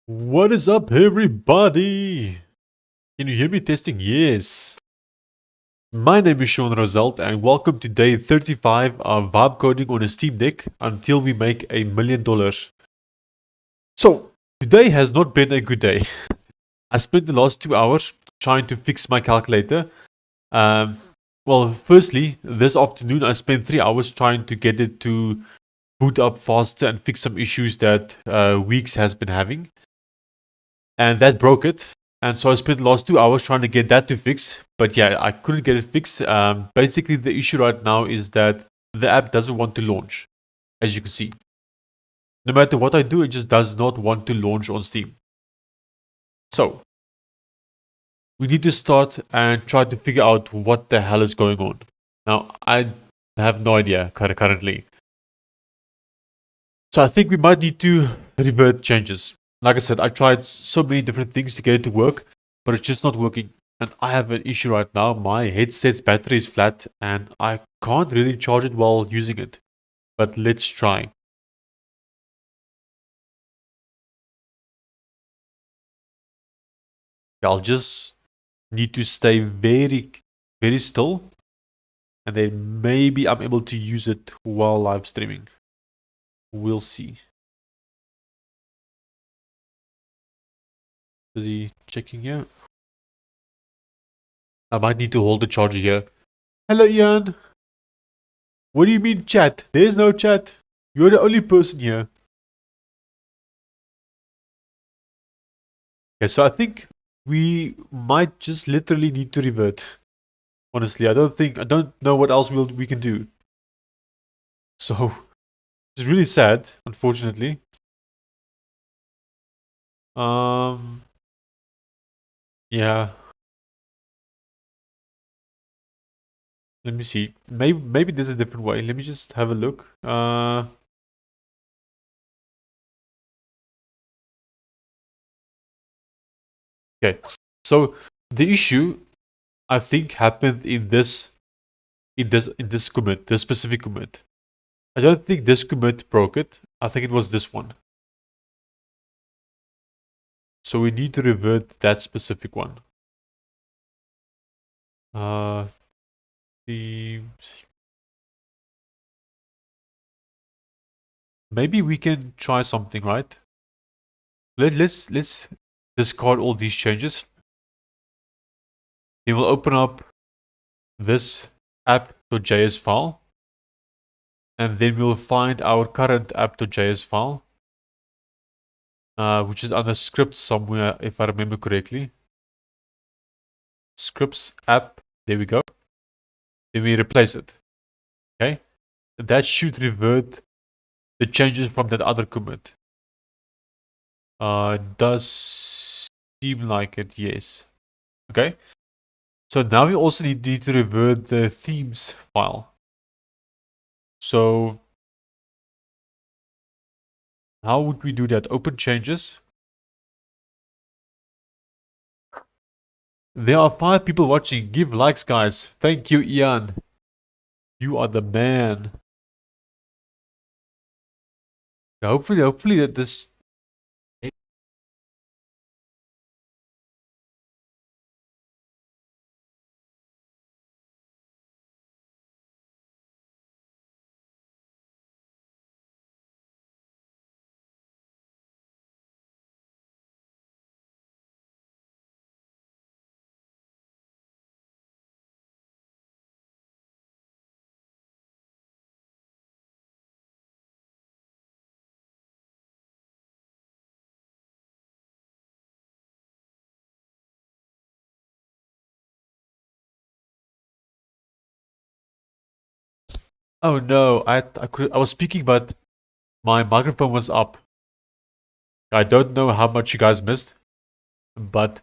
What is up, everybody? Can you hear me testing? Yes. My name is Sean Roselt, and welcome to day 35 of vibe coding on a Steam Deck until we make $1 million. So, today has not been a good day. I spent the last 2 hours trying to fix my calculator. Well, firstly, this afternoon I spent 3 hours trying to get it to boot up faster and fix some issues that Weeks has been having. And that broke it. And so I spent the last 2 hours trying to get that to fix. But yeah, I couldn't get it fixed. Basically, the issue right now is that the app doesn't want to launch, as you can see. No matter what I do, it just does not want to launch on Steam. So, we need to start and try to figure out what the hell is going on. Now, I have no idea currently. So I think we might need to revert changes. Like I said, I tried so many different things to get it to work, but it's just not working. And I have an issue right now. My headset's battery is flat and I can't really charge it while using it. But let's try. I'll just need to stay very still, and then maybe I'm able to use it while live streaming. We'll see. Busy checking here. I might need to hold the charger here. Hello, Ian. What do you mean chat? There's no chat. You're the only person here. Okay, so I think we might just literally need to revert. Honestly, I don't know what else we can do. So it's really sad, unfortunately. Yeah. Let me see. Maybe there's a different way. Let me just have a look. Okay. So the issue I think happened in this commit, this specific commit. I don't think this commit broke it. I think it was this one. So we need to revert that specific one. Maybe we can try something, right? Let's discard all these changes. Then we'll open up this app.js file, and then we'll find our current app.js file, which is under scripts somewhere, if I remember correctly. Scripts app, there we go. Then we replace it. Okay, that should revert the changes from that other commit. Does seem like it, yes. Okay, so now we also need to revert the themes file. So how would we do that? Open changes. There are 5 people watching. Give likes, guys. Thank you, Ian. You are the man. Hopefully that this. Oh no, I was speaking, but my microphone was up. I don't know how much you guys missed, but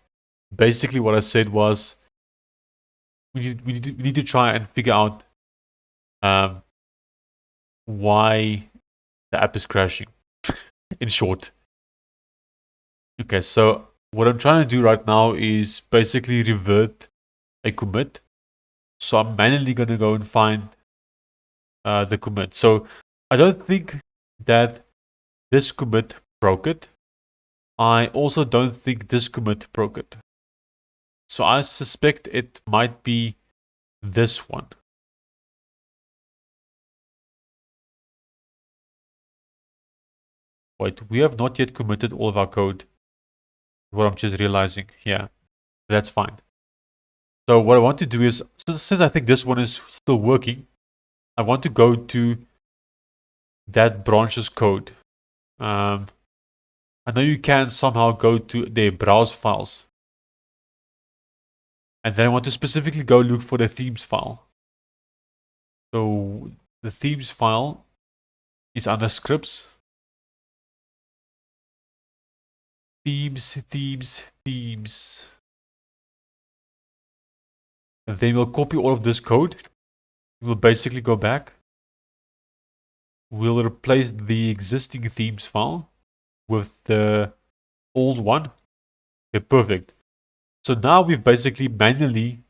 basically what I said was we need to try and figure out why the app is crashing. In short. Okay, so what I'm trying to do right now is basically revert a commit. So I'm manually going to go and find the commit. So I don't think that this commit broke it. I also don't think this commit broke it. So I suspect it might be this one. Wait, we have not yet committed all of our code. What I'm just realizing. Yeah, that's fine. So what I want to do is, since I think this one is still working, I want to go to that branch's code. I know you can somehow go to their browse files. And then I want to specifically go look for the themes file. So the themes file is under scripts. Themes. And then we'll copy all of this code. We'll basically go back. We'll replace the existing themes file with the old one. Okay, perfect. So now we've basically manually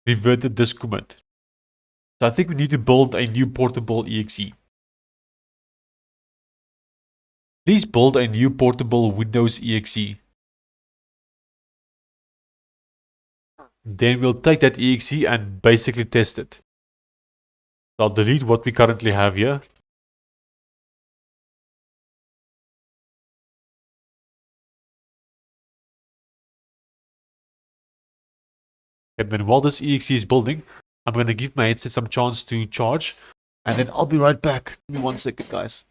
reverted this commit. So I think we need to build a new portable exe. Please build a new portable Windows exe. Then we'll take that exe and basically test it. So I'll delete what we currently have here. And then while this exe is building, I'm going to give my headset some chance to charge. And then I'll be right back. Give me 1 second, guys.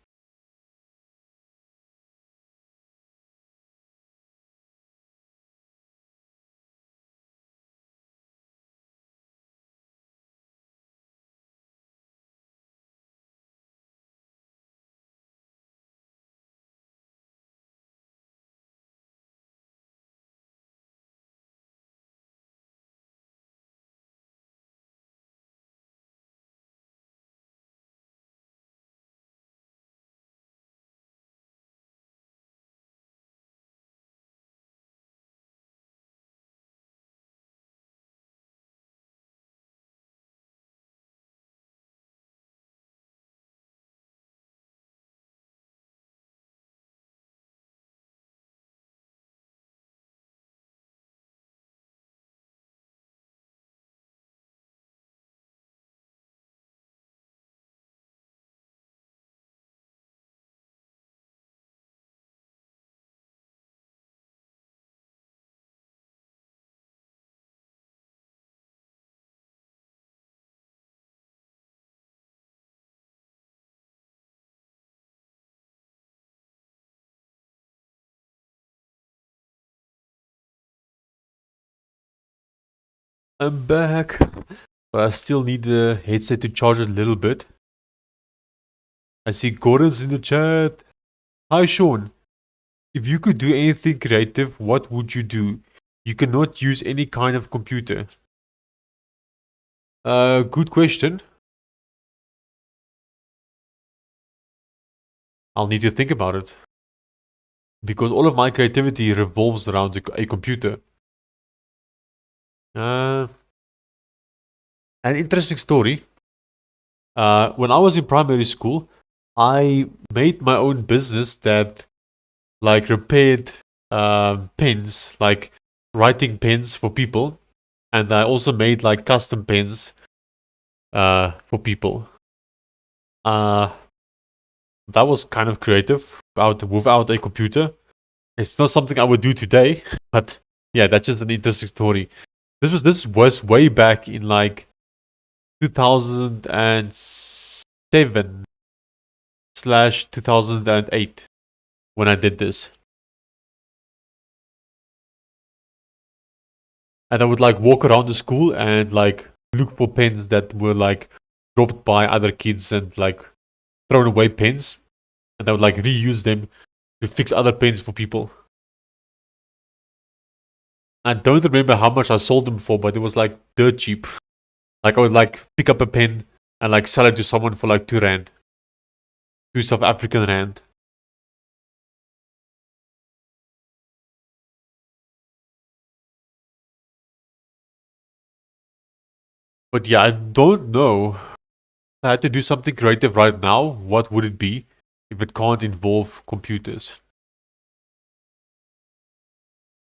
I'm back. But I still need the headset to charge a little bit. I see Gordon's in the chat. Hi, Sean. If you could do anything creative, what would you do? You cannot use any kind of computer. Good question. I'll need to think about it. Because all of my creativity revolves around a computer. An interesting story. When I was in primary school, I made my own business that like repaired pens, like writing pens for people. And I also made like custom pens for people. That was kind of creative without a computer. It's not something I would do today, but yeah, that's just an interesting story. This was way back in like 2007 slash 2008 when I did this. And I would like walk around the school and like look for pens that were like dropped by other kids and like thrown away pens. And I would like reuse them to fix other pens for people. I don't remember how much I sold them for, but it was like dirt cheap. Like I would like pick up a pen and like sell it to someone for like 2 rand. 2 South African rand. But yeah, I don't know. If I had to do something creative right now, what would it be if it can't involve computers?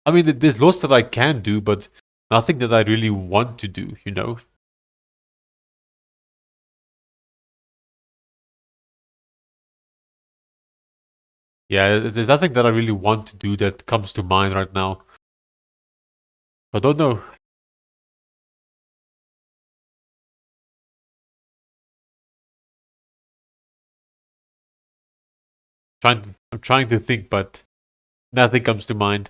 I mean, there's lots that I can do, but nothing that I really want to do, you know? Yeah, there's nothing that I really want to do that comes to mind right now. I don't know. I'm trying to think, but nothing comes to mind.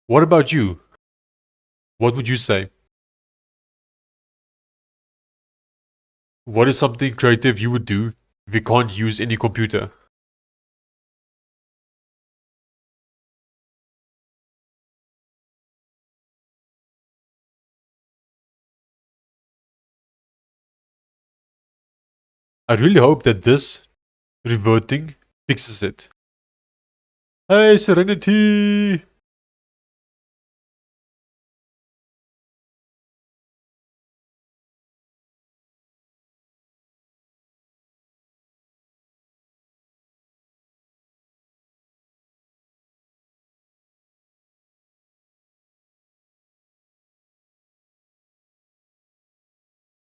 What about you? What would you say? What is something creative you would do if you can't use any computer? I really hope that this reverting fixes it. Hey, Serenity!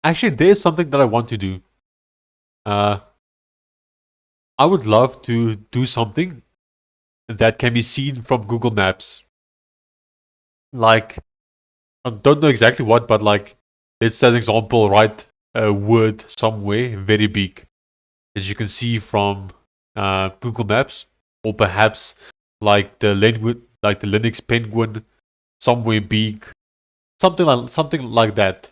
Actually, there's something that I want to do. Uh, I would love to do something that can be seen from Google Maps. Like, I don't know exactly what, but like, let's say, as an example, write a word somewhere very big that you can see from Google Maps, or perhaps like the Linux Penguin somewhere big, something like that,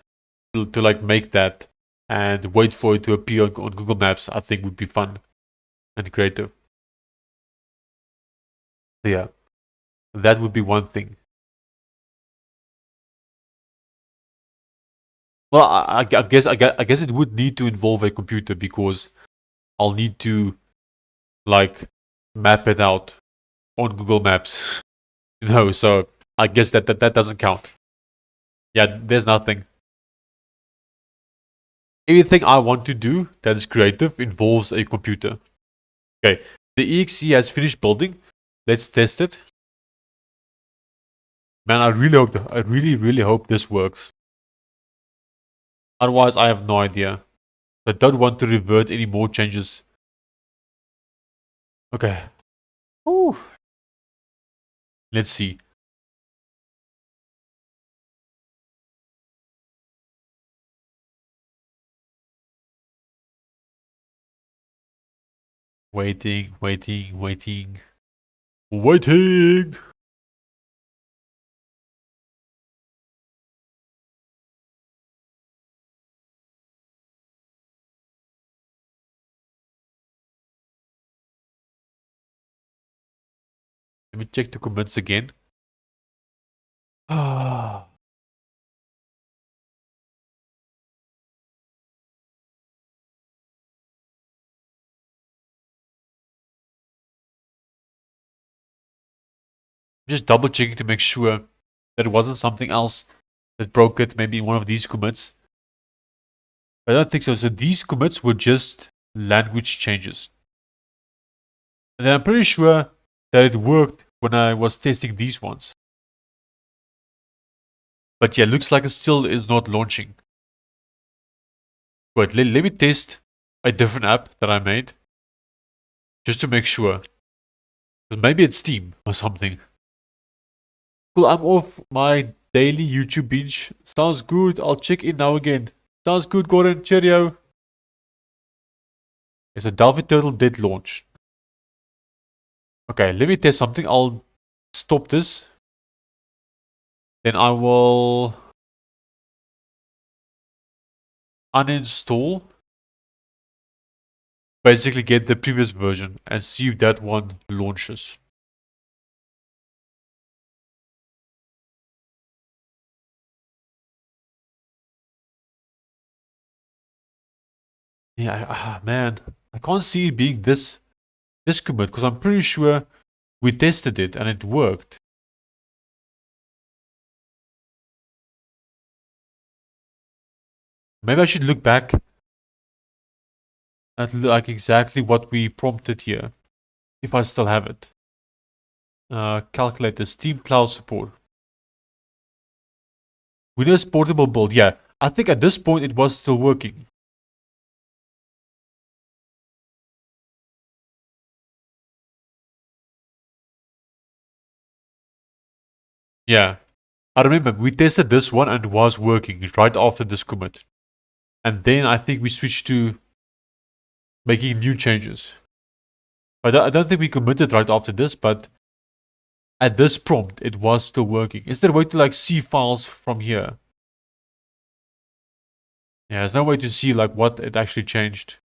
to like make that and wait for it to appear on Google Maps. I think would be fun and creative. So yeah, that would be one thing. Well, I guess it would need to involve a computer because I'll need to like map it out on Google Maps. No, so I guess that doesn't count. Yeah, there's nothing. Anything I want to do that is creative involves a computer. Okay, the exe has finished building. Let's test it. Man, I really hope this works. Otherwise, I have no idea. I don't want to revert any more changes. Okay. Ooh. Let's see. Waiting. Waiting! Let me check the comments again. Ah. Just double checking to make sure that it wasn't something else that broke it, maybe one of these commits. I don't think so. So these commits were just language changes. And then I'm pretty sure that it worked when I was testing these ones. But yeah, looks like it still is not launching. Wait, let me test a different app that I made just to make sure. Because maybe it's Steam or something. Cool, I'm off my daily YouTube binge. Sounds good. I'll check in now again. Sounds good, Gordon. Cheerio. Okay, so Delphi Turtle did launch. Okay, let me test something. I'll stop this. Then I will uninstall. Basically get the previous version and see if that one launches. Yeah, man, I can't see it being this commit because I'm pretty sure we tested it and it worked. Maybe I should look back That look like exactly what we prompted here, if I still have it. Calculator, Steam Cloud Support. Windows Portable Build, yeah. I think at this point it was still working. Yeah. I remember we tested this one and it was working right after this commit. And then I think we switched to making new changes. I don't think we committed right after this, but at this prompt it was still working. Is there a way to like see files from here? Yeah, there's no way to see like what it actually changed.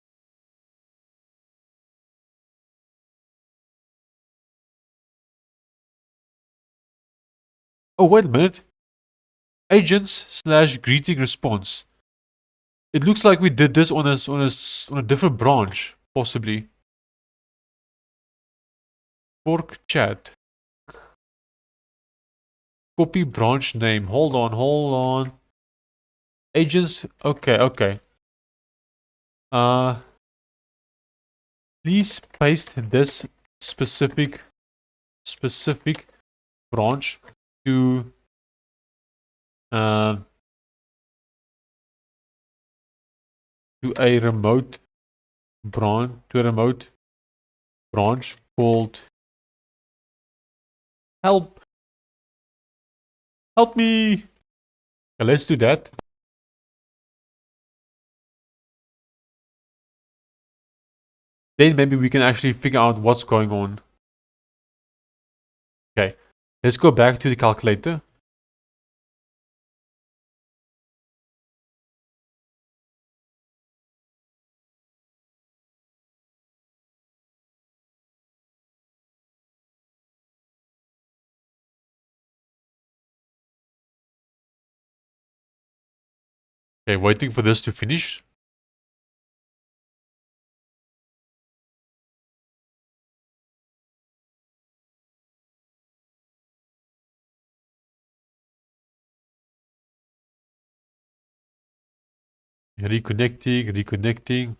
Oh, wait a minute. Agents / greeting response. It looks like we did this on a different branch, possibly. Fork chat. Copy branch name. Hold on. Agents. Okay. Uh, please paste this specific branch to uh, a remote branch called help me. Okay, let's do that. Then maybe we can actually figure out what's going on. Okay, let's go back to the calculator. Okay, waiting for this to finish. Reconnecting.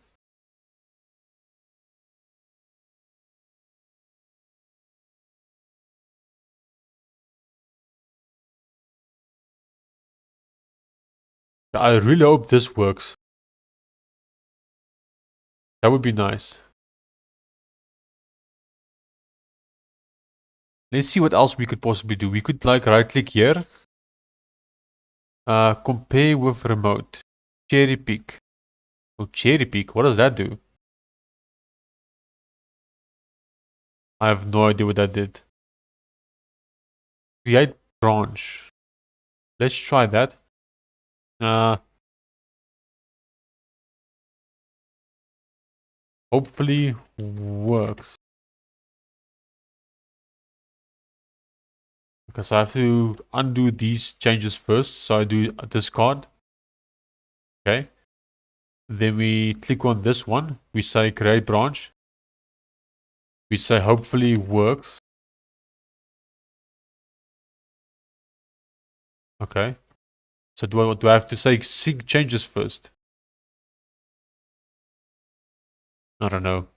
I really hope this works. That would be nice. Let's see what else we could possibly do. We could like right click here. Compare with remote. Cherry pick. Oh, cherry pick. What does that do? I have no idea what that did. Create branch. Let's try that. Hopefully works. Okay, so I have to undo these changes first. So I do discard. Okay. Then we click on this one. We say create branch. We say hopefully works. Okay. So do I have to say sync changes first? I don't know.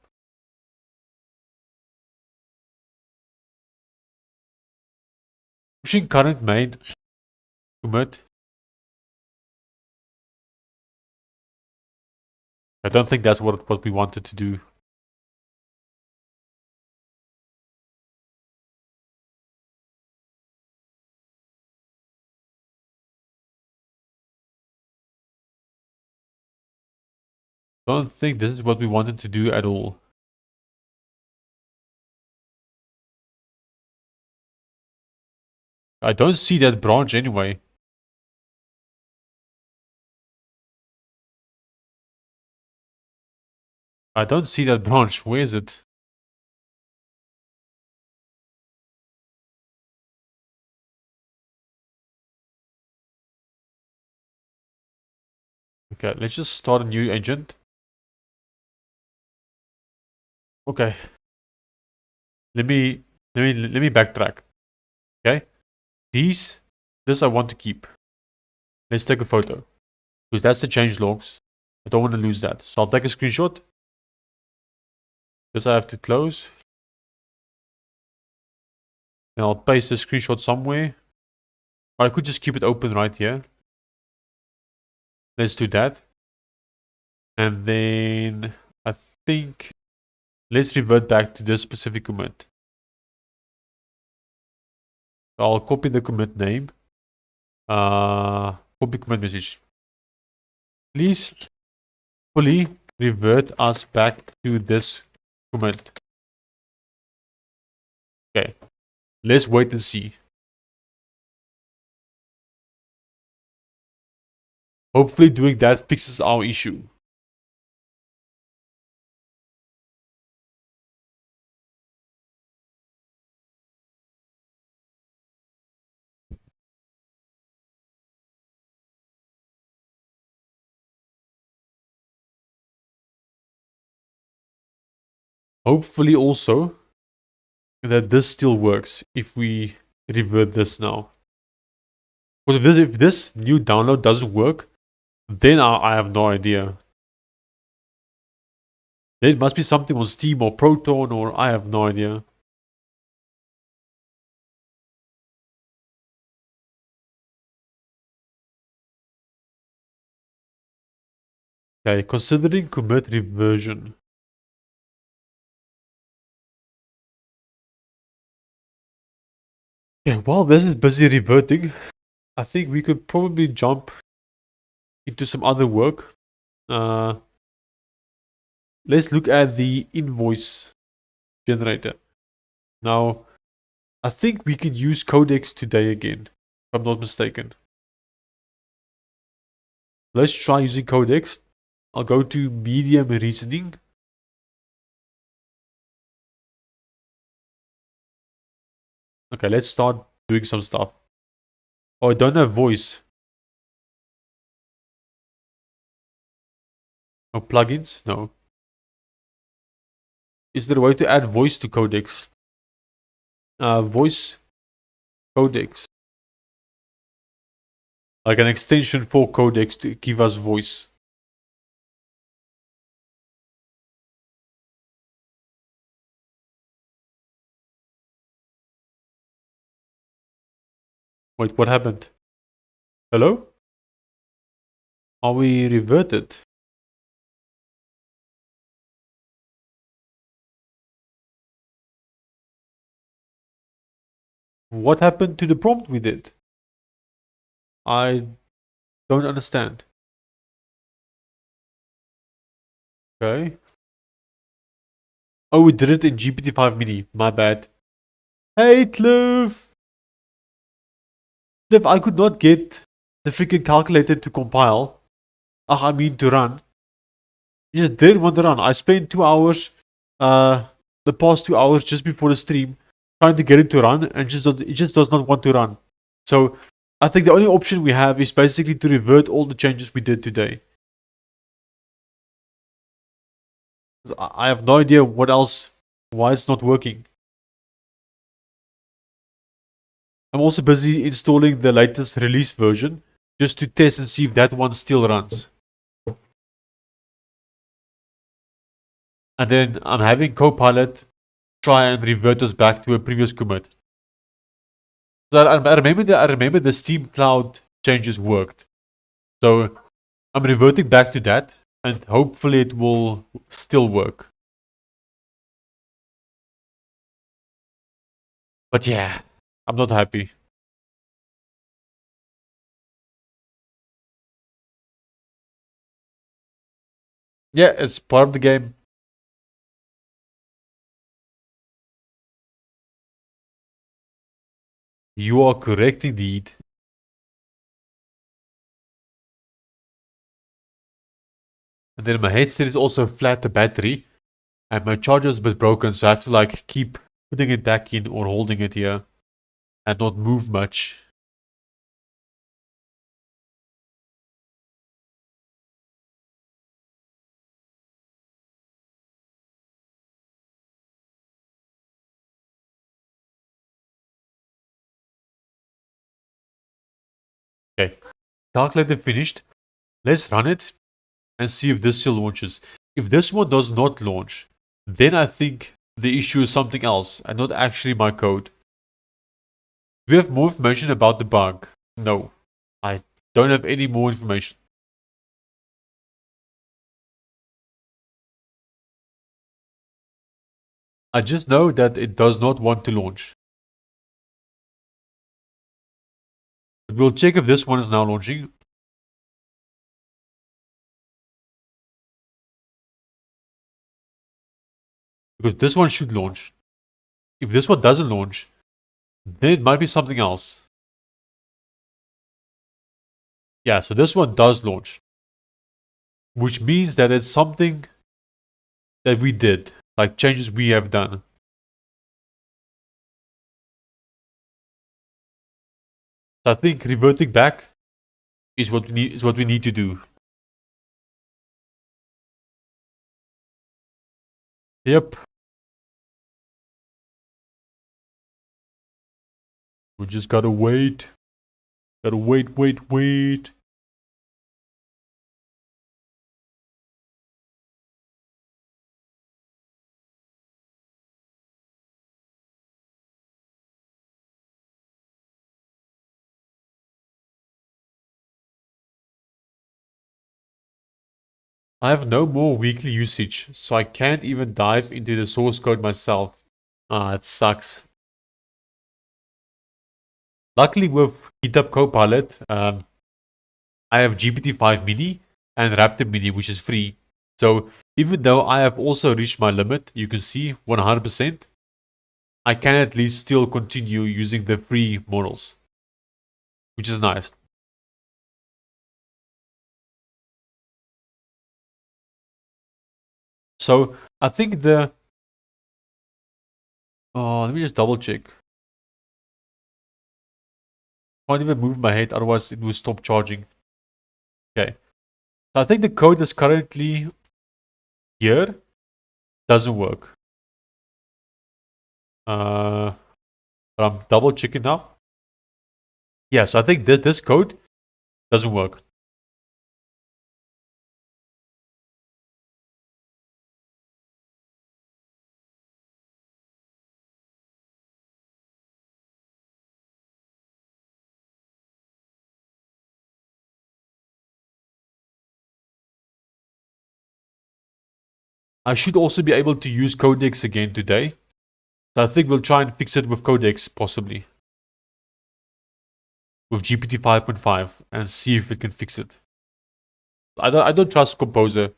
Pushing current main commit. I don't think that's what we wanted to do. Don't think this is what we wanted to do at all. I don't see that branch anyway. I don't see that branch. Where is it? Okay, let's just start a new agent. Okay. Let me backtrack. Okay. This I want to keep. Let's take a photo. Because that's the change logs. I don't want to lose that. So I'll take a screenshot. This I have to close. Then I'll paste the screenshot somewhere. Or I could just keep it open right here. Let's do that. And then I think let's revert back to this specific commit. I'll copy the commit name. Copy commit message. Please fully revert us back to this commit. Okay, let's wait and see. Hopefully doing that fixes our issue. Hopefully also that this still works if we revert this now. Because if this new download doesn't work, then I have no idea. There must be something on Steam or Proton, or I have no idea. Okay, considering commit reversion. Okay, while this is busy reverting, I think we could probably jump into some other work. Let's look at the invoice generator. Now, I think we can use codecs today again, if I'm not mistaken. Let's try using codecs. I'll go to medium reasoning. Okay, let's start doing some stuff. Oh, I don't have voice. No plugins? No. Is there a way to add voice to codecs? Voice codecs. Like an extension for codecs to give us voice. Wait, what happened? Hello? Are we reverted? What happened to the prompt we did? I don't understand. Okay. Oh, we did it in GPT-5 Mini. My bad. Hey, Cliff! Cliff, I could not get the freaking calculator to compile. I mean to run. It just didn't want to run. I spent 2 hours, the past 2 hours just before the stream, trying to get it to run, and it just does not want to run. So, I think the only option we have is basically to revert all the changes we did today. I have no idea why it's not working. I'm also busy installing the latest release version, just to test and see if that one still runs. And then I'm having Copilot try and revert us back to a previous commit. So I remember the Steam Cloud changes worked. So I'm reverting back to that, and hopefully it will still work. But yeah, I'm not happy. Yeah, it's part of the game. You are correct indeed. And then my headset is also flat, the battery, and my charger is a bit broken, so I have to like keep putting it back in or holding it here and not move much. Okay, calculator finished. Let's run it and see if this still launches. If this one does not launch, then I think the issue is something else and not actually my code. Do we have more information about the bug? No, I don't have any more information. I just know that it does not want to launch. But we'll check if this one is now launching. Because this one should launch. If this one doesn't launch, then it might be something else. Yeah, so this one does launch. Which means that it's something that we did, like changes we have done. So I think reverting back is what we need to do. Yep. We just gotta wait. Gotta wait. I have no more weekly usage, so I can't even dive into the source code myself. Ah, it sucks. Luckily with GitHub Copilot, I have GPT-5 Mini and Raptor Mini, which is free. So even though I have also reached my limit, you can see 100%, I can at least still continue using the free models, which is nice. So I think let me just double check. Can't even move my head, otherwise it will stop charging. Okay. So I think the code that's currently here doesn't work. But I'm double checking now. Yes, I think this code doesn't work. I should also be able to use Codex again today. So I think we'll try and fix it with Codex, possibly. With GPT 5.5 and see if it can fix it. I don't trust Composer.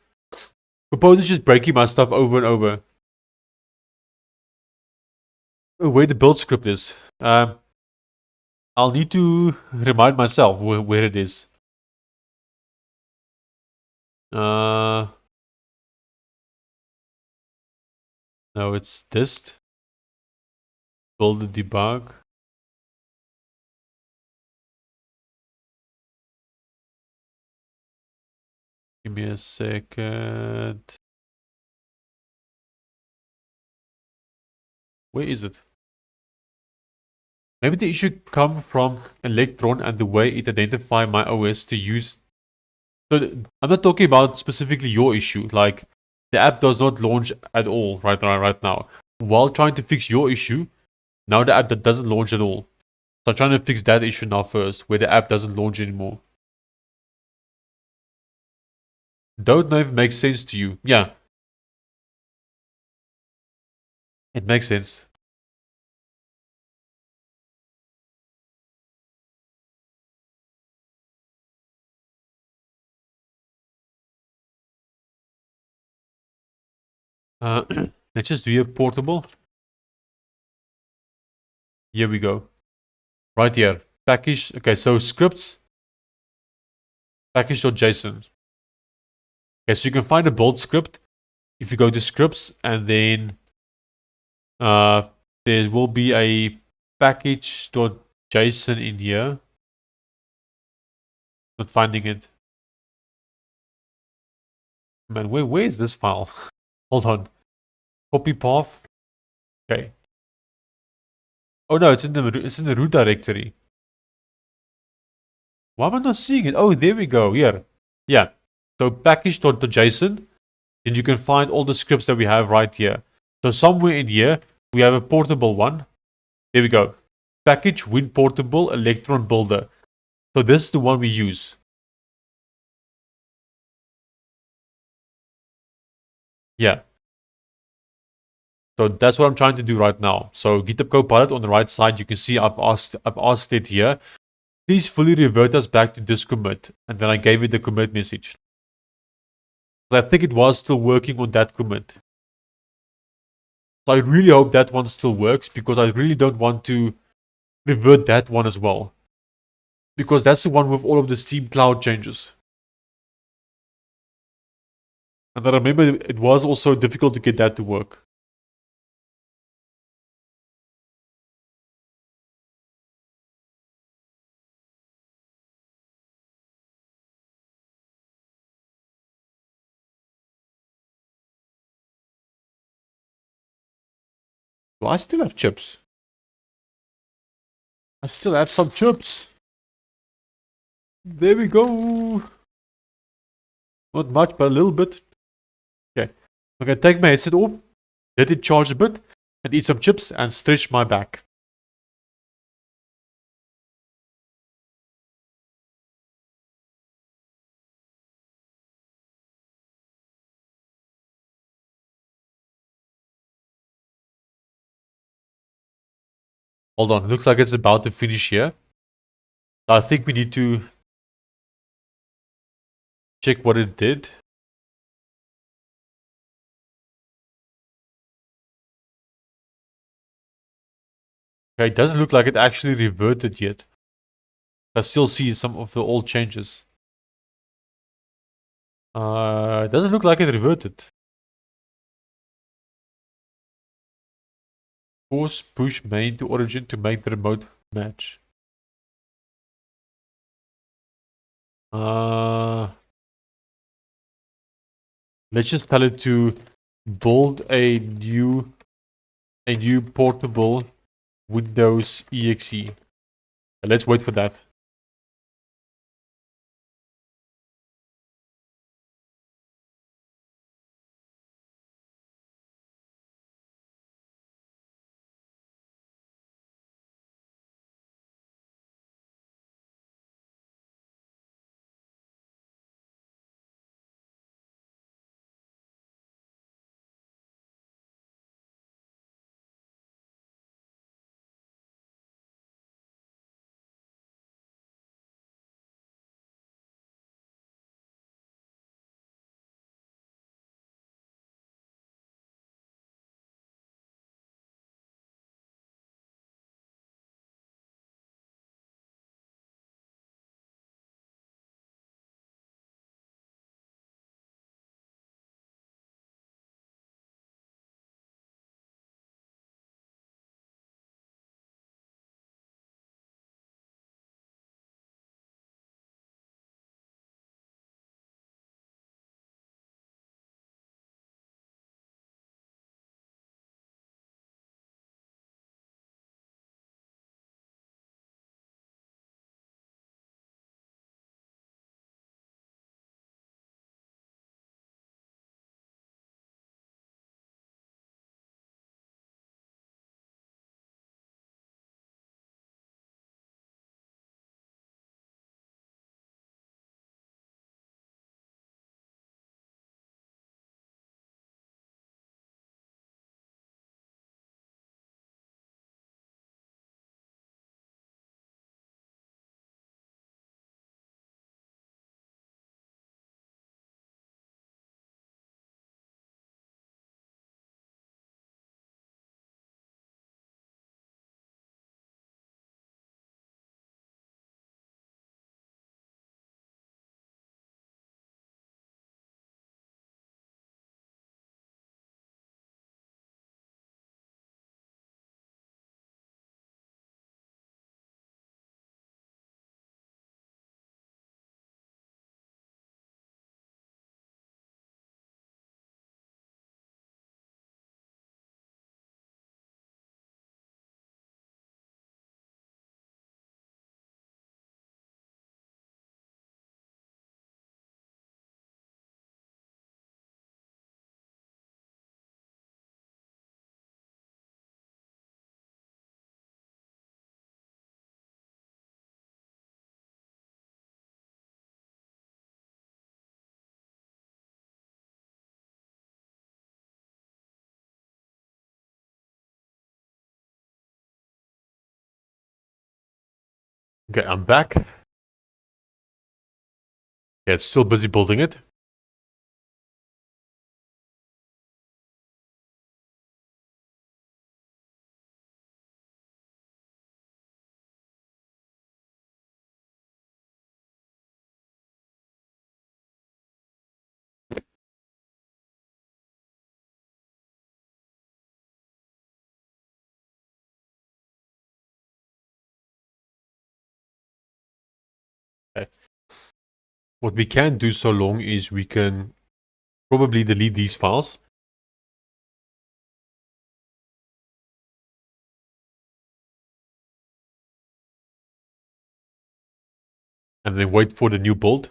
Composer's just breaking my stuff over and over. Where the build script is. I'll need to remind myself where it is. No, it's dist. Build the debug. Give me a second. Where is it? Maybe the issue come from Electron and the way it identify my OS to use. So I'm not talking about specifically your issue. Like the app does not launch at all right now. While trying to fix your issue, now the app that doesn't launch at all. So I'm trying to fix that issue now first, where the app doesn't launch anymore. Don't know if it makes sense to you. Yeah, it makes sense. Let's just do a portable. Here we go. Right here. Package. Okay, so scripts. Package.json. Okay, so you can find a build script if you go to scripts, and then there will be a package.json in here. Not finding it. Man, where is this file? Hold on. Copy path. Okay. Oh no, it's in the root directory. Why am I not seeing it? Oh, there we go. Here. Yeah. So package.json. then you can find all the scripts that we have right here. So somewhere in here, we have a portable one. There we go. Package Win Portable Electron Builder. So this is the one we use. Yeah. So that's what I'm trying to do right now. So GitHub Copilot on the right side, you can see I've asked it here. Please fully revert us back to this commit. And then I gave it the commit message. I think it was still working on that commit. So I really hope that one still works because I really don't want to revert that one as well. Because that's the one with all of the Steam Cloud changes. And I remember it was also difficult to get that to work. Well, I still have chips. I still have some chips. There we go. Not much, but a little bit. Okay. I'm gonna take my headset off, let it charge a bit, and eat some chips and stretch my back. Hold on, looks like it's about to finish here. I think we need to check what it did. Okay, it doesn't look like it actually reverted yet. I still see some of the old changes. It doesn't look like it reverted. Force push main to origin to make the remote match. Let's just tell it to build a new portable Windows exe. Let's wait for that. Okay, I'm back. Yeah, it's still busy building it. Okay. What we can do so long is we can probably delete these files. And then wait for the new build.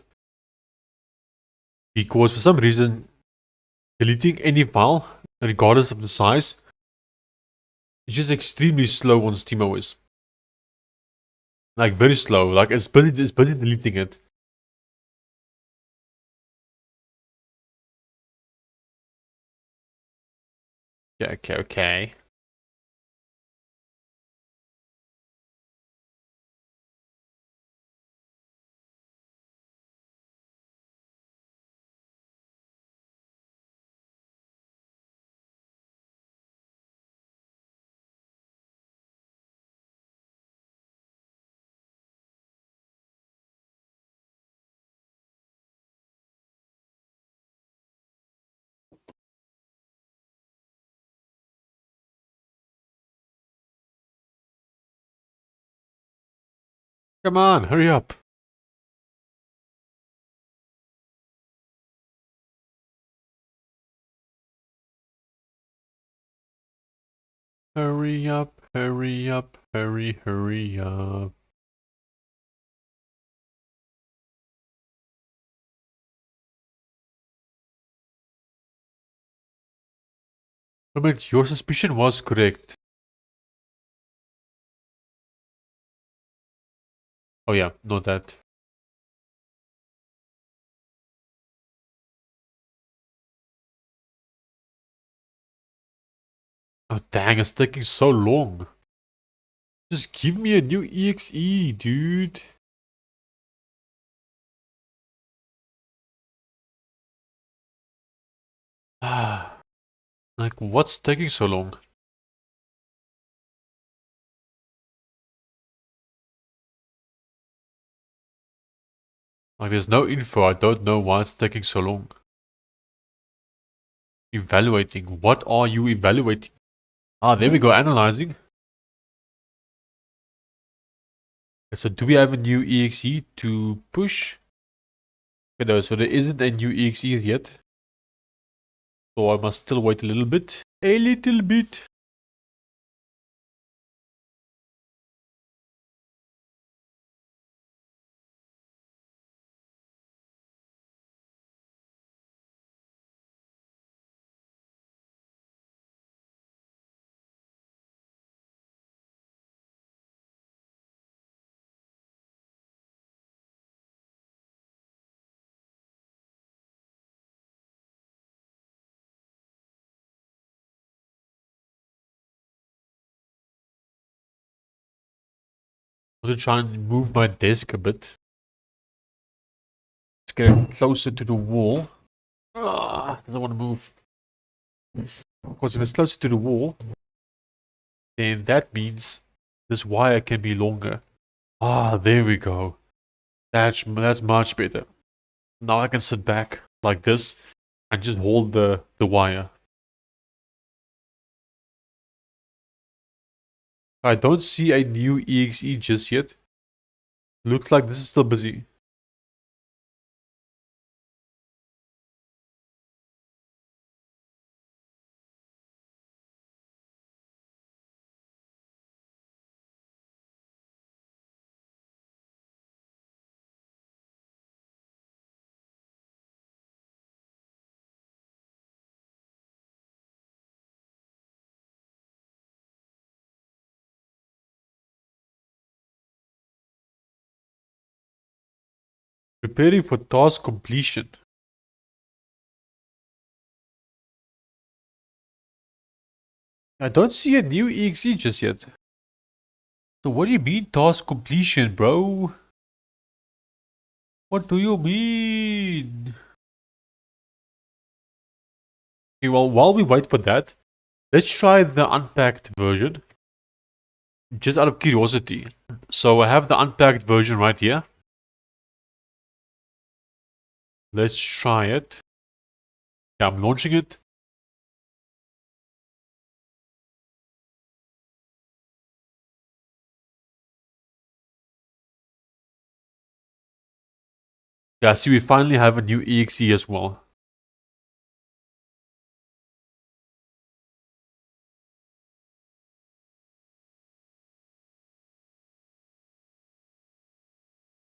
Because for some reason, deleting any file, regardless of the size, is just extremely slow on SteamOS. Like very slow. Like it's busy deleting it. Yeah, okay. Come on, hurry up. Hurry up, hurry up, hurry up. But your suspicion was correct. Oh yeah, not that. Oh dang, it's taking so long. Just give me a new EXE, dude. Ah, like what's taking so long? Like there's no info, I don't know why it's taking so long. Evaluating, what are you evaluating? Ah, there we go, analyzing. Okay, so do we have a new EXE to push? Okay, no, so there isn't a new EXE yet. So I must still wait a little bit. A little bit. I'm going to try and move my desk a bit. Let's get it closer to the wall. Ah, doesn't want to move. Because if it's closer to the wall, then that means this wire can be longer. Ah, there we go. That's much better. Now I can sit back like this and just hold the wire. I don't see a new EXE just yet. Looks like this is still busy. Preparing for task completion. I don't see a new EXE just yet. So what do you mean task completion, bro? What do you mean? Okay, well, while we wait for that, let's try the unpacked version, just out of curiosity. So I have the unpacked version right here. Let's try it. Yeah, I'm launching it. Yeah, see, we finally have a new exe as well.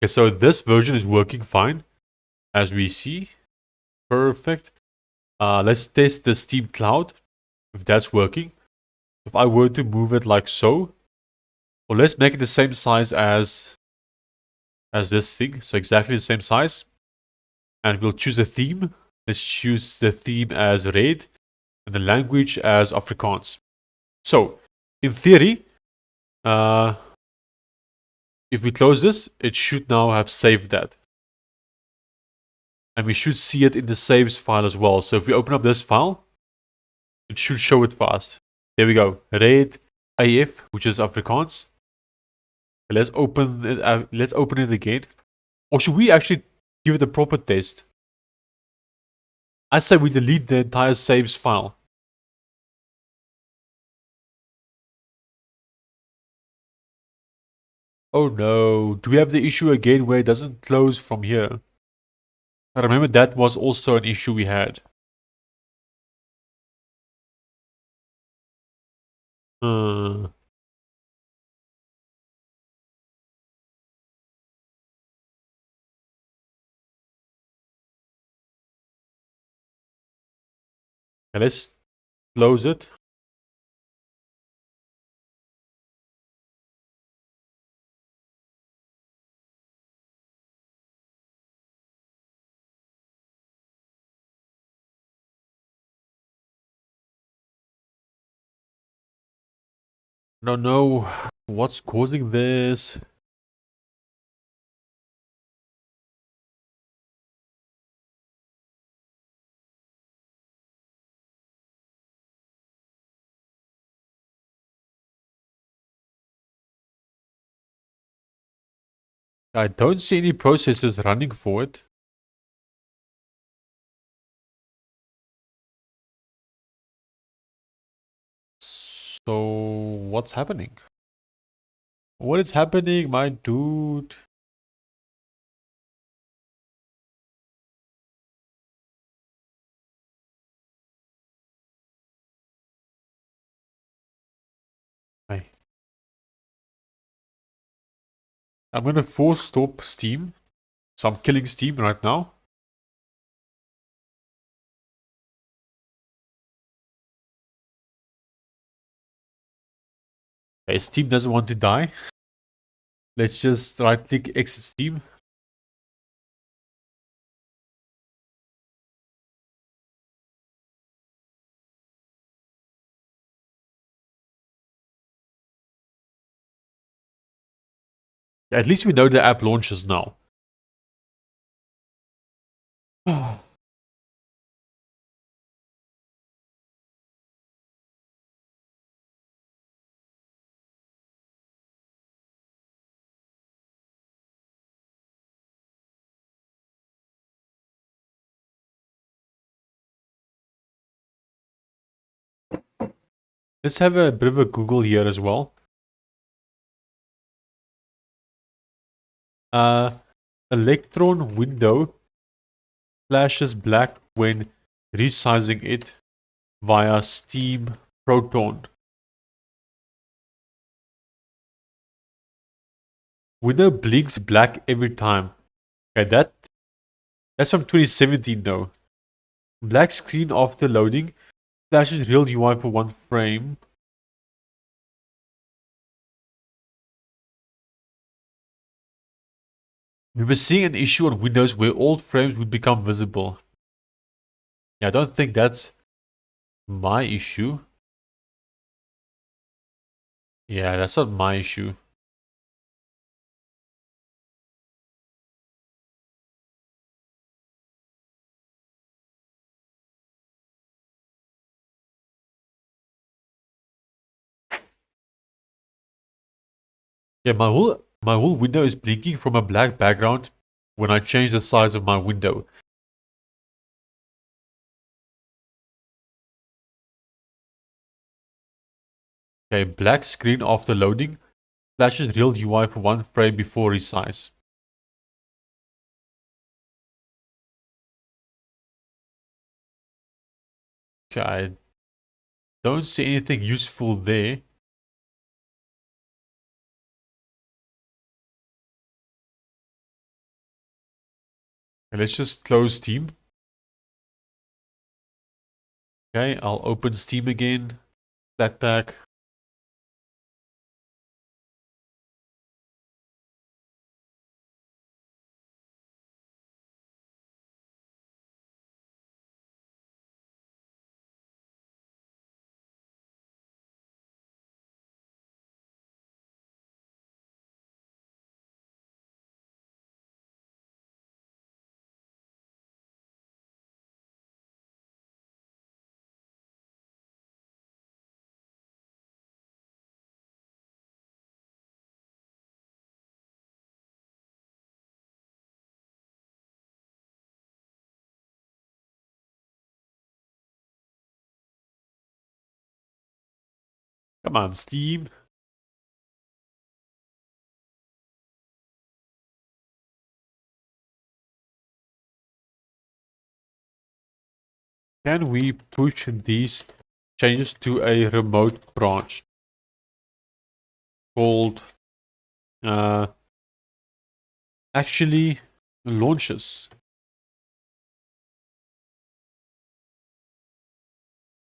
Okay, so this version is working fine, as we see. Perfect. Let's test the Steam Cloud, if that's working. If I were to move it like so, well, let's make it the same size as this thing, so exactly the same size. And we'll choose a theme. Let's choose the theme as red and the language as Afrikaans. So, in theory, uh, if we close this, it should now have saved that. And we should see it in the saves file as well. So if we open up this file, it should show it for us. There we go. Red AF, which is Afrikaans. Let's open it. Let's open it again. Or should we actually give it a proper test? I say we delete the entire saves file. Oh no, do we have the issue again where it doesn't close from here? I remember that was also an issue we had. Uh, let's close it. Don't know what's causing this. I don't see any processes running for it. So what's happening? What is happening, my dude? Hey. I'm gonna force stop Steam. So I'm killing Steam right now. Hey, Steam doesn't want to die. Let's just right click exit Steam. At least we know the app launches now. Let's have a bit of a Google here as well. Electron window flashes black when resizing it via Steam Proton. Window blinks black every time. Okay, that's from 2017 though. Black screen after loading flashes real UI for one frame. We were seeing an issue on Windows where old frames would become visible. Yeah, I don't think that's my issue. Yeah, that's not my issue. Yeah, my whole window is blinking from a black background when I change the size of my window. Okay, black screen after loading flashes real UI for one frame before resize. Okay, I don't see anything useful there. Okay, let's just close Steam. Okay, I'll open Steam again. Flatpak. Come on, Steam. Can we push these changes to a remote branch called actually launches?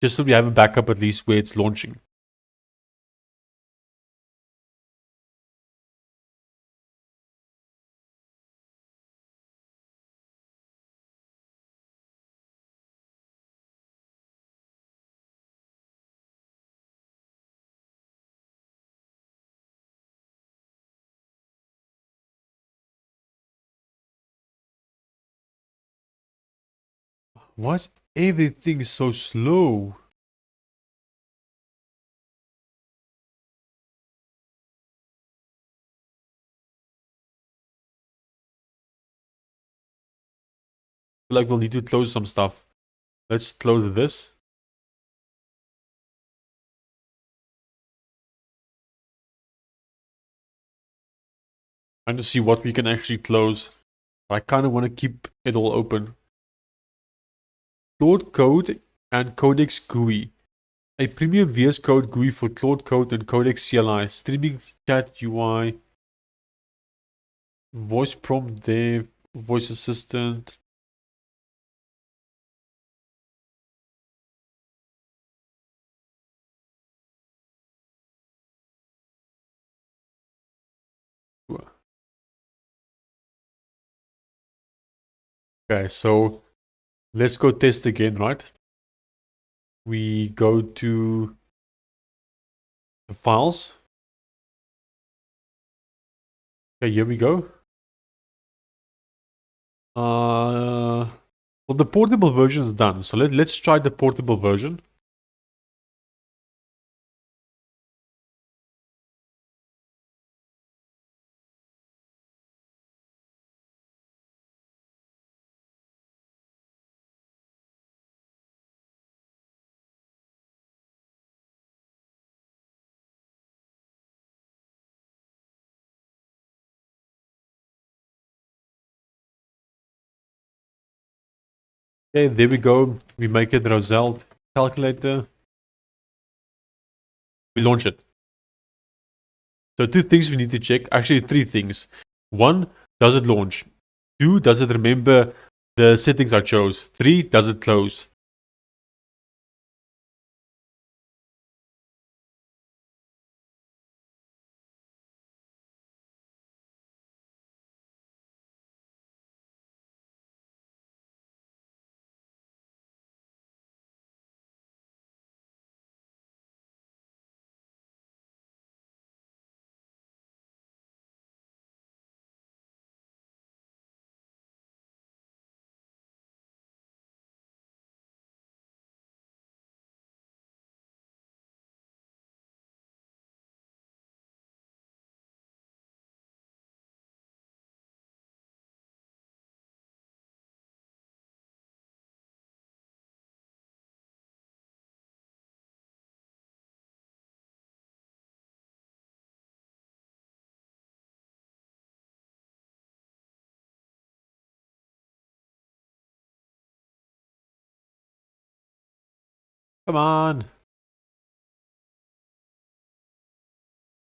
Just so we have a backup at least where it's launching. Why is everything so slow? I feel like we'll need to close some stuff. Let's close this. Trying to see what we can actually close. I kind of want to keep it all open. Claude Code and Codex GUI. A premium VS Code GUI for Claude Code and Codex CLI. Streaming chat UI. Voice prompt dev. Voice assistant. Okay, so let's go test again, right? We go to the files. Okay, here we go. Well, the portable version is done. So let's try the portable version. Okay, there we go. We make it Roselt Calculator. We launch it. So two things we need to check. Actually, three things. One, does it launch? Two, does it remember the settings I chose? Three, does it close? Come on.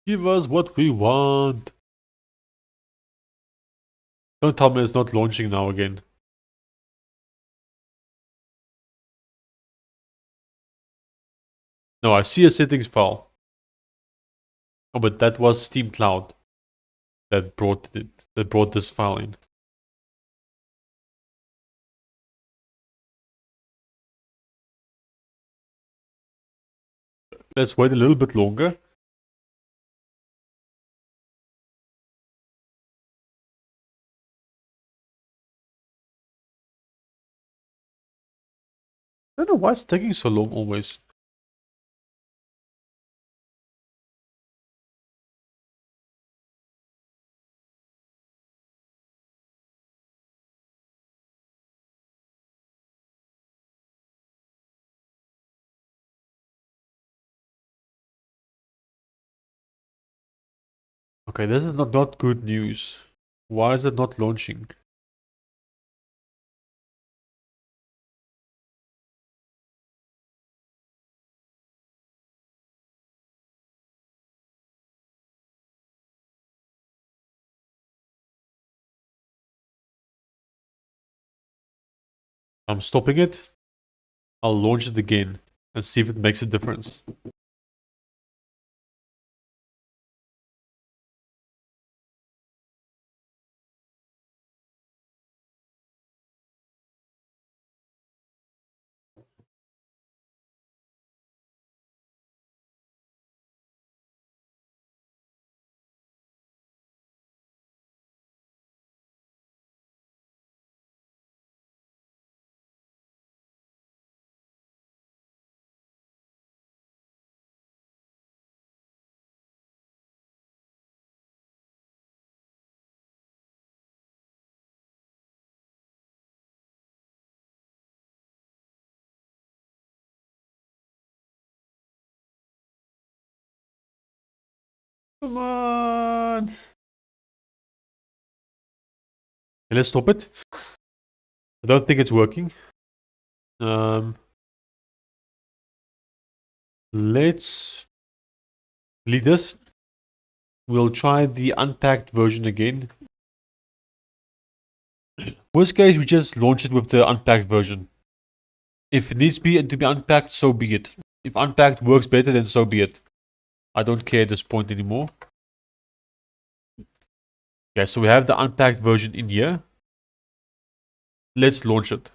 Give us what we want. Don't tell me it's not launching now again. No, I see a settings file. Oh, but that was Steam Cloud that brought this file in. Let's wait a little bit longer. I don't know why it's taking so long always. Okay, this is not good news. Why is it not launching? I'm stopping it. I'll launch it again and see if it makes a difference. Come on! Okay, let's stop it. I don't think it's working. Let's delete this. We'll try the unpacked version again. Worst case, we just launch it with the unpacked version. If it needs to be unpacked, so be it. If unpacked works better, then so be it. I don't care at this point anymore. Okay, so we have the unpacked version in here. Let's launch it.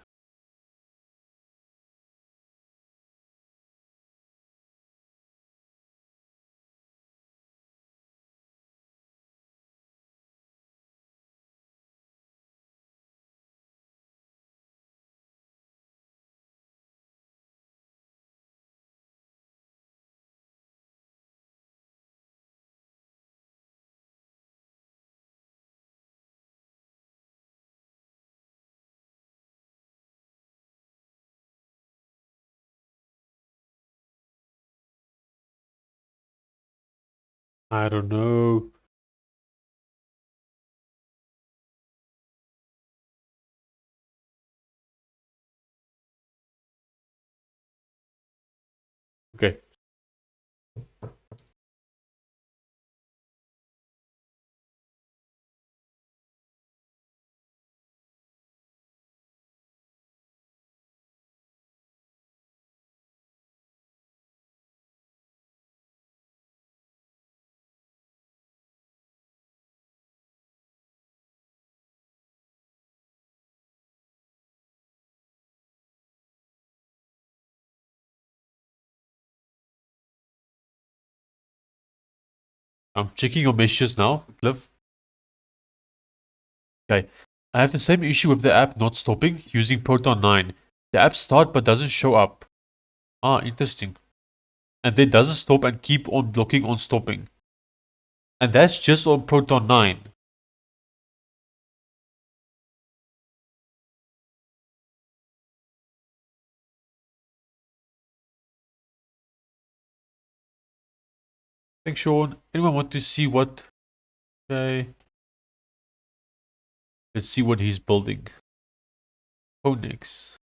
I don't know. Okay. I'm checking your messages now, Cliff. Okay. I have the same issue with the app not stopping using Proton 9. The app starts but doesn't show up. Ah, interesting. And then doesn't stop and keep on blocking on stopping. And that's just on Proton 9. Thanks, Sean. Anyone want to see what? Okay. Let's see what he's building. Phoenix.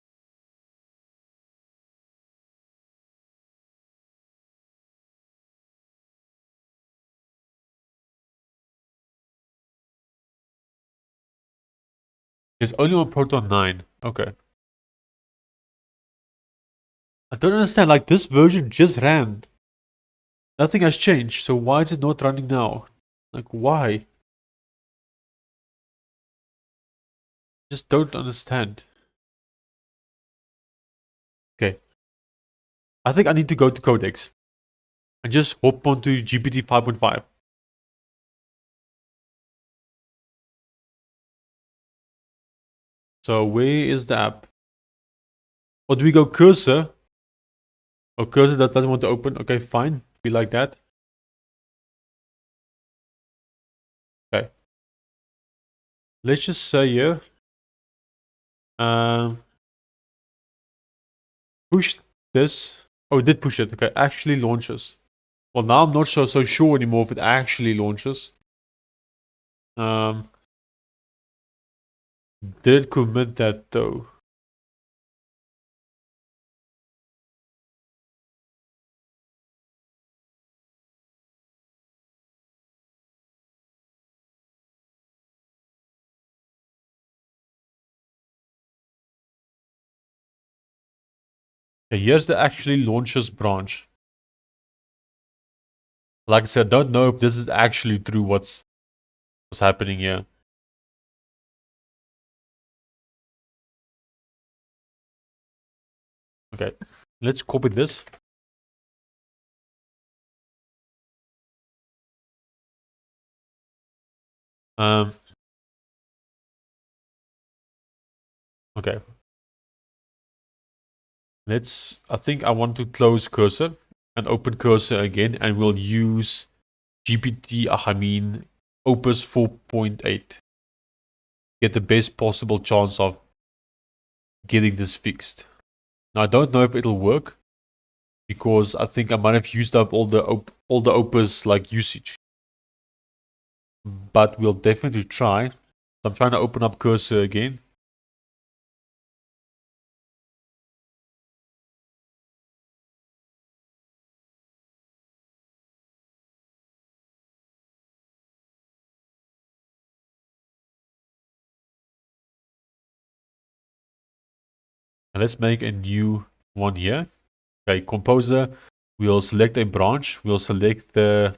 There's only on Proton 9. Okay. I don't understand. Like, this version just ran. Nothing has changed. So why is it not running now? Like, why? Just don't understand. Okay. I think I need to go to Codex and just hop onto GPT 5.5. So where is the app? Or do we go cursor? Oh, cursor that doesn't want to open. Okay, fine. Be like that. Okay. Let's just say here. Push this. Oh, it did push it. Okay, actually launches. Well, now I'm not so sure anymore if it actually launches. Did commit that though. Okay, here's the actually launches branch. Like I said, don't know if this is actually true what's happening here. Okay, let's copy this. Okay. I think I want to close cursor and open cursor again, and we'll use Opus 4.8. Get the best possible chance of getting this fixed. Now I don't know if it'll work because I think I might have used up all the Opus like usage. But we'll definitely try. I'm trying to open up cursor again. And let's make a new one here. Okay, composer. We'll select a branch. We'll select the.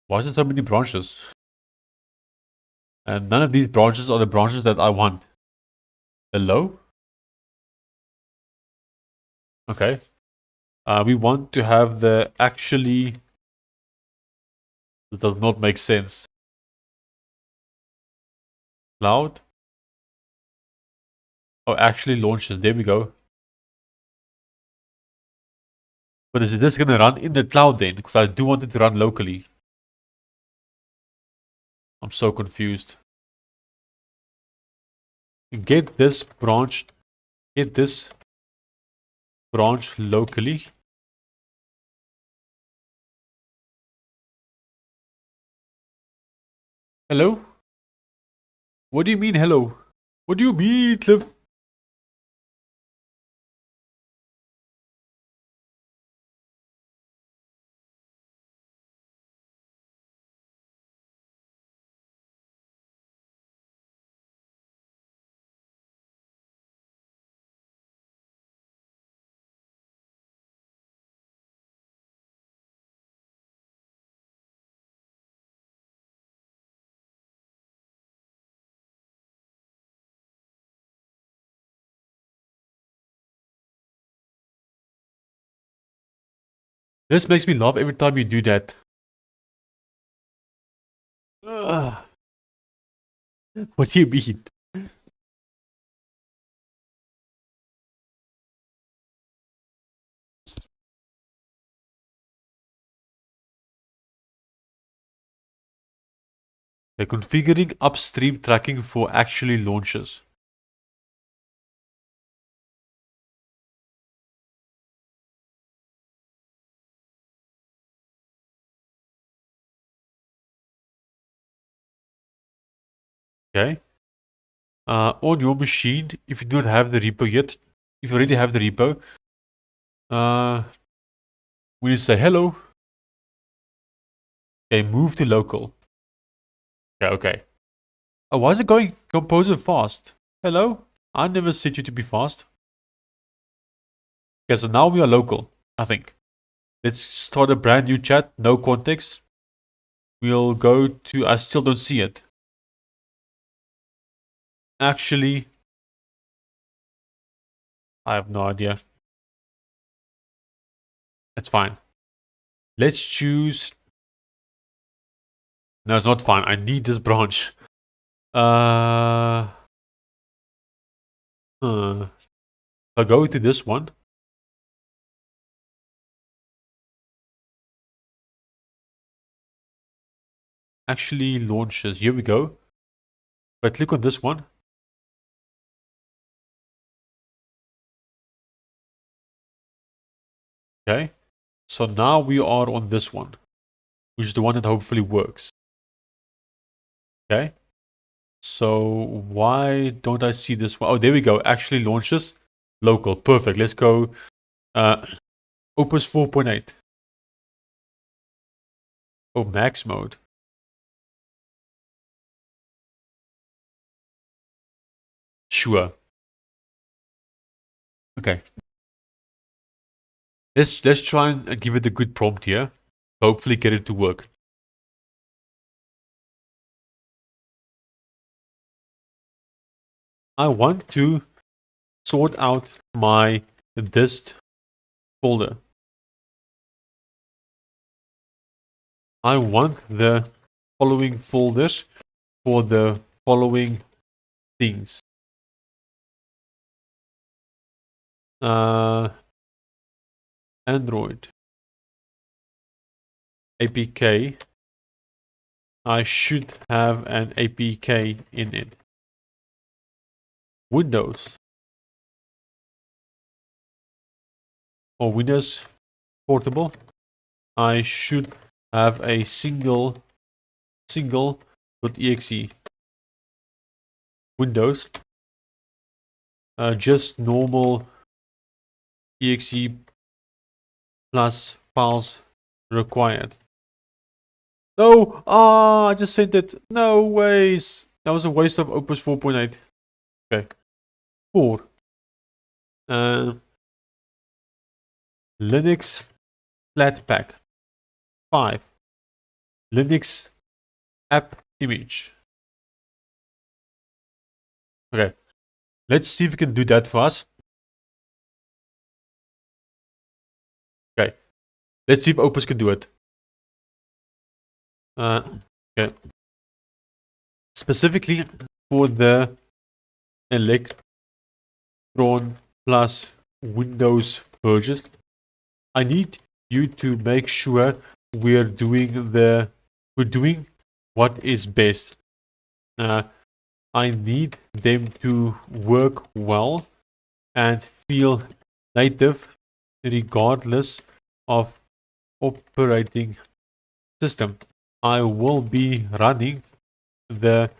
Why is there so many branches? And none of these branches are the branches that I want. Hello? Okay. We want to have the actually. This does not make sense. Cloud. Oh, actually launches. There we go. But is this going to run in the cloud then? Because I do want it to run locally. I'm so confused. Get this branch locally. Hello? What do you mean hello? What do you mean, Cliff? This makes me laugh every time you do that. Ugh. What do you mean? They're configuring upstream tracking for actually launches. Okay. On your machine, if you don't have the repo yet, if you already have the repo, we need to say hello. Okay, move to local. Okay, okay. Oh, why is it going Composer fast? Hello? I never set you to be fast. Okay, so now we are local, I think. Let's start a brand new chat, no context. We'll go to, I still don't see it. Actually, I have no idea. That's fine. Let's choose. No, it's not fine. I need this branch. I'll go to this one. Actually launches. Here we go. If I click on this one. Okay. So now we are on this one, which is the one that hopefully works. Okay. So why don't I see this one? Oh, there we go. Actually launches local. Perfect. Let's go. Opus 4.8. Oh, max mode. Sure. Okay. Let's try and give it a good prompt here. Hopefully get it to work. I want to sort out my dist folder. I want the following folders for the following things. Android APK. I should have an APK in it. Windows or Windows Portable. I should have a single.exe. Windows. Just normal exe plus files required. No! Ah, I just sent it. No ways. That was a waste of Opus 4.8. Okay. 4. Linux Flatpak. 5. Linux app image. Okay. Let's see if we can do that for us. Okay. Let's see if Opus can do it. Okay. Specifically for the Electron plus Windows versions, I need you to make sure we're doing what is best. I need them to work well and feel native regardless of operating system. I will be running the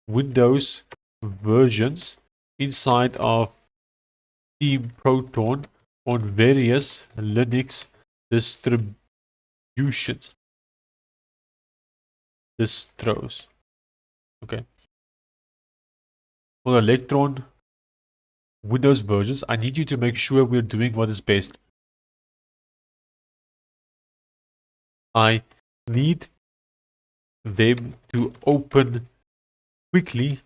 Windows versions inside of Team Proton on various Linux distros. Okay. For Electron Windows versions, I need you to make sure we're doing what is best. I need them to open quickly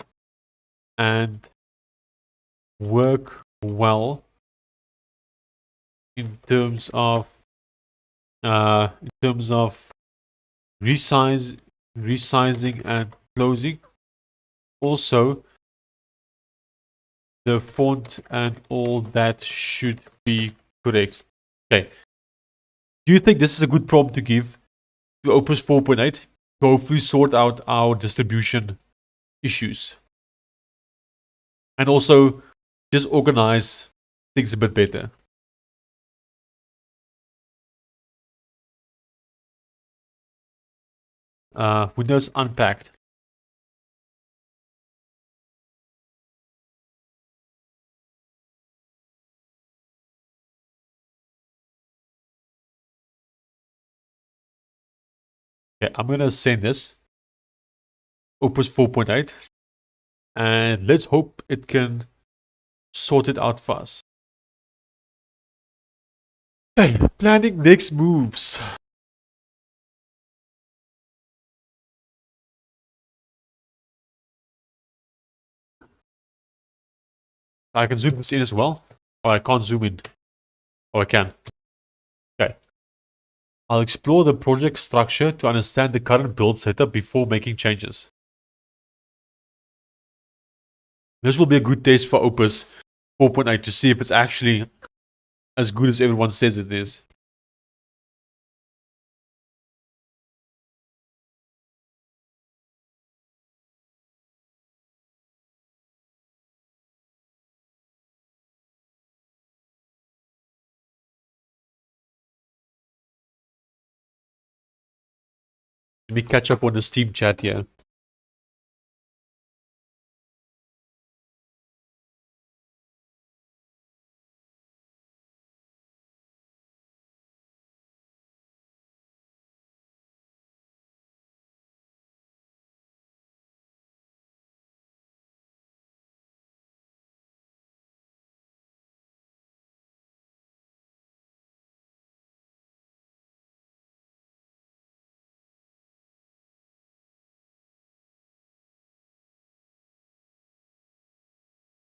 and work well in terms of resizing and closing. Also, the font and all that should be correct. Okay. Do you think this is a good prompt to give to Opus 4.8 to hopefully sort out our distribution issues? And also just organize things a bit better. Windows Unpacked. Okay, I'm gonna send this Opus 4.8 and let's hope it can sort it out fast. Okay, planning next moves. I can zoom this in as well, or I can't zoom in, or I can. Okay. I'll explore the project structure to understand the current build setup before making changes. This will be a good test for Opus 4.8 to see if it's actually as good as everyone says it is. Let me catch up on the Steam chat here.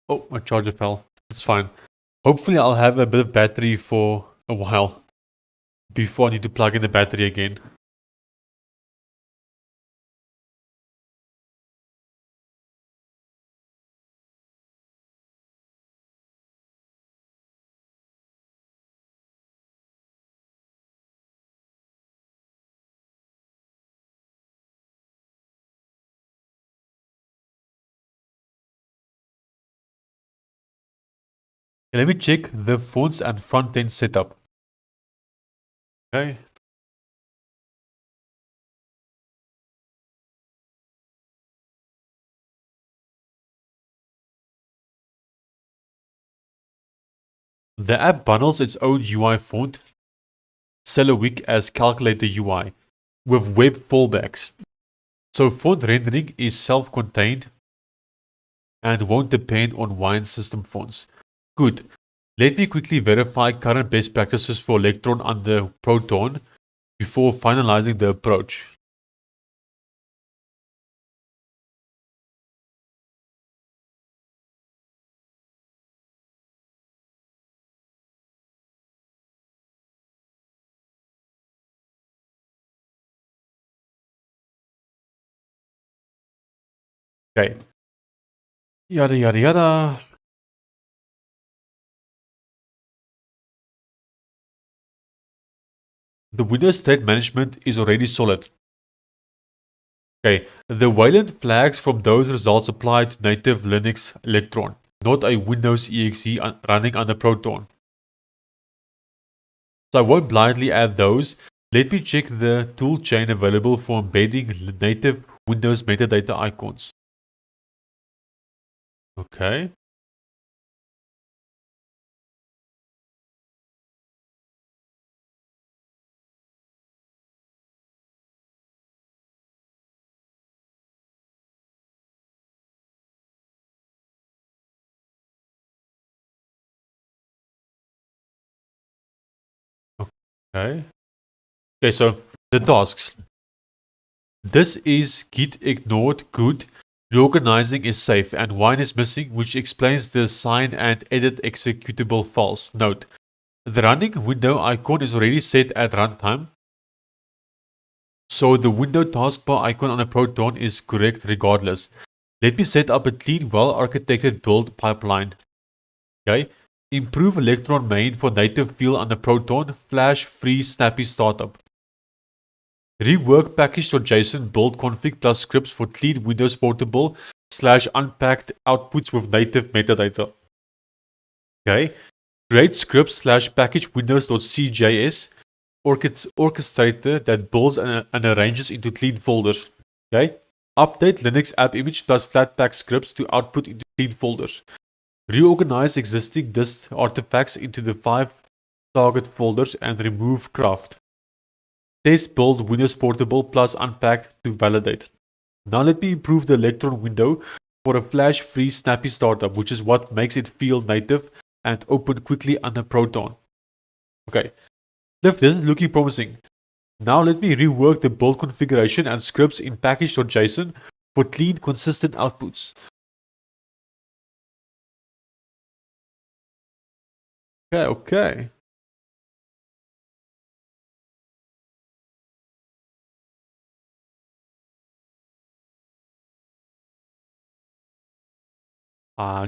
Oh, my charger fell. It's fine. Hopefully I'll have a bit of battery for a while before I need to plug in the battery again. Okay, let me check the fonts and front-end setup. Okay. The app bundles its own UI font, Celewick as Calculator UI, with web fallbacks. So font rendering is self-contained and won't depend on Wine system fonts. Good. Let me quickly verify current best practices for Electron under Proton before finalizing the approach. Okay. Yada yada yada. The Windows state management is already solid. Okay, the Wayland flags from those results apply to native Linux Electron, not a Windows exe running under Proton. So I won't blindly add those. Let me check the toolchain available for embedding native Windows metadata icons. Okay. Okay. Okay, so the tasks. This is git ignored good, reorganizing is safe, and wine is missing, which explains the sign and edit executable files. Note, the running window icon is already set at runtime, so the window taskbar icon on a Proton is correct regardless. Let me set up a clean, well-architected build pipeline. Okay, improve Electron main for native feel on the Proton, flash, free, snappy startup. Rework package.json build config plus scripts for clean Windows Portable / unpacked outputs with native metadata. Okay. Create scripts / package windows.cjs orchestrator that builds and arranges into clean folders. Okay. Update Linux app image plus flatpak scripts to output into clean folders. Reorganize existing dist artifacts into the 5 target folders and remove craft. Test build Windows Portable plus unpacked to validate. Now let me improve the Electron window for a flash-free snappy startup, which is what makes it feel native and open quickly under Proton. Okay, this is looking promising. Now let me rework the build configuration and scripts in package.json for clean, consistent outputs. Okay.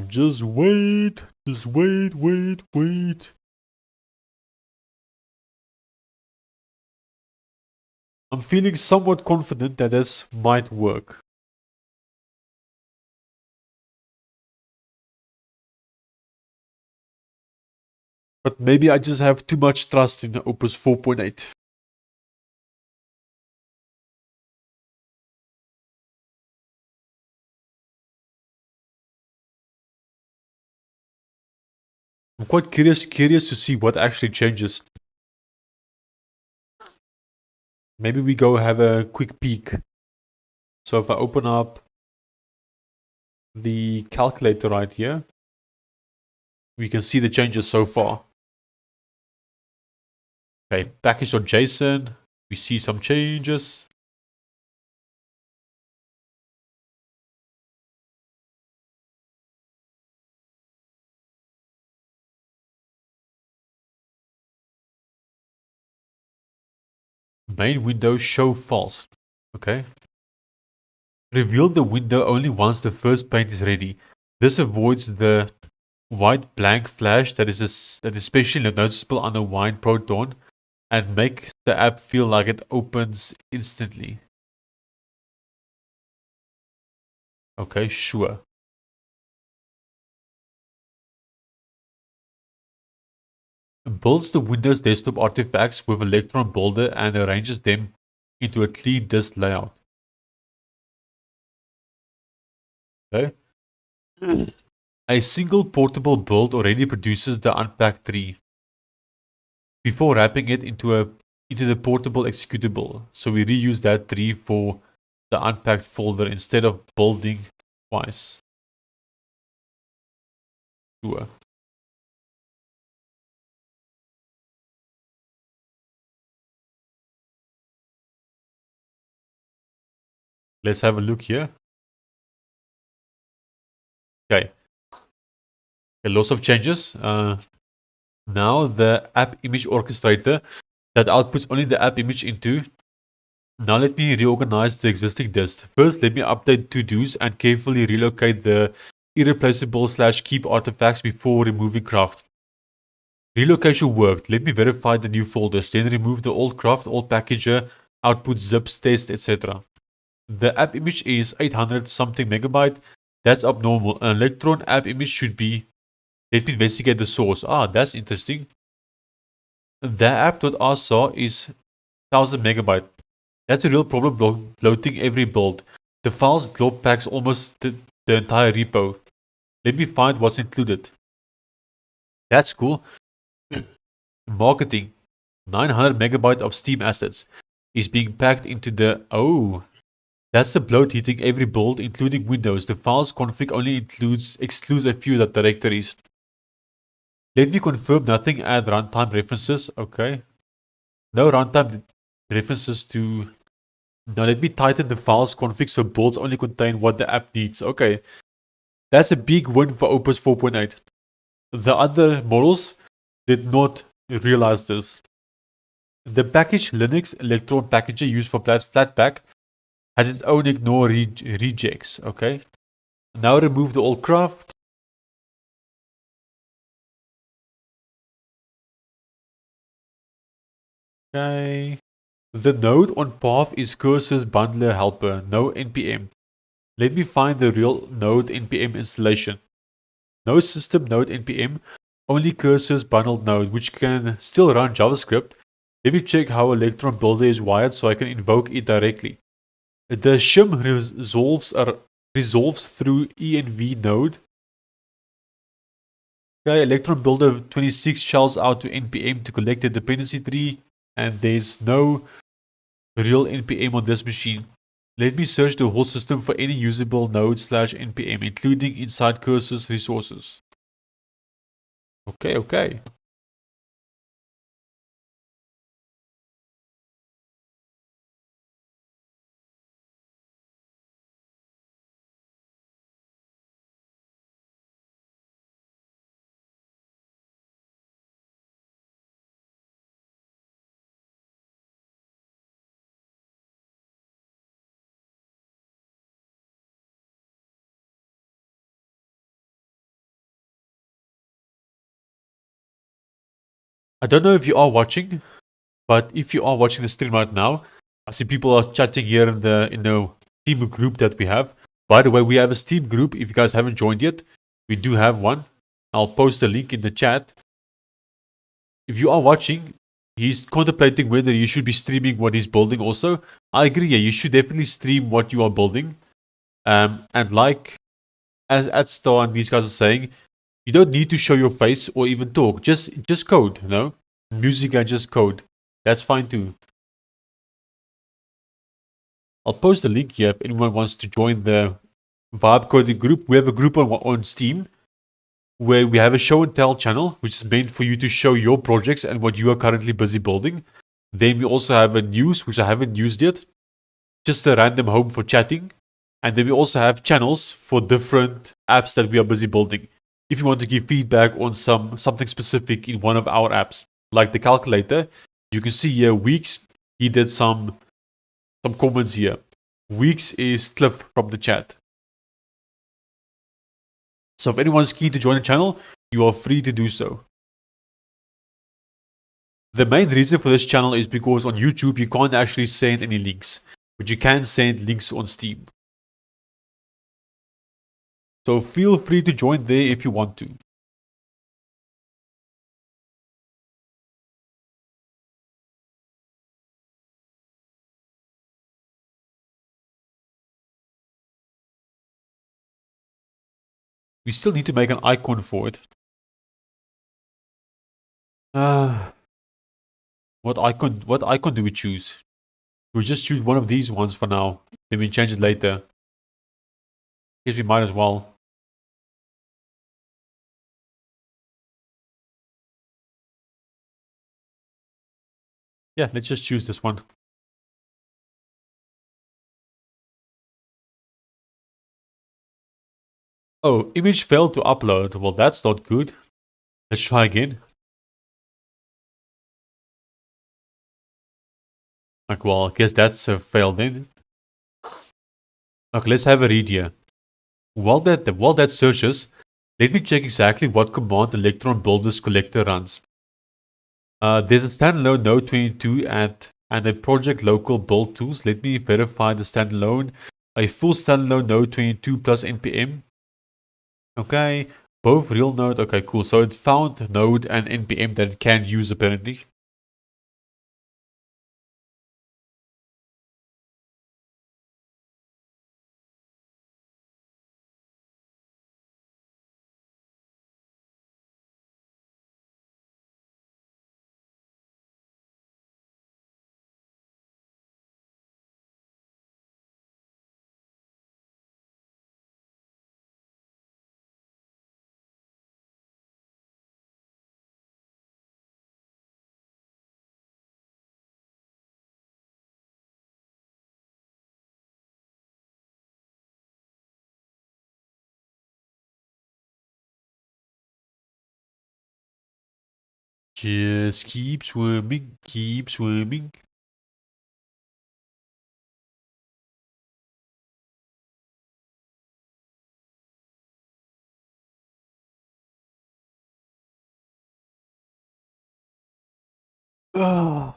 Just wait. Just wait. I'm feeling somewhat confident that this might work. But maybe I just have too much trust in Opus 4.8. I'm quite curious to see what actually changes. Maybe we go have a quick peek. So if I open up the calculator right here, we can see the changes so far. Okay, package.json, we see some changes. Main window show false. Okay. Reveal the window only once the first paint is ready. This avoids the white blank flash that is especially noticeable on a wine Proton and makes the app feel like it opens instantly. Okay, sure. Builds the Windows desktop artifacts with Electron Builder and arranges them into a clean disk layout. Okay. A single portable build already produces the unpacked tree before wrapping it into the portable executable. So we reuse that tree for the unpacked folder instead of building twice. Sure. Let's have a look here. Okay. Lots of changes. Now the app image orchestrator that outputs only the app image into. Now let me reorganize the existing disk. First, let me update to-dos and carefully relocate the irreplaceable/keep artifacts before removing craft. Relocation worked. Let me verify the new folders, then remove the old craft, old packager, output zips, test, etc. The app image is 800 something megabyte. That's abnormal. An Electron app image should be. Let me investigate the source. That's interesting. The app.rsar is 1000 megabyte. That's a real problem bloating every build. The files glob packs almost the entire repo. Let me find what's included. That's cool. Marketing. 900 megabyte of Steam assets is being packed into the. That's the bloat hitting every build, including Windows. The files config only excludes a few directories. Let me confirm nothing add runtime references. Okay. No runtime references to. Now let me tighten the files config so builds only contain what the app needs. Okay. That's a big win for Opus 4.8. The other models did not realize this. The package Linux Electron packager used for Flatpak has its own ignore rejects. Okay. Now remove the old craft. Okay. The node on path is cursor's bundler helper, no npm. Let me find the real node npm installation. No system node npm, only cursor's bundled node, which can still run JavaScript. Let me check how Electron Builder is wired so I can invoke it directly. The shim resolves through env node. Okay, Electron Builder 26 shells out to npm to collect the dependency tree, and there's no real npm on this machine. Let me search the whole system for any usable node/npm, including inside cursors resources. Okay. I don't know if you are watching, but if you are watching the stream right now, I see people are chatting here in the Steam group that we have. By the way, we have a Steam group. If you guys haven't joined yet, we do have one. I'll post the link in the chat. If you are watching, he's contemplating whether you should be streaming what he's building also. I agree, yeah, you should definitely stream what you are building. And like as Adstar and these guys are saying, you don't need to show your face or even talk. Just code, you know? Music and just code. That's fine too. I'll post a link here if anyone wants to join the Vibe Coding group. We have a group on Steam where we have a show and tell channel, which is meant for you to show your projects and what you are currently busy building. Then we also have a news, which I haven't used yet, just a random home for chatting. And then we also have channels for different apps that we are busy building. If you want to give feedback on something specific in one of our apps, like the calculator, you can see here Weeks, he did some comments here. Weeks is Cliff from the chat. So if anyone's keen to join the channel, you are free to do so. The main reason for this channel is because on YouTube you can't actually send any links, but you can send links on Steam. So feel free to join there if you want to. We still need to make an icon for it. What icon do we choose? We'll just choose one of these ones for now. Then we change it later. Guess we might as well. Yeah, let's just choose this one. Oh, image failed to upload. Well, that's not good. Let's try again. Like, well, I guess that's a fail then. Okay, let's have a read here. While that searches, let me check exactly what command Electron Builders Collector runs. There's a standalone Node 22 and a project local build tools. Let me verify the standalone. A full standalone Node 22 plus npm. Okay, both real Node. Okay, cool. So it found Node and npm that it can use apparently. Just keep swimming, keep swimming. Ah.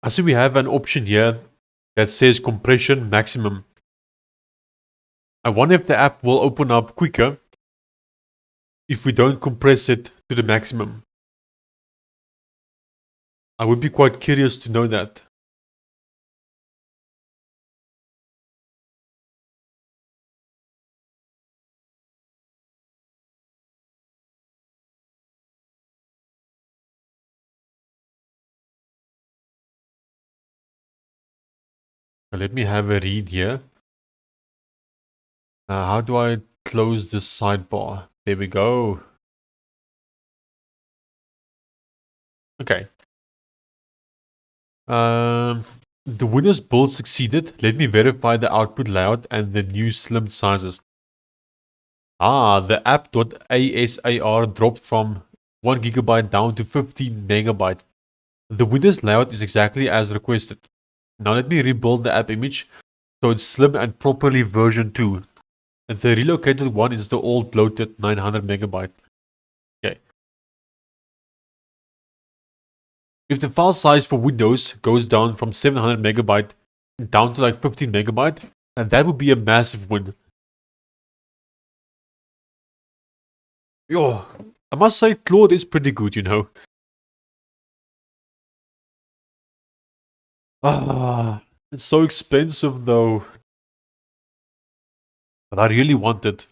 I see we have an option here that says compression maximum. I wonder if the app will open up quicker if we don't compress it to the maximum. I would be quite curious to know that. Let me have a read here. How do I close this sidebar? There we go. Okay. The Windows build succeeded. Let me verify the output layout and the new slim sizes. The app.asar dropped from 1 gigabyte down to 15 megabyte. The Windows layout is exactly as requested. Now let me rebuild the app image so it's slim and properly version 2. And the relocated one is the old bloated 900 megabyte. Okay. If the file size for Windows goes down from 700 megabyte down to like 15 megabyte, and that would be a massive win. Yo, I must say Claude is pretty good, you know. It's so expensive though. But I really want it.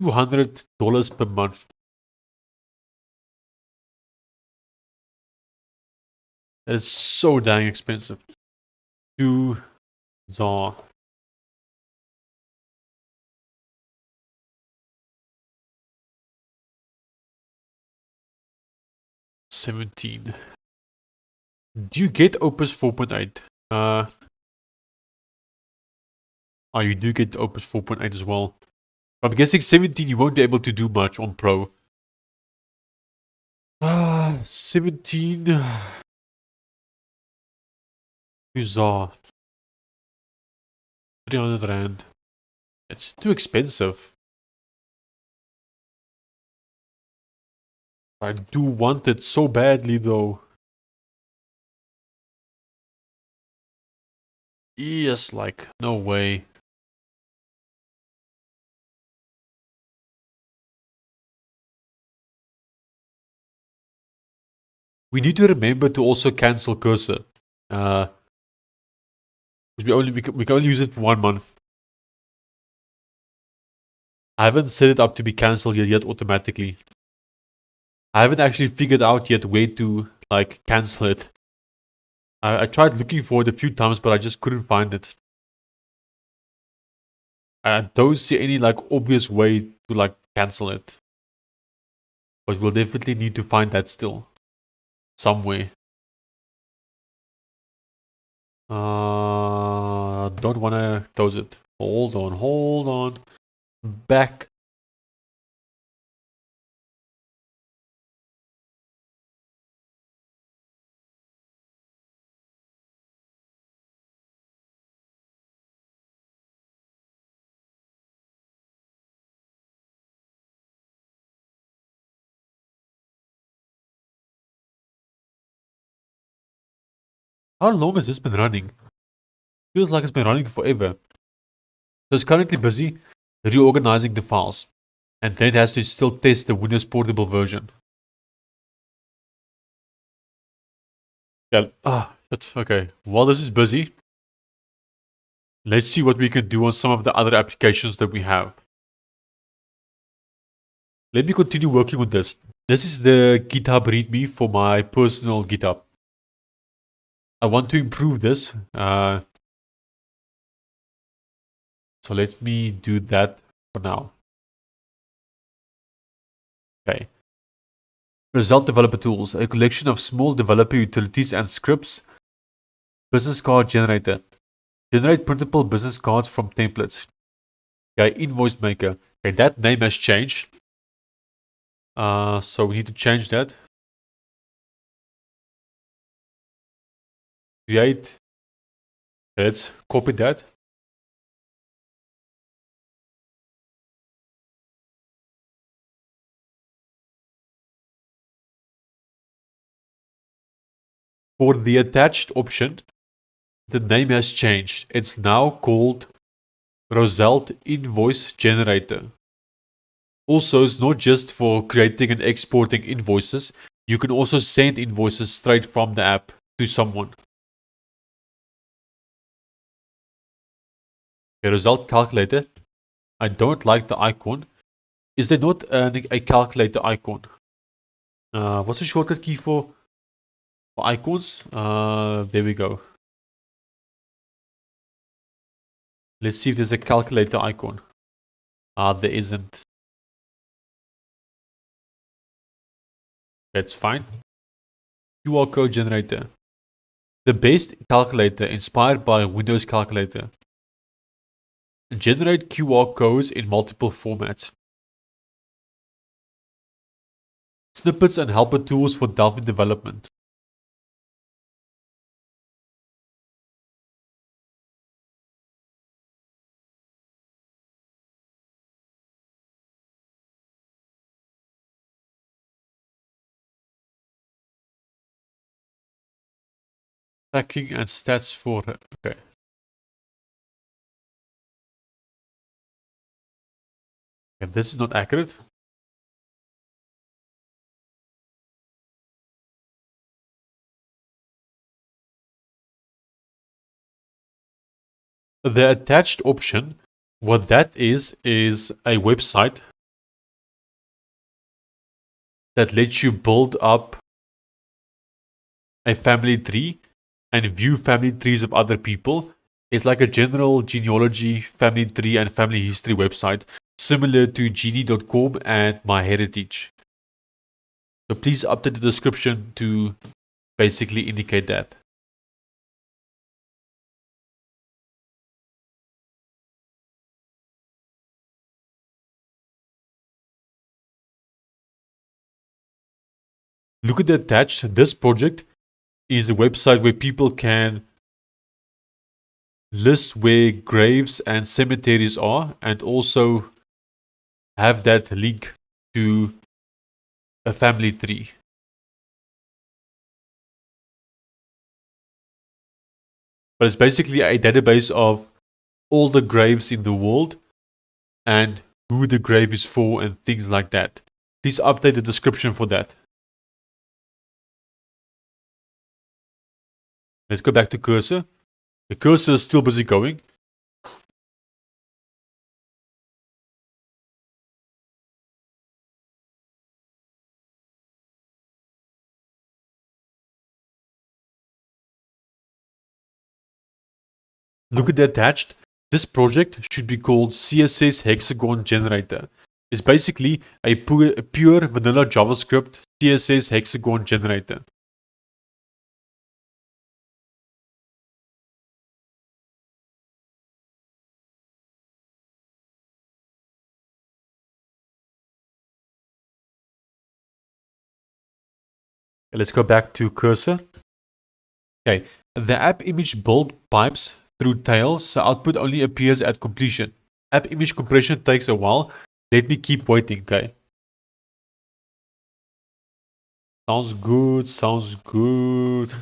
$200 per month. That is so dang expensive. 17. Do you get Opus 4.8? You do get Opus 4.8 as well. I'm guessing 17 you won't be able to do much on Pro. 17. Bizarre. 300 Rand. It's too expensive. I do want it so badly though. Yes, like, no way. We need to remember to also cancel cursor. Because we can only use it for 1 month. I haven't set it up to be cancelled yet automatically. I haven't actually figured out yet where to like cancel it. I tried looking for it a few times, but I just couldn't find it. I don't see any like obvious way to like cancel it. But we'll definitely need to find that still. Somewhere. Don't wanna close it. Hold on. Back. How long has this been running? Feels like it's been running forever. So it's currently busy reorganizing the files. And then it has to still test the Windows Portable version. Yeah, that's okay. While this is busy, let's see what we can do on some of the other applications that we have. Let me continue working on this. This is the GitHub README for my personal GitHub. I want to improve this. So let me do that for now. Okay. Roselt Developer Tools, a collection of small developer utilities and scripts. Business Card Generator. Generate printable business cards from templates. Okay, Invoice Maker. Okay, that name has changed. So we need to change that. Create. Let's copy that. For the attached option, the name has changed. It's now called Roselt Invoice Generator. Also, it's not just for creating and exporting invoices. You can also send invoices straight from the app to someone. A Roselt Calculator. I don't like the icon. Is there not a calculator icon? What's the shortcut key for icons? There we go. Let's see if there's a calculator icon. There isn't. That's fine. QR code generator. The best calculator inspired by Windows Calculator. Generate QR codes in multiple formats. Snippets and helper tools for Delphi development. Tracking and stats for... Okay. Okay, this is not accurate. The attached option, what that is a website that lets you build up a family tree and view family trees of other people. It's like a general genealogy, family tree, and family history website, similar to Genie.com and MyHeritage. So please update the description to basically indicate that. Look at the attached. This project is a website where people can list where graves and cemeteries are and also have that link to a family tree. But it's basically a database of all the graves in the world and who the grave is for and things like that. Please update the description for that. Let's go back to cursor. The cursor is still busy going. Look at the attached. This project should be called CSS Hexagon Generator. It's basically a pure vanilla JavaScript CSS Hexagon Generator. Let's go back to cursor. Okay, the app image build pipes through tail, so output only appears at completion. App image compression takes a while. Let me keep waiting, okay? Sounds good, sounds good.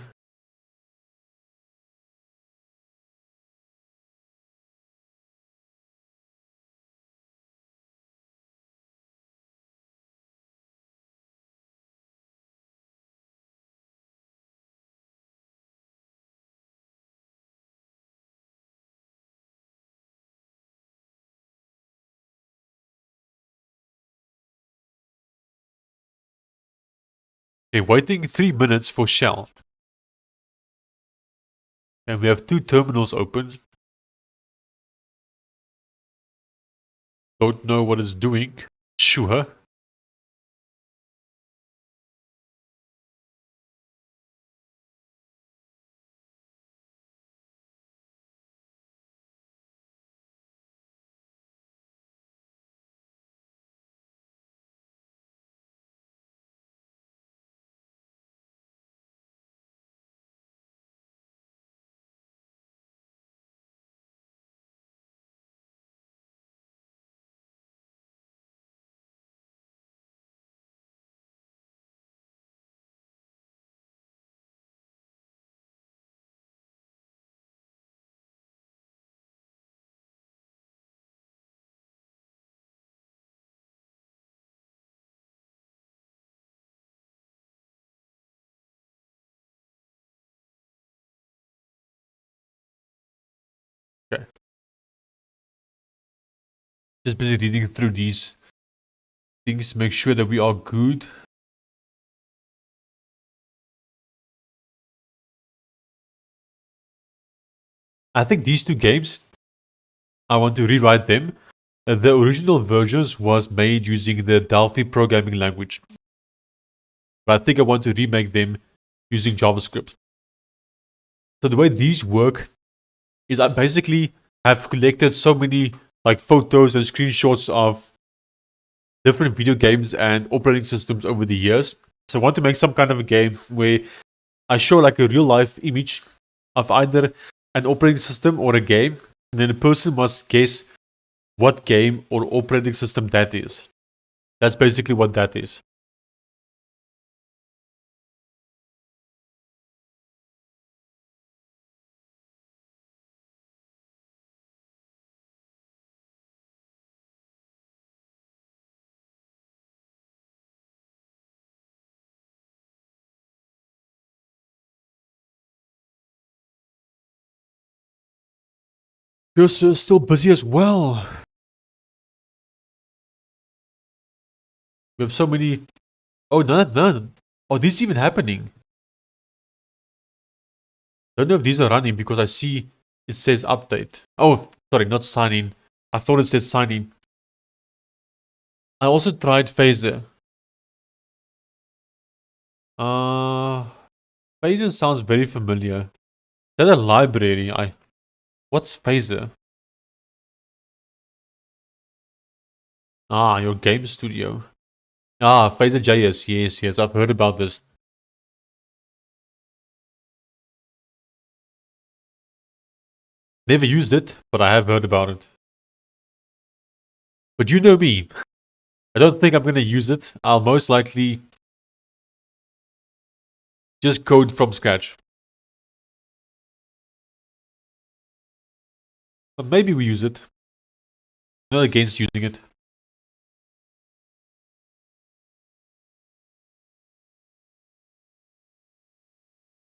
Okay, waiting 3 minutes for shell. And we have two terminals open. Don't know what it's doing. Sure. Just busy reading through these things, make sure that we are good. I think these two games, I want to rewrite them. The original versions was made using the Delphi programming language. But I think I want to remake them using JavaScript. So the way these work is I basically have collected so many like photos and screenshots of different video games and operating systems over the years. So I want to make some kind of a game where I show like a real life image of either an operating system or a game, and then the person must guess what game or operating system that is. That's basically what that is. You're still busy as well. We have so many. Oh, none. Oh, this is even happening. I don't know if these are running because I see it says update. Oh, sorry, not sign in. I thought it said sign in. I also tried Phaser. Uh, Phaser sounds very familiar. Is that a library? What's Phaser? Ah, your game studio. Ah, Phaser.js. Yes, I've heard about this. Never used it, but I have heard about it. But you know me. I don't think I'm going to use it. I'll most likely just code from scratch. But maybe we use it. I'm not against using it.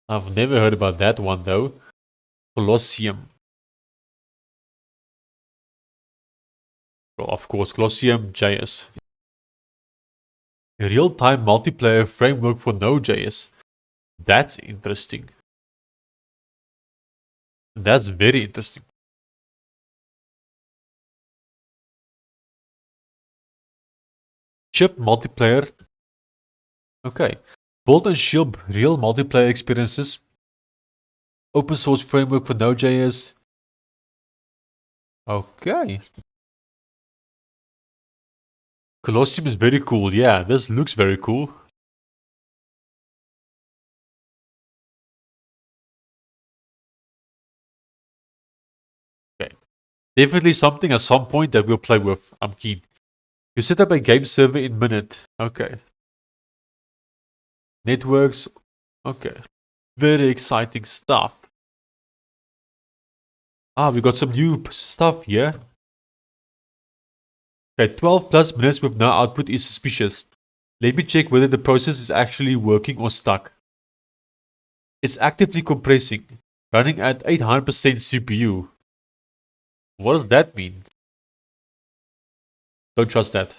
I've never heard about that one though. Colosseum. Well, of course, Colosseum.js. A real-time multiplayer framework for Node.js. That's interesting. That's very interesting. Chip multiplayer. Okay. Build and ship real multiplayer experiences. Open source framework for Node.js. Okay. Colosseum is very cool. Yeah, this looks very cool. Okay. Definitely something at some point that we'll play with. I'm keen. You set up a game server in minute. Okay. Networks. Okay. Very exciting stuff. Ah, we got some new stuff here. Okay, 12 plus minutes with no output is suspicious. Let me check whether the process is actually working or stuck. It's actively compressing, running at 800% CPU. What does that mean? Don't trust that.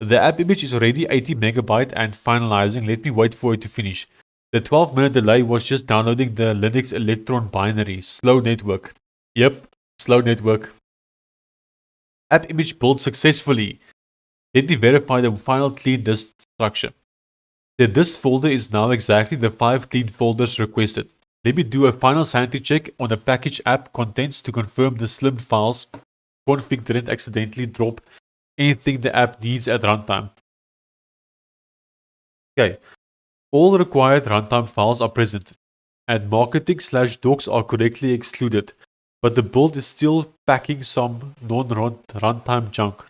The app image is already 80 megabyte and finalizing. Let me wait for it to finish. The 12-minute delay was just downloading the Linux Electron binary. Slow network. Yep, slow network. App image built successfully. Let me verify the final clean disk structure. The disk folder is now exactly the 5 clean folders requested. Let me do a final sanity check on the package app contents to confirm the slimmed files config didn't accidentally drop anything the app needs at runtime. Okay, all required runtime files are present, and marketing/docs are correctly excluded, but the build is still packing some non-runtime junk.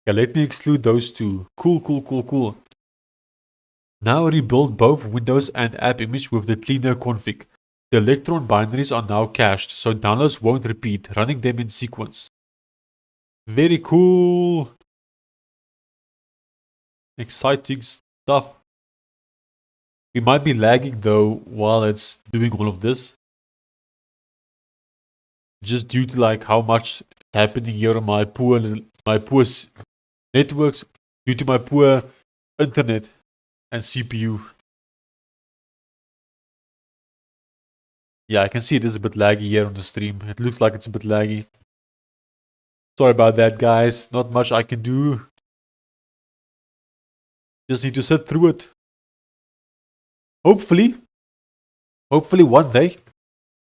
Okay, let me exclude those two. Cool. Now rebuild both Windows and app image with the cleaner config. The Electron binaries are now cached, so downloads won't repeat, running them in sequence. Very cool! Exciting stuff. We might be lagging though while it's doing all of this. just due to like how much is happening here on my poor networks, due to my poor internet and CPU. Yeah, I can see it is a bit laggy here on the stream. It looks like it's a bit laggy. Sorry about that, guys. Not much I can do. Just need to sit through it. Hopefully one day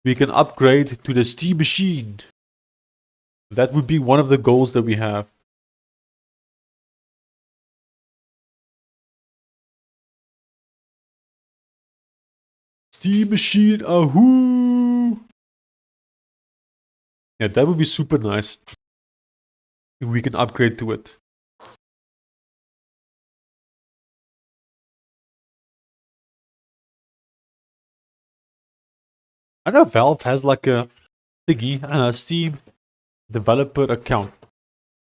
we can upgrade to the Steam machine. That would be one of the goals that we have. Steam machine, ahoo! Yeah, that would be super nice if we can upgrade to it. I know Valve has like a thingy, Steam developer account.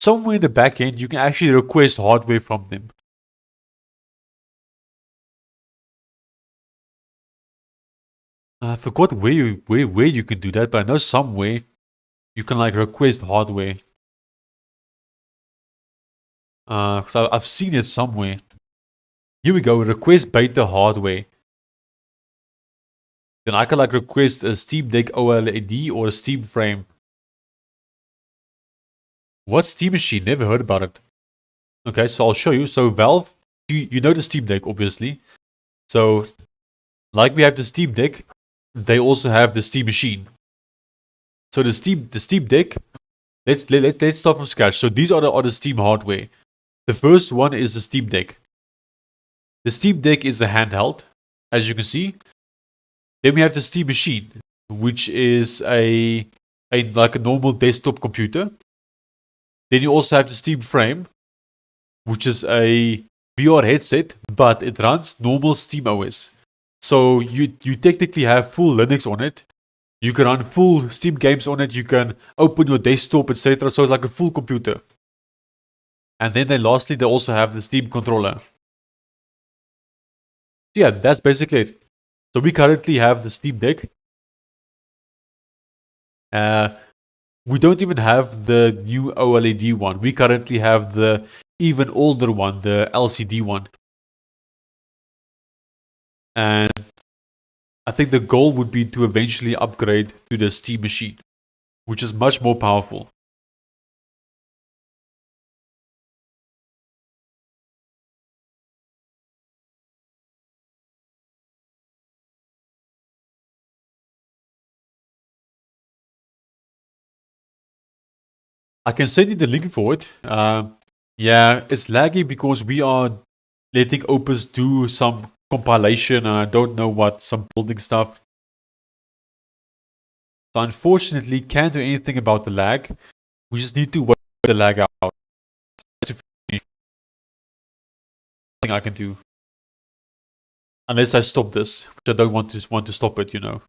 Somewhere in the back end, you can actually request hardware from them. I forgot where you can do that, but I know somewhere you can like request hardware. So I've seen it somewhere. Here we go, request beta hardware. Then I can like request a Steam Deck OLED or a Steam frame. What's Steam Machine? Never heard about it. Okay, so I'll show you. So Valve, you know the Steam Deck, obviously. So, like we have the Steam Deck, they also have the Steam Machine. So the Steam Deck, let's start from scratch. So these are the Steam hardware. The first one is the Steam Deck. The Steam Deck is a handheld, as you can see. Then we have the Steam Machine, which is like a normal desktop computer. Then you also have the Steam Frame, which is a VR headset, but it runs normal Steam OS. So you technically have full Linux on it. You can run full Steam games on it. You can open your desktop, etc. So it's like a full computer. And then lastly, they also have the Steam controller. So yeah, that's basically it. So we currently have the Steam Deck. We don't even have the new OLED one. We currently have the even older one, the LCD one. And I think the goal would be to eventually upgrade to the Steam machine, which is much more powerful. I can send you the link for it. Yeah, it's laggy because we are letting Opus do some compilation and I don't know what, some building stuff. So unfortunately, can't do anything about the lag. We just need to wait the lag out. That's the thing I can do. Unless I stop this, which I don't want to stop it, you know.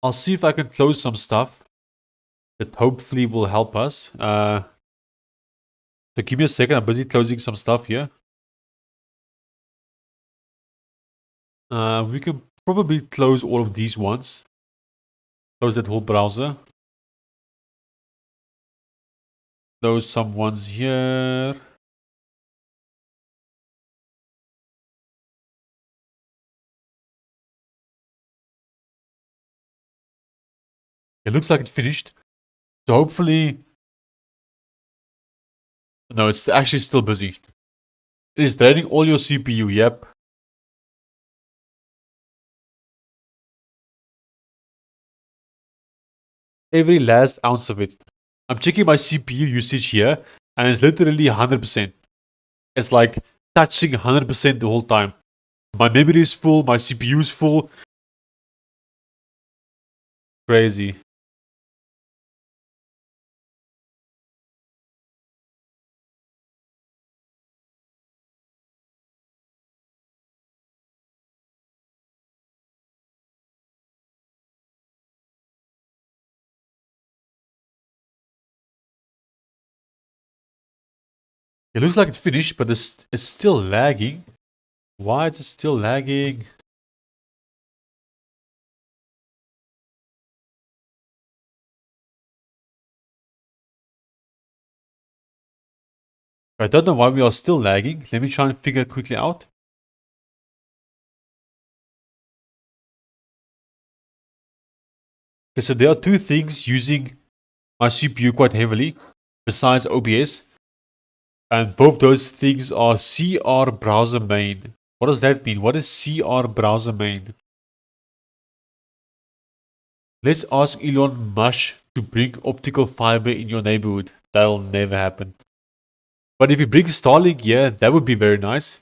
I'll see if I can close some stuff that hopefully will help us. So give me a second, I'm busy closing some stuff here. We can probably close all of these ones. Close that whole browser. Close some ones here. It looks like it finished. So hopefully... No, it's actually still busy. It is draining all your CPU, yep. Every last ounce of it. I'm checking my CPU usage here, and it's literally 100%. It's like touching 100% the whole time. My memory is full, my CPU is full. Crazy. It looks like it's finished, but it's still lagging. Why is it still lagging? I don't know why we are still lagging. Let me try and figure it quickly out. Okay, so there are two things using my CPU quite heavily, besides OBS, and both those things are CR browser main. What does that mean? What is CR browser main? Let's ask Elon Musk to bring optical fiber in your neighborhood. That'll never happen. But if he brings Starlink, yeah, that would be very nice.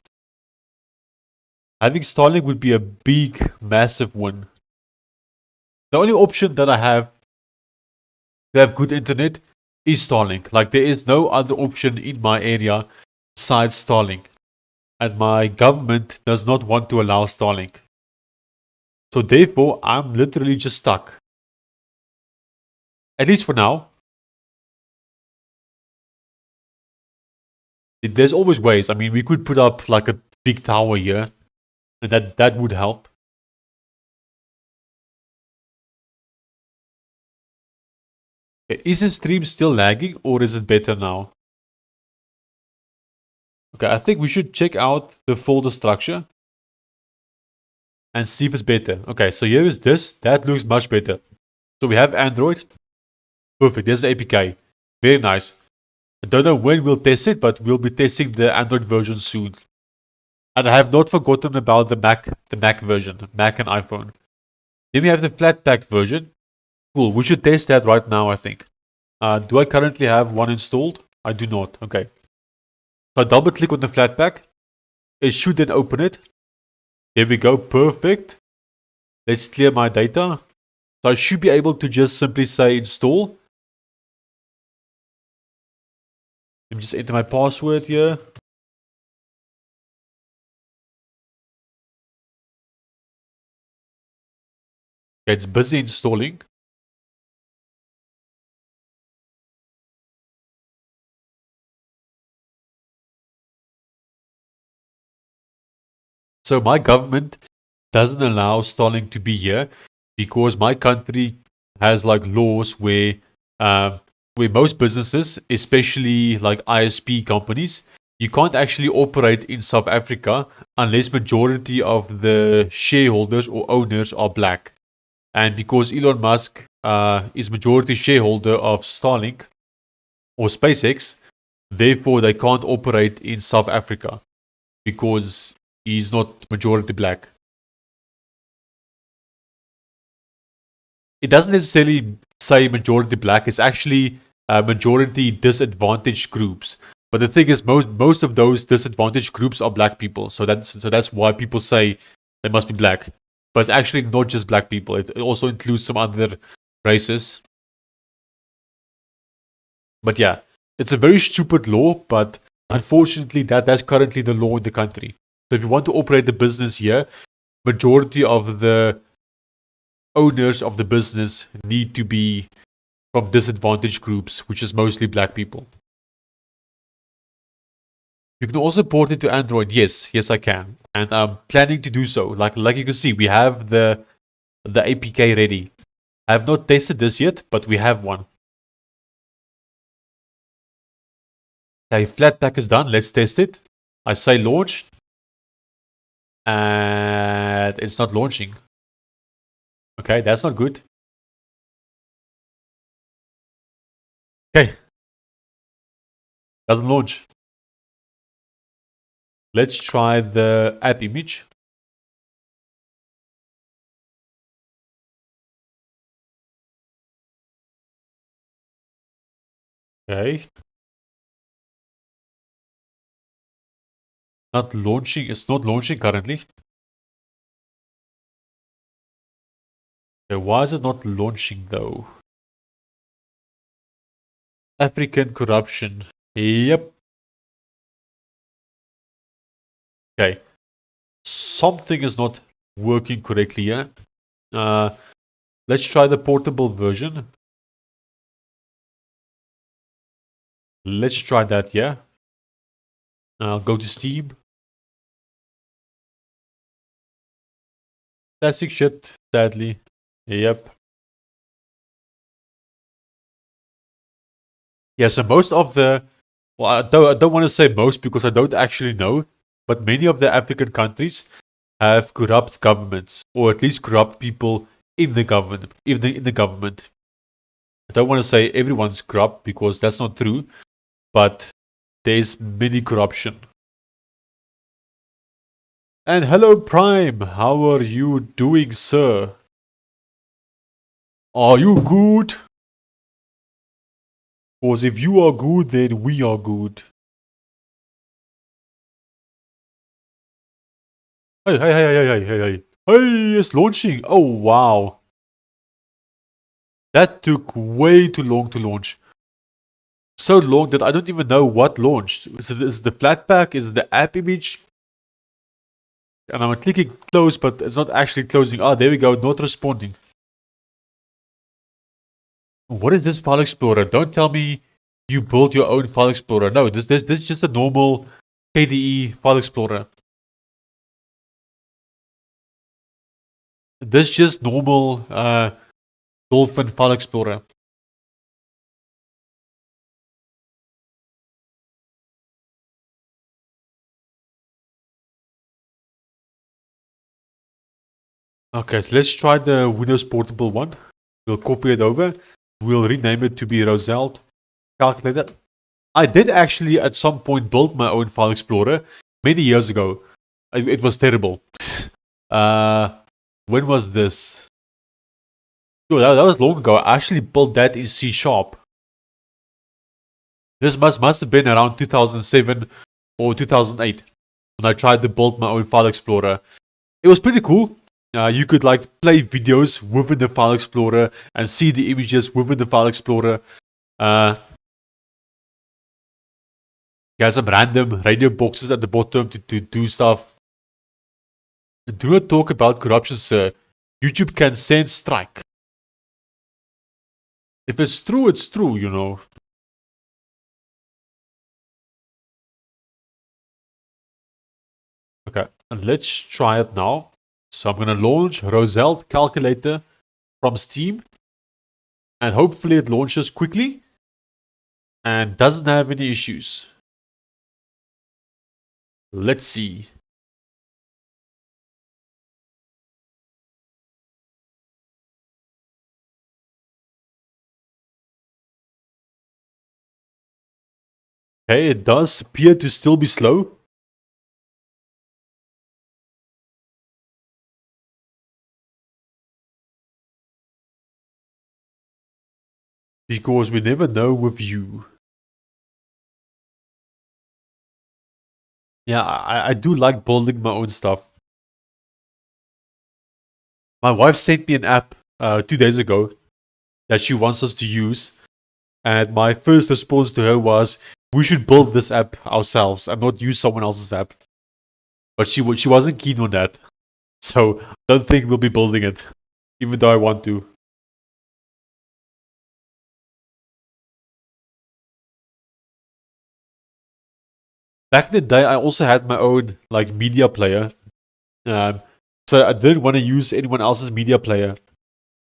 Having Starlink would be a big, massive win. The only option that I have to have good internet is Starlink. Like, there is no other option in my area besides Starlink. And my government does not want to allow Starlink. So therefore, I'm literally just stuck. At least for now. There's always ways. I mean, we could put up like a big tower here, and that would help. Okay, is the stream still lagging, or is it better now? Okay, I think we should check out the folder structure and see if it's better. Okay, so here is this. That looks much better. So we have Android. Perfect. There's the APK. Very nice. I don't know when we'll test it, but we'll be testing the Android version soon. And I have not forgotten about the Mac version, Mac and iPhone. Then we have the Flatpak version. Cool. We should test that right now, I think. Do I currently have one installed? I do not. Okay. So I double click on the Flatpak. It should then open it. There we go. Perfect. Let's clear my data. So I should be able to just simply say install. Let me just enter my password here. Okay, it's busy installing. So my government doesn't allow Starlink to be here because my country has like laws where most businesses, especially like ISP companies, you can't actually operate in South Africa unless majority of the shareholders or owners are black. And because Elon Musk is majority shareholder of Starlink or SpaceX, therefore they can't operate in South Africa because he's not majority black. It doesn't necessarily say majority black. It's actually majority disadvantaged groups. But the thing is, most of those disadvantaged groups are black people. So that's why people say they must be black. But it's actually not just black people. It also includes some other races. But yeah, it's a very stupid law. But unfortunately, that's currently the law in the country. So if you want to operate the business here, majority of the owners of the business need to be from disadvantaged groups, which is mostly black people. You can also port it to Android. Yes, I can, and I'm planning to do so. Like you can see, we have the APK ready. I have not tested this yet, but we have one. Okay, Flatpak is done. Let's test it. I say launch, and it's not launching. Okay, that's not good. Okay, doesn't launch. Let's try the app image. Okay. Not launching. It's not launching currently. Okay, why is it not launching though? African corruption. Yep. Okay. Something is not working correctly here. Let's try the portable version. Let's try that, yeah. Go to Steam. Classic shit, sadly. Yep. Yeah, so most of the, well, I don't want to say most because I don't actually know, but many of the African countries have corrupt governments, or at least corrupt people in the government. In the government, I don't want to say everyone's corrupt because that's not true, but there's many corruption. And hello, Prime. How are you doing, sir? Are you good? Because if you are good, then we are good. Hey, hey, hey, hey, hey, hey, hey. Hey, it's launching. Oh, wow. That took way too long to launch. So long that I don't even know what launched. Is it the Flatpak? Is it the app image? And I'm clicking close, but it's not actually closing. Ah, there we go. Not responding. What is this file explorer? Don't tell me you built your own file explorer. No, this is just a normal KDE file explorer. This is just normal Dolphin file explorer. Okay, so let's try the Windows Portable one. We'll copy it over. We'll rename it to be Roselt Calculator. I did actually at some point build my own file explorer many years ago. It was terrible. uh, when was this? Oh, that was long ago. I actually built that in C Sharp. This must have been around 2007 or 2008 when I tried to build my own file explorer. It was pretty cool. You could like play videos within the file explorer and see the images within the file explorer. You have some random radio boxes at the bottom to do stuff. Do not talk about corruption, sir. YouTube can send strike. If it's true, it's true, you know. Okay, and let's try it now. So I'm going to launch Roselt Calculator from Steam. And hopefully it launches quickly and doesn't have any issues. Let's see. Okay, it does appear to still be slow. Because we never know with you. Yeah, I do like building my own stuff. My wife sent me an app 2 days ago that she wants us to use. And my first response to her was, we should build this app ourselves and not use someone else's app. But she wasn't keen on that. So I don't think we'll be building it. Even though I want to. Back in the day, I also had my own like media player. Um, so I didn't want to use anyone else's media player.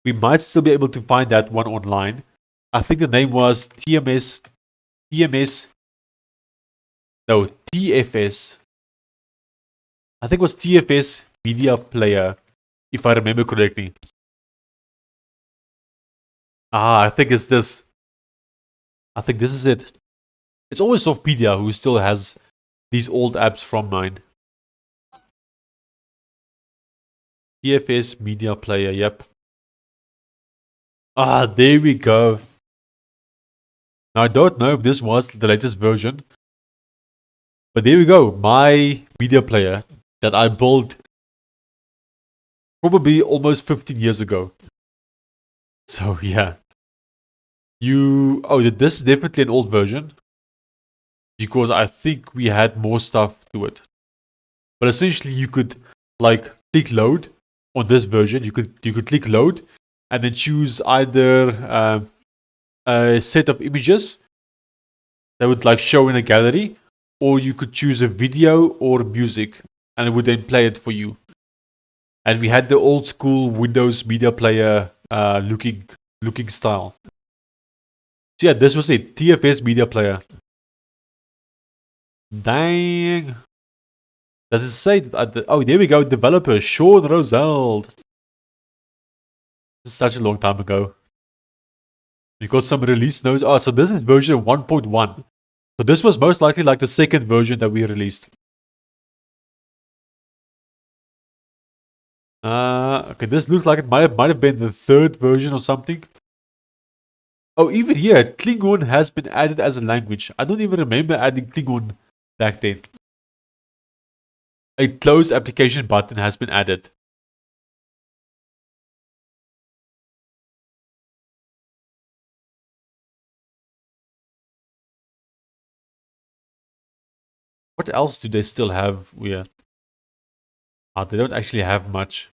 We might still be able to find that one online. I think the name was TMS, no, TFS. I think it was TFS Media Player, if I remember correctly. Ah, I think it's this. I think this is it. It's always Softpedia who still has these old apps from mine. TFS Media Player, yep. Ah, there we go. Now I don't know if this was the latest version, but there we go. My media player that I built probably almost 15 years ago. So yeah, this is definitely an old version because I think we had more stuff to it. But essentially, you could like click load on this version. You could click load and then choose either a set of images that would like show in a gallery, or you could choose a video or music, and it would then play it for you. And we had the old school Windows Media Player looking style. So yeah, this was it. TFS Media Player. Dang. Does it say that? Oh, there we go. Developer Sean Roselt. This is such a long time ago. We got some release notes. Oh, so this is version 1.1. So this was most likely like the second version that we released. Okay, this looks like it might have been the third version or something. Oh, even here, Klingon has been added as a language. I don't even remember adding Klingon back then. A close application button has been added. What else do they still have? Yeah, they don't actually have much.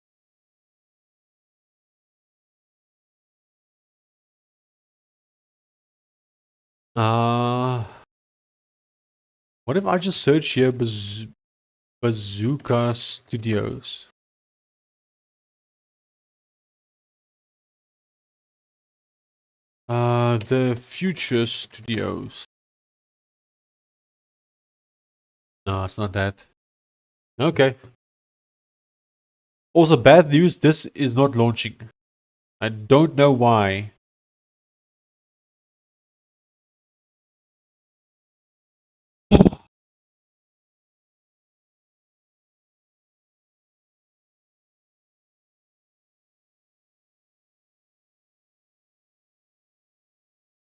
Uh, what if I just search here Bazooka Studios? The Future Studios. No, it's not that. Okay. Also, bad news, this is not launching. I don't know why.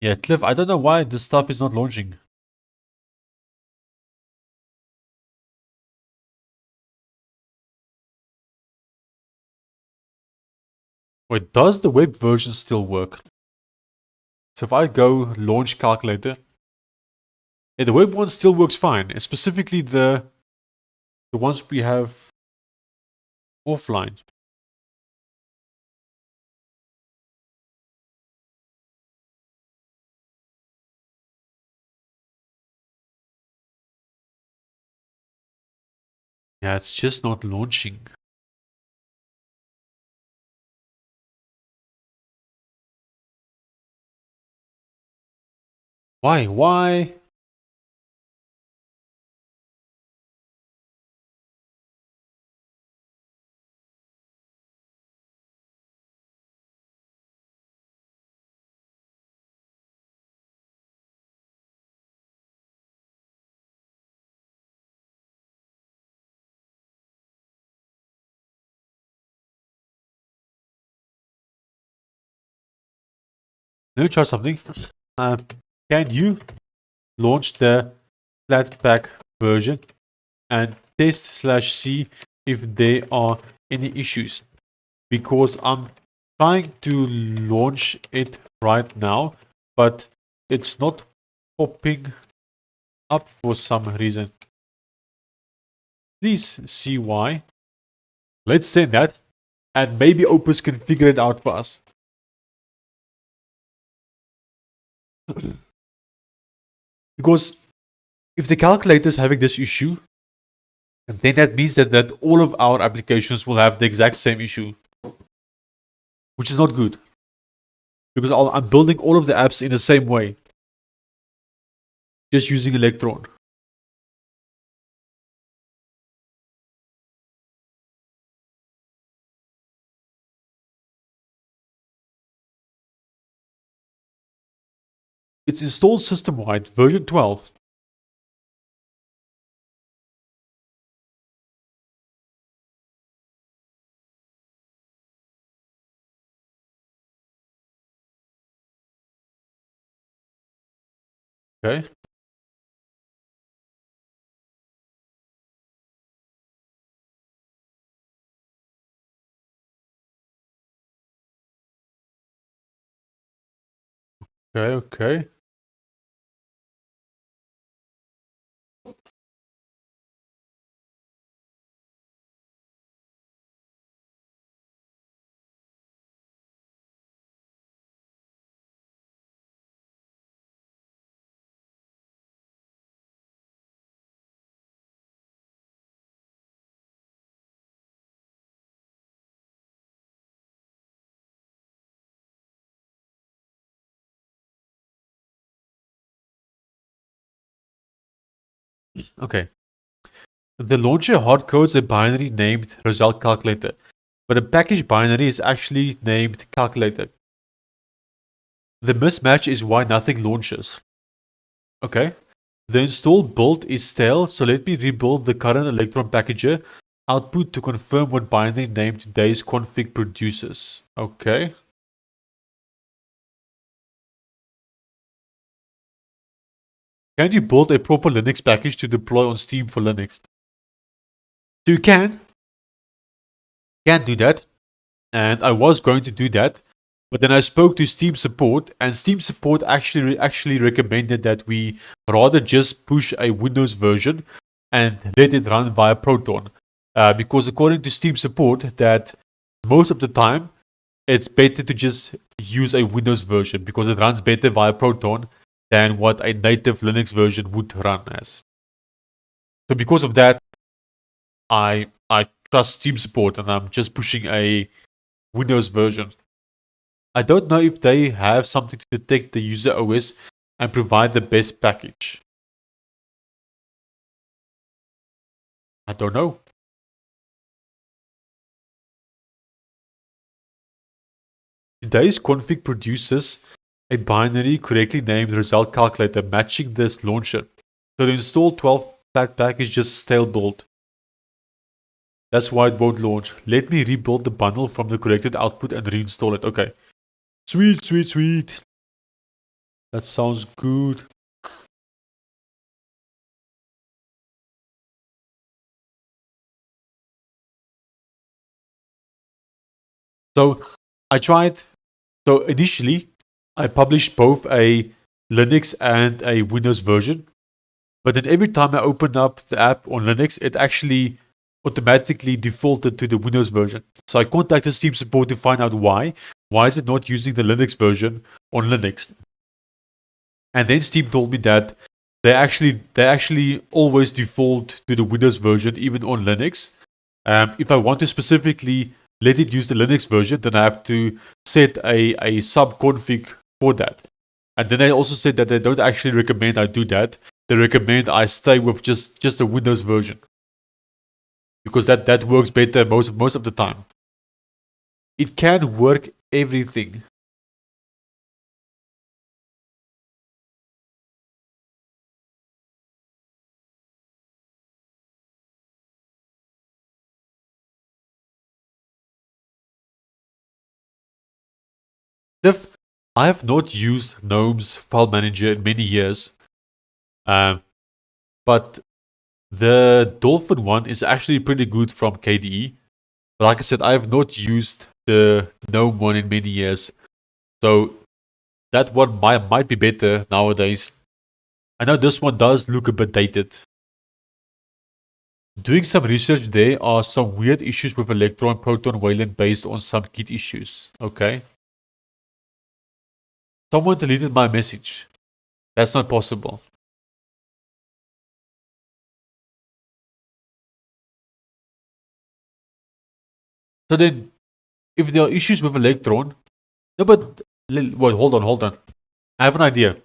Yeah, Cliff, I don't know why this stuff is not launching. Wait, does the web version still work? So if I go launch calculator, yeah, the web one still works fine. Specifically the ones we have offline. Yeah, it's just not launching. Why? Why? Let me try something. Uh, can you launch the Flatpak version and test/see if there are any issues? Because I'm trying to launch it right now, but it's not popping up for some reason. Please see why. Let's send that, and maybe Opus can figure it out for us. Because if the calculator is having this issue, then that means that all of our applications will have the exact same issue, which is not good. Because I'm building all of the apps in the same way, just using Electron. It's installed system-wide, version 12. Okay. Okay. Okay. The launcher hardcodes a binary named Roselt Calculator, but the package binary is actually named Calculator. The mismatch is why nothing launches. Okay. The install build is stale, so let me rebuild the current Electron packager output to confirm what binary name today's config produces. Okay. Can you build a proper Linux package to deploy on Steam for Linux? So you can do that, and I was going to do that, but then I spoke to Steam support, and Steam support actually recommended that we rather just push a Windows version and let it run via Proton, because according to Steam support, that most of the time it's better to just use a Windows version because it runs better via Proton than what a native Linux version would run as. So because of that, I trust Steam support and I'm just pushing a Windows version. I don't know if they have something to detect the user OS and provide the best package. I don't know. Today's config produces a binary correctly named Roselt Calculator matching this launcher. So the install 12 pack is just stale build. That's why it won't launch. Let me rebuild the bundle from the corrected output and reinstall it. Okay. Sweet. That sounds good. So I tried. So initially, I published both a Linux and a Windows version. But then every time I opened up the app on Linux, it actually automatically defaulted to the Windows version. So I contacted Steam support to find out why. Why is it not using the Linux version on Linux? And then Steam told me that they actually always default to the Windows version even on Linux. If I want to specifically let it use the Linux version, then I have to set a sub config for that. And then they also said that they don't actually recommend I do that. They recommend I stay with just the Windows version because that works better most of the time. It can work everything. Diff, I have not used GNOME's file manager in many years, but the Dolphin one is actually pretty good from KDE. But like I said, I have not used the GNOME one in many years, so that one might be better nowadays. I know this one does look a bit dated. Doing some research, there are some weird issues with Electron Proton Wayland based on some Git issues. Okay. Someone deleted my message. That's not possible. So then, if there are issues with Electron, no, but wait, hold on. I have an idea.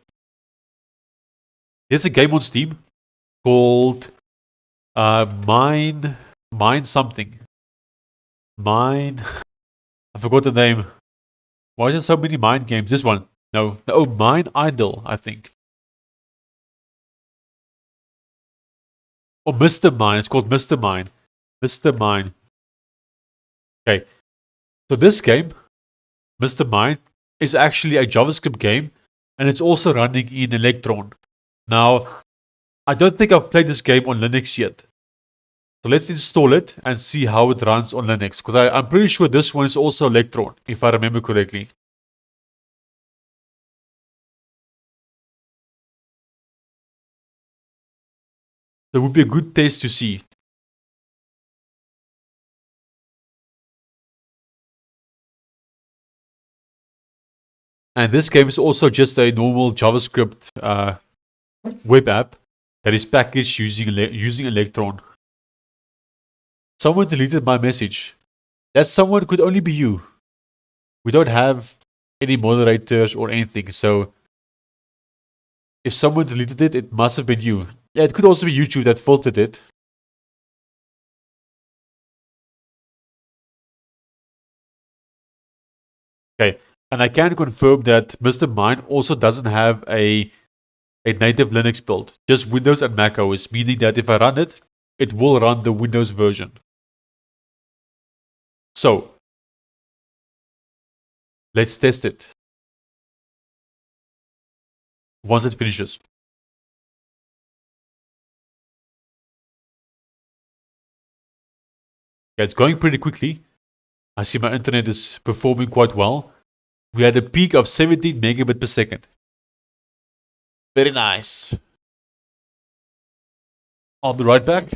There's a game on Steam called Mine something. Mine. I forgot the name. Why is there so many mine games? This one. No. Oh, Mine Idol, I think. Or Mr. Mine. It's called Mr. Mine. Mr. Mine. Okay. So this game, Mr. Mine, is actually a JavaScript game, and it's also running in Electron. Now, I don't think I've played this game on Linux yet. So let's install it and see how it runs on Linux. Because I'm pretty sure this one is also Electron, if I remember correctly. That would be a good test to see. And this game is also just a normal JavaScript web app that is packaged using Electron. Someone deleted my message. That someone could only be you. We don't have any moderators or anything, so if someone deleted it, it must have been you. Yeah, it could also be YouTube that filtered it. Okay, and I can confirm that Mr. Mine also doesn't have a native Linux build, just Windows and Mac OS, meaning that if I run it, it will run the Windows version. So, let's test it once it finishes. Yeah, it's going pretty quickly. I see my internet is performing quite well. We had a peak of 17 megabit per second. Very nice. I'll be right back.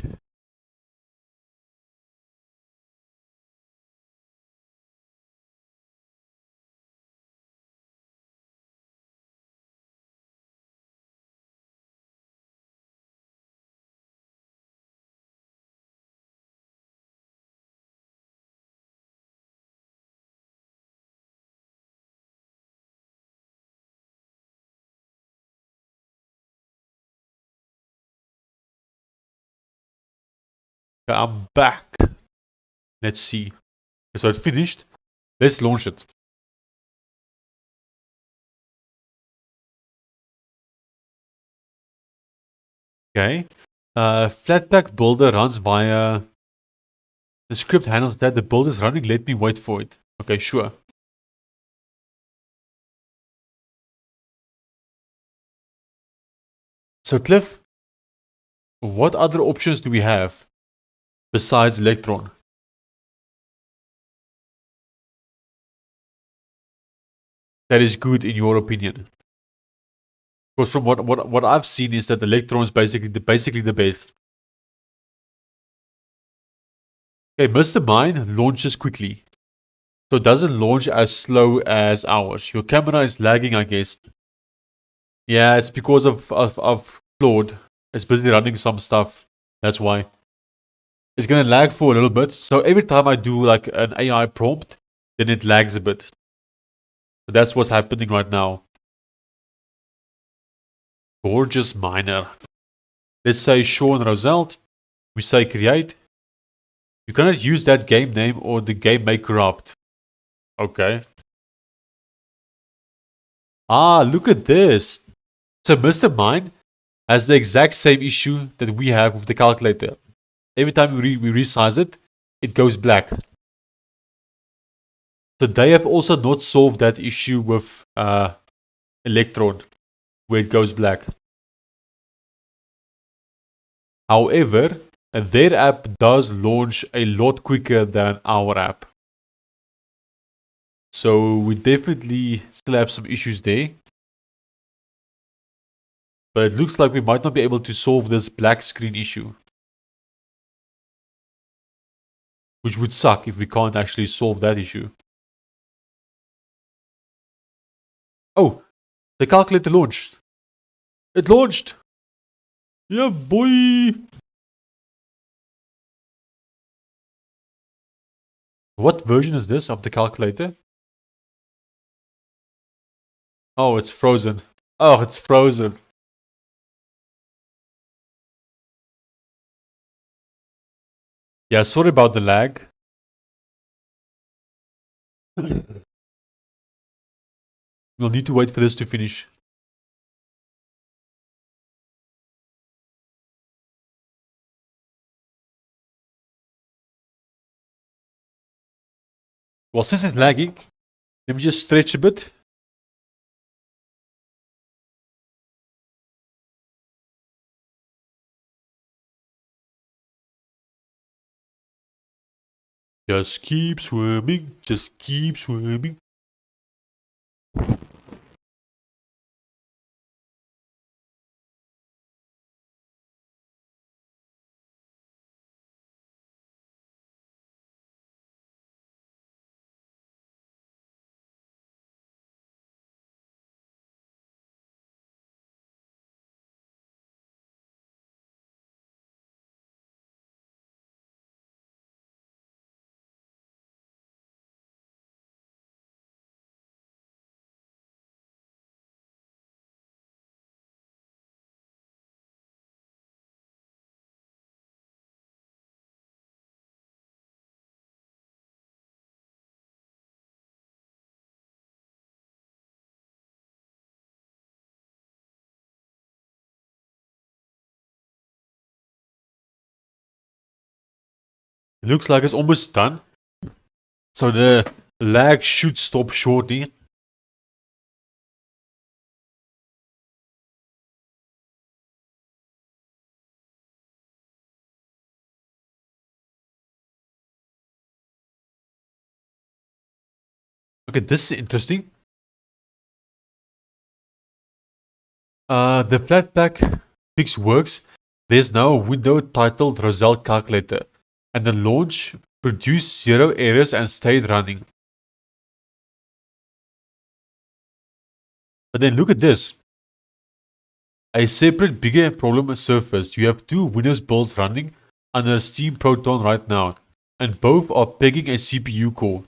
I'm back. Let's see. So it finished. Let's launch it. Okay. Flatpak builder runs via. The script handles that. The build is running. Let me wait for it. Okay, sure. So Cliff, what other options do we have besides Electron? That is good in your opinion? Because from what I've seen is that Electron is basically the best. Okay, Mr. Mine launches quickly. So it doesn't launch as slow as ours. Your camera is lagging, I guess. Yeah, it's because of Claude. It's busy running some stuff. That's why. It's gonna lag for a little bit. So every time I do like an AI prompt, then it lags a bit. So that's what's happening right now. Gorgeous miner. Let's say Sean Roselt. We say create. You cannot use that game name or the game may corrupt. Okay. Ah, look at this. So Mr. Mine has the exact same issue that we have with the calculator. Every time we resize it, it goes black. So they have also not solved that issue with Electron, where it goes black. However, their app does launch a lot quicker than our app. So we definitely still have some issues there. But it looks like we might not be able to solve this black screen issue. Which would suck if we can't actually solve that issue. Oh, the calculator launched. It launched! Yeah, boy! What version is this of the calculator? Oh, it's frozen. Oh, it's frozen. Yeah, sorry about the lag. We'll need to wait for this to finish. Well, since it's lagging, let me just stretch a bit. Just keep swimming, just keep swimming. It looks like it's almost done. So the lag should stop shortly. Okay, this is interesting. The Flatpak fix works. There's now a window titled Roselt Calculator, and the launch produced 0 errors and stayed running. But then look at this. A separate bigger problem surfaced. You have two Windows builds running under Steam Proton right now, and both are pegging a CPU core.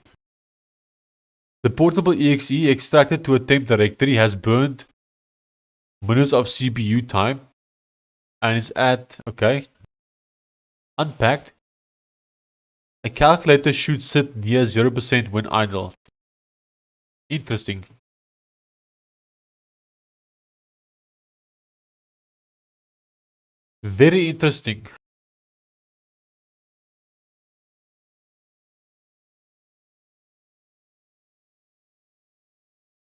The portable exe extracted to a temp directory has burned minutes of CPU time, and it's at, okay, unpacked. A calculator should sit near 0% when idle. Interesting. Very interesting.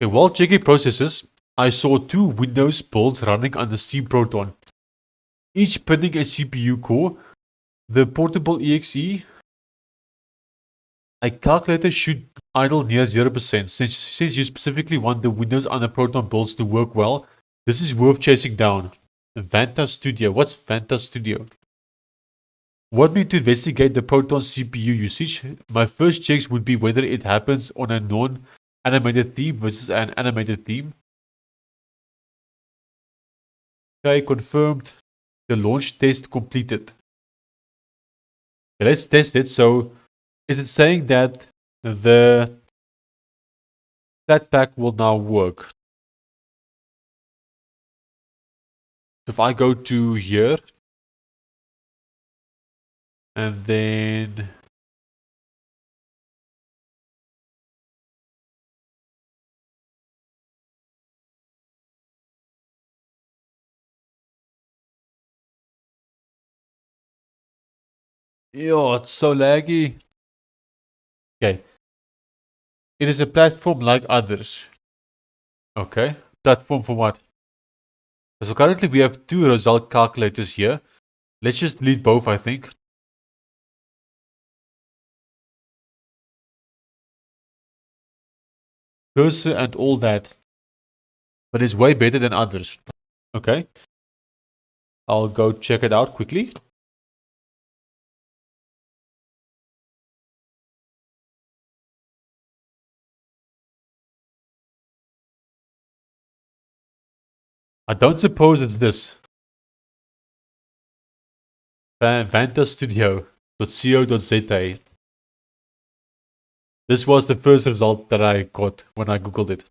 Okay, while checking processes, I saw two Windows builds running under Steam Proton, each pinning a CPU core. The portable exe, a calculator should idle near 0%. Since you specifically want the Windows under Proton builds to work well, this is worth chasing down. Vanta Studio. What's Vanta Studio? Want me to investigate the Proton CPU usage? My first checks would be whether it happens on a non-animated theme versus an animated theme. Okay, confirmed. The launch test completed. Okay, let's test it. So, is it saying that the Flatpak will now work? If I go to here and then yo, it's so laggy. Okay, it is a platform like others. Okay, platform for what? So currently we have two result calculators here. Let's just delete both, I think. Cursor and all that. But it's way better than others. Okay. I'll go check it out quickly. I don't suppose it's this. Vantastudio.co.za. This was the first result that I got when I googled it.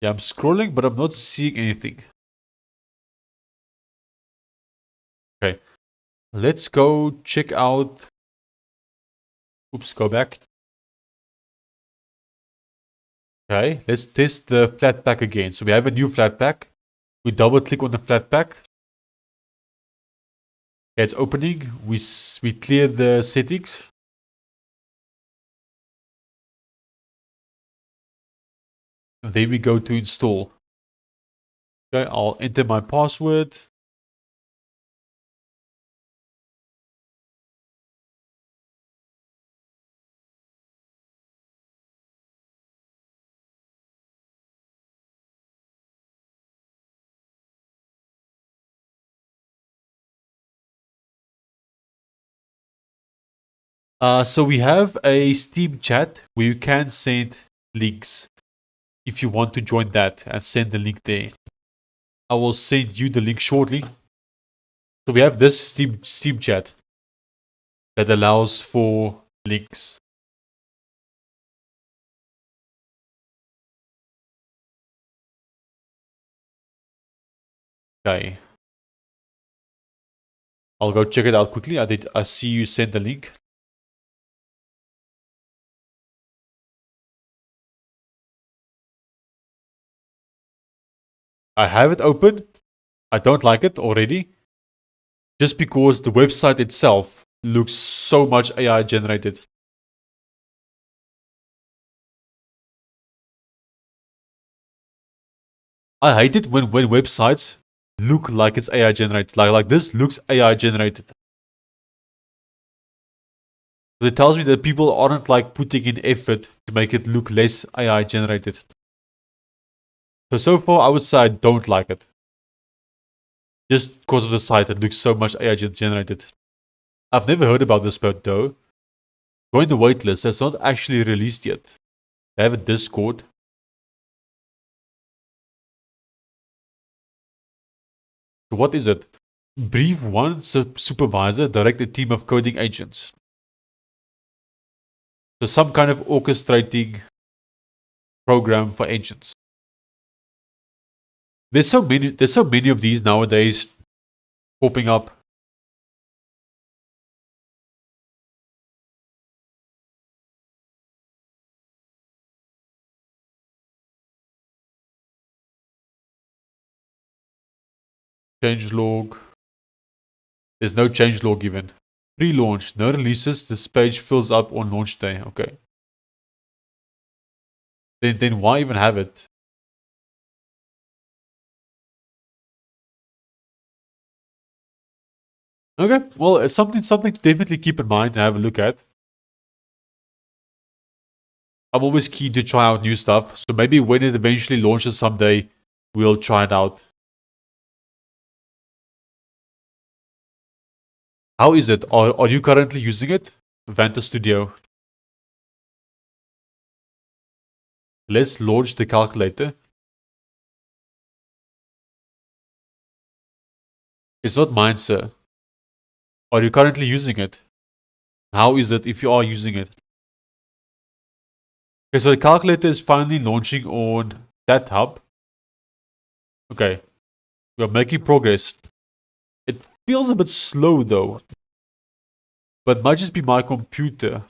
Yeah, I'm scrolling, but I'm not seeing anything. Okay, let's go check out. Oops, go back. Okay, let's test the Flatpak again. So we have a new Flatpak. We double click on the Flatpak. Okay, it's opening. We clear the settings. And then we go to install. Okay, I'll enter my password. So we have a Steam chat where you can send links if you want to join that and send the link there. I will send you the link shortly. So we have this Steam chat that allows for links. Okay. I'll go check it out quickly. I see you sent the link. I have it open. I don't like it already. Just because the website itself looks so much AI generated. I hate it when websites look like it's AI generated. Like this looks AI generated. It tells me that people aren't like putting in effort to make it look less AI generated. So far I would say I don't like it. Just because of the site that looks so much AI generated. I've never heard about this spot though. Join the waitlist. It's not actually released yet. They have a Discord. So what is it? Brief one supervisor, direct a team of coding agents. So some kind of orchestrating program for agents. There's so many of these nowadays popping up. Changelog. There's no changelog given. Pre-launch, no releases. This page fills up on launch day. Okay. Then why even have it? Okay, well, it's something to definitely keep in mind and have a look at. I'm always keen to try out new stuff, so maybe when it eventually launches someday, we'll try it out. How is it? Are you currently using it? Vanta Studio. Let's launch the calculator. It's not mine, sir. Are you currently using it? How is it if you are using it? Okay, so the calculator is finally launching on that hub. Okay, we are making progress. It feels a bit slow though, but might just be my computer.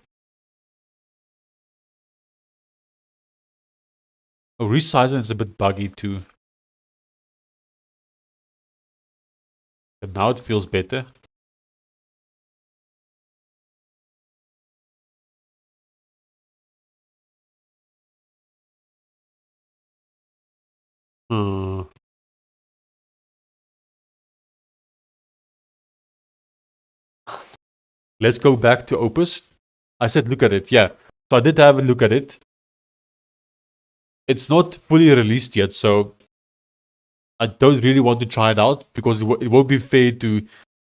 Oh, resizing is a bit buggy too. But now it feels better. Uh, let's go back to Opus. I said look at it, yeah. So I did have a look at it. It's not fully released yet, so I don't really want to try it out because it won't be fair to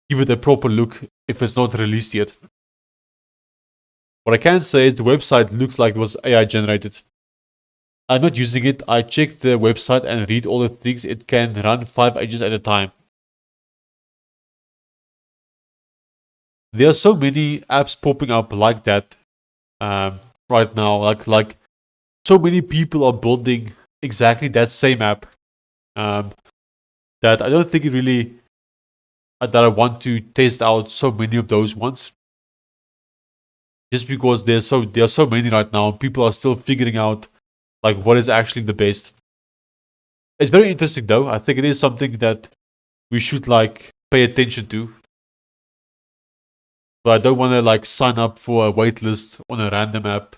give it a proper look if it's not released yet. What I can say is the website looks like it was AI generated. I'm not using it. I checked the website and read all the things. It can run 5 agents at a time. There are so many apps popping up like that right now. Like so many people are building exactly that same app. That I don't think it really that I want to test out so many of those ones. Just because there are so many right now. People are still figuring out like what is actually the best. It's very interesting though. I think it is something that we should like pay attention to. But I don't want to like sign up for a waitlist on a random app.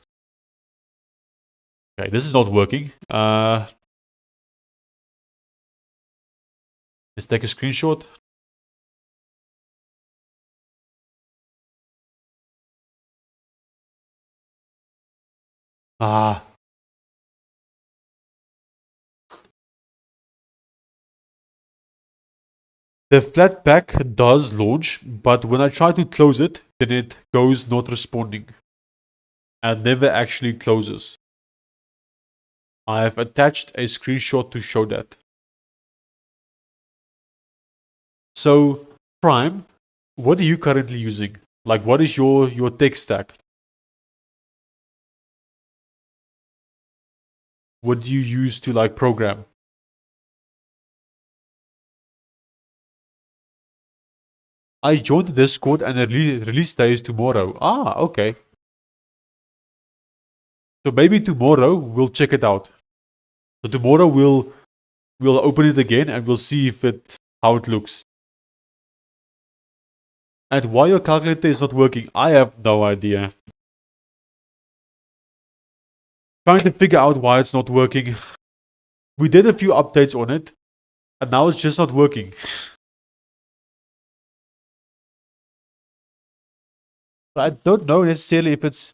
Okay, this is not working. Let's take a screenshot. Ah. The Flatpak does launch, but when I try to close it, then it goes not responding and never actually closes. I have attached a screenshot to show that. So, Prime, what are you currently using? Like, what is your tech stack? What do you use to like program? I joined the Discord and the release day is tomorrow. Ah, okay. So maybe tomorrow we'll check it out. So tomorrow we'll open it again and we'll see how it looks. And why your calculator is not working, I have no idea. Trying to figure out why it's not working. We did a few updates on it, and now it's just not working. I don't know necessarily if it's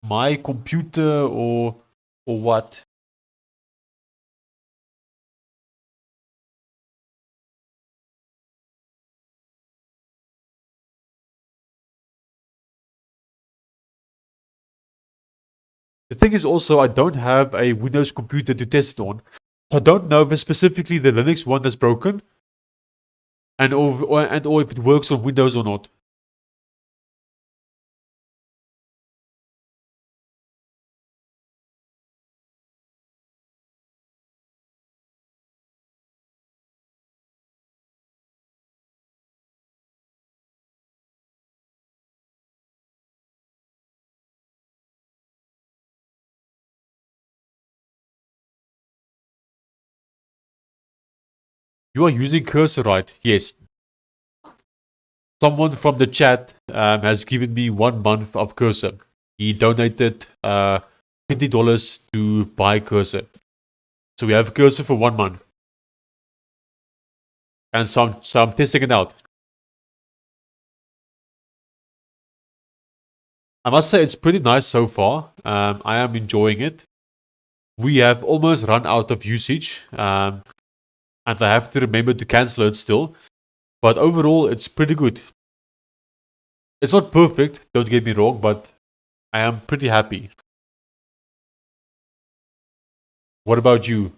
my computer or what. The thing is also I don't have a Windows computer to test it on. I don't know if it's specifically the Linux one that's broken or if it works on Windows or not. You are using cursor, right? Yes. Someone from the chat has given me 1 month of cursor. He donated $20 to buy cursor. So we have cursor for 1 month. And so I'm testing it out. I must say it's pretty nice so far. I am enjoying it. We have almost run out of usage. And I have to remember to cancel it still. But overall, it's pretty good. It's not perfect, don't get me wrong, but I am pretty happy. What about you?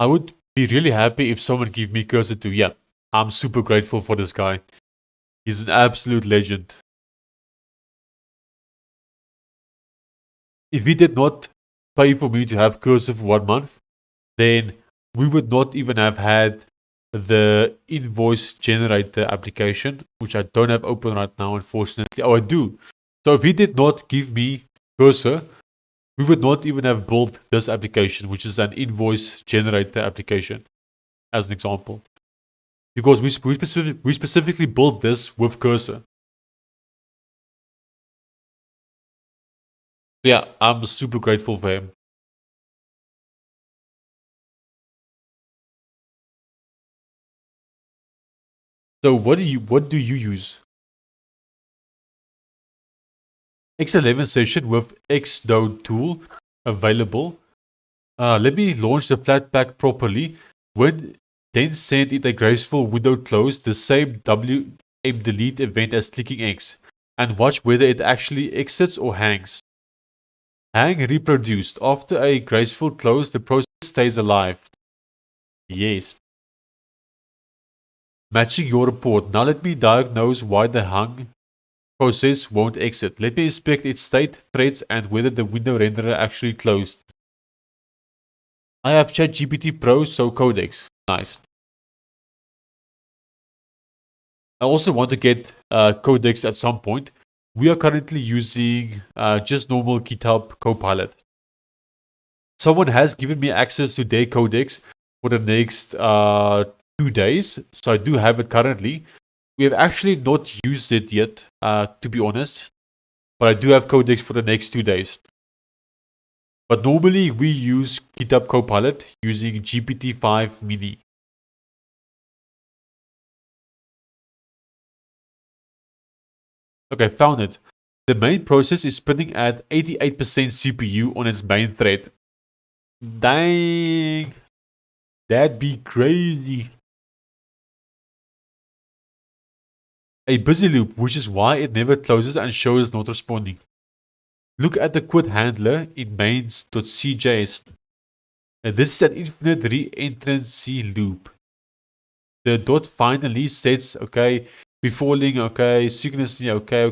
I would be really happy if someone give me cursor too. Yeah, I'm super grateful for this guy. He's an absolute legend. If he did not pay for me to have cursor for 1 month, then we would not even have had the Invoice Generator application, which I don't have open right now, unfortunately. Oh, I do. So if he did not give me cursor, we would not even have built this application, which is an Invoice Generator application, as an example. Because we specifically built this with cursor. Yeah, I'm super grateful for him. So what do you use? X11 session with Xdo tool available. Let me launch the Flatpak properly. Then send it a graceful window close, the same WM delete event as clicking X, and watch whether it actually exits or hangs. Hang reproduced. After a graceful close, the process stays alive. Yes. Matching your report. Now let me diagnose why the hung process won't exit. Let me inspect its state, threads, and whether the window renderer actually closed. I have ChatGPT Pro, so Codex. Nice. I also want to get Codex at some point. We are currently using just normal GitHub Copilot. Someone has given me access to their Codex for the next 2 days, so I do have it currently. We have actually not used it yet, to be honest, but I do have Codex for the next 2 days. But normally we use GitHub Copilot using GPT-5 Mini. Okay, found it. The main process is spinning at 88% CPU on its main thread. Dang! That'd be crazy. A busy loop, which is why it never closes and shows not responding. Look at the quit handler in mains.cjs. This is an infinite re-entrancy loop. the dot finally sets, okay, befalling, okay, synchronously, okay.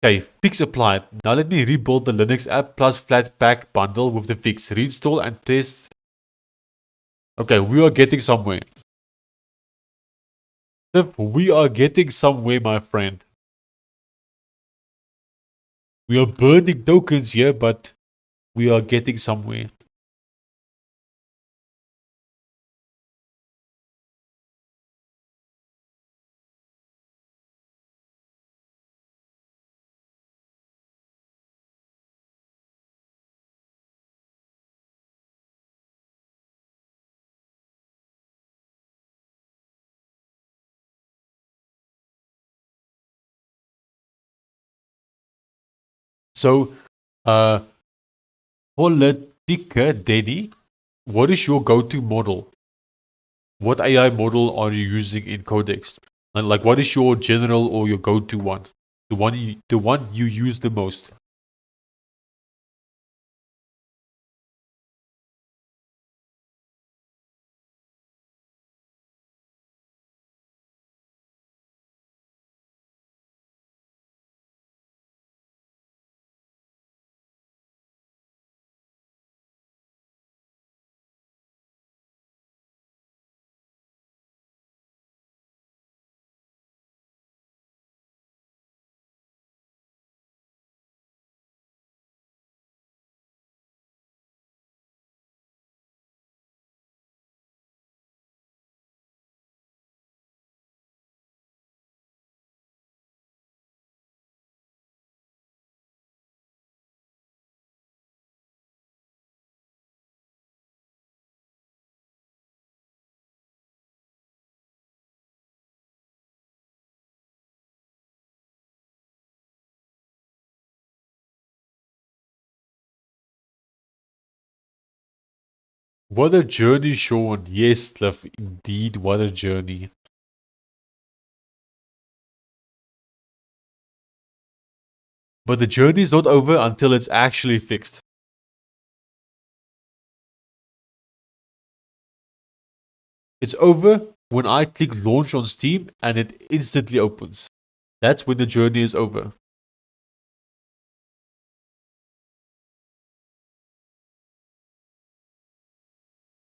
Okay, fix applied. Now let me rebuild the Linux app plus Flatpak bundle with the fix. Reinstall and test. Okay, we are getting somewhere. We are getting somewhere, my friend. We are burning tokens here, but we are getting somewhere. So, Politica Denny, what is your go-to model? What AI model are you using in Codex? And like, what is your general or your go-to one? The one you use the most. What a journey, Sean. Yes, Cliff, indeed, what a journey. But the journey is not over until it's actually fixed. It's over when I click launch on Steam and it instantly opens. That's when the journey is over.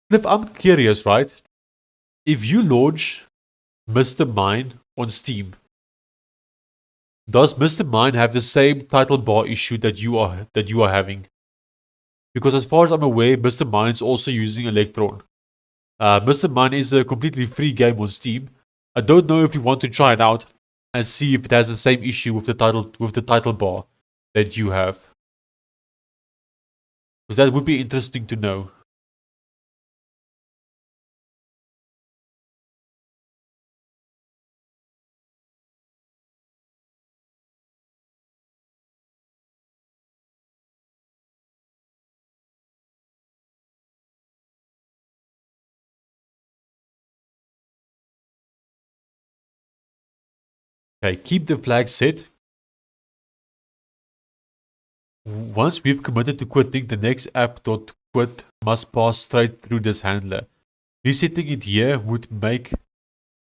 Cliff, I'm curious, right? If you launch Mr. Mine on Steam, does Mr. Mine have the same title bar issue that you are having? Because as far as I'm aware, Mr. Mine is also using Electron. Mr. Mine is a completely free game on Steam. I don't know if you want to try it out and see if it has the same issue with the title bar that you have. Because that would be interesting to know. Okay, keep the flag set. Once we've committed to quitting, the next app.quit must pass straight through this handler. Resetting it here would make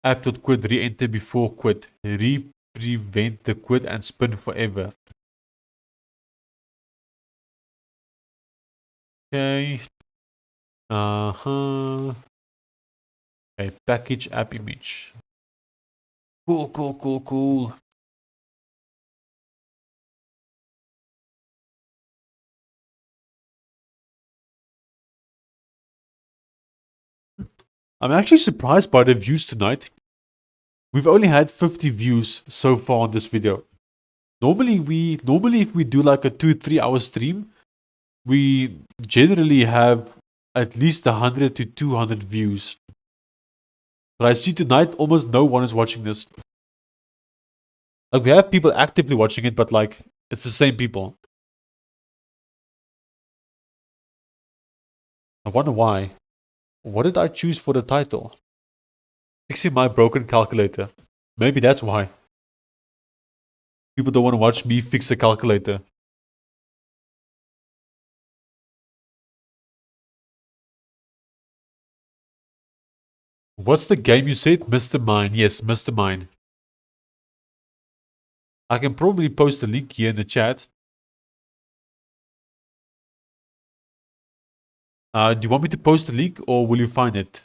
app.quit re-enter before quit. Prevent the quit and spin forever. Okay. Uh-huh. Okay, package app image. Cool. I'm actually surprised by the views tonight. We've only had 50 views so far on this video. Normally if we do like a 2-3 hour stream, we generally have at least 100 to 200 views. But I see tonight almost no one is watching this. Like we have people actively watching it, but like it's the same people. I wonder why. What did I choose for the title? Fixing my broken calculator. Maybe that's why. People don't want to watch me fix the calculator. What's the game you said? Mr. Mine. Yes, Mr. Mine. I can probably post the link here in the chat. Do you want me to post the link or will you find it?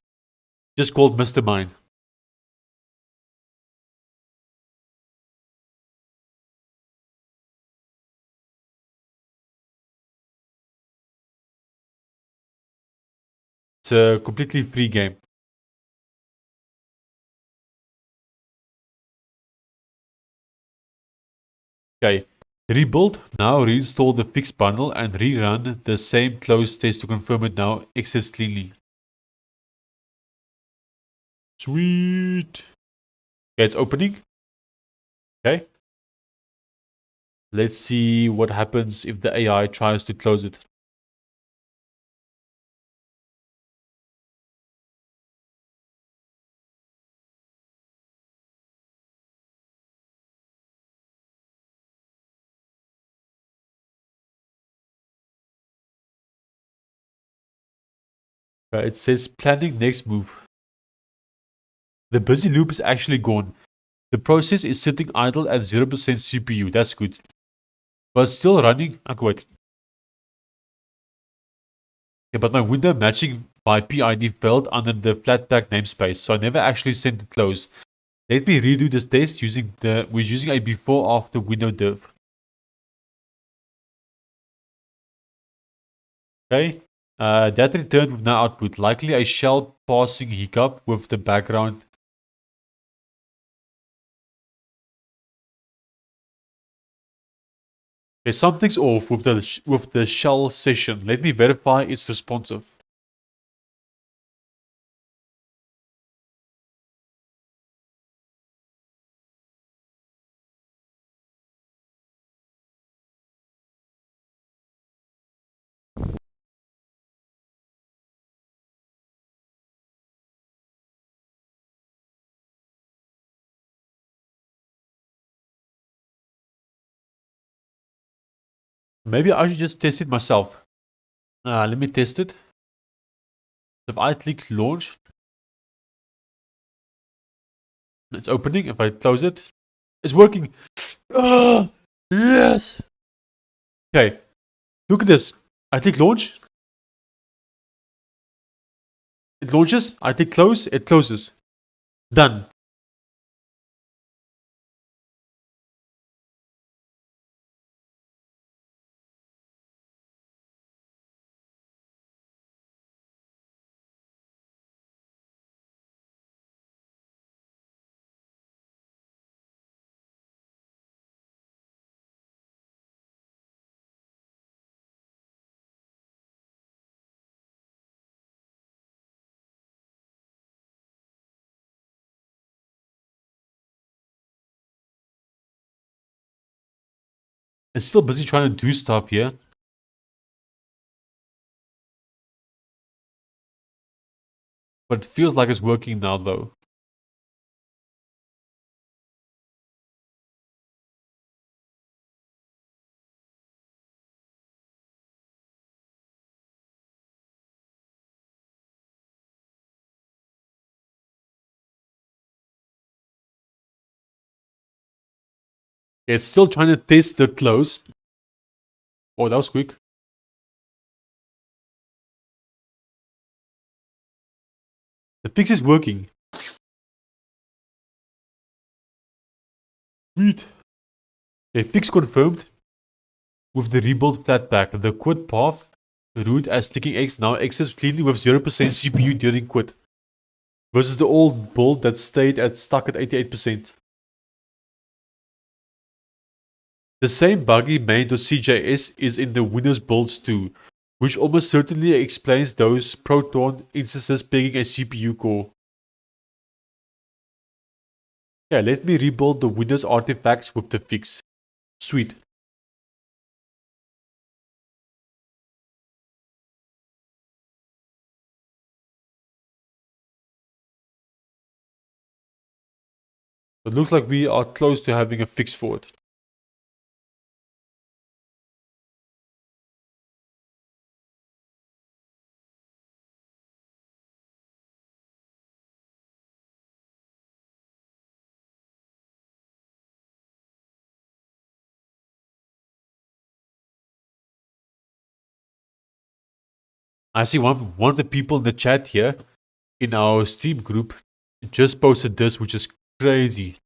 Just called Mr. Mine. It's a completely free game. Okay. Rebuild. Now reinstall the fixed bundle and rerun the same close test to confirm it now exists cleanly. Sweet. Okay, it's opening. Okay. Let's see what happens if the AI tries to close it. It says planning next move. The busy loop is actually gone. The process is sitting idle at 0% CPU. That's good. But still running. Okay, wait. Yeah, but my window matching by PID failed under the Flatpak namespace, so I never actually sent it close. Let me redo this test using a before after window div. Okay. That returned with no output. Likely a shell passing hiccup with the background. Okay, something's off with the shell session. Let me verify it's responsive. Maybe I should just test it myself. Let me test it. If I click launch, it's opening. If I close it, it's working. Ah, yes. Okay, look at this. I click launch, it launches. I click close, it closes. Done. It's still busy trying to do stuff here. But it feels like it's working now though. It's still trying to test the close. Oh, that was quick. The fix is working. Sweet. Okay, fix confirmed. With the rebuild flatpak, the quit path root as ticking X now accessed cleanly with 0% CPU during quit. Versus the old build that stayed stuck at 88%. The same buggy main.cjs is in the Windows builds too, which almost certainly explains those Proton instances pegging a CPU core. Yeah, let me rebuild the Windows artifacts with the fix. Sweet. It looks like we are close to having a fix for it. I see one of the people in the chat here in our Steam group just posted this, which is crazy.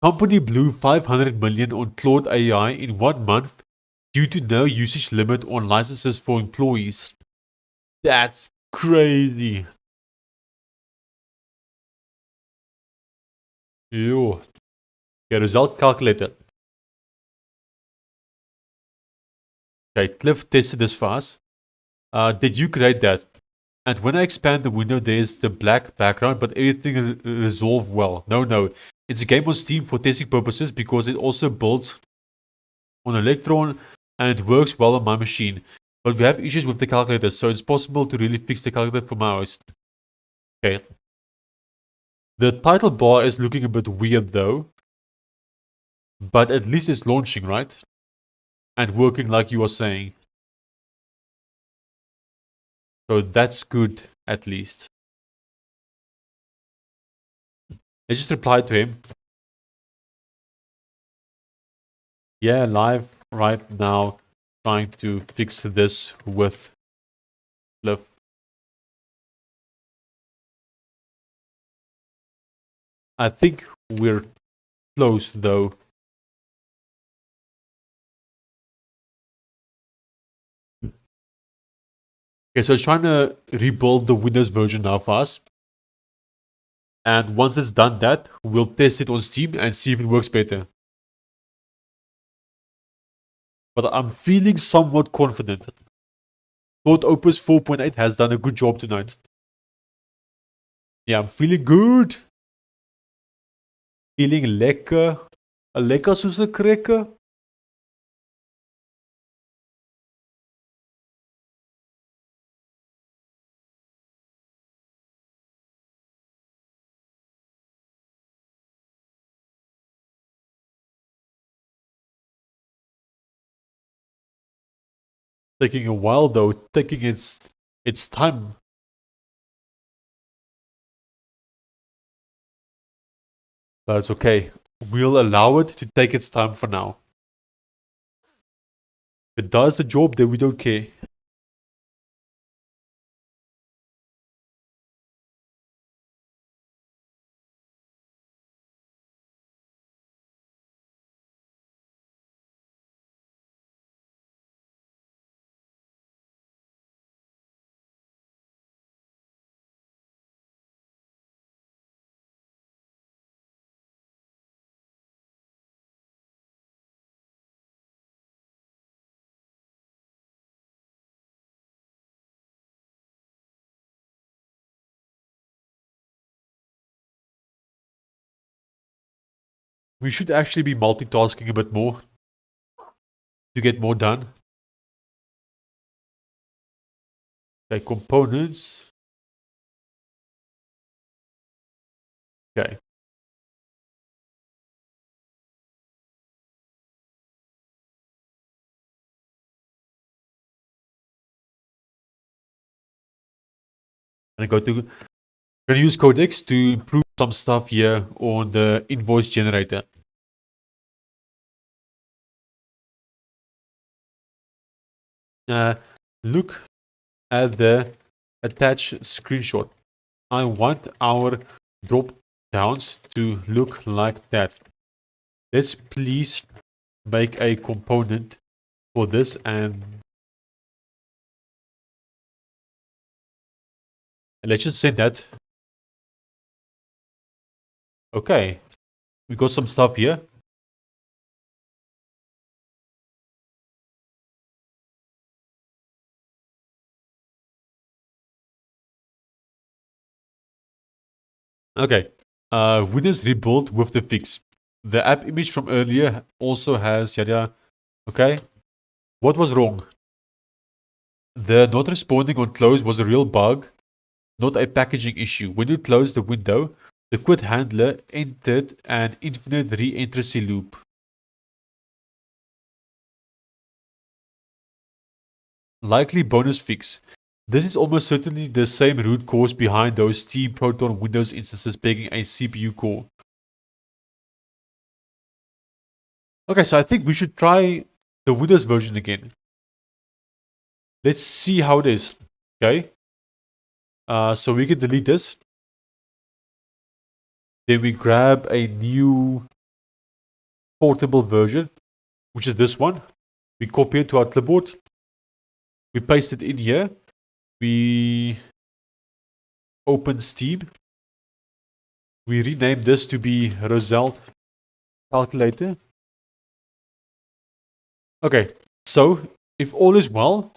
Company blew 500 million on Claude AI in 1 month due to no usage limit on licenses for employees. That's crazy. Yo. Okay, Roselt Calculator. Okay, Cliff tested this for us. Did you create that? And when I expand the window, there's the black background, but everything resolved well. No. It's a game on Steam for testing purposes because it also builds on Electron and it works well on my machine. But we have issues with the calculator, so it's possible to really fix the calculator for mouse. Okay. The title bar is looking a bit weird though. But at least it's launching, right? And working like you were saying. So that's good, at least. Let's just reply to him. Yeah, live right now, trying to fix this with Cliff. I think we're close though. Okay, so it's trying to rebuild the Windows version now for us. And once it's done that, we'll test it on Steam and see if it works better. But I'm feeling somewhat confident. Thought Opus 4.8 has done a good job tonight. Yeah, I'm feeling good. Feeling lekker. Lekker soos 'n krikke. Taking a while though, taking its time. But it's okay. We'll allow it to take its time for now. If it does the job, then we don't care. We should actually be multitasking a bit more to get more done. Okay, components. Okay. And I'm going to use Codex to improve some stuff here on the Invoice Generator. Look at the attached screenshot. I want our drop downs to look like that. Let's please make a component for this and let's just send that. Okay, we got some stuff here. Okay, Windows rebuilt with the fix. The app image from earlier also has yada. Okay, what was wrong? The not responding on close was a real bug, not a packaging issue. When you close the window, the quit handler entered an infinite re-entry loop. Likely bonus fix. This is almost certainly the same root cause behind those Steam Proton Windows instances begging a CPU core. Okay, so I think we should try the Windows version again. Let's see how it is. Okay. So we can delete this. Then we grab a new portable version, which is this one. We copy it to our clipboard. We paste it in here. We open Steam. We rename this to be Roselt Calculator. Okay, so if all is well,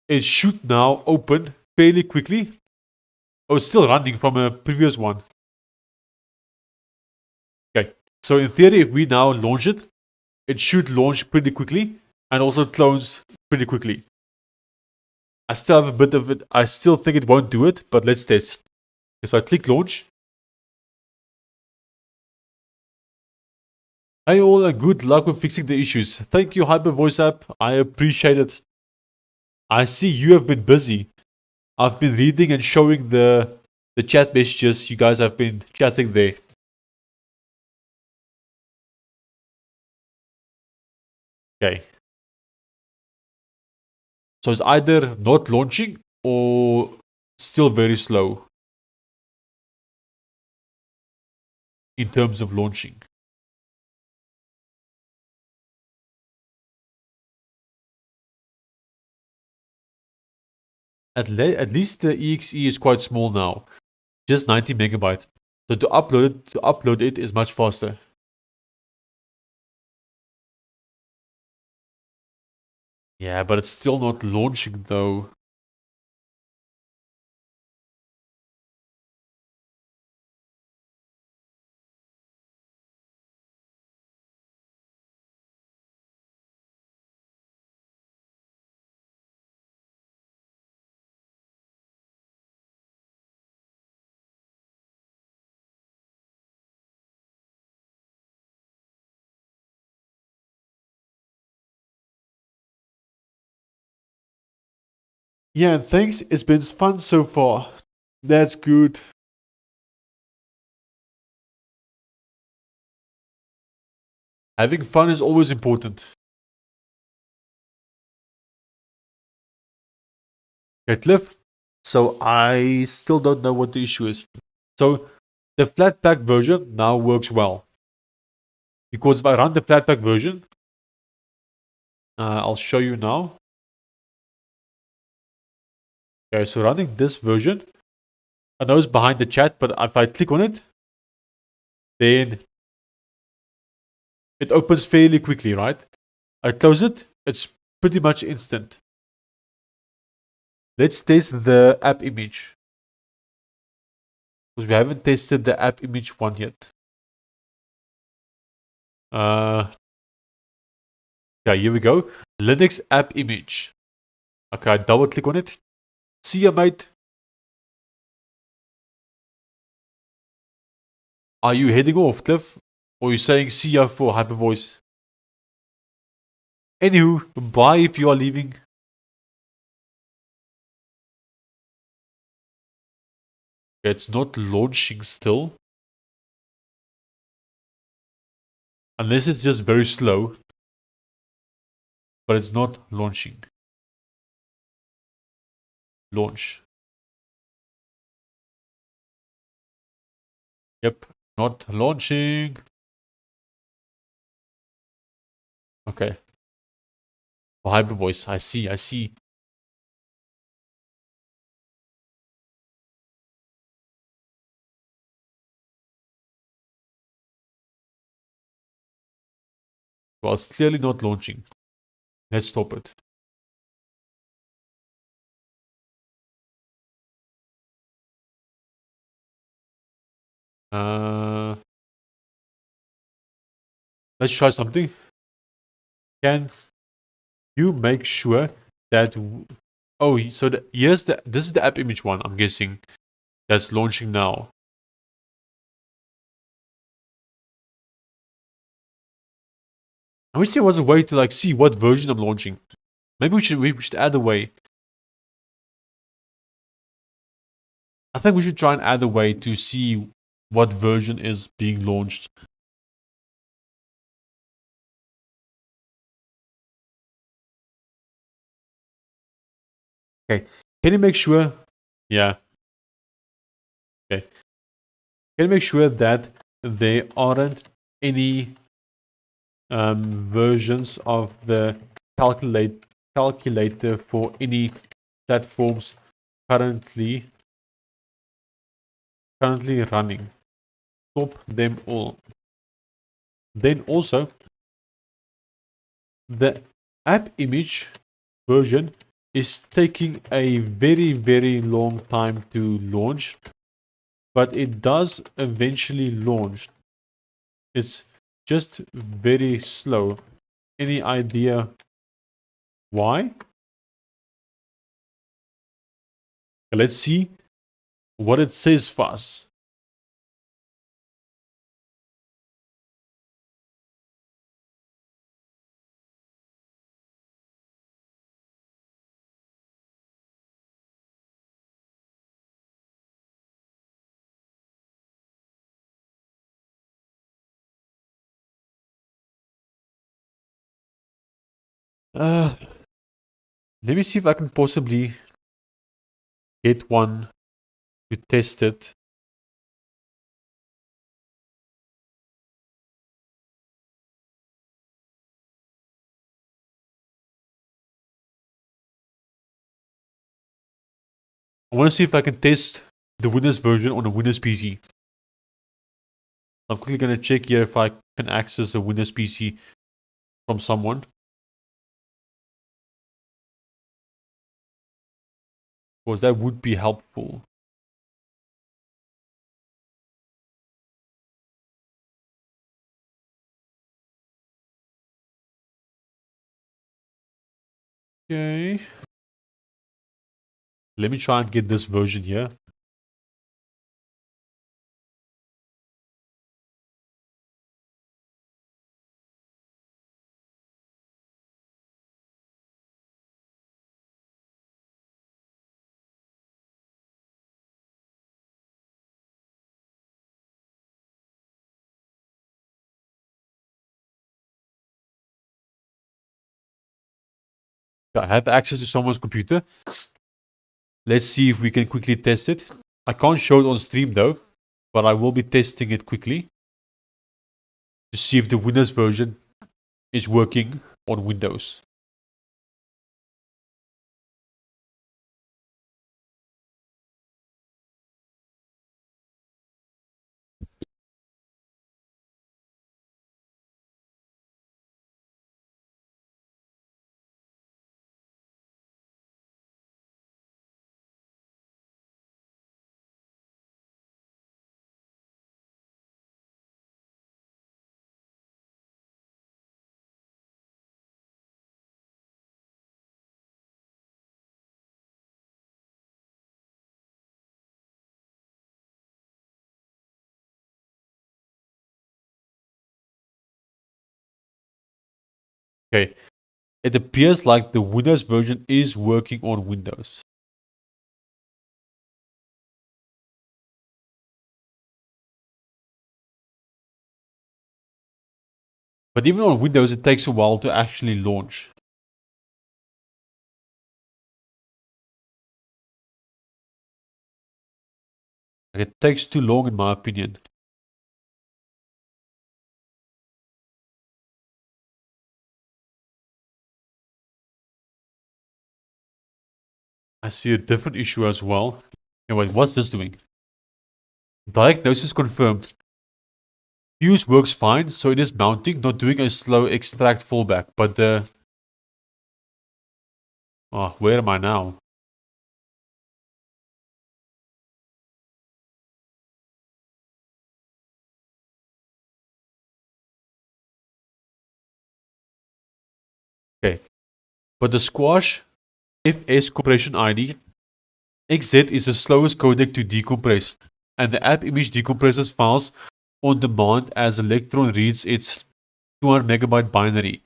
it should now open fairly quickly. Oh, it's still running from a previous one. Okay, so in theory, if we now launch it, it should launch pretty quickly and also close pretty quickly. I still have a bit of it. I still think it won't do it, but let's test. Okay, so I click launch. Hey all, and good luck with fixing the issues. Thank you, Hyper Voice App. I appreciate it. I see you have been busy. I've been reading and showing the chat messages you guys have been chatting there. Okay. So it's either not launching or still very slow in terms of launching. At least the exe is quite small now, just 90 megabytes. So to upload it is much faster. Yeah, but it's still not launching though. Yeah, thanks. It's been fun so far. That's good. Having fun is always important. Okay, Cliff. So I still don't know what the issue is. So the Flatpak version now works well. Because if I run the Flatpak version, I'll show you now. Okay, so running this version, I know it's behind the chat, but if I click on it, then it opens fairly quickly, right? I close it, it's pretty much instant. Let's test the app image. Because we haven't tested the app image one yet. Yeah, here we go. Linux app image. Okay, I double click on it. See ya, mate. Are you heading off, Cliff? Or are you saying see ya for hyper voice? Anywho, bye if you are leaving. It's not launching still. Unless it's just very slow. But it's not launching. Launch. Yep, not launching. Okay. Oh, hyper voice. I see, I see. Well, it's clearly not launching. Let's stop it. Let's try something. Can you make sure that oh, so this is the app image one, I'm guessing, that's launching now. I wish there was a way to like see what version I'm launching. Maybe we should add a way. I think we should try and add a way to see what version is being launched. Okay. Can you make sure? Yeah. Okay. Can you make sure that there aren't any versions of the calculator for any platforms currently running? Stop them all. Then also the app image version is taking a very long time to launch, but it does eventually launch. It's just very slow. Any idea why? Let's see what it says for us. Let me see if I can possibly get one to test it. I want to see if I can test the Windows version on a Windows PC. I'm quickly going to check here if I can access a Windows PC from someone. Because that would be helpful. Okay. Let me try and get this version here. I have access to someone's computer. Let's see if we can quickly test it. I can't show it on stream though, but I will be testing it quickly to see if the Windows version is working on Windows. Okay, it appears like the Windows version is working on Windows. But even on Windows, it takes a while to actually launch. Like, it takes too long in my opinion. I see a different issue as well. And wait, what's this doing? Diagnosis confirmed. Fuse works fine, so it is mounting, not doing a slow extract fallback. But the... Oh, where am I now? Okay. But the squash FS compression ID XZ is the slowest codec to decompress, and the app image decompresses files on demand as Electron reads its 200 megabyte binary.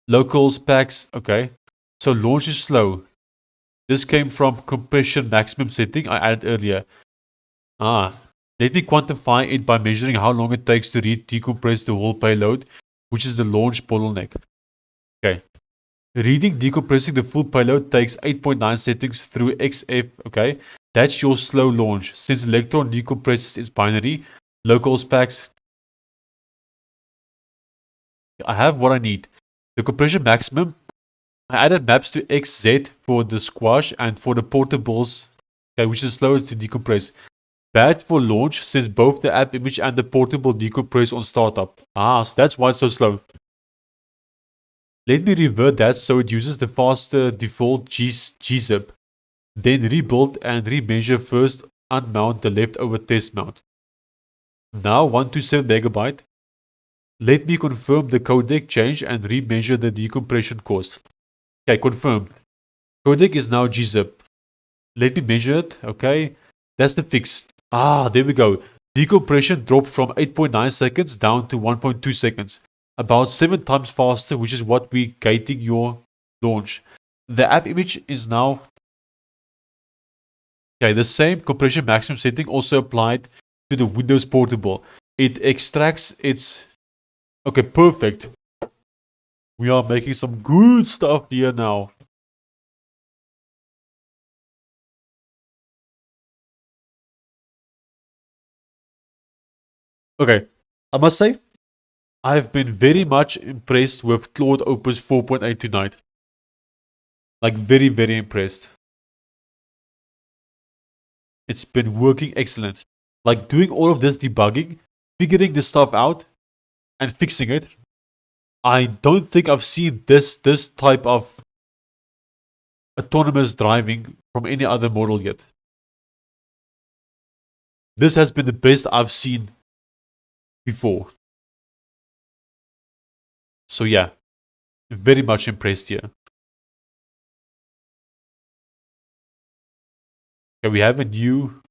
Locals, packs, okay. So launch is slow. This came from compression maximum setting I added earlier. Let me quantify it by measuring how long it takes to decompress the whole payload, which is the launch bottleneck. Okay. Reading, decompressing the full payload takes 8.9 settings through XF. Okay, that's your slow launch. Since Electron decompresses its binary, local specs, I have what I need. The compression maximum, I added maps to XZ for the squash and for the portables, okay, which is slowest to decompress. Bad for launch since both the app image and the portable decompress on startup. So that's why it's so slow. Let me revert that so it uses the faster default gzip. Then rebuild and remeasure first, unmount the leftover test mount. Now 127 megabyte. Let me confirm the codec change and remeasure the decompression cost. Okay, confirmed. Codec is now gzip. Let me measure it. Okay, that's the fix. There we go. Decompression dropped from 8.9 seconds down to 1.2 seconds. About 7 times faster, which is what we're gating your launch. The app image is now... Okay, the same compression maximum setting also applied to the Windows Portable. It extracts its... Okay, perfect. We are making some good stuff here now. Okay, I must say, I've been very much impressed with Claude Opus 4.8 tonight. Like, very, very impressed. It's been working excellent. Like, doing all of this debugging, figuring this stuff out, and fixing it. I don't think I've seen this type of autonomous driving from any other model yet. This has been the best I've seen before. So yeah, very much impressed here. Okay, we have a new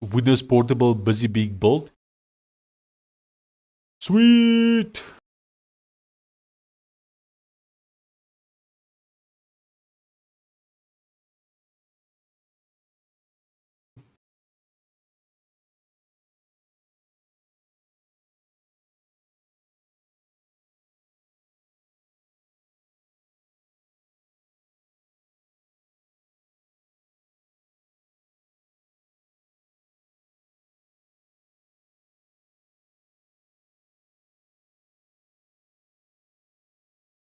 Windows Portable busy being built. Sweet!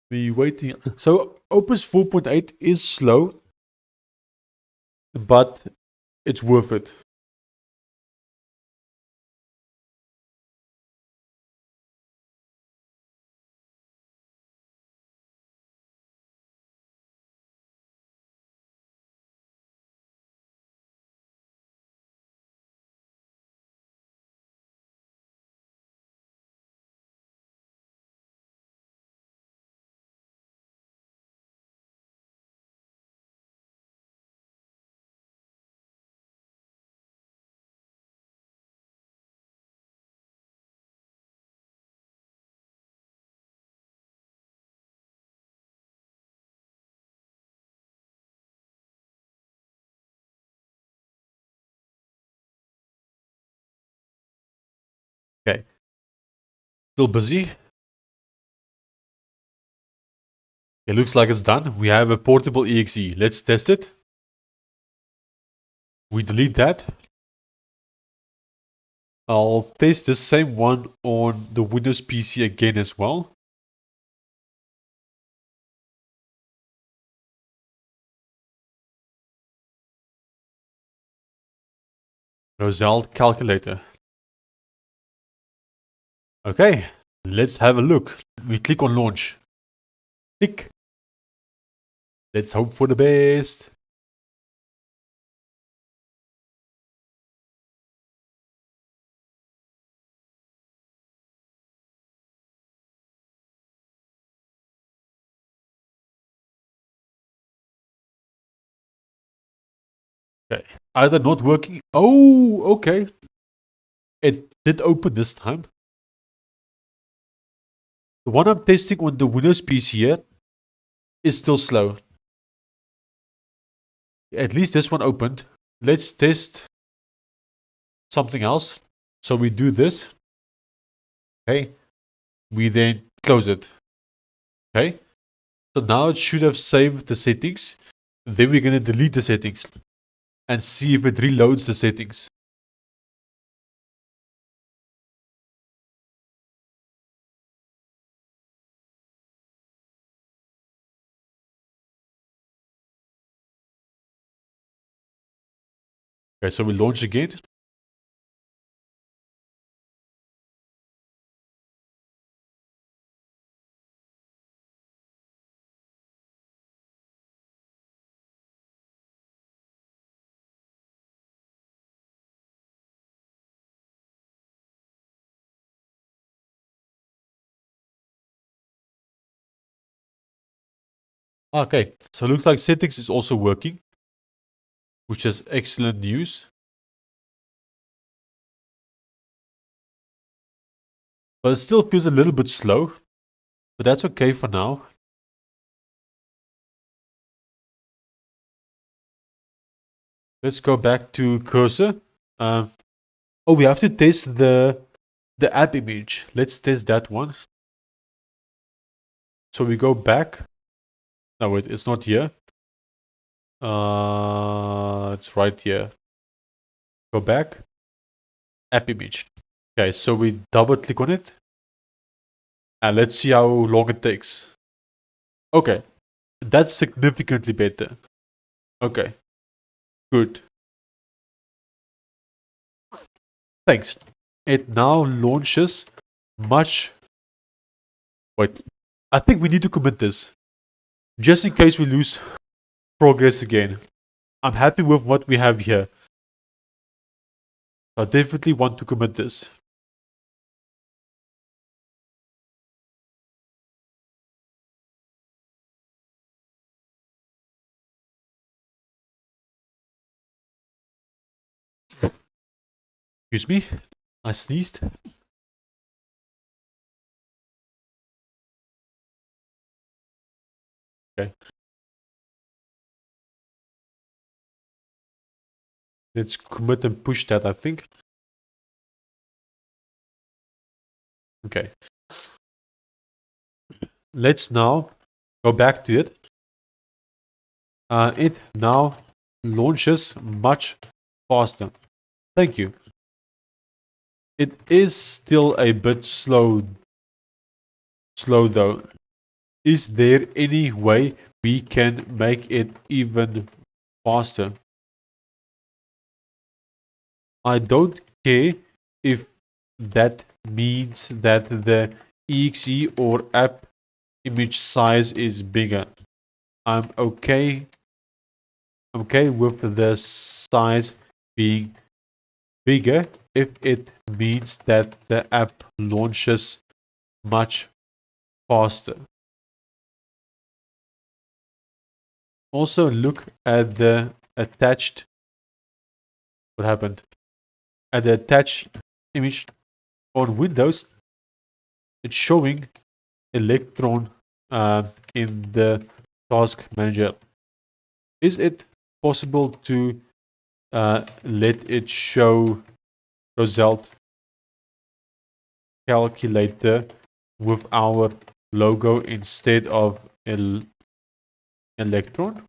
We waiting. So Opus 4.8 is slow, but it's worth it. Okay, still busy. It looks like it's done. We have a portable exe. Let's test it. We delete that. I'll test the same one on the Windows PC again as well. Roselt Calculator. Okay, let's have a look. We click on launch. Tick. Let's hope for the best. Okay, either not working. Oh, okay. It did open this time. The one I'm testing on the Windows PC here is still slow. At least this one opened. Let's test something else. So we do this. Okay. We then close it. Okay. So now it should have saved the settings. Then we're going to delete the settings and see if it reloads the settings. Okay, so we launch again. Okay, so it looks like settings is also working, which is excellent news. But it still feels a little bit slow, but that's okay for now. Let's go back to cursor. Oh, we have to test the app image. Let's test that one. So we go back. No, wait, it's not here. It's right here. Go back. App image. Okay, so we double click on it. And let's see how long it takes. Okay, that's significantly better. Okay, good. Thanks. It now launches much. Wait, I think we need to commit this. Just in case we lose progress again. I'm happy with what we have here. I definitely want to commit this. Excuse me, I sneezed. Okay. Let's commit and push that, I think. Okay. Let's now go back to it. It now launches much faster. Thank you. It is still a bit slow though. Is there any way we can make it even faster? I don't care if that means that the exe or app image size is bigger. I'm okay with the size being bigger if it means that the app launches much faster. Also look at the attached what happened at the attached image on Windows. It's showing Electron in the task manager. Is it possible to let it show Roselt Calculator with our logo instead of Electron?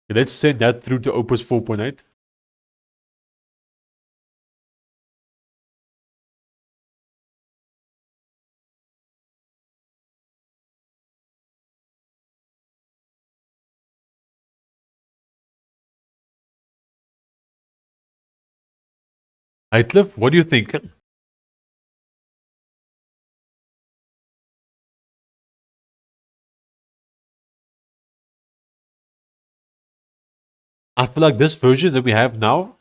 Let's send that through to Opus 4.8. Hey Cliff, what do you think? I feel like this version that we have now,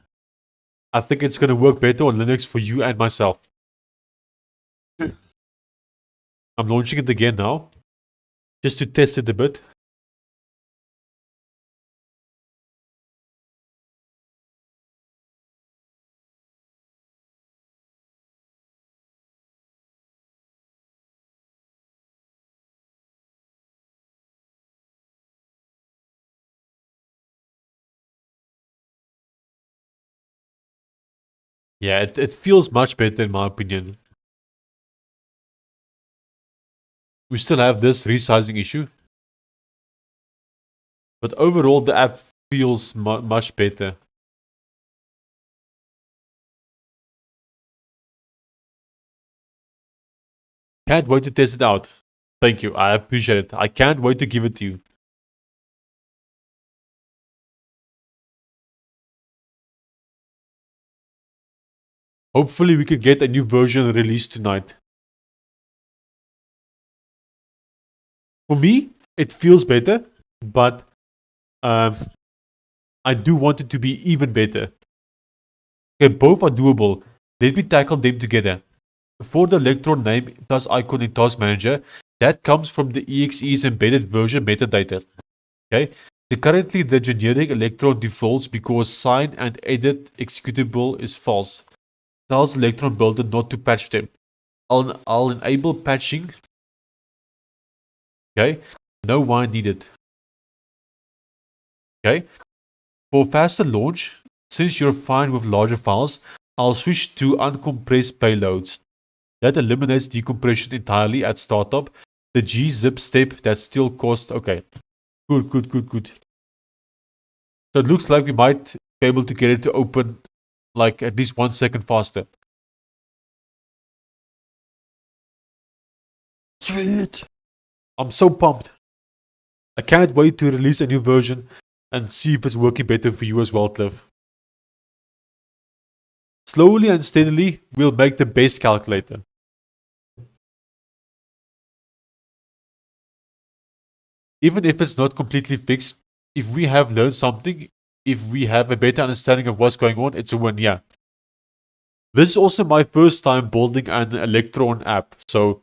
I think it's going to work better on Linux for you and myself. I'm launching it again now, just to test it a bit. Yeah, it, feels much better in my opinion. we still have this resizing issue. But overall, the app feels much better. Can't wait to test it out. Thank you, I appreciate it. I can't wait to give it to you. Hopefully we can get a new version released tonight. For me, it feels better, but um, I do want it to be even better. Okay, both are doable. Let me tackle them together. For the Electron name plus icon in Task Manager, that comes from the EXE's embedded version metadata. Okay, currently the generic Electron defaults because sign and edit executable is false. Tells Electron builder not to patch them. I'll enable patching. Okay, no wine needed. Okay, for faster launch, since you're fine with larger files, I'll switch to uncompressed payloads. That eliminates decompression entirely at startup. The gzip step that still costs. Okay, good. So it looks like we might be able to get it to open like at least 1 second faster. Sweet! I'm so pumped. I can't wait to release a new version and see if it's working better for you as well, Cliff. Slowly and steadily, we'll make the best calculator. Even if it's not completely fixed, if we have learned something, if we have a better understanding of what's going on, it's a win, yeah. This is also my first time building an Electron app, so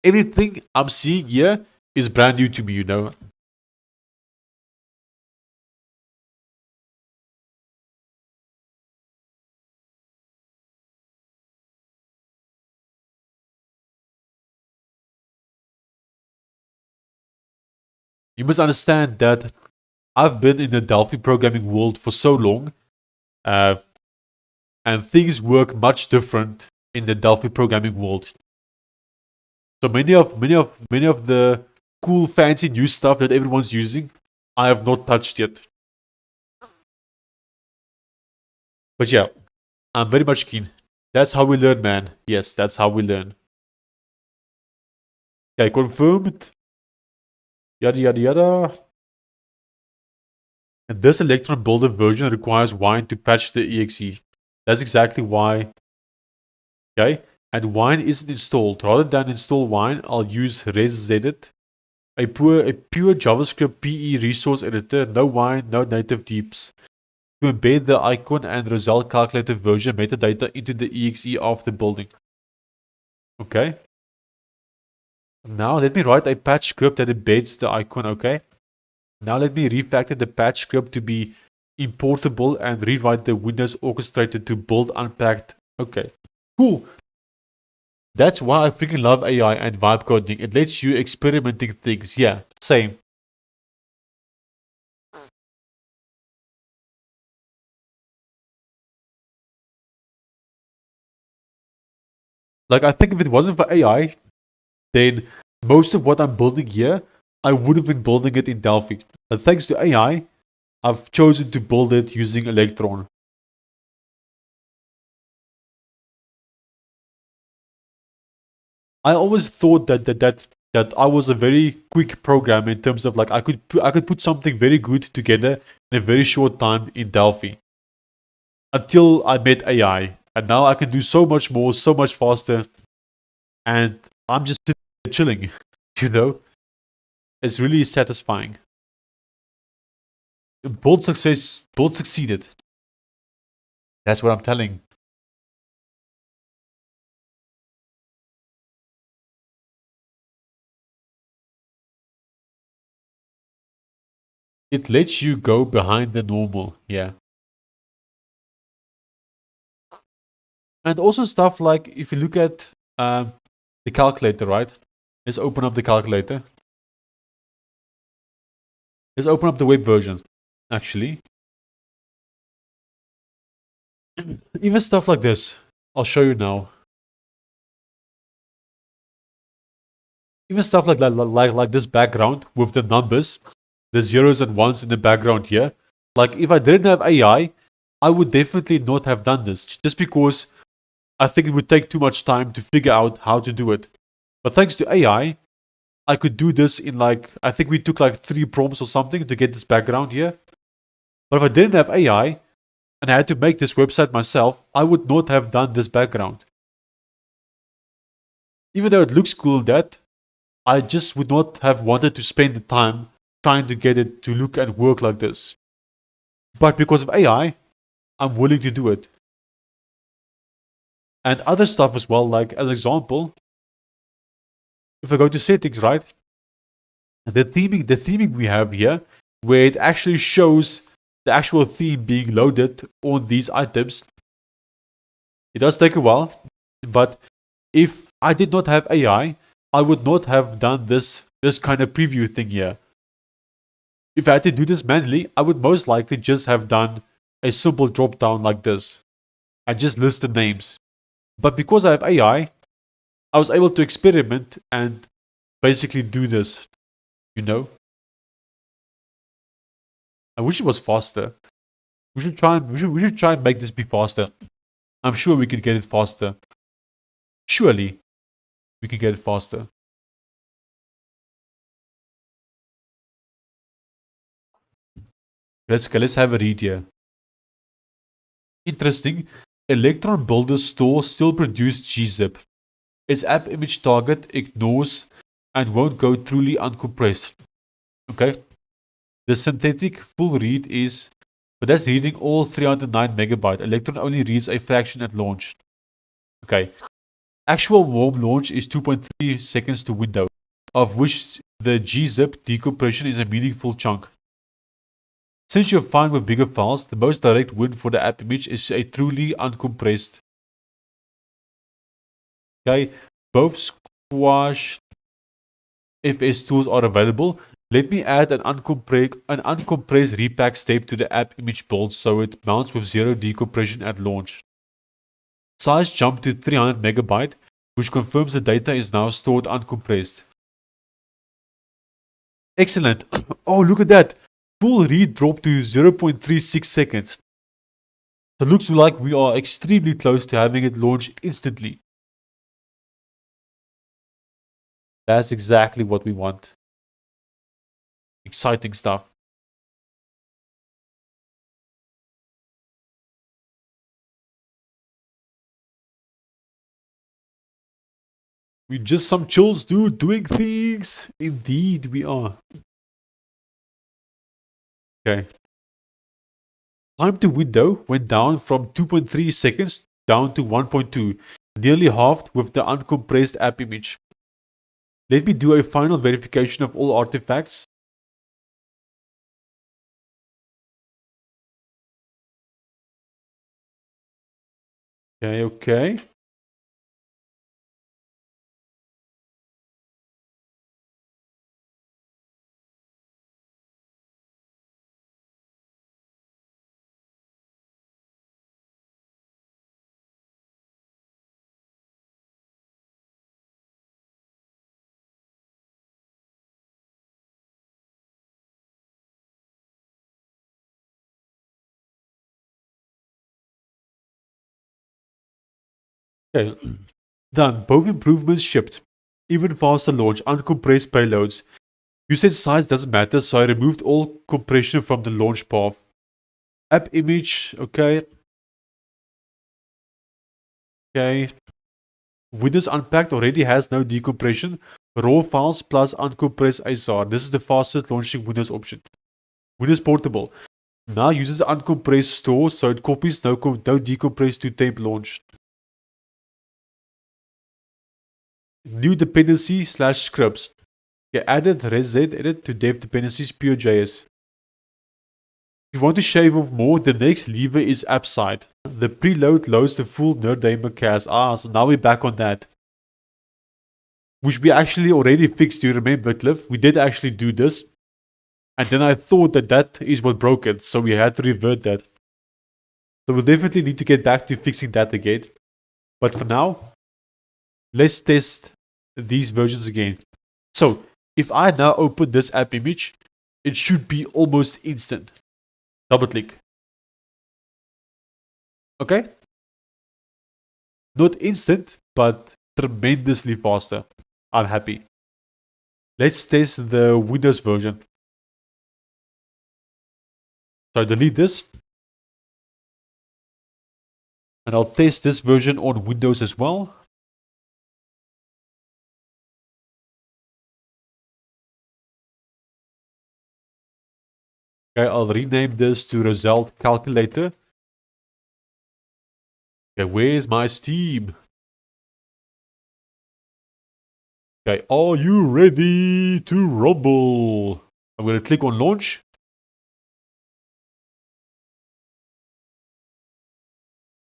everything I'm seeing here is brand new to me, you know. You must understand that I've been in the Delphi programming world for so long, uh, and things work much different in the Delphi programming world. So many of the cool, fancy new stuff that everyone's using, I have not touched yet. But yeah, I'm very much keen. That's how we learn, man. Yes, that's how we learn. Okay, confirmed. Yada yada yada. And this Electron Builder version requires Wine to patch the exe. That's exactly why. Okay, and Wine isn't installed. Rather than install Wine, I'll use ResZedit, a pure JavaScript PE resource editor. No Wine, no native deeps. To embed the icon and Roselt Calculator version metadata into the exe after building. Okay. Now let me write a patch script that embeds the icon. Okay. Now let me refactor the patch script to be importable and rewrite the Windows orchestrator to build unpacked. Okay, cool. That's why I freaking love AI and vibe coding. It lets you experimenting things. Yeah, same. Like I think if it wasn't for AI, then most of what I'm building here, I would have been building it in Delphi. But thanks to AI, I've chosen to build it using Electron. I always thought that I was a very quick programmer in terms of like I could put something very good together in a very short time in Delphi until I met AI, and now I can do so much more, so much faster, and I'm just sitting there chilling. You know, it's really satisfying. Both succeeded. That's what I'm telling. It lets you go behind the normal, yeah, and also stuff like if you look at the calculator, right? Let's open up the calculator. Let's open up the web version, actually. Even stuff like this. I'll show you now. Even stuff like this background with the numbers, the zeros and ones in the background here. Like if I didn't have AI, I would definitely not have done this, just because I think it would take too much time to figure out how to do it. But thanks to AI, I could do this in like, I think we took like 3 prompts or something to get this background here. But if I didn't have AI and I had to make this website myself, I would not have done this background. Even though it looks cool, that I just would not have wanted to spend the time trying to get it to look and work like this. But because of AI, I'm willing to do it. And other stuff as well, like as an example, if I go to settings, right, the theming we have here, where it actually shows the actual theme being loaded on these items, it does take a while, but if I did not have AI, I would not have done this kind of preview thing here. If I had to do this manually, I would most likely just have done a simple drop down like this and just list the names. But because I have AI, I was able to experiment and basically do this, you know. I wish it was faster. We should try and make this be faster. I'm sure we could get it faster. Surely we could get it faster. Let's have a read here. Interesting. Electron Builder Store still produced gzip. Its app image target ignores and won't go truly uncompressed. Okay. The synthetic full read is, but that's reading all 309 megabyte. Electron only reads a fraction at launch. Okay. Actual warm launch is 2.3 seconds to window, of which the gzip decompression is a meaningful chunk. Since you're fine with bigger files, the most direct win for the app image is a truly uncompressed. Okay, both Squash FS tools are available. Let me add an uncompressed repack step to the app image build so it mounts with 0 decompression at launch. Size jumped to 300 megabyte, which confirms the data is now stored uncompressed. Excellent. Oh, look at that. Full read dropped to 0.36 seconds. So it looks like we are extremely close to having it launch instantly. That's exactly what we want. Exciting stuff. We just some chills, dude, doing things. Indeed, we are. Okay. Time to window went down from 2.3 seconds down to 1.2, nearly halved with the uncompressed app image. Let me do a final verification of all artifacts. Okay. Okay. Done. Both improvements shipped. Even faster launch, uncompressed payloads. Usage size doesn't matter, so I removed all compression from the launch path. App image, okay. Okay. Windows Unpacked already has no decompression. Raw files plus uncompressed ASR. This is the fastest launching Windows option. Windows Portable now uses uncompressed store, so it copies no decompress to temp launch. New dependency / scripts. Okay, added ResZ edit to dev dependencies pure.js. If you want to shave off more, the next lever is app side. The preload loads the full Nerdgamer cast. So now we're back on that. Which we actually already fixed. Do you remember, Cliff? We did actually do this. And then I thought that is what broke it. So we had to revert that. So we'll definitely need to get back to fixing that again. But for now, let's test these versions again. So if I now open this app image, it should be almost instant. Double click. Okay? Not instant, but tremendously faster. I'm happy. Let's test the Windows version. So I delete this. And I'll test this version on Windows as well. Okay, I'll rename this to Roselt Calculator. Okay, where's my Steam? Okay, are you ready to rumble? I'm going to click on launch.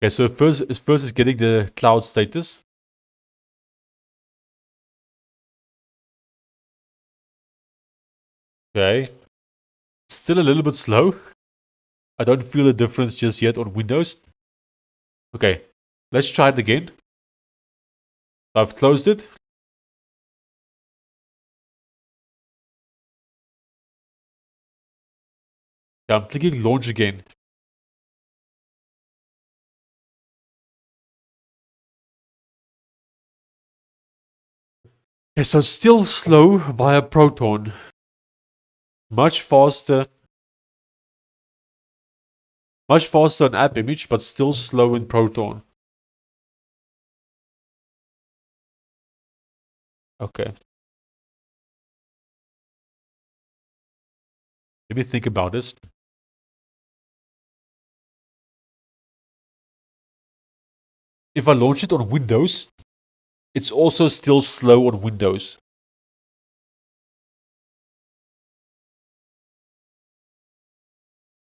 Okay, so first is getting the cloud status. Okay, still a little bit slow. I don't feel the difference just yet on Windows. Okay, let's try it again. I've closed it. Okay, I'm clicking launch again. Okay, so still slow via Proton. Much faster on app image, but still slow in Proton. Okay. Let me think about this. If I launch it on Windows, it's also still slow on Windows.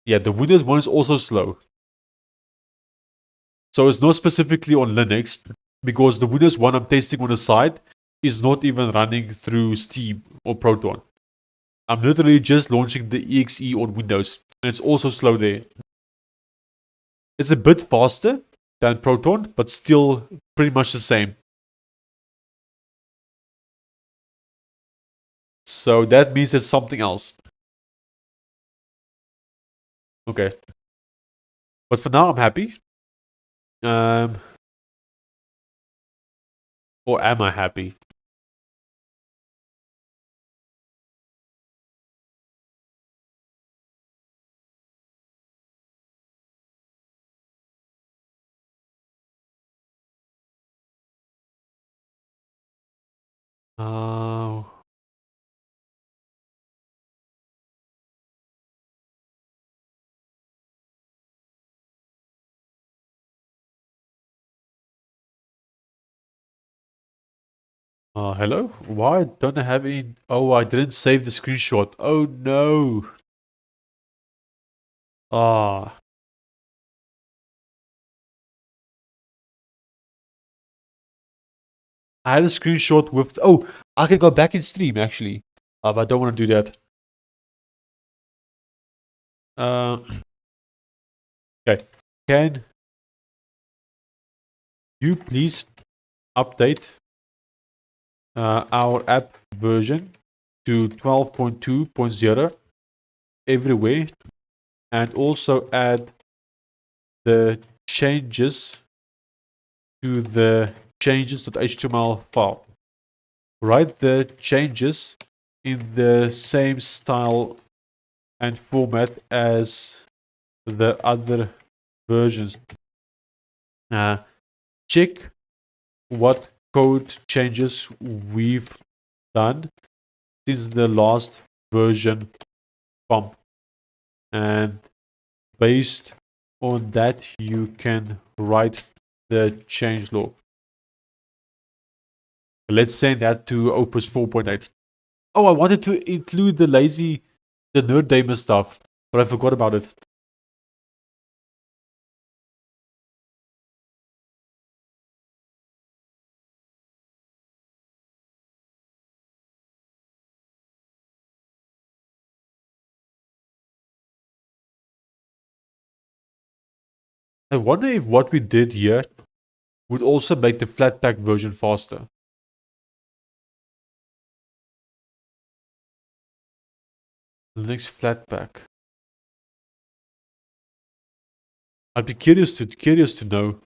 Yeah, the Windows one is also slow. So it's not specifically on Linux, because the Windows one I'm testing on the side is not even running through Steam or Proton. I'm literally just launching the exe on Windows, and it's also slow there. It's a bit faster than Proton, but still pretty much the same. So that means it's something else. Okay. But for now, I'm happy. Or am I happy? Uh, Hello? Why don't I have any? Oh, I didn't save the screenshot. Oh no. Ah, I had a screenshot with. Oh, I can go back in stream actually. But I don't want to do that. Uh, okay. Can you please update our app version to 12.2.0 everywhere, and also add the changes to the changes.html file. Write the changes in the same style and format as the other versions. Check what code changes we've done since the last version bump, and based on that you can write the changelog. Let's send that to Opus 4.8. Oh, I wanted to include the nerd damer stuff, but I forgot about it. I wonder if what we did here would also make the Flatpak version faster. Linux Flatpak. I'd be curious to know.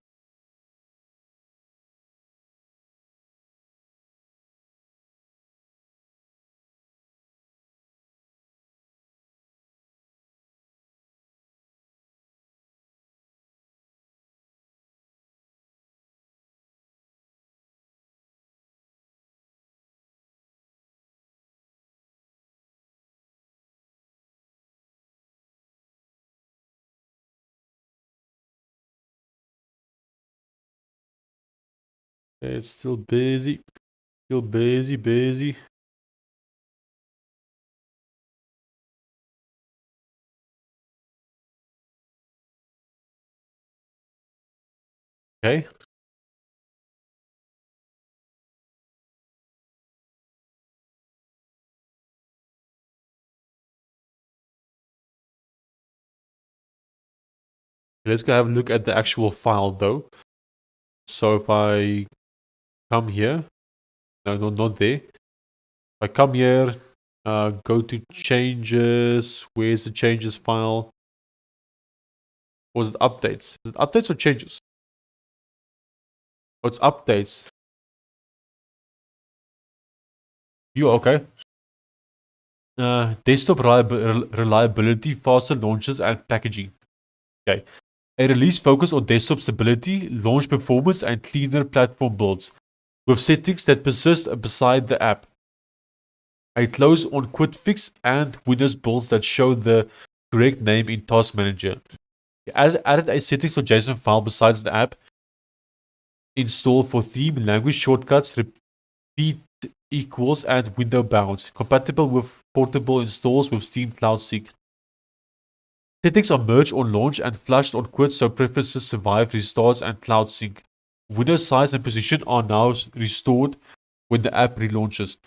It's still busy. Still busy. Okay. Let's go have a look at the actual file though. So if I come here, no, not there. If I come here, go to changes. Where's the changes file? Or is it updates? Is it updates or changes? Oh, it's updates. You okay? Desktop reliability, faster launches, and packaging. Okay. A release focus on desktop stability, launch performance, and cleaner platform builds, with settings that persist beside the app. A close on quick fix and Windows builds that show the correct name in Task Manager. Added a settings.json file besides the app. Install for theme, language shortcuts, repeat equals, and window bounds. Compatible with portable installs with Steam Cloud Sync. Settings are merged on launch and flushed on quit so preferences survive restarts and Cloud Sync. Window size and position are now restored when the app relaunches.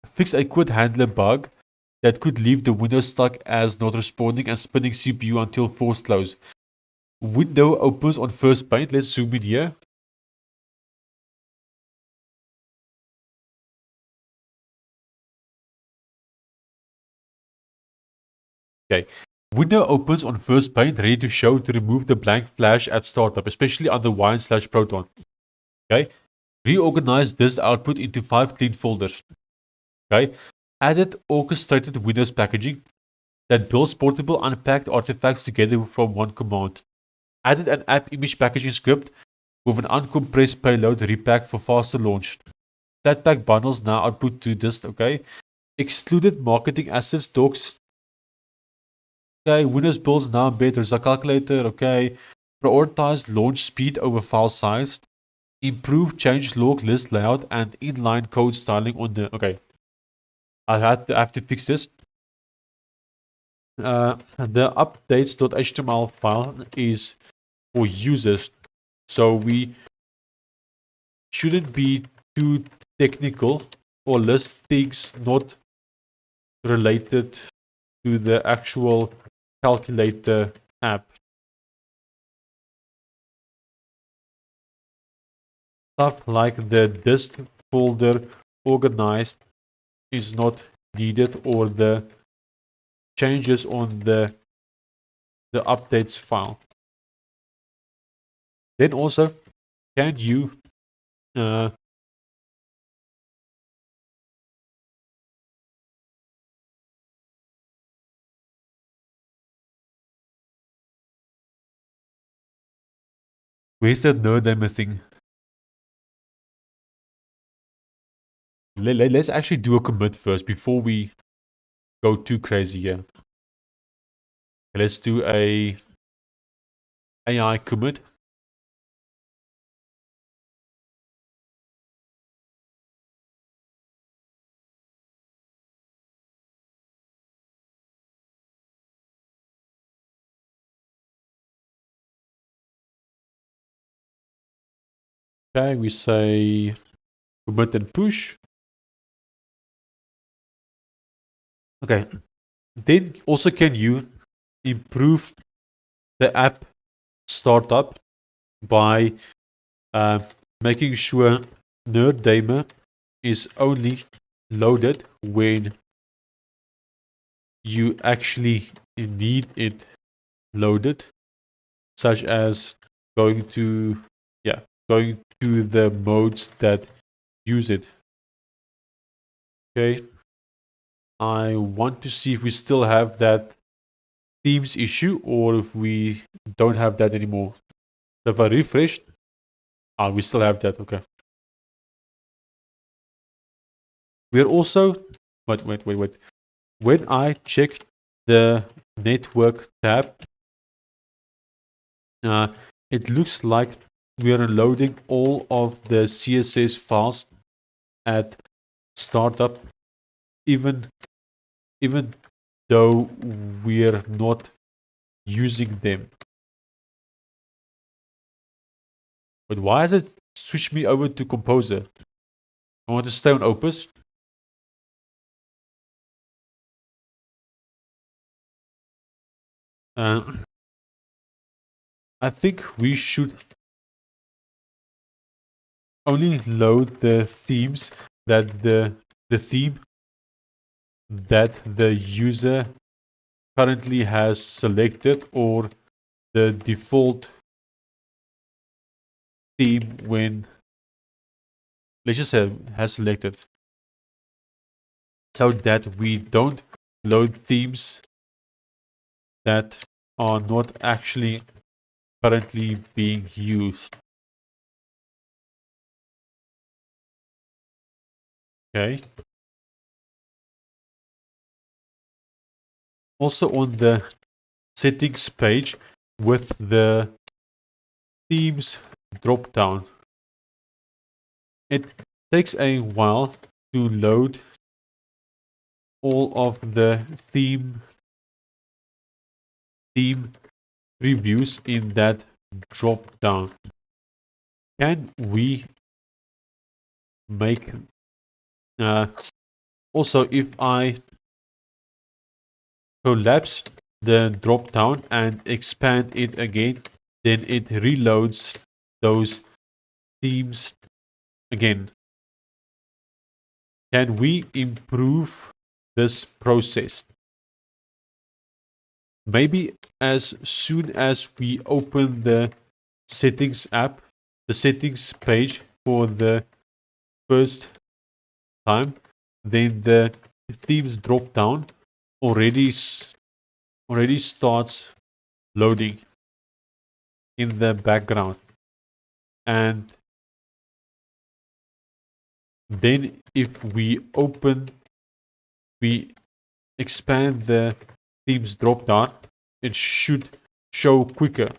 Fix a quit handler bug that could leave the window stuck as not responding and spinning CPU until forced close. Window opens on first paint. Let's zoom in here. Okay. Window opens on first paint, ready to show to remove the blank flash at startup, especially under wine/proton. Okay. Reorganize this output into 5 clean folders. Okay. Added orchestrated Windows packaging that builds portable unpacked artifacts together from one command. Added an app image packaging script with an uncompressed payload repack for faster launch. Flatpak bundles now output to disk, okay. Excluded marketing assets, docs, okay. Windows builds now embed Roselt Calculator, okay. Prioritize launch speed over file size. Improve change log list layout and inline code styling on the, okay. I have to fix this. The updates.html file is for users, so we shouldn't be too technical or list things not related to the actual calculator app. Stuff like the disk folder organized is not needed, or the changes on the updates file. Then also, can you where's that node name thing? Let's actually do a commit first before we go too crazy here. Let's do a AI commit. Okay, we say commit and push. Okay, then also can you improve the app startup by making sure nerd daemon is only loaded when you actually need it loaded, such as going to the modes that use it. Okay, I want to see if we still have that themes issue or if we don't have that anymore. So if I refresh, we still have that. Okay. We're also wait. When I check the network tab, it looks like we are loading all of the CSS files at startup, even though we're not using them. But why has it switched me over to Composer? I want to stay on Opus. I think we should only load the themes that the theme that the user currently has selected, or the default theme when, let's just say, has selected, so that we don't load themes that are not actually currently being used. Okay. Also on the settings page with the themes drop down, it takes a while to load all of the theme previews in that drop down. Can we make also, if I collapse the drop down and expand it again, then it reloads those themes again. Can we improve this process? Maybe as soon as we open the settings app, the settings page for the first time, then the themes drop down already starts loading in the background. And then if we expand the themes drop down, it should show quicker.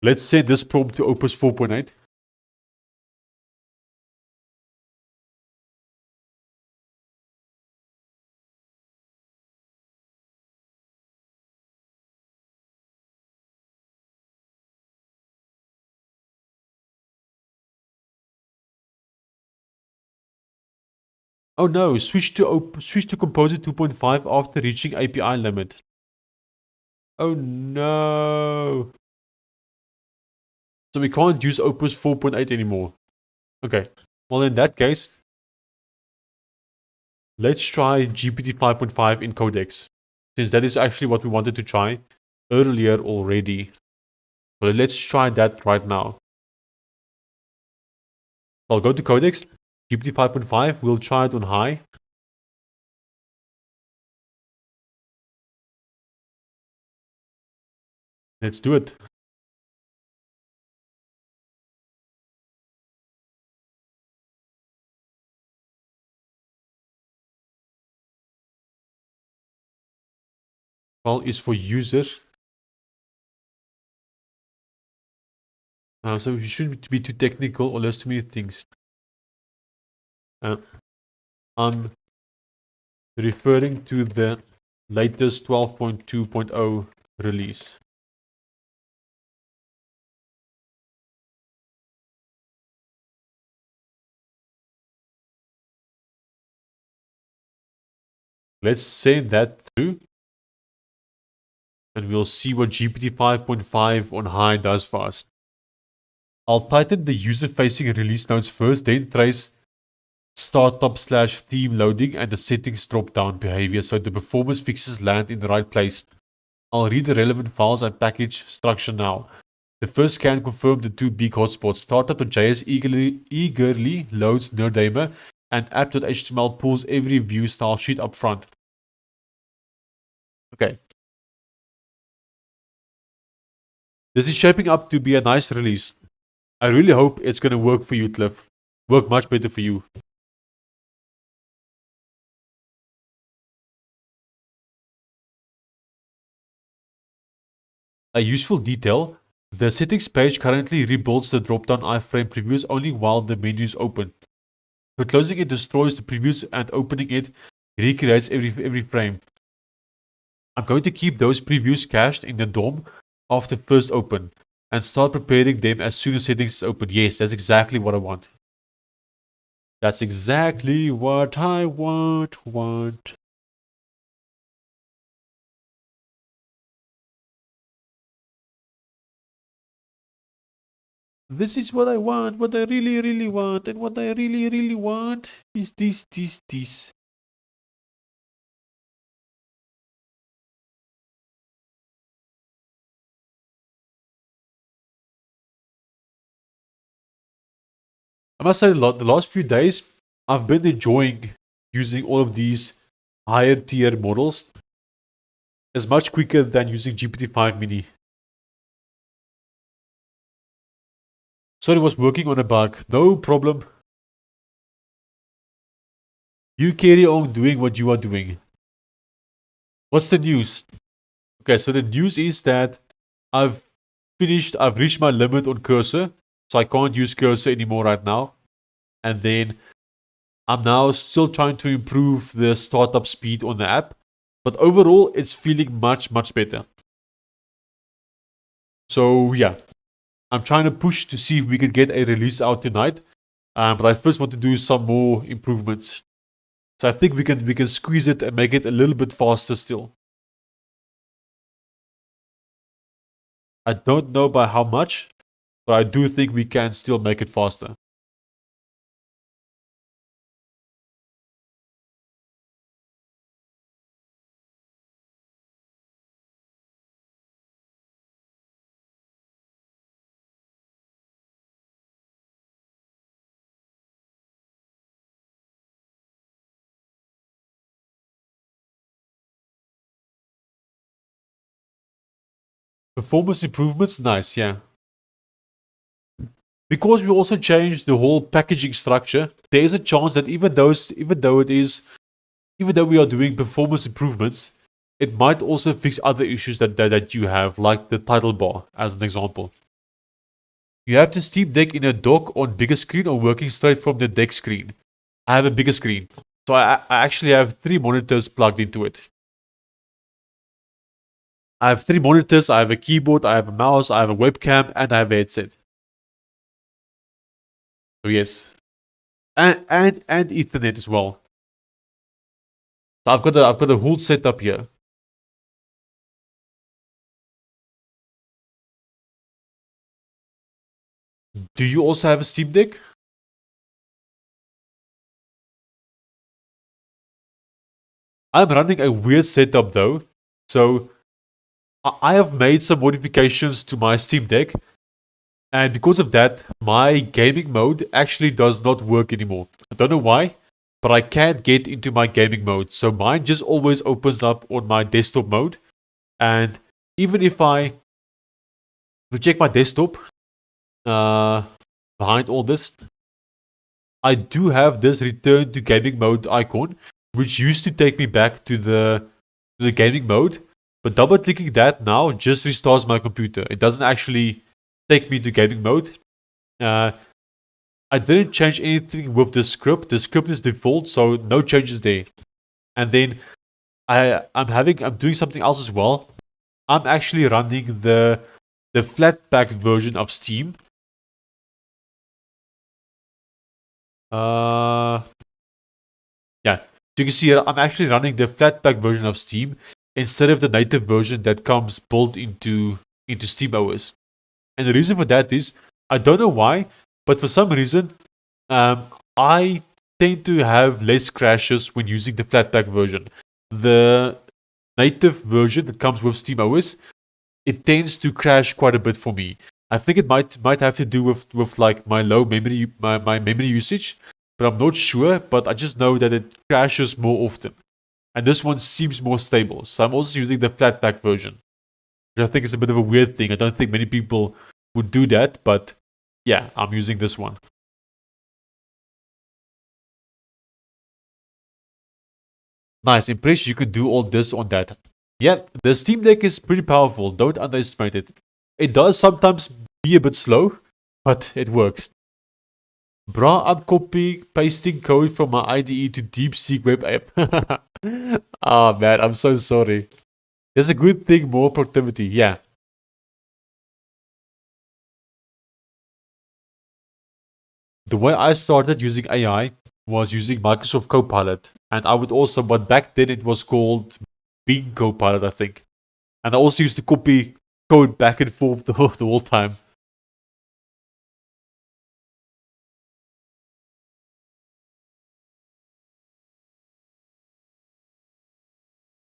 Let's set this prompt to Opus 4.8. Oh no, switch to Composer 2.5 after reaching API limit. Oh no. So we can't use Opus 4.8 anymore. Okay. Well, in that case, let's try GPT 5.5 in Codex, since that is actually what we wanted to try earlier already. So let's try that right now. I'll go to Codex, GPT 5.5, we'll try it on high. Let's do it. Well, is for users. So you shouldn't be too technical or list too many things. I'm referring to the latest 12.2.0 release. Let's send that through, and we'll see what GPT 5.5 on high does for us. I'll tighten the user-facing release notes first, then trace startup/theme loading and the settings drop-down behavior so the performance fixes land in the right place. I'll read the relevant files and package structure now. The first scan confirmed the two big hotspots. Startup.js eagerly loads Nerdamer, and app.html pulls every view style sheet up front. Okay. This is shaping up to be a nice release. I really hope it's going to work for you, Cliff. Work much better for you. A useful detail, the settings page currently rebuilds the drop-down iframe previews only while the menu is open. So closing it destroys the previews and opening it recreates every frame. I'm going to keep those previews cached in the DOM after first open and start preparing them as soon as settings is open. Yes, that's exactly what I want. That's exactly what I want. This is what I want, what I really want, and what I really want is this. I must say, the last few days, I've been enjoying using all of these higher tier models. It's much quicker than using GPT-5 Mini. So it was working on a bug, no problem. You carry on doing what you are doing. What's the news? Okay, so the news is that I've reached my limit on cursor, so I can't use cursor anymore right now. And then I'm now still trying to improve the startup speed on the app, but overall it's feeling much better. So yeah, I'm trying to push to see if we can get a release out tonight, but I first want to do some more improvements. So I think we can squeeze it and make it a little bit faster still. I don't know by how much, but I do think we can still make it faster. Performance improvements, nice, yeah. Because we also changed the whole packaging structure, there is a chance that even though we are doing performance improvements, it might also fix other issues that you have, like the title bar, as an example. You have the Steam Deck in a dock on bigger screen or working straight from the deck screen. I have a bigger screen, so I actually have 3 monitors plugged into it. I have 3 monitors, I have a keyboard, I have a mouse, I have a webcam, and I have a headset. So yes, and Ethernet as well. So I've got a whole setup here. Do you also have a Steam Deck? I'm running a weird setup though. So I have made some modifications to my Steam Deck, and because of that, my gaming mode actually does not work anymore. I don't know why, but I can't get into my gaming mode. So mine just always opens up on my desktop mode. And even if I check my desktop, behind all this, I do have this return to gaming mode icon, which used to take me back to the gaming mode. But double clicking that now just restarts my computer. It doesn't actually take me to gaming mode. I didn't change anything with the script. The script is default, so no changes there. And then I'm doing something else as well. I'm actually running the flatpak version of Steam. Yeah, so you can see here I'm actually running the flatpak version of Steam instead of the native version that comes built into SteamOS. And the reason for that is I don't know why, but for some reason, I tend to have less crashes when using the Flatpak version. The native version that comes with SteamOS, it tends to crash quite a bit for me. I think it might have to do with like my low memory my memory usage, but I'm not sure. But I just know that it crashes more often, and this one seems more stable. So I'm also using the Flatpak version, which I think is a bit of a weird thing. I don't think many people would do that, but yeah, I'm using this one. Nice, impressed you could do all this on that. Yeah, the Steam Deck is pretty powerful, don't underestimate it. It does sometimes be a bit slow, but it works. Bruh, I'm copying, pasting code from my IDE to DeepSeek web app. Ah man, I'm so sorry. There's a good thing, more productivity, yeah. The way I started using AI was using Microsoft Copilot, and I would also, but back then it was called Bing Copilot, I think. And I also used to copy code back and forth the whole time.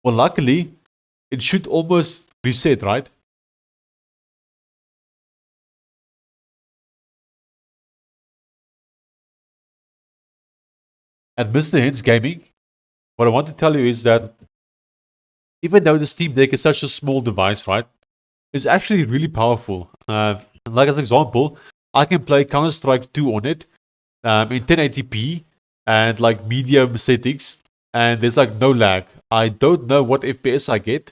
Well, luckily, it should almost reset, right? At Mr. Hens Gaming, what I want to tell you is that even though the Steam Deck is such a small device, right, it's actually really powerful. Like as an example, I can play Counter-Strike 2 on it in 1080p and like medium settings, and there's like no lag. I don't know what FPS I get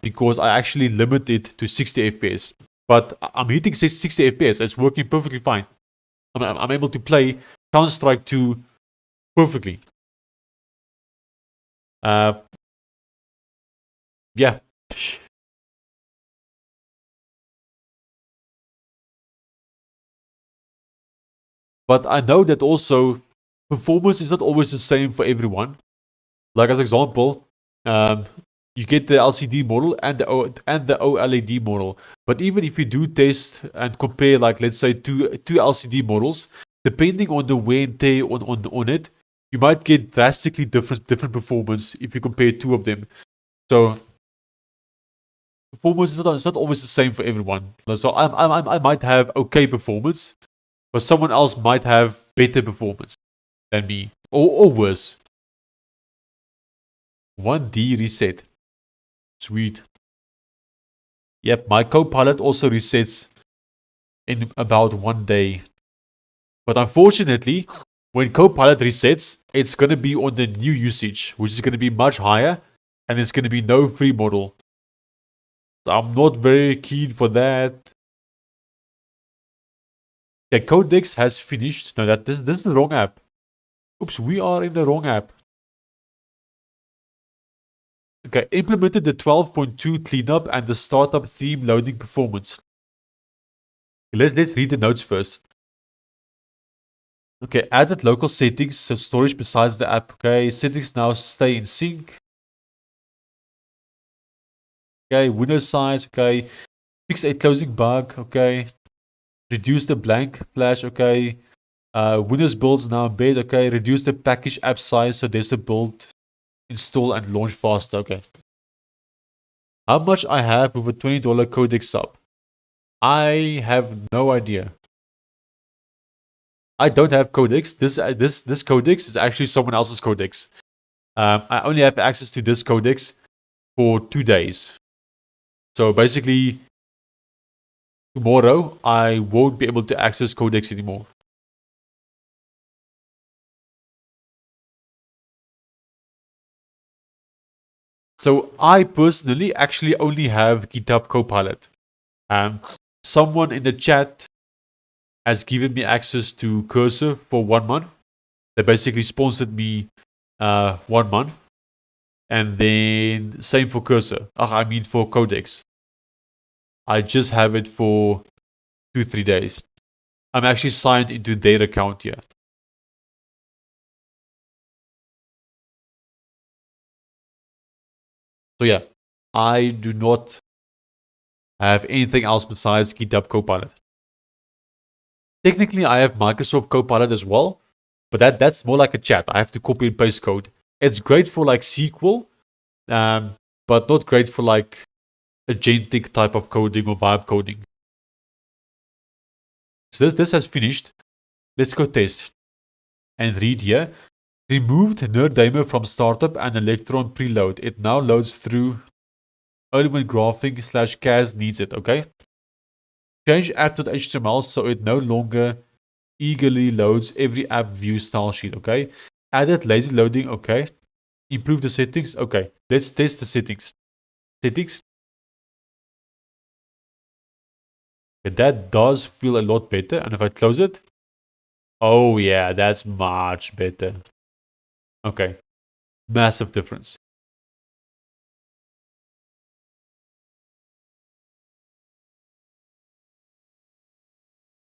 because I actually limit it to 60 FPS. But I'm hitting 60 FPS. It's working perfectly fine. I'm able to play Counter-Strike 2 perfectly. Uh, yeah. But I know that also performance is not always the same for everyone. Like as example, um, you get the LCD model and the OLED model. But even if you do test and compare, like let's say two LCD models, depending on the wear and tear on it, you might get drastically different performance if you compare two of them. So performance is not always the same for everyone. So I might have okay performance, but someone else might have better performance than me, or worse. 1D reset. Sweet. Yep, my Copilot also resets in about 1 day. But unfortunately, when Copilot resets, it's going to be on the new usage, which is going to be much higher, and it's going to be no free model. So I'm not very keen for that. The Codex has finished. No, this is the wrong app. Oops, we are in the wrong app. Okay, implemented the 12.2 cleanup and the startup theme loading performance. Let's read the notes first. Okay, added local settings, so storage besides the app. Okay, settings now stay in sync. Okay, window size. Okay, fix a closing bug. Okay, reduce the blank flash. Okay, Windows builds now embed. Okay, reduce the package app size so there's a build, install, and launch faster. Okay, how much I have with a $20 Codex sub? I have no idea. I don't have Codex. This Codex is actually someone else's Codex. I only have access to this Codex for 2 days. So basically, tomorrow I won't be able to access Codex anymore. So I personally actually only have GitHub Copilot. Um, Someone in the chat has given me access to Cursor for 1 month. They basically sponsored me 1 month. And then same for Cursor. I mean for Codex. I just have it for 2-3 days. I'm actually signed into their account here. So yeah, I do not have anything else besides GitHub Copilot. Technically, I have Microsoft Copilot as well, But that's more like a chat. I have to copy and paste code. It's great for like SQL, but not great for like agentic type of coding or vibe coding. So this has finished. Let's go test and read here. Removed NerdDemo from startup and Electron preload. It now loads through only when graphing/cas needs it. Okay. Change app.html so it no longer eagerly loads every app view style sheet. Okay. Added lazy loading. Okay. Improve the settings. Okay. Let's test the settings. Settings. Okay, that does feel a lot better. And if I close it, oh yeah, that's much better. Okay. Massive difference.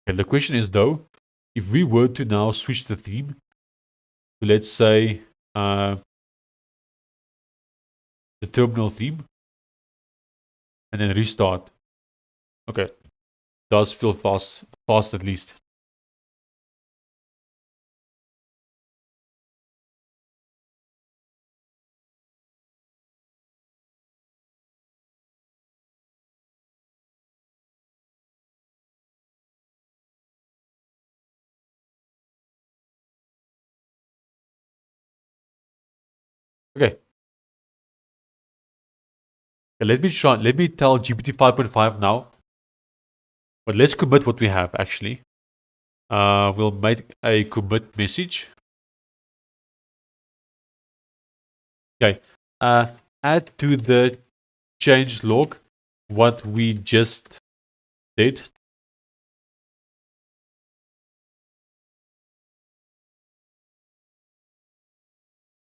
Okay, the question is though, if we were to now switch the theme to, let's say, the terminal theme and then restart. Okay, does feel fast at least. Okay. Let me try. Let me tell GPT 5.5 now. But let's commit what we have actually. We'll make a commit message. Okay. Add to the change log what we just did.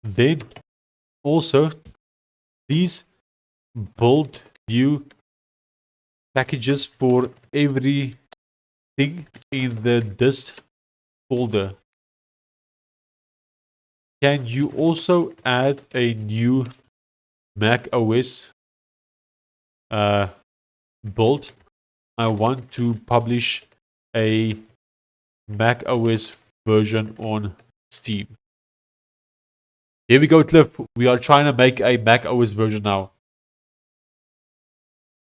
Then also please build new packages for everything in the dist folder. Can you also add a new Mac OS build? I want to publish a Mac OS version on Steam. Here we go, Cliff. We are trying to make a Mac OS version now.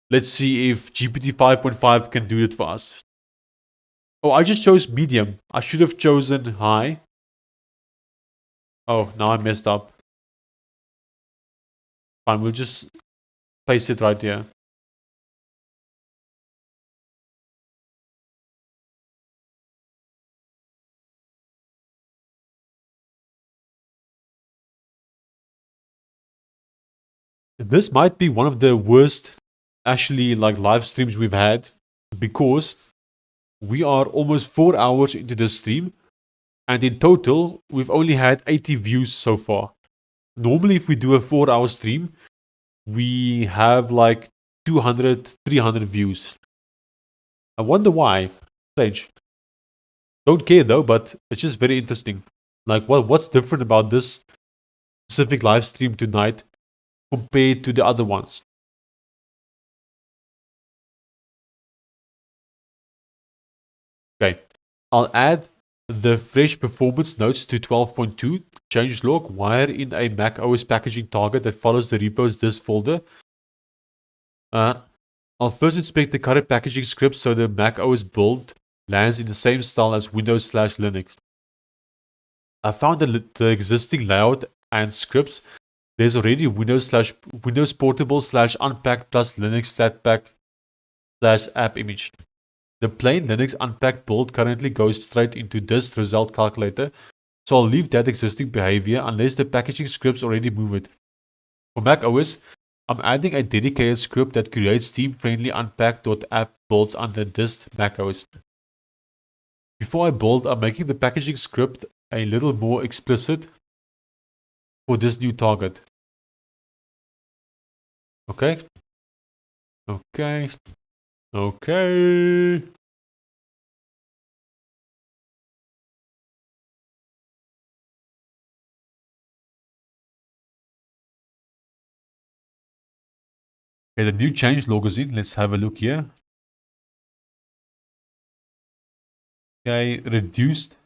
Let's see if GPT 5.5 can do it for us. Oh, I just chose medium. I should have chosen high. Oh, now I messed up. Fine, we'll just paste it right here. This might be one of the worst, actually, like live streams we've had, because we are almost 4 hours into the stream, and in total, we've only had 80 views so far. Normally, if we do a 4-hour stream, we have like 200, 300 views. I wonder why. Strange. Don't care though, but it's just very interesting. Like, what's different about this specific live stream tonight compared to the other ones? Okay, I'll add the fresh performance notes to 12.2 changelog wire in a Mac OS packaging target that follows the repos this folder. I'll first inspect the current packaging script so the Mac OS build lands in the same style as Windows/Linux. I found the existing layout and scripts. There's already Windows portable/unpacked plus Linux flatpak/app image. The plain Linux unpacked build currently goes straight into this Roselt Calculator, so I'll leave that existing behavior unless the packaging scripts already move it. For Mac OS, I'm adding a dedicated script that creates theme-friendly unpack.app builds under dist Mac OS. Before I build, I'm making the packaging script a little more explicit for this new target. Okay. Okay. Okay. Okay, the new change log is in. Let's have a look here. Okay, reduced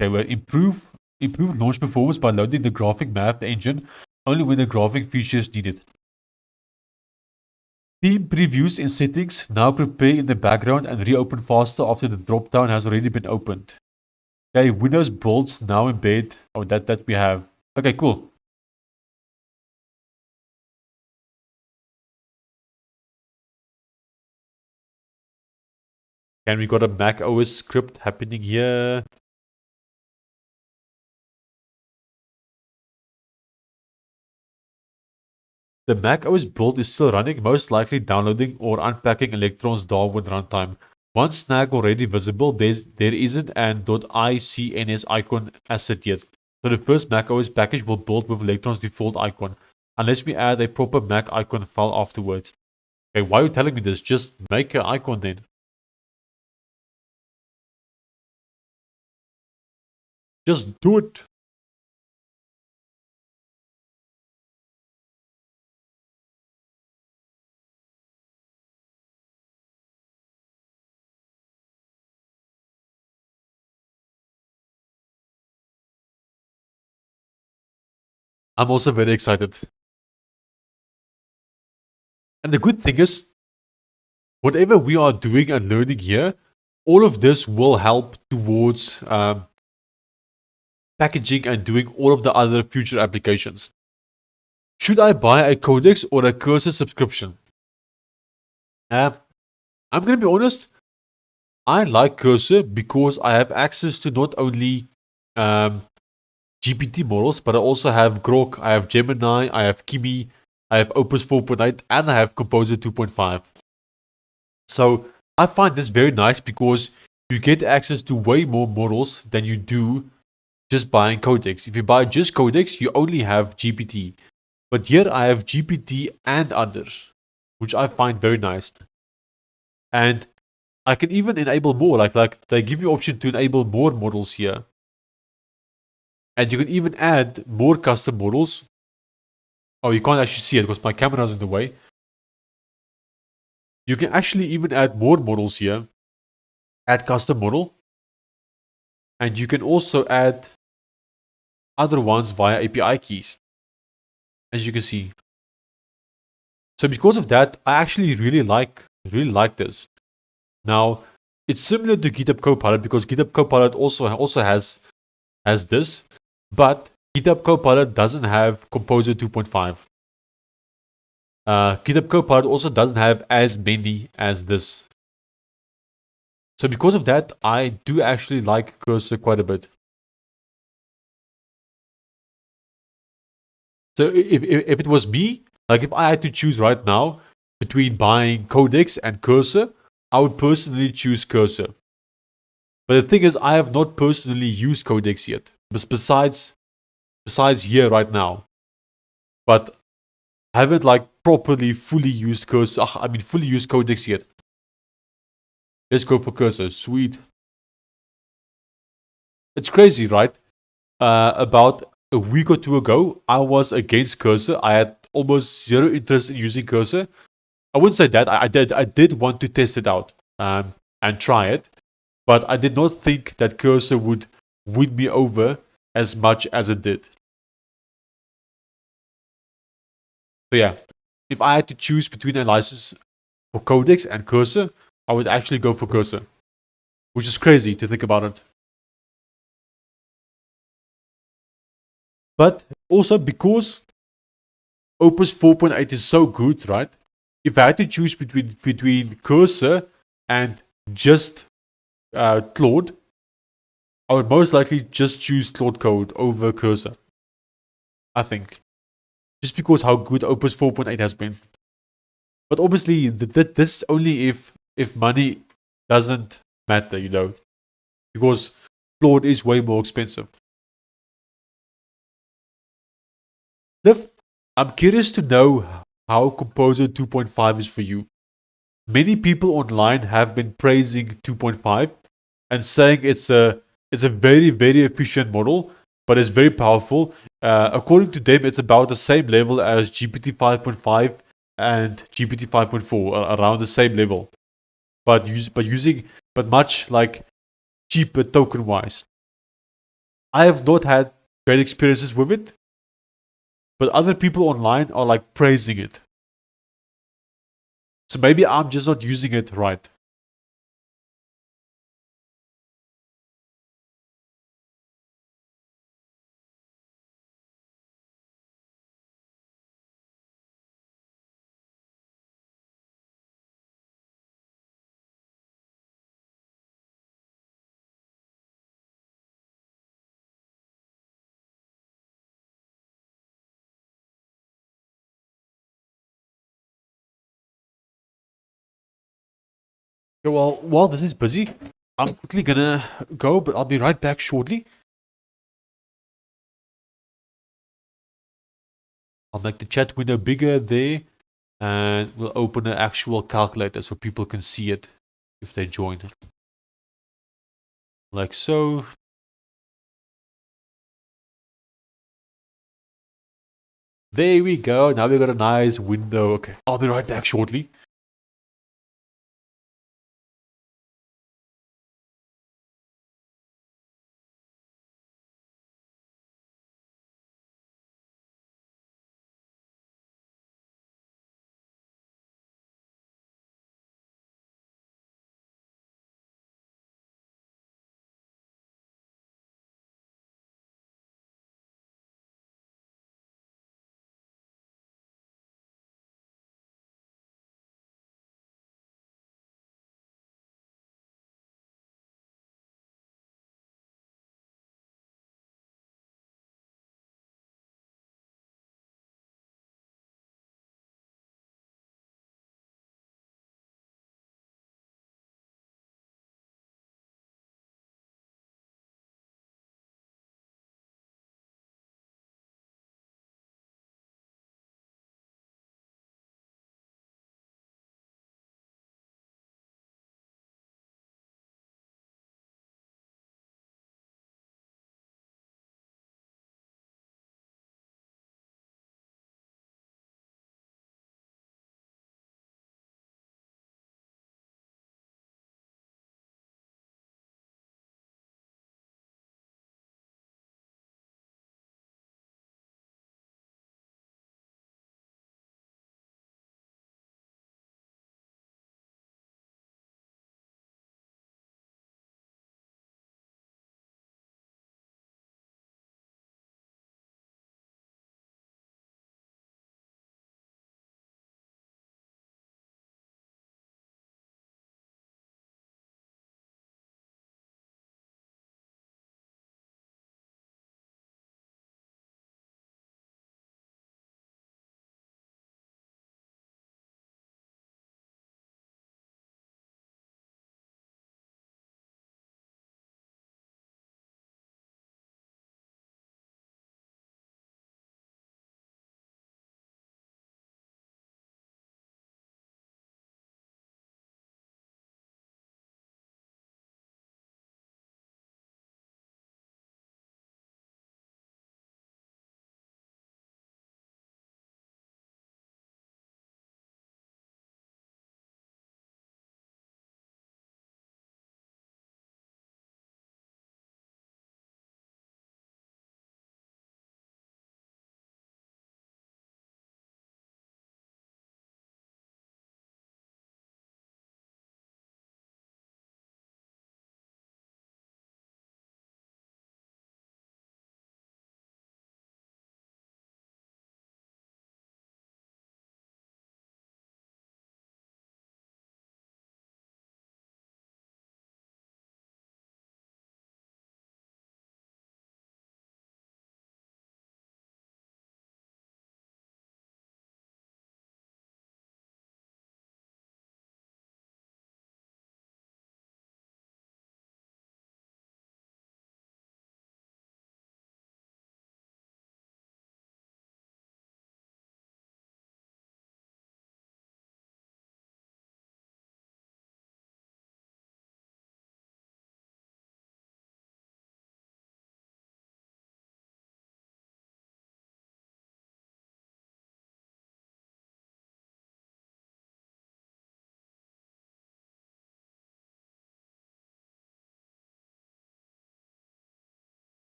Okay, well, improve launch performance by loading the graphic math engine only when the graphic feature is needed. Theme previews in settings now prepare in the background and reopen faster after the dropdown has already been opened. Okay, Windows builds now embed. Oh, that we have. Okay, cool. And we got a Mac OS script happening here. The Mac OS build is still running, most likely downloading or unpacking Electron's Darwin runtime. One snag already visible, there isn't an .icns icon asset yet. So the first Mac OS package will build with Electron's default icon, unless we add a proper Mac icon file afterwards. Okay, why are you telling me this? Just make an icon then. Just do it. I'm also very excited. And the good thing is, whatever we are doing and learning here, all of this will help towards packaging and doing all of the other future applications. Should I buy a codex or a cursor subscription? I'm going to be honest, I like cursor because I have access to not only GPT models, but I also have Grok, I have Gemini, I have Kimi, I have Opus 4.8, and I have Composer 2.5. So I find this very nice because you get access to way more models than you do just buying Codex. If you buy just Codex, you only have GPT. But here I have GPT and others, which I find very nice. And I can even enable more, like they give you option to enable more models here. And you can even add more custom models. Oh, you can't actually see it because my camera is in the way. You can actually even add more models here. Add custom model. And you can also add other ones via API keys, as you can see. So because of that, I actually really like this. Now, it's similar to GitHub Copilot because GitHub Copilot also has this, but GitHub Copilot doesn't have Composer 2.5. GitHub Copilot also doesn't have as many as this. So because of that, I do actually like Cursor quite a bit. So if it was me, like if I had to choose right now between buying Codex and Cursor, I would personally choose Cursor. But the thing is, I have not personally used Codex yet, besides here right now. But I haven't like properly fully used Cursor. Fully used Codex yet. Let's go for Cursor. Sweet. It's crazy, right? About a week or two ago, I was against Cursor. I had almost zero interest in using Cursor. I wouldn't say that. I did want to test it out and try it, but I did not think that Cursor would win me over as much as it did. So yeah, if I had to choose between a license for Codex and Cursor, I would actually go for Cursor, which is crazy to think about it. But also because Opus 4.8 is so good, right? If I had to choose between Cursor and just Claude, I would most likely just choose Claude Code over Cursor. I think. Just because how good Opus 4.8 has been. But obviously, this only if money doesn't matter, you know. Because Claude is way more expensive. Liv, I'm curious to know how Composer 2.5 is for you. Many people online have been praising 2.5 and saying it's a very efficient model, but it's very powerful. According to them, it's about the same level as GPT 5.5 and GPT 5.4, around the same level, but much like cheaper token wise. I have not had great experiences with it, but other people online are like praising it. So maybe I'm just not using it right. Okay, well, while this is busy, I'm quickly gonna go, but I'll be right back shortly. I'll make the chat window bigger there, and we'll open an actual calculator so people can see it if they join. Like so. There we go. Now we've got a nice window. Okay, I'll be right back shortly.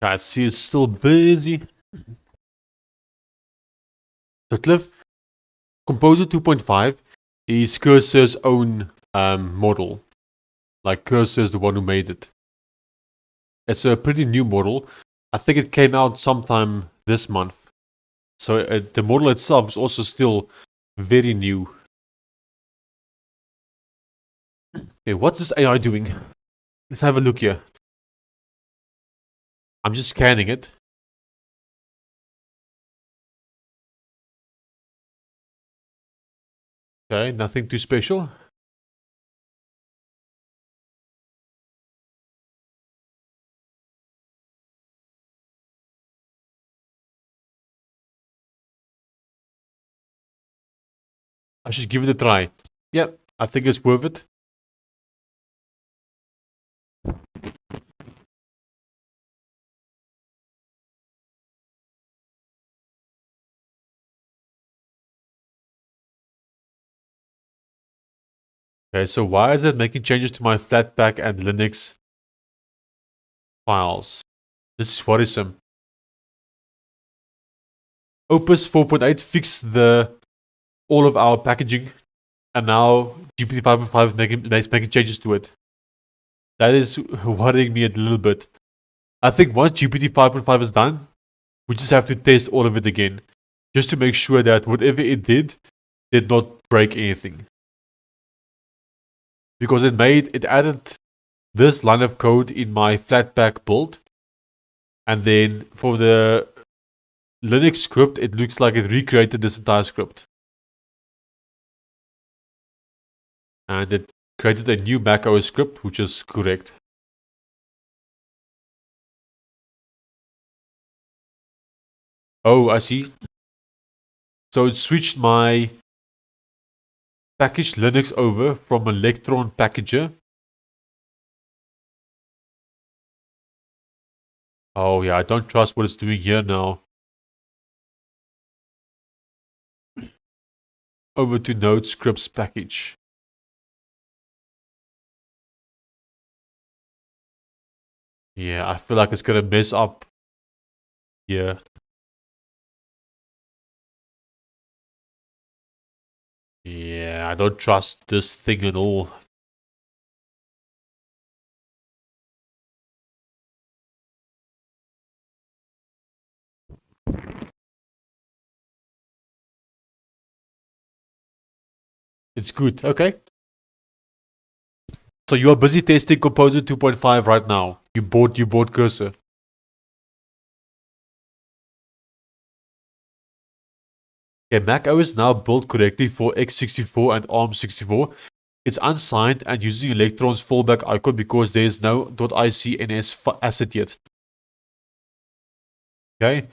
I see it's still busy. So Cliff, Composer 2.5 is Cursor's own model. Like Cursor is the one who made it. It's a pretty new model. I think it came out sometime this month. So the model itself is also still very new. Okay, what's this AI doing? Let's have a look here. I'm just scanning it. Okay, nothing too special. I should give it a try. Yep, I think it's worth it. Okay, so why is it making changes to my Flatpak and Linux files? This is worrisome. Opus 4.8 fixed all of our packaging, and now GPT 5.5 is making changes to it. That is worrying me a little bit. I think once GPT 5.5 is done, we just have to test all of it again, just to make sure that whatever it did not break anything. Because it added this line of code in my Flatpak build, and then for the Linux script, it looks like it recreated this entire script. And it created a new macOS script, which is correct. Oh, I see. So it switched my packaged Linux over from Electron Packager. Oh yeah, I don't trust what it's doing here now. Over to Node Scripts package. Yeah, I feel like it's gonna mess up here. Yeah, I don't trust this thing at all. It's good, okay. So you are busy testing Composer 2.5 right now. You bought Cursor. Okay, Mac OS now built correctly for x64 and ARM64. It's unsigned and using Electron's fallback icon because there is no .icns asset yet. Okay,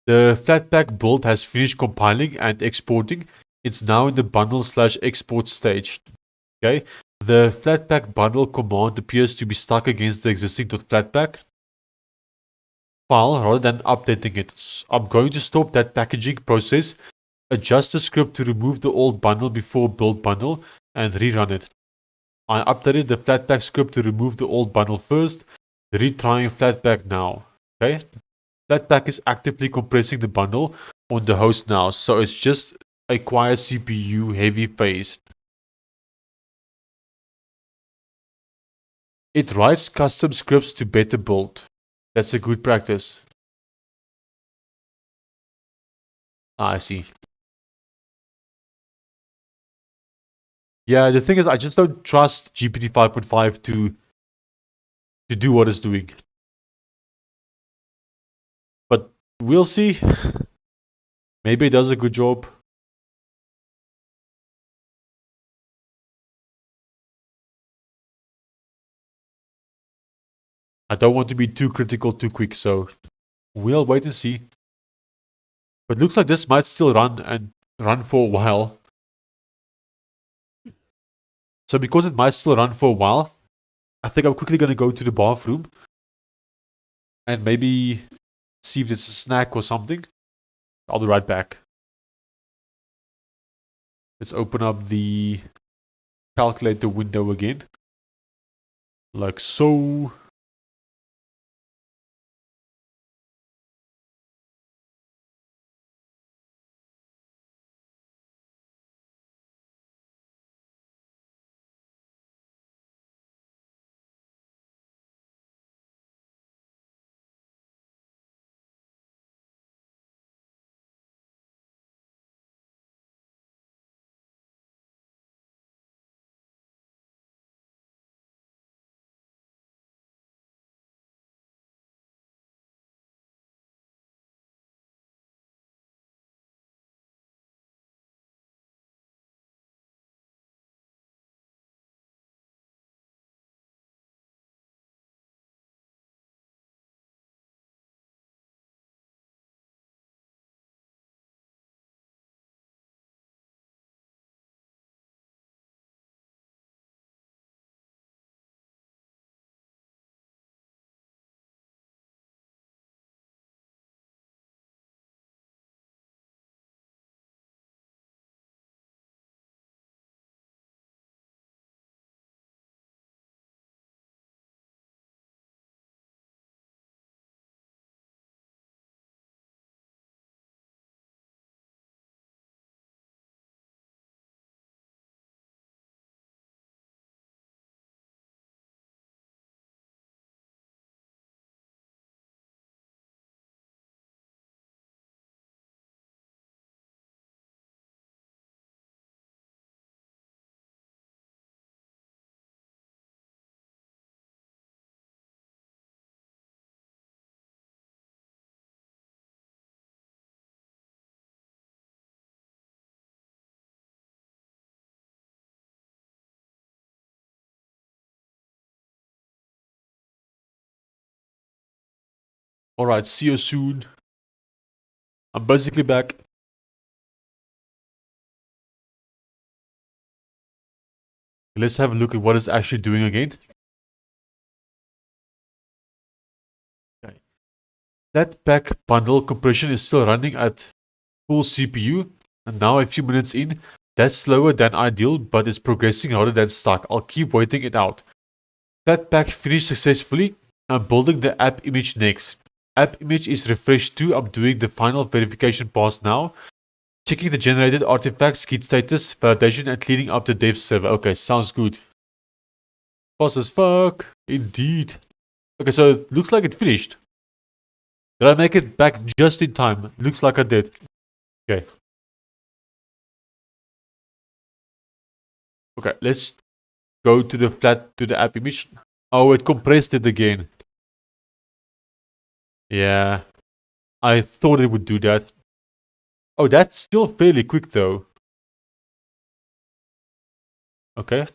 the Flatpak build has finished compiling and exporting. It's now in the bundle/export stage. Okay, the Flatpak bundle command appears to be stuck against the existing .flatpak file rather than updating it. I'm going to stop that packaging process, adjust the script to remove the old bundle before build bundle, and rerun it. I updated the Flatpak script to remove the old bundle first, retrying Flatpak now. Okay, Flatpak is actively compressing the bundle on the host now, so it's just a quiet CPU heavy phase. It writes custom scripts to better build. That's a good practice. I see. Yeah, the thing is, I just don't trust GPT 5.5 to do what it's doing. But we'll see. Maybe it does a good job. I don't want to be too critical too quick, so we'll wait and see. But looks like this might still run for a while. So because it might still run for a while, I think I'm quickly going to go to the bathroom and maybe see if there's a snack or something. I'll be right back. Let's open up the calculator window again. Like so. Alright, see you soon. I'm basically back. Let's have a look at what it's actually doing again. Okay. That pack bundle compression is still running at full CPU, and now a few minutes in, that's slower than ideal, but it's progressing rather than stuck. I'll keep waiting it out. That pack finished successfully. I'm building the app image next. App image is refreshed too. I'm doing the final verification pass now. Checking the generated artifacts, git status, validation, and cleaning up the dev server. Okay, sounds good. Fast as fuck. Indeed. Okay, so it looks like it finished. Did I make it back just in time? Looks like I did. Okay. Okay, let's go to the app image. Oh, it compressed it again. Yeah, I thought it would do that. Oh, that's still fairly quick though. Okay.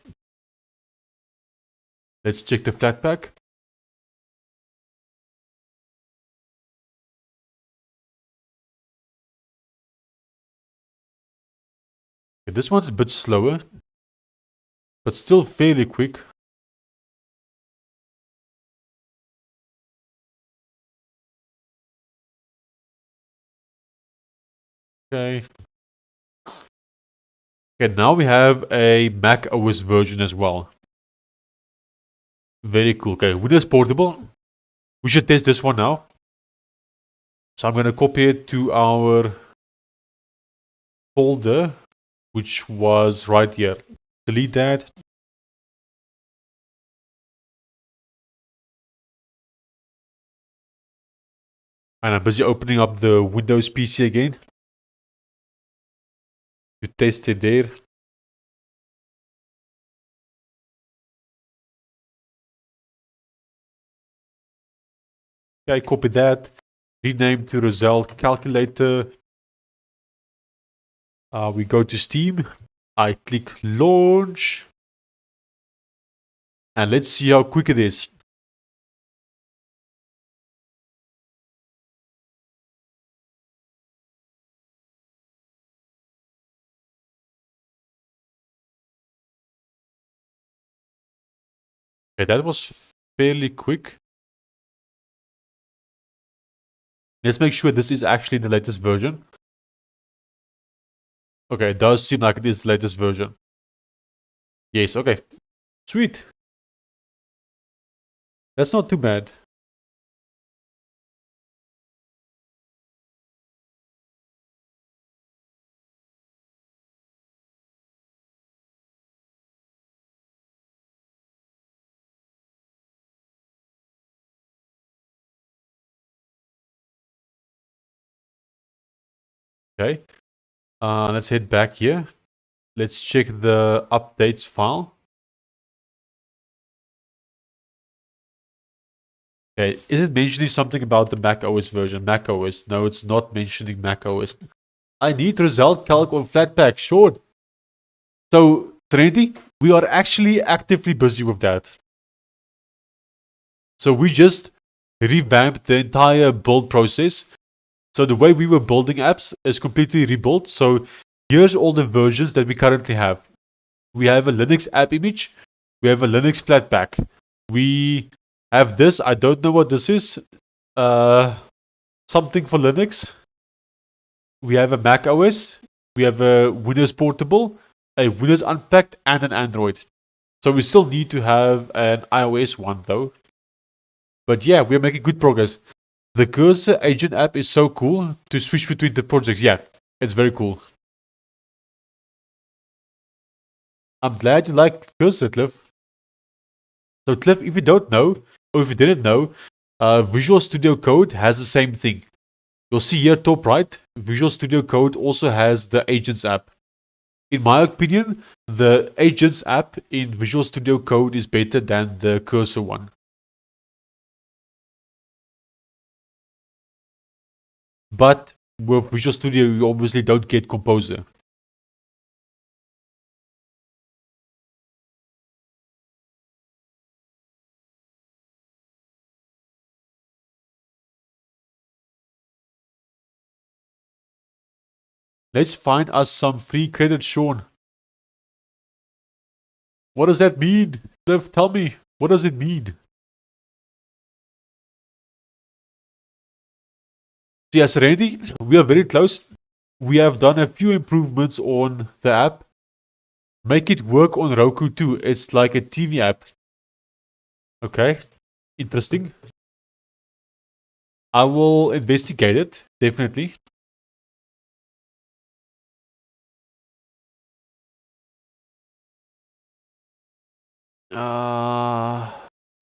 Let's check the Flatpak. Okay, this one's a bit slower, but still fairly quick. Okay. Okay, now we have a Mac OS version as well. Very cool. Okay, Windows Portable. We should test this one now. So I'm going to copy it to our folder, which was right here. Delete that. And I'm busy opening up the Windows PC again to test it there. Okay, copy that. Rename to Roselt Calculator. We go to Steam. I click launch. And let's see how quick it is. Okay, that was fairly quick. Let's make sure this is actually the latest version. Okay, it does seem like it is the latest version. Yes, okay. Sweet. That's not too bad. Okay. Let's head back here. Let's check the updates file. Okay, is it mentioning something about the Mac OS version? Mac OS. No, it's not mentioning Mac OS. I need result calc on Flatpak. Sure. So, Trinity, we are actually actively busy with that. So we just revamped the entire build process. So the way we were building apps is completely rebuilt. So here's all the versions that we currently have. We have a Linux app image. We have a Linux Flatpak. We have this. I don't know what this is. Something for Linux. We have a Mac OS. We have a Windows Portable, a Windows Unpacked, and an Android. So we still need to have an iOS one though. But yeah, we're making good progress. The cursor agent app is so cool to switch between the projects. Yeah, it's very cool. I'm glad you like cursor, Cliff. So Cliff, if you don't know, or if you didn't know, Visual Studio Code has the same thing. You'll see here top right, Visual Studio Code also has the agents app. In my opinion, the agents app in Visual Studio Code is better than the cursor one. But with Visual Studio, you obviously don't get Composer. Let's find us some free credit, Sean. What does that mean? Cliff, tell me. What does it mean? So yes, Randy, we are very close. We have done a few improvements on the app. Make it work on Roku too. It's like a TV app. Okay, interesting. I will investigate it, definitely.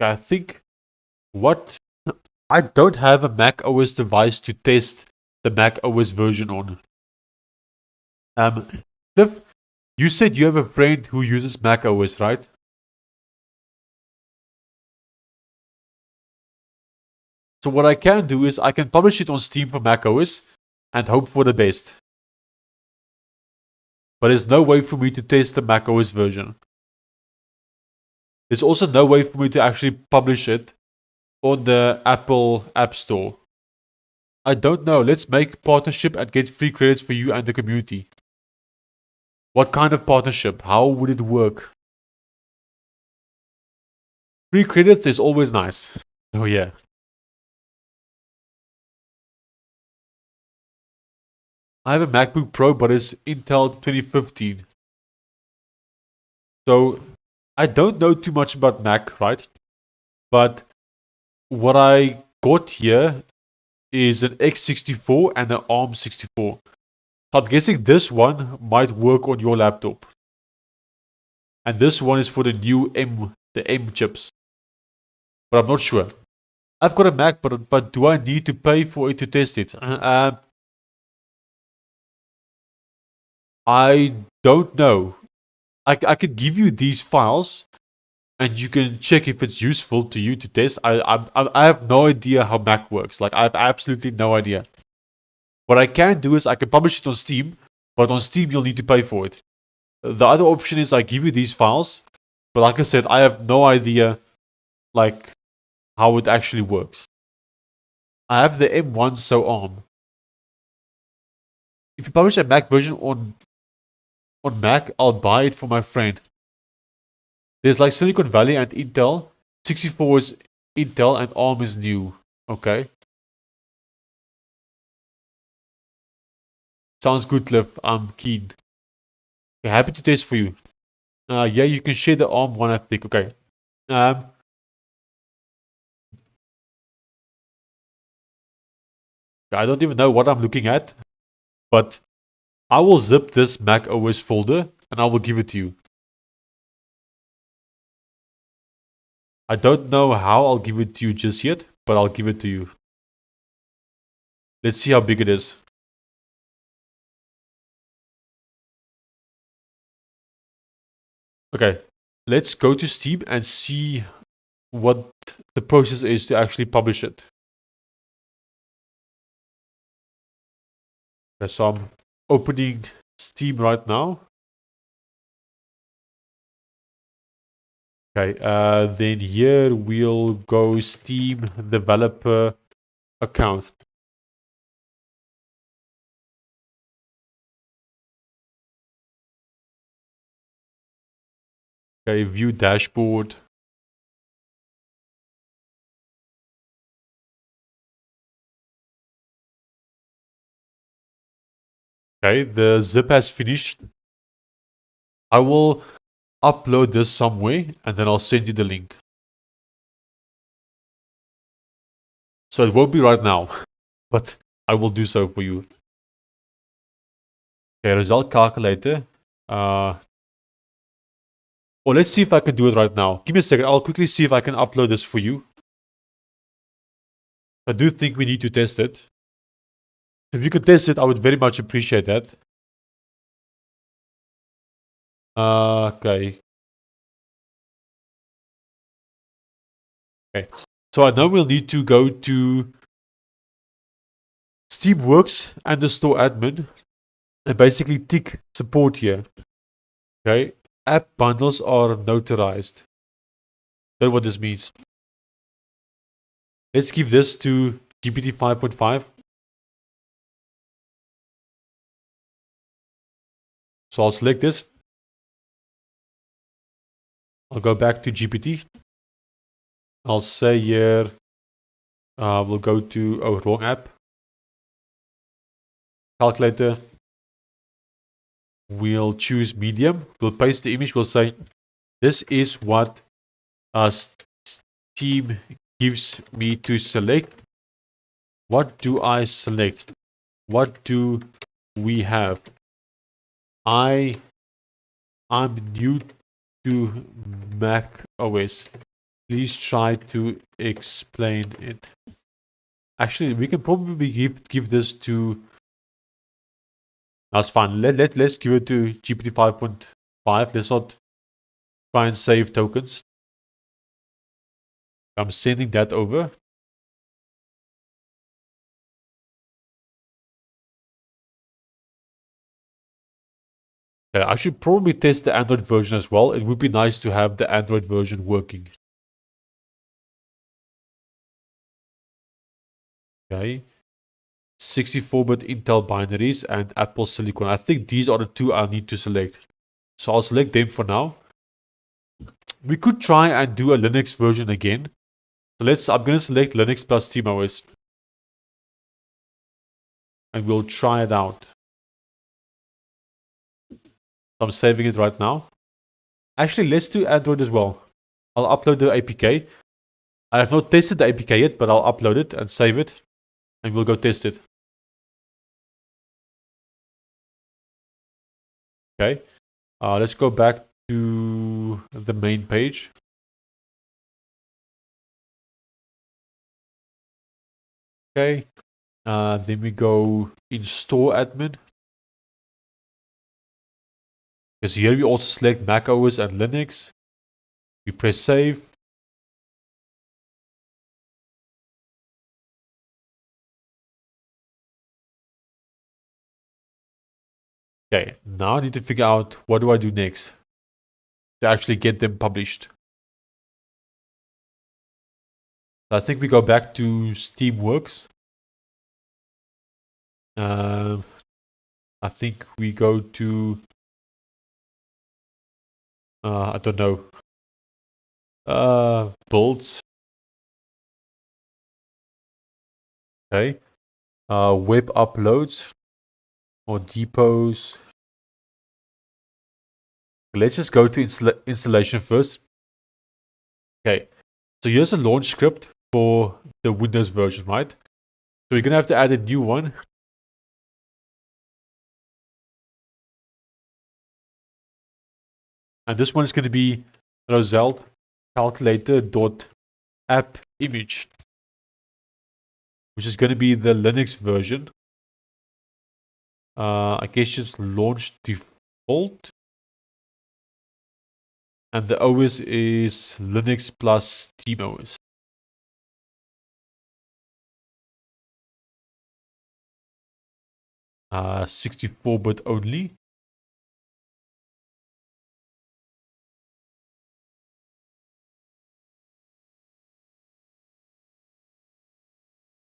I think what I don't have a Mac OS device to test the Mac OS version on. Cliff, you said you have a friend who uses Mac OS, right? So what I can do is I can publish it on Steam for Mac OS and hope for the best. But there's no way for me to test the Mac OS version. There's also no way for me to actually publish it on the Apple App Store. I don't know. Let's make partnership and get free credits for you and the community. What kind of partnership? How would it work? Free credits is always nice. Oh yeah. I have a MacBook Pro, but it's Intel 2015. So I don't know too much about Mac, right? But what I got here is an x64 and an ARM64. So I'm guessing this one might work on your laptop. And this one is for the M chips. But I'm not sure. I've got a Mac, but do I need to pay for it to test it? I don't know. I could give you these files, and you can check if it's useful to you to test. I have no idea how Mac works. Like I have absolutely no idea. What I can do is I can publish it on Steam, but on Steam you'll need to pay for it. The other option is I give you these files, but like I said, I have no idea like how it actually works. I have the M1, so ARM. If you publish a Mac version on Mac, I'll buy it for my friend. There's like Silicon Valley and Intel. 64 is Intel and ARM is new. Okay. Sounds good, Cliff. I'm keen. Okay, happy to test for you. Yeah, you can share the ARM one, I think. Okay. Um, I don't even know what I'm looking at, but I will zip this Mac OS folder and I will give it to you. I don't know how I'll give it to you just yet, but I'll give it to you. Let's see how big it is. Okay, let's go to Steam and see what the process is to actually publish it. Okay, so I'm opening Steam right now. Okay, then here we'll go Steam developer account. Okay, view dashboard. Okay, the zip has finished. I will upload this somewhere and then I'll send you the link. So it won't be right now, but I will do so for you. Okay, Roselt Calculator. Well, let's see if I can do it right now. Give me a second. I'll quickly see if I can upload this for you. I do think we need to test it. If you could test it, I would very much appreciate that. Okay. Okay. So I know we'll need to go to Steamworks and the store admin and basically tick support here. Okay. App bundles are notarized. That's what this means. Let's give this to GPT 5.5. So I'll select this. I'll go back to GPT. I'll say here, we'll go to, oh, wrong app. Calculator. We'll choose medium. We'll paste the image. We'll say, this is what Steam gives me to select. What do I select? What do we have? I'm new to Mac OS. Please try to explain it. Actually, we can probably give this to. That's fine. Let's give it to GPT 5.5. Let's not try and save tokens. I'm sending that over. I should probably test the Android version as well. It would be nice to have the Android version working. Okay. 64-bit Intel binaries and Apple Silicon. I think these are the two I need to select. So I'll select them for now. We could try and do a Linux version again. So I'm going to select Linux plus SteamOS. And we'll try it out. I'm saving it right now. Actually, let's do Android as well. I'll upload the APK. I have not tested the APK yet, but I'll upload it and save it. And we'll go test it. Okay. Let's go back to the main page. Okay. Then we go install admin. Because here we also select Mac OS and Linux. We press save. Okay, now I need to figure out what do I do next to actually get them published. So I think we go back to Steamworks. I think we go to, I don't know, builds. Okay, web uploads or depots. Let's just go to installation first. Okay, so here's a launch script for the Windows version, right? So we're gonna have to add a new one. And this one is going to be Roselt Calculator .app image, which is going to be the Linux version. I guess just launch default. And the OS is Linux plus SteamOS. Uh, 64-bit only.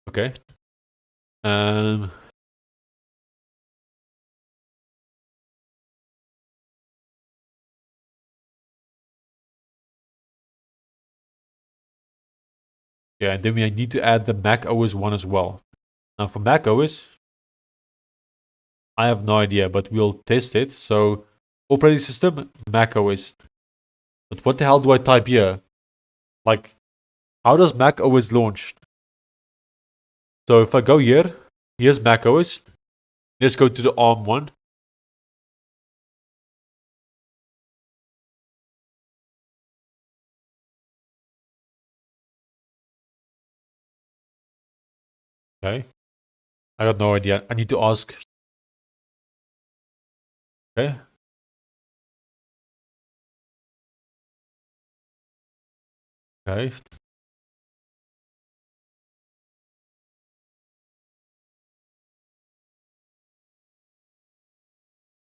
Okay. Um, yeah, and then we need to add the Mac OS one as well. Now for Mac OS, I have no idea, but we'll test it. So operating system, Mac OS. But what the hell do I type here? Like, how does Mac OS launch? So if I go here, here's Mac OS. Let's go to the ARM one. Okay. I got no idea. I need to ask. Okay. Okay.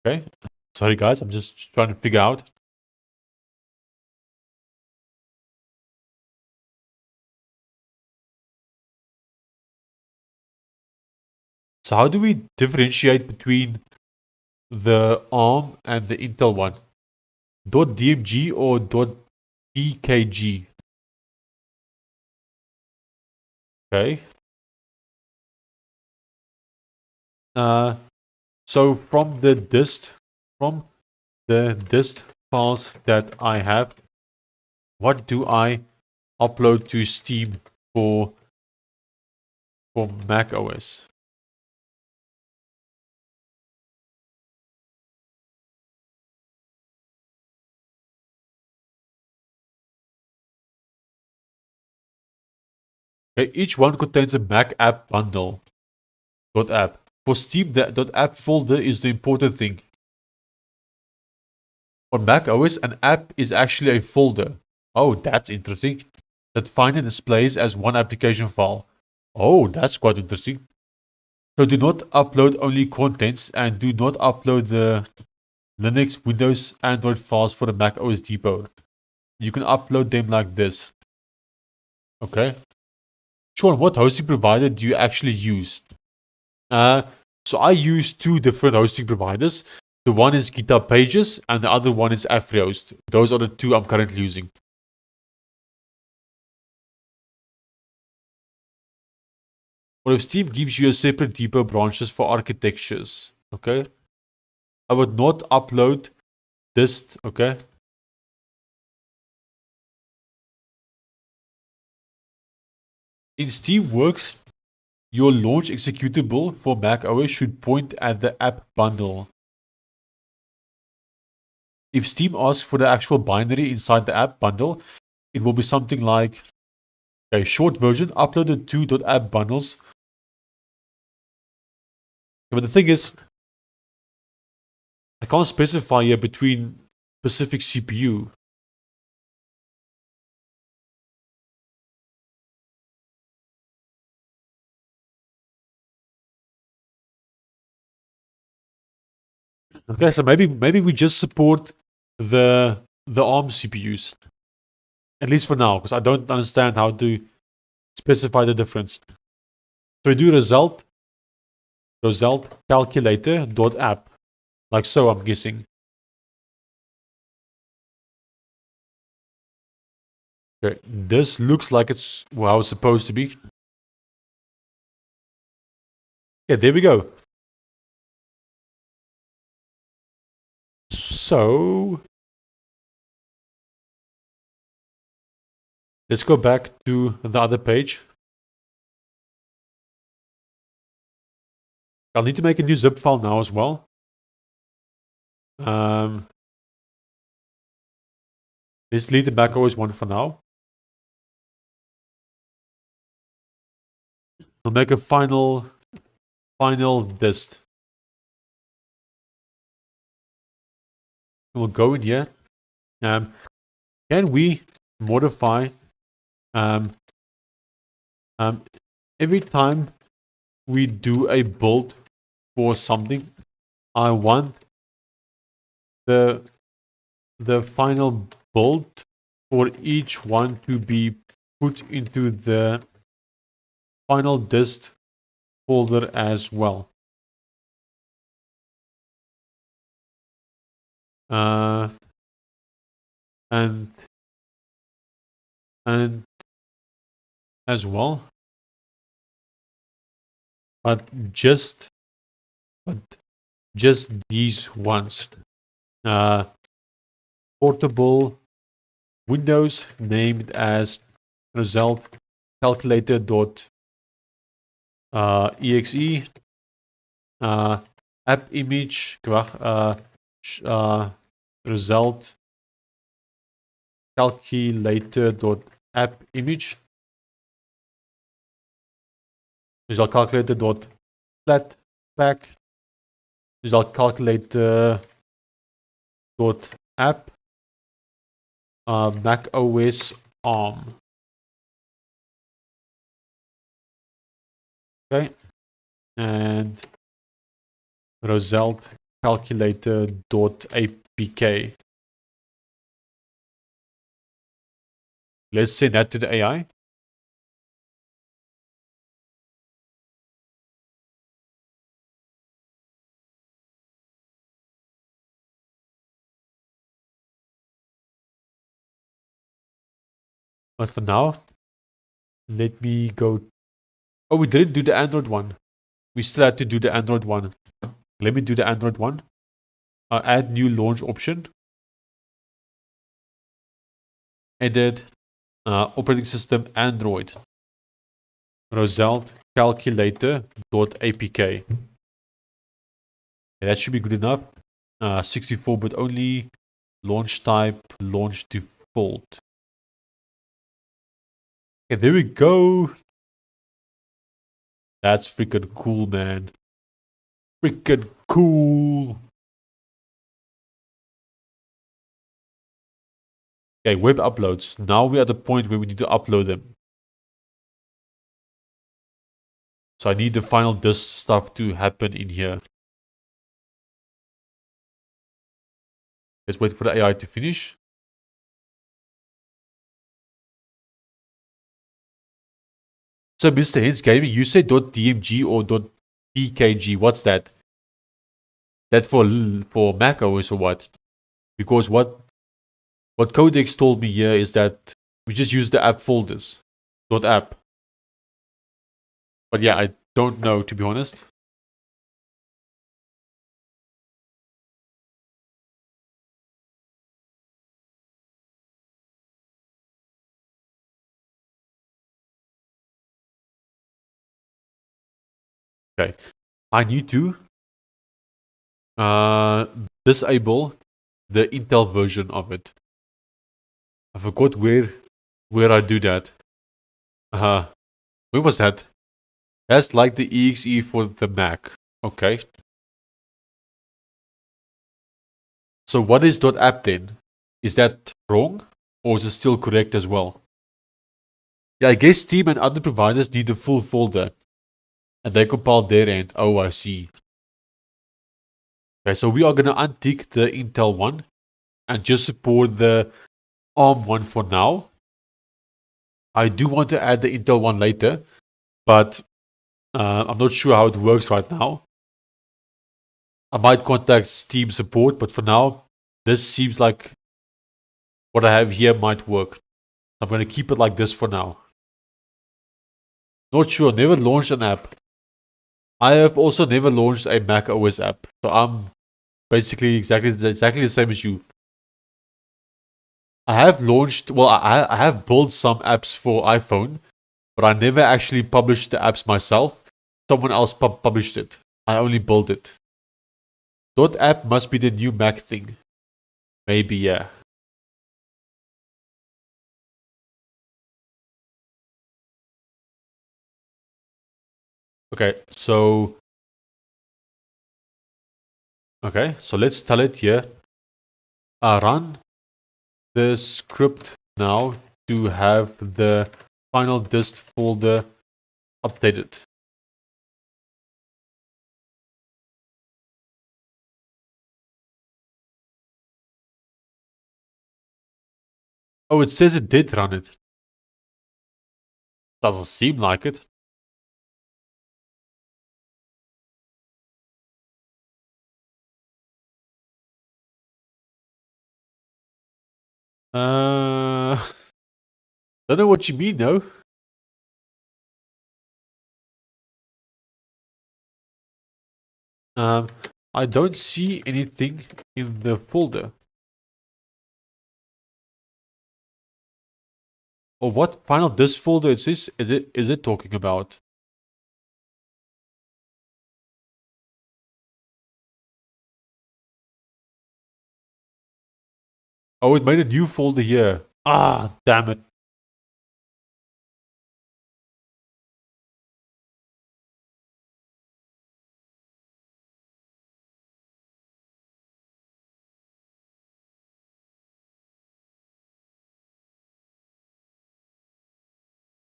Okay. Sorry guys, I'm just trying to figure out. So how do we differentiate between the ARM and the Intel one. .dmg or .pkg. Okay. So from the dist files that I have, what do I upload to Steam for Mac OS? Okay, each one contains a Mac app bundle. .app. For Steam, the .app folder is the important thing. On Mac OS, an app is actually a folder. Oh, that's interesting. That finds and displays as one application file. Oh, that's quite interesting. So do not upload only contents and do not upload the Linux, Windows, Android files for the Mac OS depot. You can upload them like this. Okay. Sean, what hosting provider do you actually use? So I use two different hosting providers. The one is GitHub Pages and the other one is Afrihost. Those are the two I'm currently using. Or if Steam gives you a separate depot branches for architectures, okay? I would not upload this, okay? In Steamworks, your launch executable for Mac OS should point at the app bundle. If Steam asks for the actual binary inside the app bundle, it will be something like a short version, upload the two .app bundles. But the thing is, I can't specify here between specific CPU. Okay, so maybe we just support the ARM CPUs, at least for now, because I don't understand how to specify the difference. So we do Roselt Calculator .app, like so, I'm guessing. Okay, this looks like it's how it's supposed to be. Yeah, there we go. So let's go back to the other page. I'll need to make a new zip file now as well. Let's delete the macOS one for now. We'll make a final dist. We'll go in here. Can we modify every time we do a build for something? I want the final build for each one to be put into the final dist folder as well. And as well, but just these ones. Portable Windows named as Roselt Calculator .exe app image Roselt Calculator .app image Roselt Calculator .flatpak Roselt Calculator .app Mac OS ARM. Okay, and Roselt Calculator .apk. Let's send that to the AI. But for now, let me go. Oh, we didn't do the Android one. We still had to do the Android one. Let me do the Android one. Add new launch option. Edit operating system Android. Roselt Calculator .apk. That should be good enough. 64-bit only. Launch type, launch default. Okay, there we go. That's freaking cool, man. Freaking cool. Okay, web uploads. Now we're at the point where we need to upload them. So I need the final disk stuff to happen in here. Let's wait for the AI to finish. So Mr. Hens Gaming, you say .dmg or .pkg. What's that? That for Mac OS or what? Because what Codex told me here is that we just use the app folders. .app. But yeah, I don't know, to be honest. Okay. I need to disable the Intel version of it. I forgot where I do that. Where was that? That's like the exe for the Mac. Okay. So what is .app then? Is that wrong? Or is it still correct as well? Yeah, I guess Steam and other providers need the full folder. And they compile their end. Oh, I see. Okay, so we are going to untick the Intel one. And just support the ARM one for now. I do want to add the Intel one later. But I'm not sure how it works right now. I might contact Steam support. But for now, this seems like what I have here might work. I'm going to keep it like this for now. Not sure, never launched an app. I have also never launched a Mac OS app. So I'm basically exactly the same as you. I have launched, well, I have built some apps for iPhone, but I never actually published the apps myself. Someone else published it. I only built it. .app must be the new Mac thing. Maybe, yeah. Okay, so let's tell it here. Run the script now to have the final dist folder updated. Oh, it says it did run it. Doesn't seem like it. Don't know what you mean though. I don't see anything in the folder. Or what final disk folder is it talking about? Oh, it made a new folder here. Ah, damn it.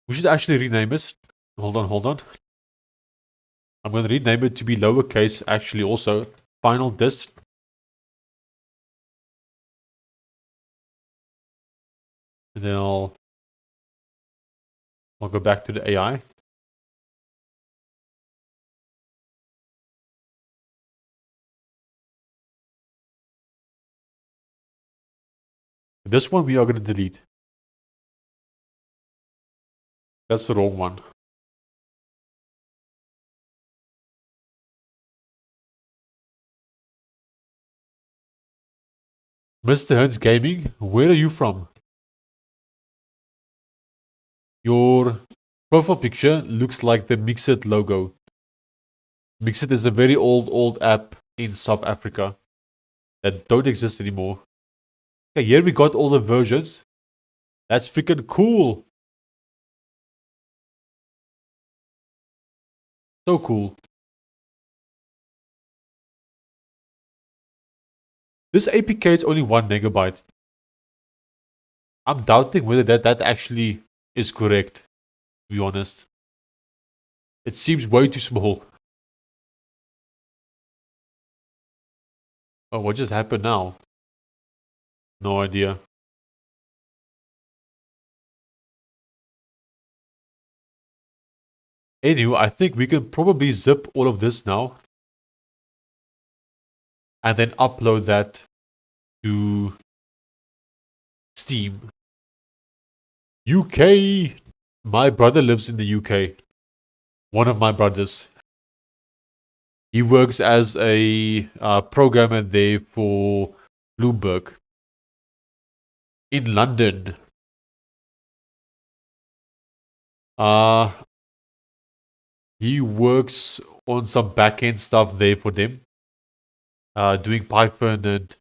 We should actually rename it. Hold on. I'm going to rename it to be lowercase actually also. Final disk. And then I'll go back to the AI. This one we are going to delete. That's the wrong one. Mr. Huns Gaming, where are you from? Your profile picture looks like the Mixit logo. Mixit is a very old app in South Africa that don't exist anymore. Okay, here we got all the versions. That's freaking cool. So cool. This APK is only 1 megabyte. I'm doubting whether that actually is correct, to be honest. It seems way too small. Oh, what just happened now? No idea. Anyway, I think we can probably zip all of this now and then upload that to Steam. UK! My brother lives in the UK. One of my brothers. He works as a programmer there for Bloomberg. In London. Uh, he works on some back-end stuff there for them. Doing Python and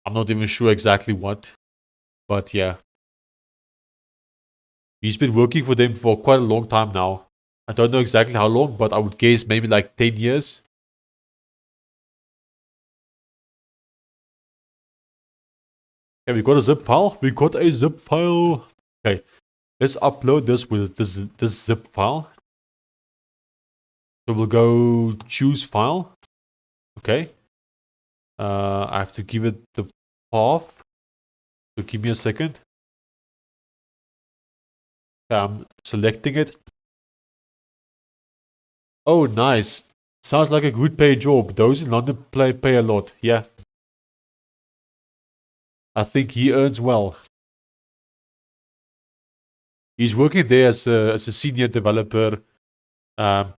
I'm not even sure exactly what. But yeah. He's been working for them for quite a long time now. I don't know exactly how long, but I would guess maybe like 10 years. Okay, we got a zip file. We got a zip file. Okay, let's upload this with this zip file. So we'll go choose file. Okay. I have to give it the path. So give me a second. Okay, I'm selecting it. Oh, nice. Sounds like a good pay job. Those in London pay a lot. Yeah. I think he earns well. He's working there as a senior developer. Um,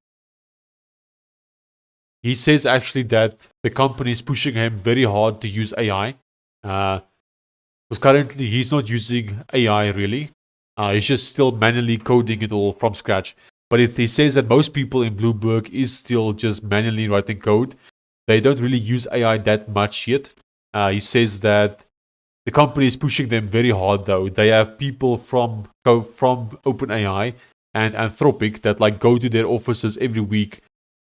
he says actually that the company is pushing him very hard to use AI. Because currently he's not using AI really. He's just still manually coding it all from scratch. But he says that most people in Bloomberg is still just manually writing code. They don't really use AI that much yet. He says that the company is pushing them very hard though. They have people from OpenAI and Anthropic that like go to their offices every week,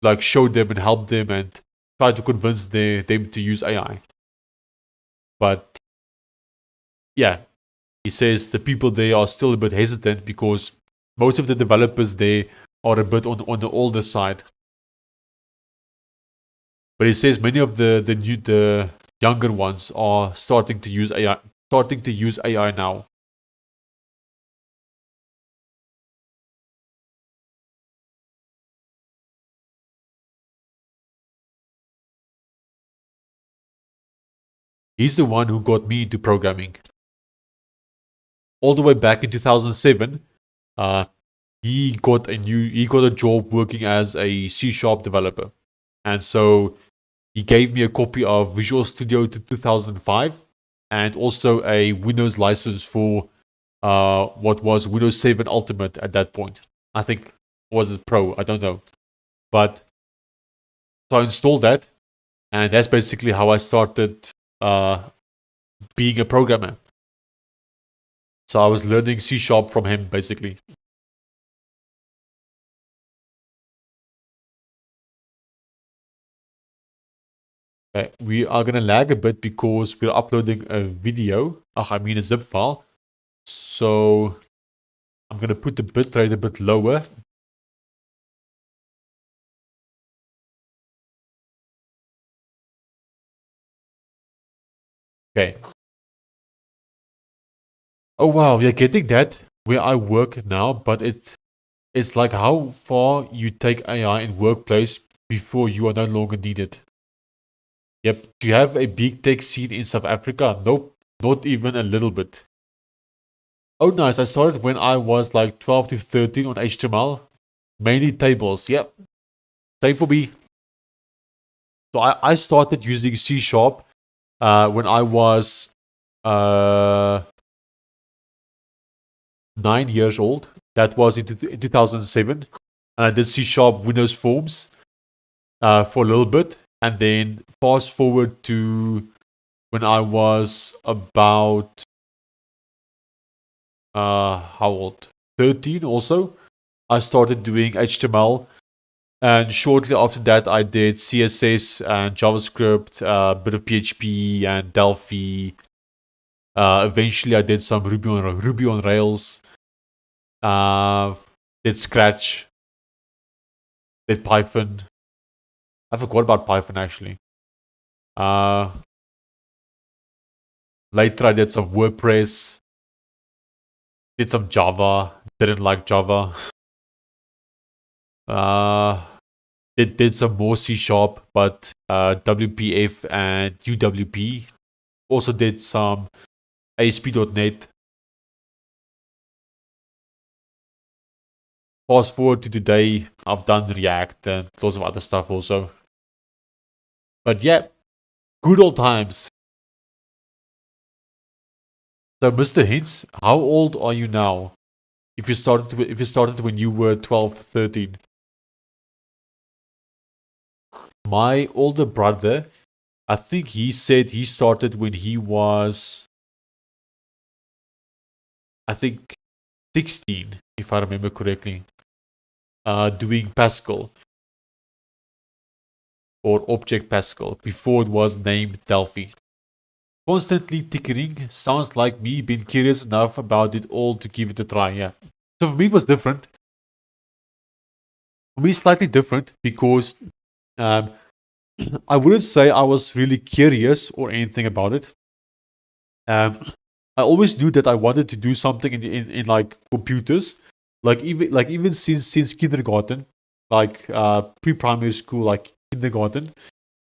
like show them and help them and try to convince them to use AI. But yeah, he says the people there are still a bit hesitant because most of the developers there are a bit on the older side. But he says many of the younger ones are starting to use AI now. He's the one who got me into programming. All the way back in 2007, uh, he got a job working as a C# developer, and so he gave me a copy of Visual Studio 2005 and also a Windows license for what was Windows 7 Ultimate at that point. I think was it Pro, I don't know, but so I installed that, and that's basically how I started being a programmer. So I was learning C# from him basically. Okay, we are gonna lag a bit because we're uploading a video. I mean a zip file. So I'm gonna put the bitrate a bit lower. Okay. Oh wow, we are getting that where I work now, but it's like how far you take AI in workplace before you are no longer needed. Yep. Do you have a big tech scene in South Africa? Nope, not even a little bit. Oh, nice. I started when I was like 12 to 13 on HTML, mainly tables. Yep, same for me. So I started using C Sharp when I was uh, 9 years old. That was in 2007. And I did C Sharp Windows Forms for a little bit. And then fast forward to when I was about, how old? 13 also. I started doing HTML. And shortly after that, I did CSS and JavaScript, a bit of PHP and Delphi. Eventually, I did some Ruby on Rails. Uh, did Scratch. Did Python. I forgot about Python actually. Uh, Later, I did some WordPress. Did some Java. Didn't like Java. Uh, did some more C Sharp, but WPF and UWP. Also did some ASP.NET. Fast forward to today, I've done React and lots of other stuff also. But yeah, good old times. So, Mr. Hints, how old are you now? If you started when you were 12, 13. My older brother, I think he said he started when he was, I think, 16, if I remember correctly, doing Pascal or Object Pascal before it was named Delphi. Constantly tinkering sounds like me being curious enough about it all to give it a try, yeah. So for me it was different. For me slightly different because um, I wouldn't say I was really curious or anything about it. I always knew that I wanted to do something in like computers, like even since kindergarten, like pre-primary school, like kindergarten.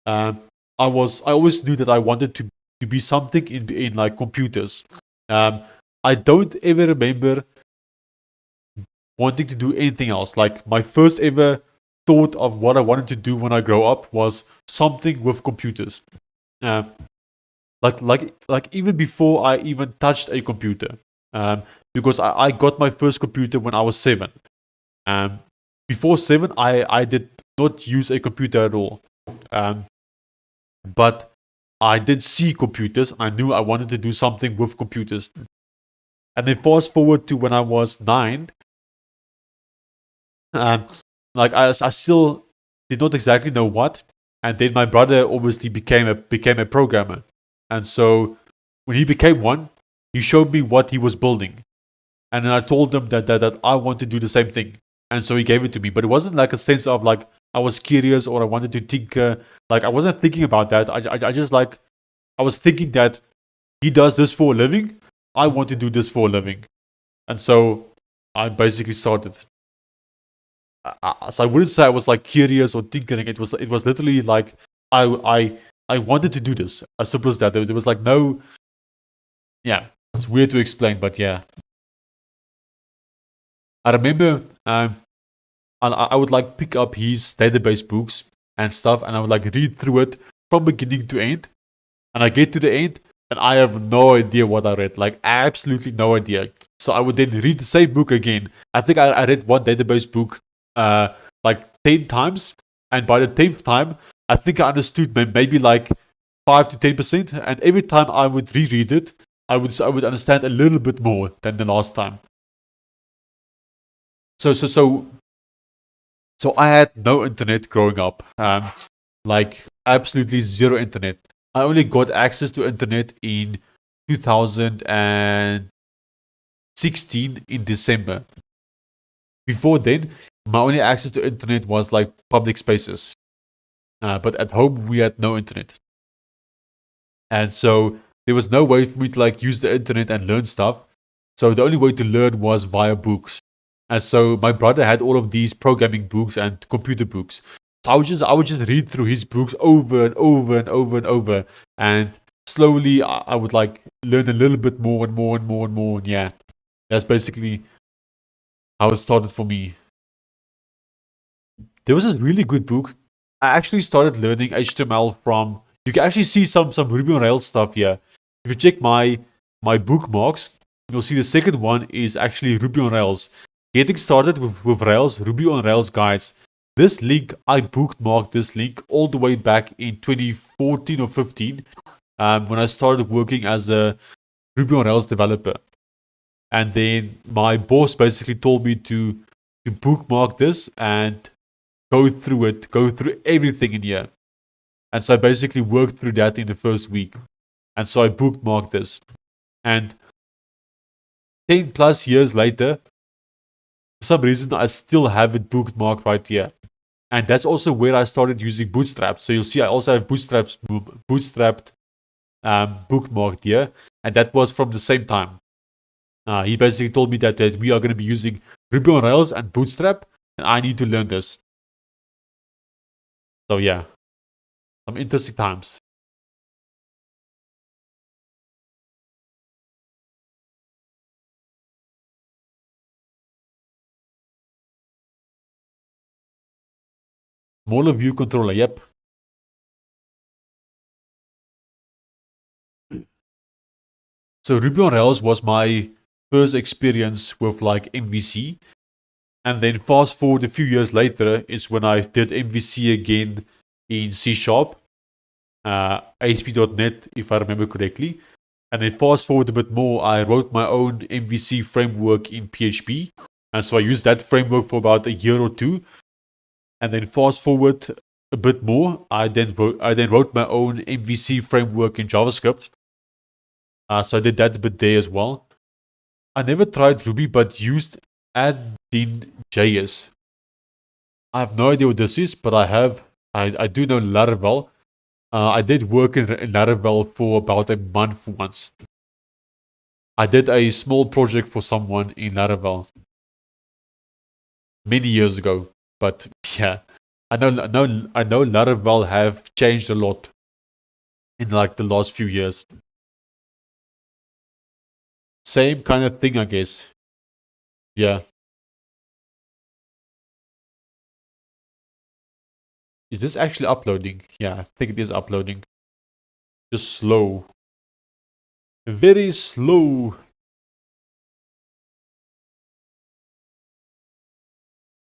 Um, I always knew that I wanted to be something in like computers. Um, I don't ever remember wanting to do anything else. Like my first ever thought of what I wanted to do when I grow up was something with computers. Um, like even before I even touched a computer, because I got my first computer when I was 7. Um, Before 7, I did not use a computer at all. Um, but I did see computers. I knew I wanted to do something with computers. And then fast forward to when I was 9, um, like I still did not exactly know what. And then my brother obviously became a programmer, and so when he became one, he showed me what he was building, and then I told him that I want to do the same thing, and so he gave it to me. But it wasn't like a sense of like I was curious or I wanted to tinker. Like I wasn't thinking about that. I just like I was thinking that he does this for a living. I want to do this for a living, and so I basically started. So I wouldn't say I was like curious or tinkering. It was literally like I I I wanted to do this. As simple as that. There was like no, yeah. It's weird to explain, but yeah. I remember I would like pick up his database books and stuff, and I would like read through it from beginning to end. And I get to the end, and I have no idea what I read. Like absolutely no idea. So I would then read the same book again. I think I read one database book uh, like 10 times, and by the 10th time, I think I understood maybe like 5 to 10%. And every time I would reread it, I would understand a little bit more than the last time. So I had no internet growing up. Like absolutely zero internet. I only got access to internet in 2016 in December. Before then, my only access to internet was like public spaces. But at home we had no internet, and so there was no way for me to like use the internet and learn stuff. So the only way to learn was via books. And so my brother had all of these programming books and computer books. So I would just read through his books over and over and over and over, and slowly I would like learn a little bit more and more and more and more. And yeah, That's basically how it started for me. There was this really good book. I actually started learning HTML from. You can actually see some Ruby on Rails stuff here. If you check my bookmarks, you'll see the second one is actually Ruby on Rails. Getting started with Rails, Ruby on Rails guides. This link, I bookmarked this link all the way back in 2014 or 15 when I started working as a Ruby on Rails developer. And then my boss basically told me to bookmark this and go through it, go through everything in here. And so I basically worked through that in the first week. And so I bookmarked this. And 10 plus years later, for some reason, I still have it bookmarked right here. And that's also where I started using Bootstrap. So you'll see I also have bootstrapped bookmarked here. And that was from the same time. He basically told me that we are going to be using Ruby on Rails and Bootstrap. And I need to learn this. So yeah, some interesting times. Smaller view controller, yep. So Ruby on Rails was my first experience with like MVC. And then fast forward a few years later is when I did MVC again in C Sharp, ASP.NET if I remember correctly. And then fast forward a bit more, I wrote my own MVC framework in PHP. And so I used that framework for about a year or two. And then fast forward a bit more, I then wrote my own MVC framework in JavaScript. So I did that a bit there as well. I never tried Ruby, but used add-in.js. I have no idea what this is, but I do know Laravel. I did work in Laravel for about a month once. I did a small project for someone in Laravel many years ago, but yeah, I know Laravel have changed a lot in like the last few years. Same kind of thing, I guess. Yeah. Is this actually uploading? Yeah, I think it is uploading. Just slow. Very slow.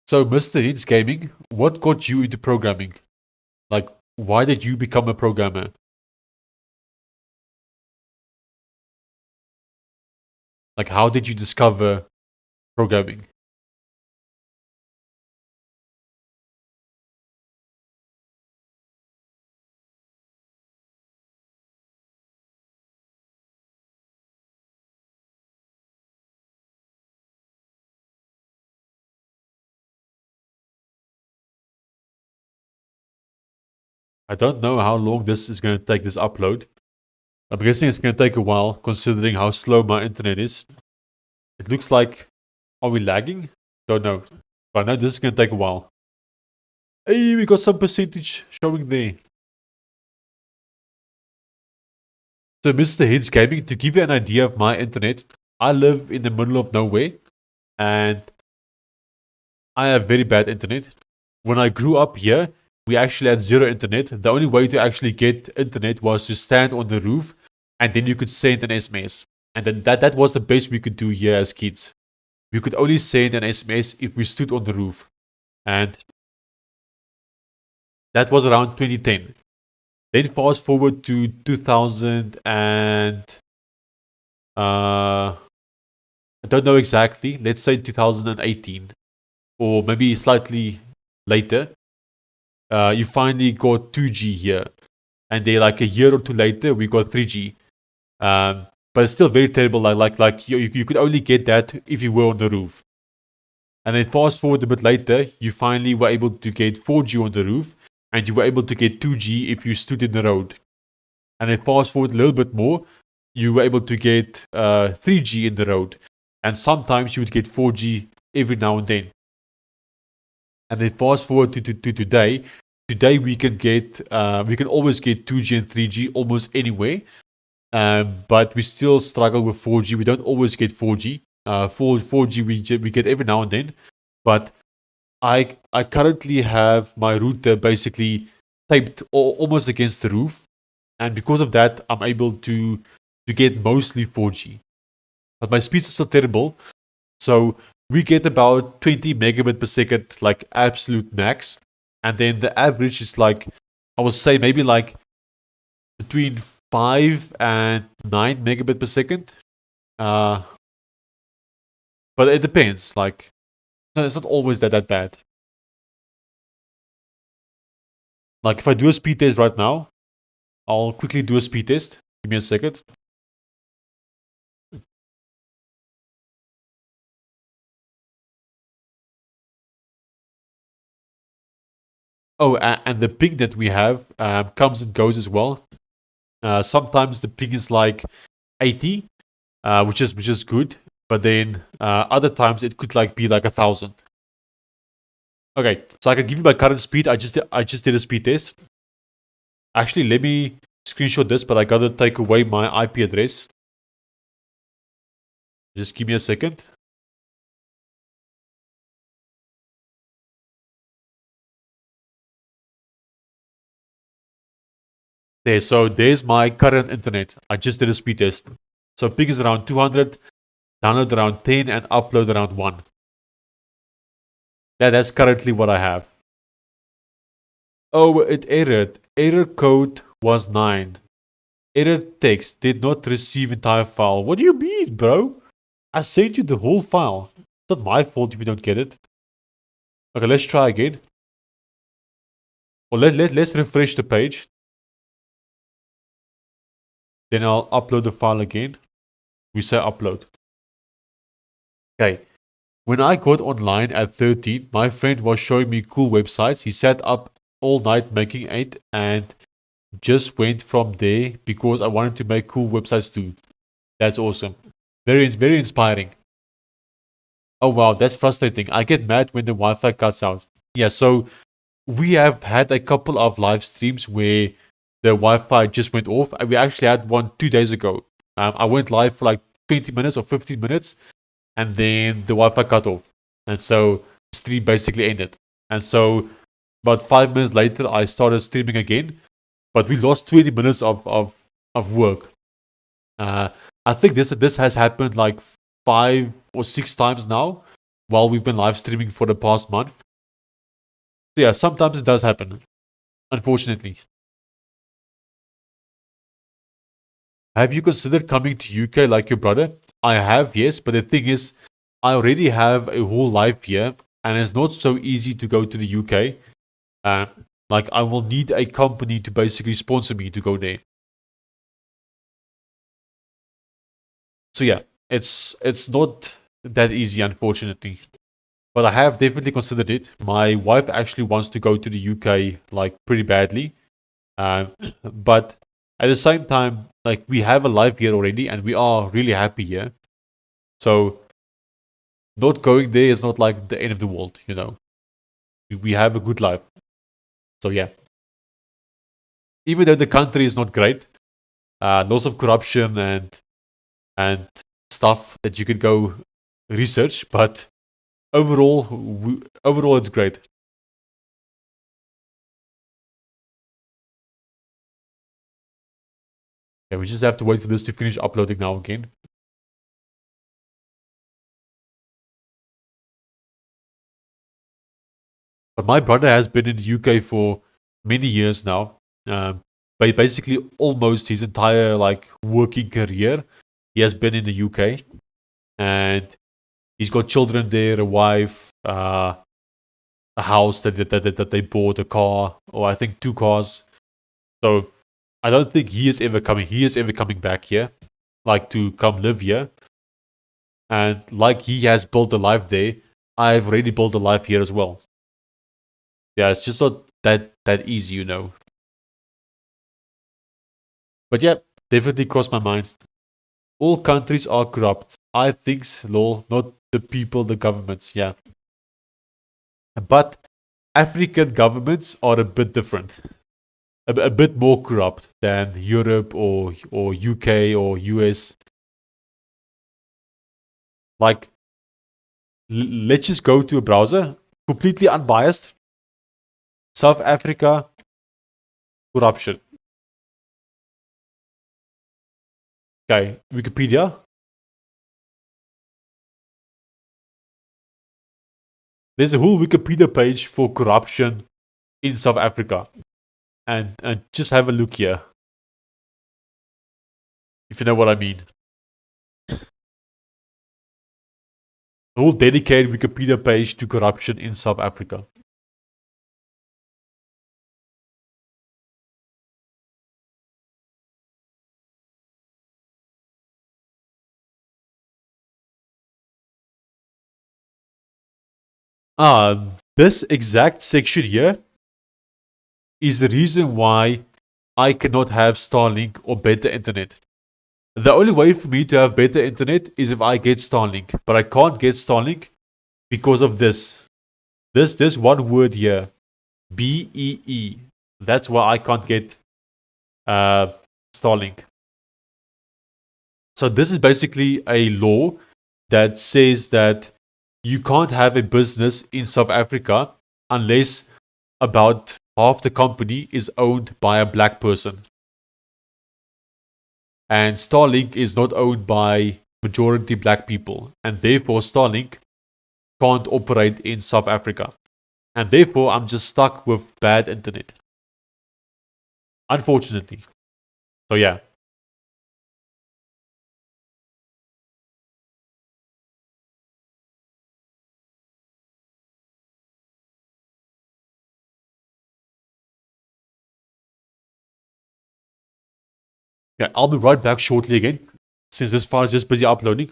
So, Mr. Hints Gaming, what got you into programming? Like, why did you become a programmer? Like, how did you discover programming? I don't know how long this is going to take, this upload. I'm guessing it's going to take a while, considering how slow my internet is. It looks like... Are we lagging? Don't know. But I know this is going to take a while. Hey, we got some percentage showing there. So, Mr. Hints Gaming, to give you an idea of my internet, I live in the middle of nowhere, and I have very bad internet. When I grew up here, we actually had zero internet. The only way to actually get internet was to stand on the roof, and then you could send an SMS. And then that was the best we could do here as kids. We could only send an SMS if we stood on the roof. And that was around 2010. Then fast forward to 2000 and... I don't know exactly. Let's say 2018. Or maybe slightly later. You finally got 2G here. And then like a year or two later, we got 3G. But it's still very terrible. Like you could only get that if you were on the roof. And then fast forward a bit later, you finally were able to get 4G on the roof, and you were able to get 2G if you stood in the road. And then fast forward a little bit more, you were able to get 3G in the road, and sometimes you would get 4G every now and then. And then fast forward to today. Today we can always get 2G and 3G almost anywhere. But we still struggle with 4G. We don't always get 4G. 4G we get every now and then, but I currently have my router basically taped almost against the roof, and because of that, I'm able to get mostly 4G. But my speeds are still terrible, so we get about 20 megabit per second, like absolute max, and then the average is like, I would say maybe like between 5 and 9 megabit per second. Uh, but it depends. Like, it's not always that bad. Like, if I do a speed test right now, I'll quickly do a speed test. Give me a second. Oh, and the ping that we have comes and goes as well. Sometimes the ping is like 80, which is good, but then other times it could like be like 1,000. Okay, so I can give you my current speed. I just did a speed test. Actually, let me screenshot this, but I gotta take away my IP address. Just give me a second. There, so there's my current internet. I just did a speed test. So ping is around 200, download around 10, and upload around 1. That's currently what I have. Oh, it errored. Error code was 9. Error text did not receive entire file. What do you mean, bro? I sent you the whole file. It's not my fault if you don't get it. Okay, let's try again. Or let's refresh the page. Then I'll upload the file again. We say upload. Okay. When I got online at 13, my friend was showing me cool websites. He sat up all night making it and just went from there because I wanted to make cool websites too. That's awesome. Very inspiring. Oh wow, that's frustrating. I get mad when the Wi-Fi cuts out. Yeah, so we have had a couple of live streams where the Wi-Fi just went off. We actually had one 2 days ago. I went live for like 20 minutes or 15 minutes, and then the Wi-Fi cut off, and so the stream basically ended. And so about 5 minutes later, I started streaming again, but we lost 20 minutes of work. Uh, I think this has happened like 5 or 6 times now while we've been live streaming for the past month. So yeah, sometimes it does happen, unfortunately. Have you considered coming to UK like your brother? I have, yes, but the thing is, I already have a whole life here, and it's not so easy to go to the UK. Uh, like, I will need a company to basically sponsor me to go there. So yeah, it's not that easy, unfortunately. But I have definitely considered it. My wife actually wants to go to the UK like pretty badly. Um, but at the same time, like we have a life here already, and we are really happy here. So not going there is not like the end of the world, you know. We have a good life. So yeah, even though the country is not great, lots of corruption and stuff that you could go research, but overall it's great. Yeah, we just have to wait for this to finish uploading now again. But my brother has been in the UK for many years now. Basically almost his entire like working career, he has been in the UK, and he's got children there, a wife, a house that they bought, a car, or I think 2 cars. So I don't think he is ever coming. He is ever coming back here, like to come live here. And like he has built a life there, I've already built a life here as well. Yeah, it's just not that easy, you know. But yeah, definitely crossed my mind. All countries are corrupt. I think, lol, not the people, the governments. Yeah, but African governments are a bit different, a bit more corrupt than Europe or UK or US. Like, let's just go to a browser, completely unbiased. South Africa corruption. Okay, Wikipedia. There's a whole Wikipedia page for corruption in South Africa. And just have a look here, if you know what I mean. A whole dedicated Wikipedia page to corruption in South Africa. This exact section here is the reason why I cannot have Starlink or better internet. The only way for me to have better internet is if I get Starlink, but I can't get Starlink because of this. This one word here, BEE. That's why I can't get Starlink. So this is basically a law that says that you can't have a business in South Africa unless about half the company is owned by a black person. And Starlink is not owned by majority black people, and therefore Starlink can't operate in South Africa. And therefore I'm just stuck with bad internet. Unfortunately. So yeah. Yeah, I'll be right back shortly again, since this file is just busy uploading.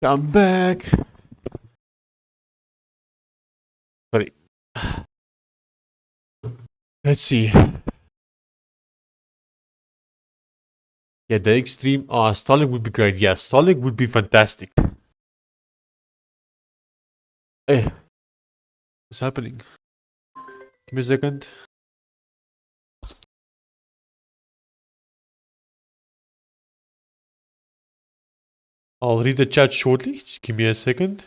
I'm back. Sorry. Let's see. Yeah, the extreme. Starlink would be great. Yeah, Starlink would be fantastic. Hey, what's happening? Give me a second. I'll read the chat shortly. Just give me a second.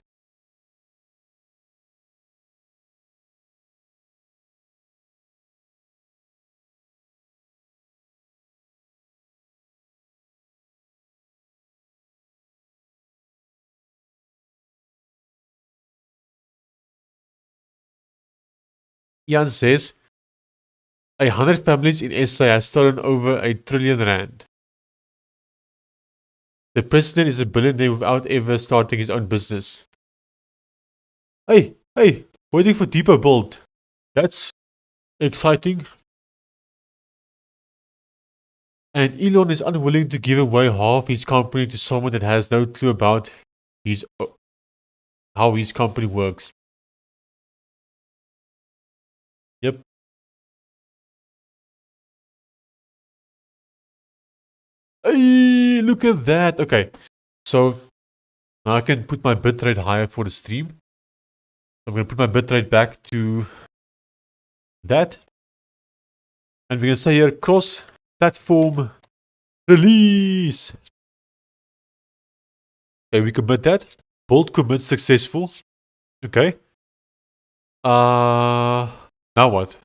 Jan says, 100 families in SA has stolen over R1 trillion. The president is a billionaire without ever starting his own business. Hey, waiting for deeper build. That's exciting. And Elon is unwilling to give away half his company to someone that has no clue about how his company works. Yep. Hey, look at that. Okay, so now I can put my bitrate higher for the stream. I'm going to put my bitrate back to that. And we're going to say here cross-platform release. Okay, we commit that. Bold commit successful. Okay. Now what?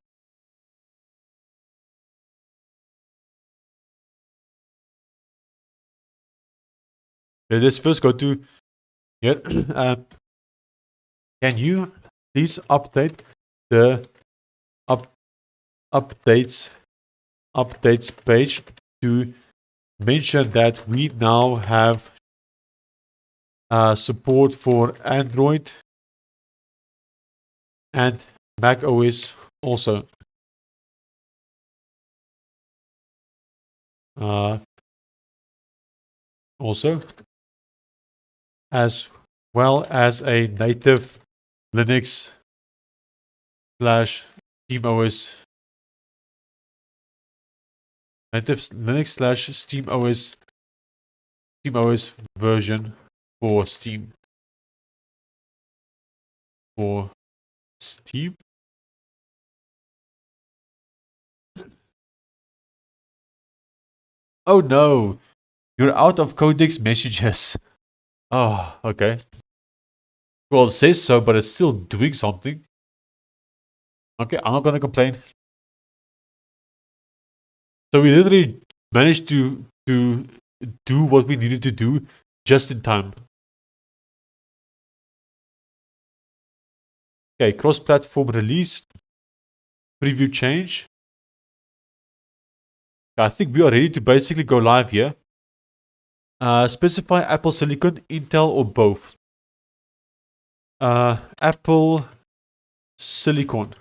Let's first go to here. Can you please update the updates page to mention that we now have support for Android and Mac OS also. Also, as well as a native Linux slash SteamOS native Linux slash SteamOS version for Steam. For Steam. Oh no, you're out of codex messages. Oh, okay. Well, it says so, but it's still doing something. Okay, I'm not gonna complain. So we literally managed to do what we needed to do just in time. Okay, cross-platform release, preview change. I think we are ready to basically go live here. Specify Apple Silicon, Intel, or both. Apple Silicon.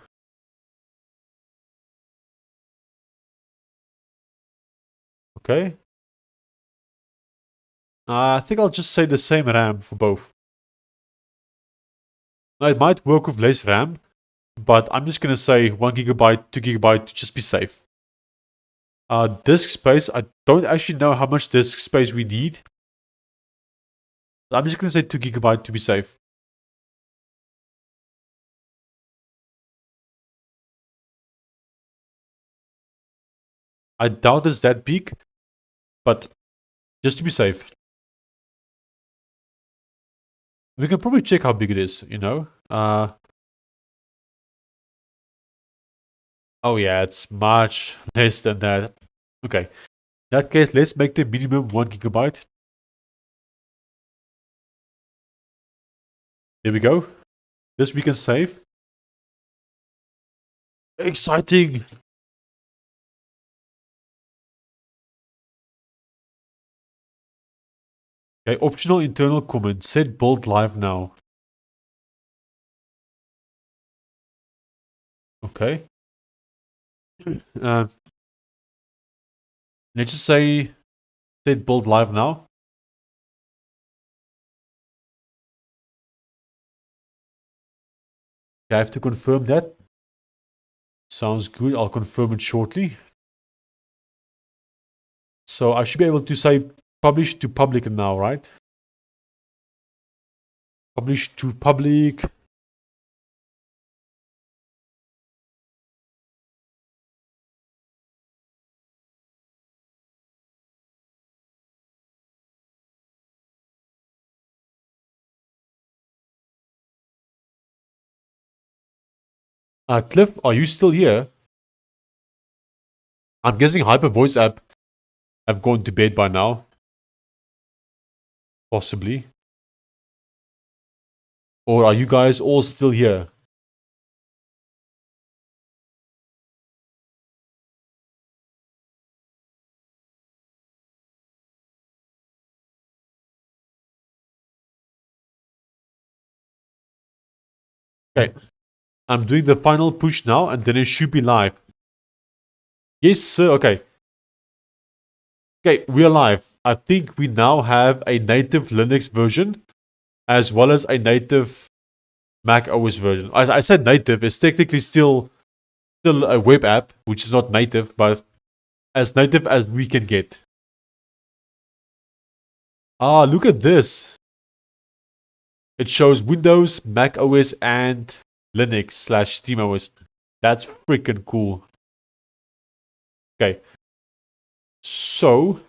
Okay. I think I'll just say the same RAM for both. Now, it might work with less RAM, but I'm just going to say 1 gigabyte, 2 gigabyte to just be safe. Disk space, I don't actually know how much disk space we need. I'm just going to say 2 gigabyte to be safe. I doubt it's that big, but just to be safe. We can probably check how big it is, you know. Oh yeah, it's much less than that. Okay. In that case, let's make the minimum 1 gigabyte. There we go. This we can save. Exciting! Okay, optional internal comment. Set build live now. Okay. Let's just say set build live now. I have to confirm that. Sounds good. I'll confirm it shortly. So I should be able to say publish to public now, right? Publish to public. Cliff, are you still here? I'm guessing Hyper Voice app have gone to bed by now. Possibly. Or are you guys all still here? Okay. I'm doing the final push now and then it should be live. Yes, sir. Okay. Okay, we are live. I think we now have a native Linux version as well as a native Mac OS version. I said native, it's technically still a web app, which is not native, but as native as we can get. Ah, look at this. It shows Windows, Mac OS, and Linux / SteamOS. That's freaking cool. Okay. So,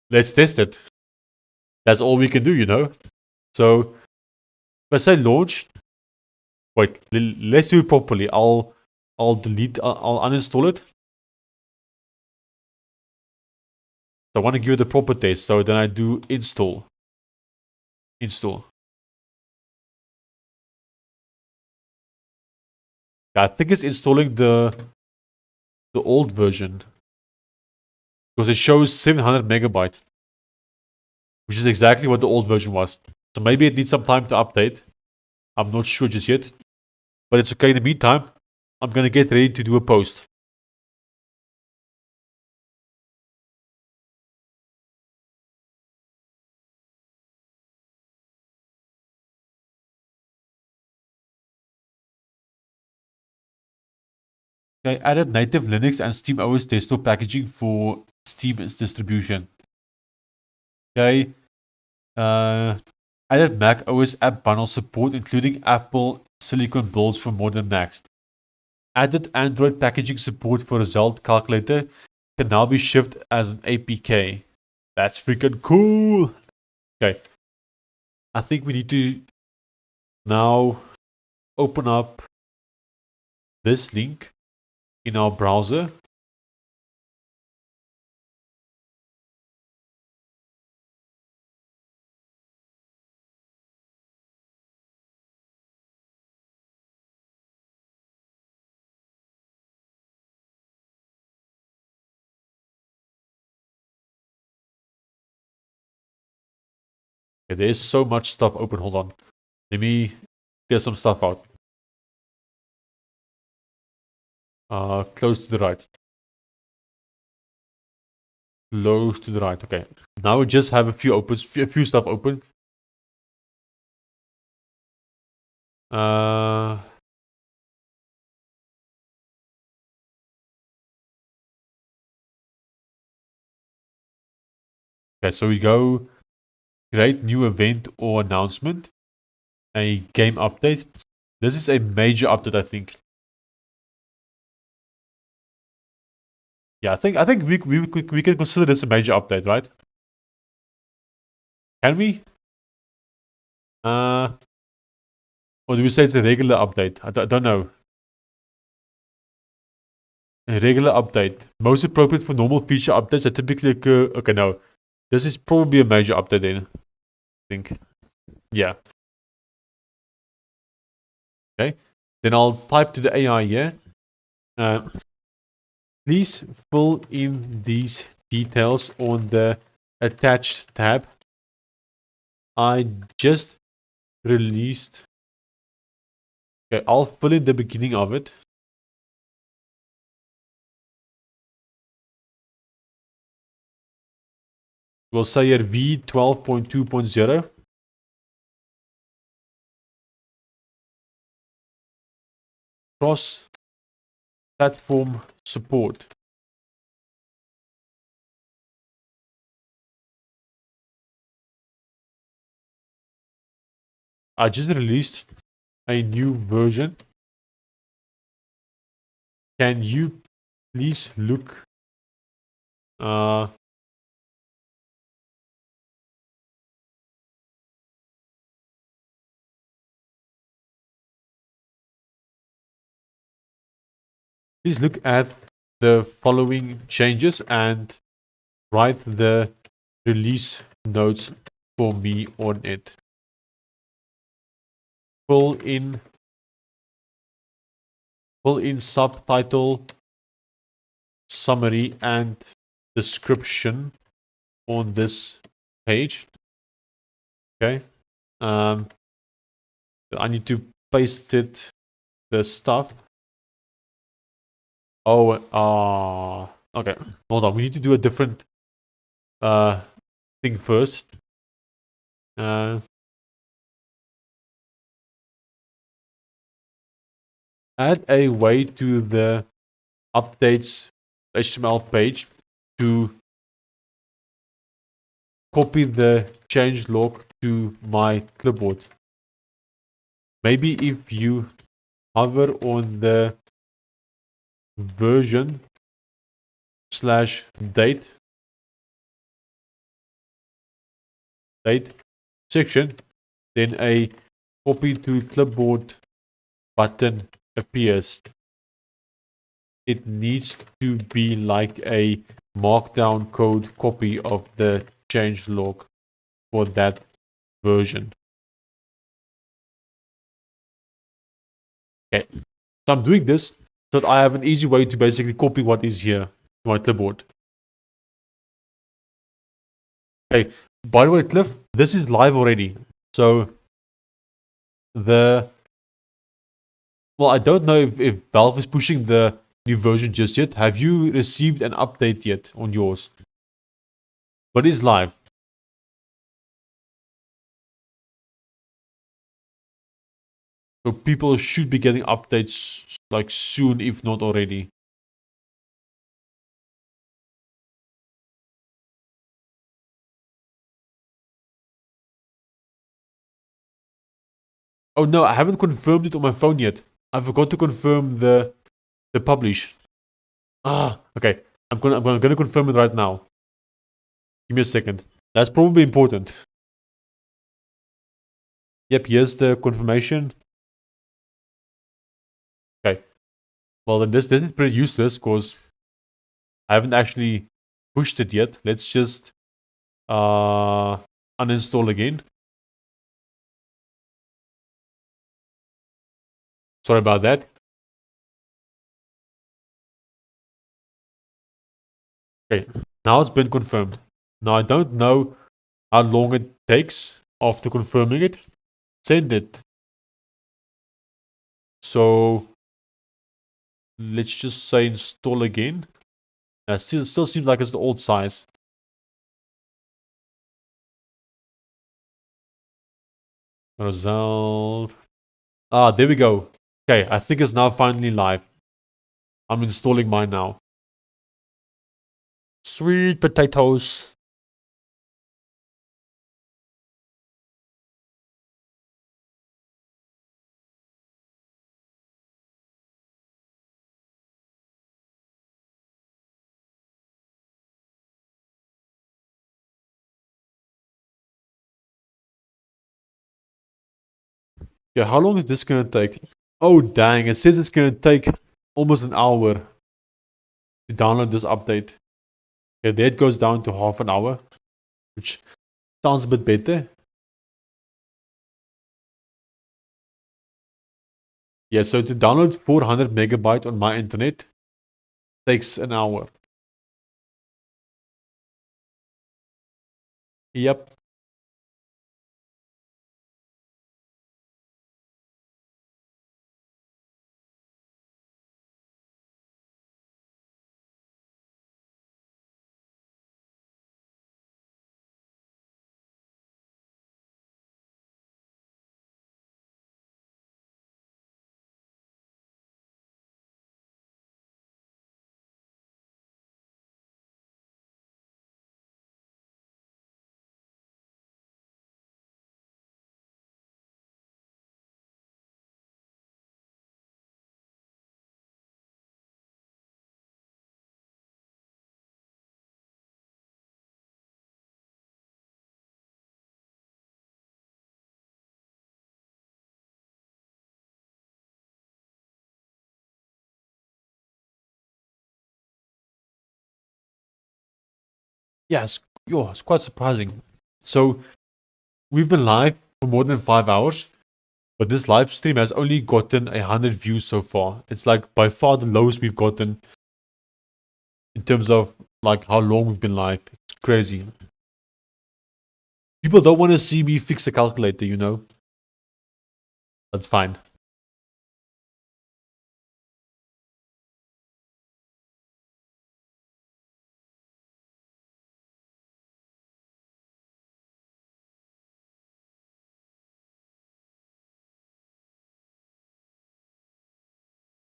let's test it. That's all we can do, you know. So, if I say launch, wait, let's do it properly. I'll uninstall it. So I want to give it a proper test. So then I do install. Install. I think it's installing the old version because it shows 700 megabyte, which is exactly what the old version was. So maybe it needs some time to update. I'm not sure just yet, but it's okay. In the meantime, I'm gonna get ready to do a post. Okay, added native Linux and SteamOS desktop packaging for Steam distribution. Okay, added Mac OS app bundle support, including Apple Silicon builds for modern Macs. Added Android packaging support for Roselt Calculator can now be shipped as an APK. That's freaking cool. Okay, I think we need to now open up this link in our browser. Okay, there's so much stuff open. Hold on. Let me get some stuff out. Close to the right. Close to the right. Okay. Now we just have a few stuff open. Uh, okay, so we go create new event or announcement, a game update. This is a major update, I think. Yeah, I think we can consider this a major update, right? Can we? Or do we say it's a regular update? I don't know. A regular update. Most appropriate for normal feature updates that typically occur. Okay, no. This is probably a major update then. I think. Yeah. Okay. Then I'll type to the AI here. Please fill in these details on the attached tab. I just released. Okay, I'll fill in the beginning of it. We'll say here V12.2.0. cross-platform support. I just released a new version. Can you please look please look at the following changes and write the release notes for me on it. Fill in subtitle, summary, and description on this page. Okay. I need to paste it, the stuff. Oh, okay. Hold on. We need to do a different thing first. Add a way to the updates HTML page to copy the change log to my clipboard. Maybe if you hover on the version / date section, then a copy to clipboard button appears. It needs to be like a markdown code copy of the change log for that version. Okay, so I'm doing this so that I have an easy way to basically copy what is here to my clipboard. Okay, by the way, Cliff, this is live already. So I don't know if Valve is pushing the new version just yet. Have you received an update yet on yours? But it's live. So people should be getting updates like soon, if not already. Oh no, I haven't confirmed it on my phone yet. I forgot to confirm the publish. Okay. I'm gonna confirm it right now. Give me a second. That's probably important. Yep, here's the confirmation. Okay. Well, then this is pretty useless because I haven't actually pushed it yet. Let's just uninstall again. Sorry about that. Okay, now it's been confirmed. Now I don't know how long it takes after confirming it. Send it. So let's just say install again. Still seems like it's the old size. Roselt. There we go. Okay, I think it's now finally live. I'm installing mine now. Sweet potatoes. Yeah, how long is this gonna take? Oh dang, it says it's gonna take almost an hour to download this update. Okay, there it goes down to half an hour, which sounds a bit better. Yeah, so to download 400 megabyte on my internet takes an hour. Yep. yeah, it's quite surprising. So we've been live for more than 5 hours, but this live stream has only gotten 100 views so far. It's like by far the lowest we've gotten in terms of like how long we've been live. It's crazy. People don't want to see me fix a calculator, you know. That's fine.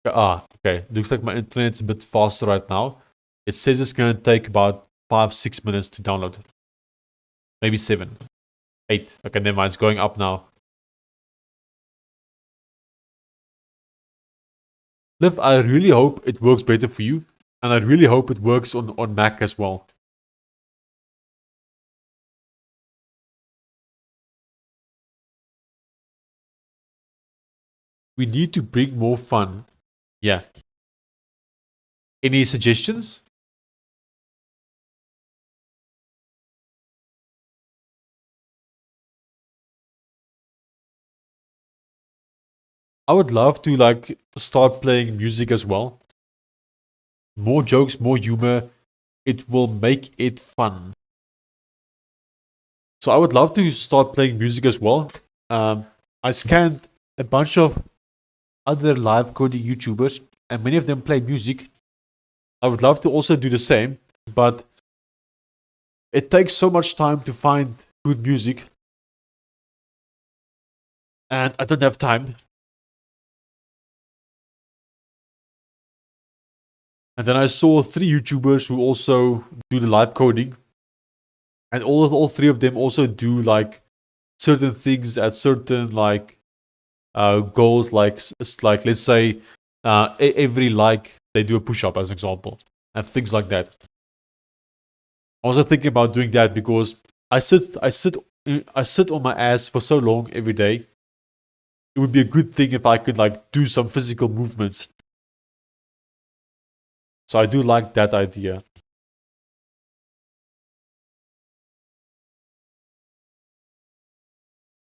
Okay. Looks like my internet's a bit faster right now. It says it's going to take about 5-6 minutes to download. Maybe 7, 8. Okay, never mind. It's going up now. Liv, I really hope it works better for you, and I really hope it works on Mac as well. We need to bring more fun. Yeah. Any suggestions? I would love to like start playing music as well. More jokes, more humor. It will make it fun. So I would love to start playing music as well. I scanned a bunch of other live coding YouTubers, and many of them play music. I would love to also do the same, but it takes so much time to find good music, and I don't have time. And then I saw 3 YouTubers who also do the live coding, and all 3 of them also do like certain things at certain like goals, like let's say every like they do a push up as an example, and things like that. I was also thinking about doing that because I sit on my ass for so long every day. It would be a good thing if I could like do some physical movements. So I do like that idea.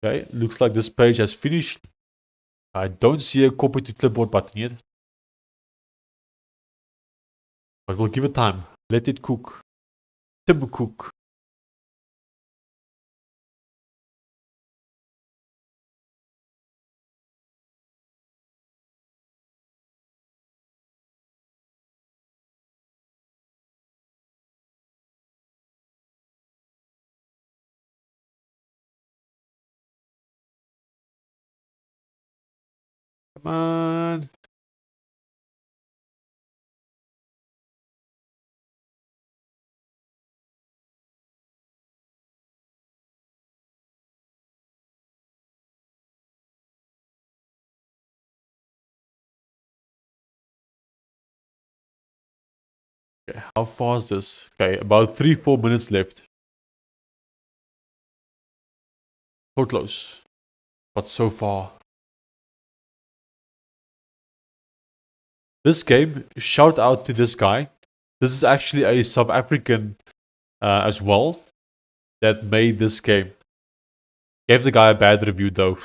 Okay, looks like this page has finished. I don't see a copy to clipboard button yet, but we'll give it time. Let it cook. Tim cook. Come on. Okay, how far is this? Okay, about 3-4 minutes left. So close, but so far. This game, shout out to this guy. This is actually a South African as well that made this game. Gave the guy a bad review though.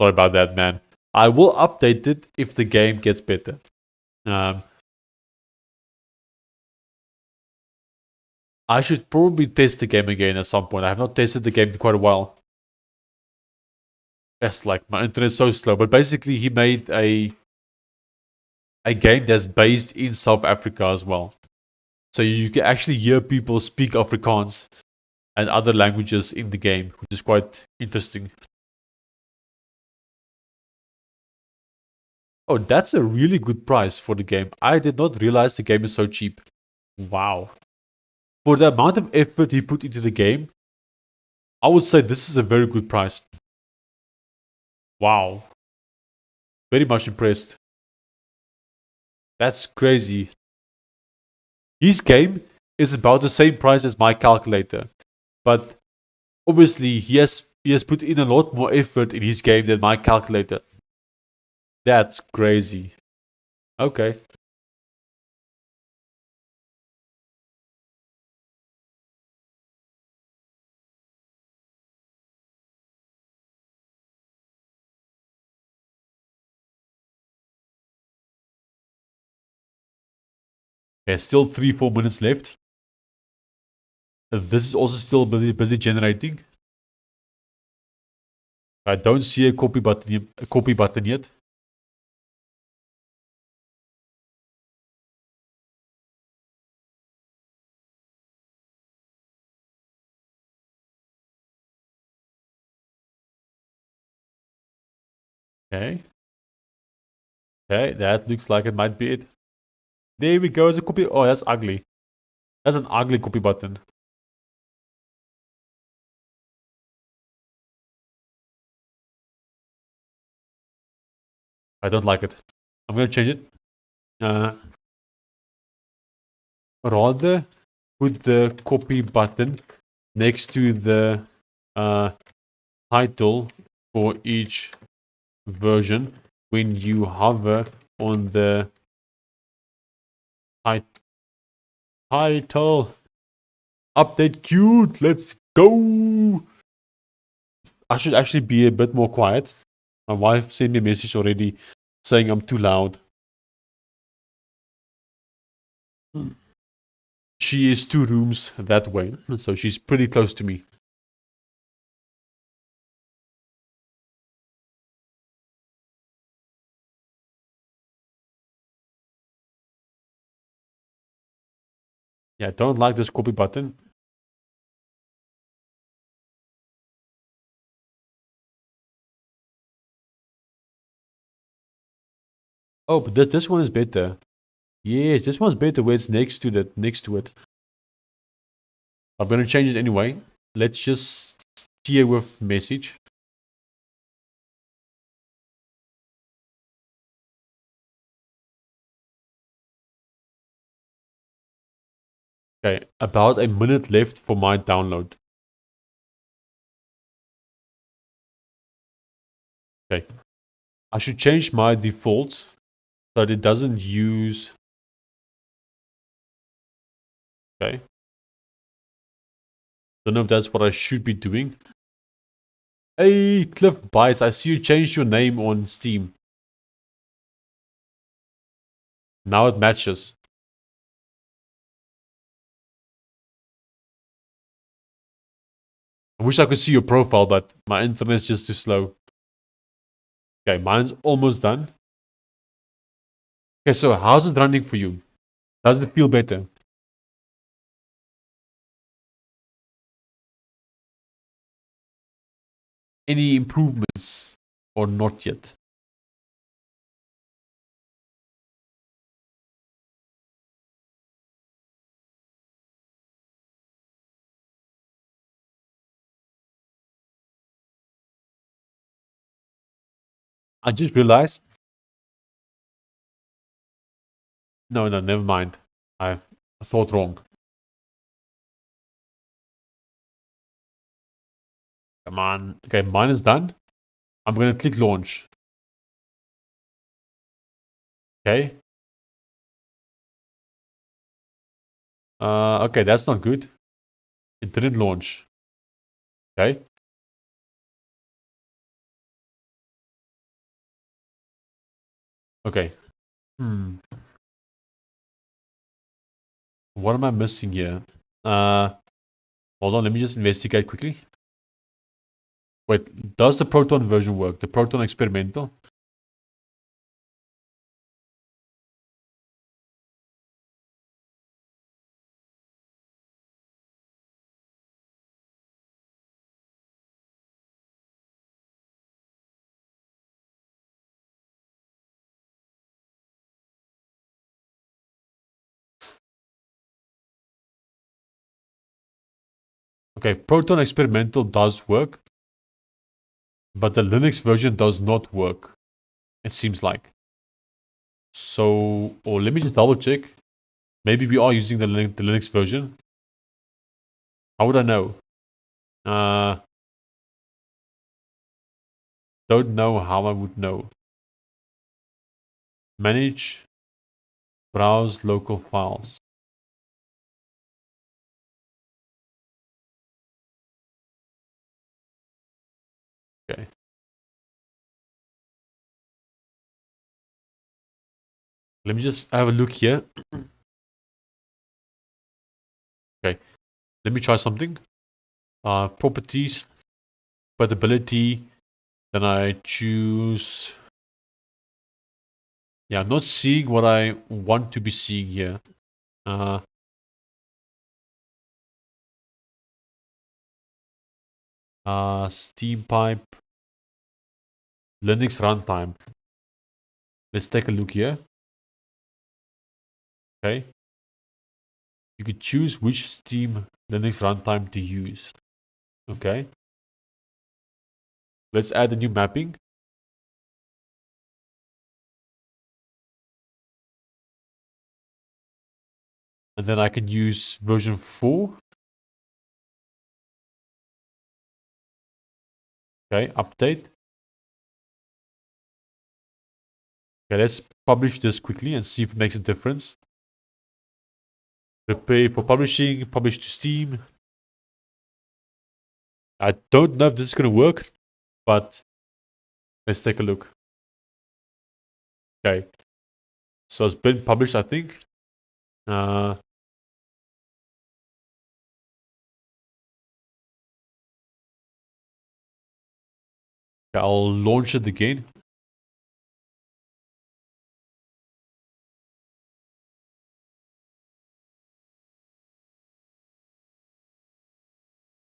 Sorry about that, man. I will update it if the game gets better. Um, I should probably test the game again at some point. I have not tested the game in quite a while. Yes, like my internet's so slow. But basically, he made a game that's based in South Africa as well. So you can actually hear people speak Afrikaans and other languages in the game, which is quite interesting. Oh, that's a really good price for the game. I did not realize the game is so cheap. Wow. For the amount of effort he put into the game, I would say this is a very good price. Wow. Very much impressed. That's crazy. His game is about the same price as my calculator, but obviously he has put in a lot more effort in his game than my calculator. That's crazy. Okay. Okay, still 3-4 minutes left. This is also still busy generating. I don't see a copy button yet. Okay. Okay, that looks like it might be it. There we go, it's a copy. Oh, that's ugly. That's an ugly copy button. I don't like it. I'm gonna change it. Rather put the copy button next to the uh, title for each version when you hover on the title. Update cute, let's go! I should actually be a bit more quiet. My wife sent me a message already saying I'm too loud. She is 2 rooms that way, so she's pretty close to me. Yeah, don't like this copy button. Oh, but this one is better. Yes, this one's better where it's next to it. I'm gonna change it anyway. Let's just steer with message. Okay, about a minute left for my download. Okay, I should change my defaults so that it doesn't use. Okay, don't know if that's what I should be doing. Hey, Cliff Bites, I see you changed your name on Steam. Now it matches. I wish I could see your profile, but my internet's just too slow. Okay, mine's almost done. Okay, so how's it running for you? Does it feel better? Any improvements or not yet? I just realized. No, never mind. I thought wrong. Come on. Okay, mine is done. I'm gonna click launch. Okay. Okay, that's not good. It didn't launch. Okay. Okay. What am I missing here? Uh, Hold on. Let me just investigate quickly. Wait, does the Proton version work? The Proton experimental? Okay, Proton experimental does work, but the Linux version does not work. It seems like. So, or let me just double check. Maybe we are using the Linux version. How would I know? Uh, don't know how I would know. Manage, browse local files. Okay. Let me just have a look here. Okay, let me try something. Properties, compatibility. Then I choose. Yeah, I'm not seeing what I want to be seeing here. Steam pipe, Linux runtime. Let's take a look here. Okay. You could choose which Steam Linux runtime to use. Okay. Let's add a new mapping. And then I can use version 4. Okay, update. Okay, let's publish this quickly and see if it makes a difference. Prepare for publishing, publish to Steam. I don't know if this is going to work, but let's take a look. Okay, so it's been published, I think. Okay, I'll launch it again.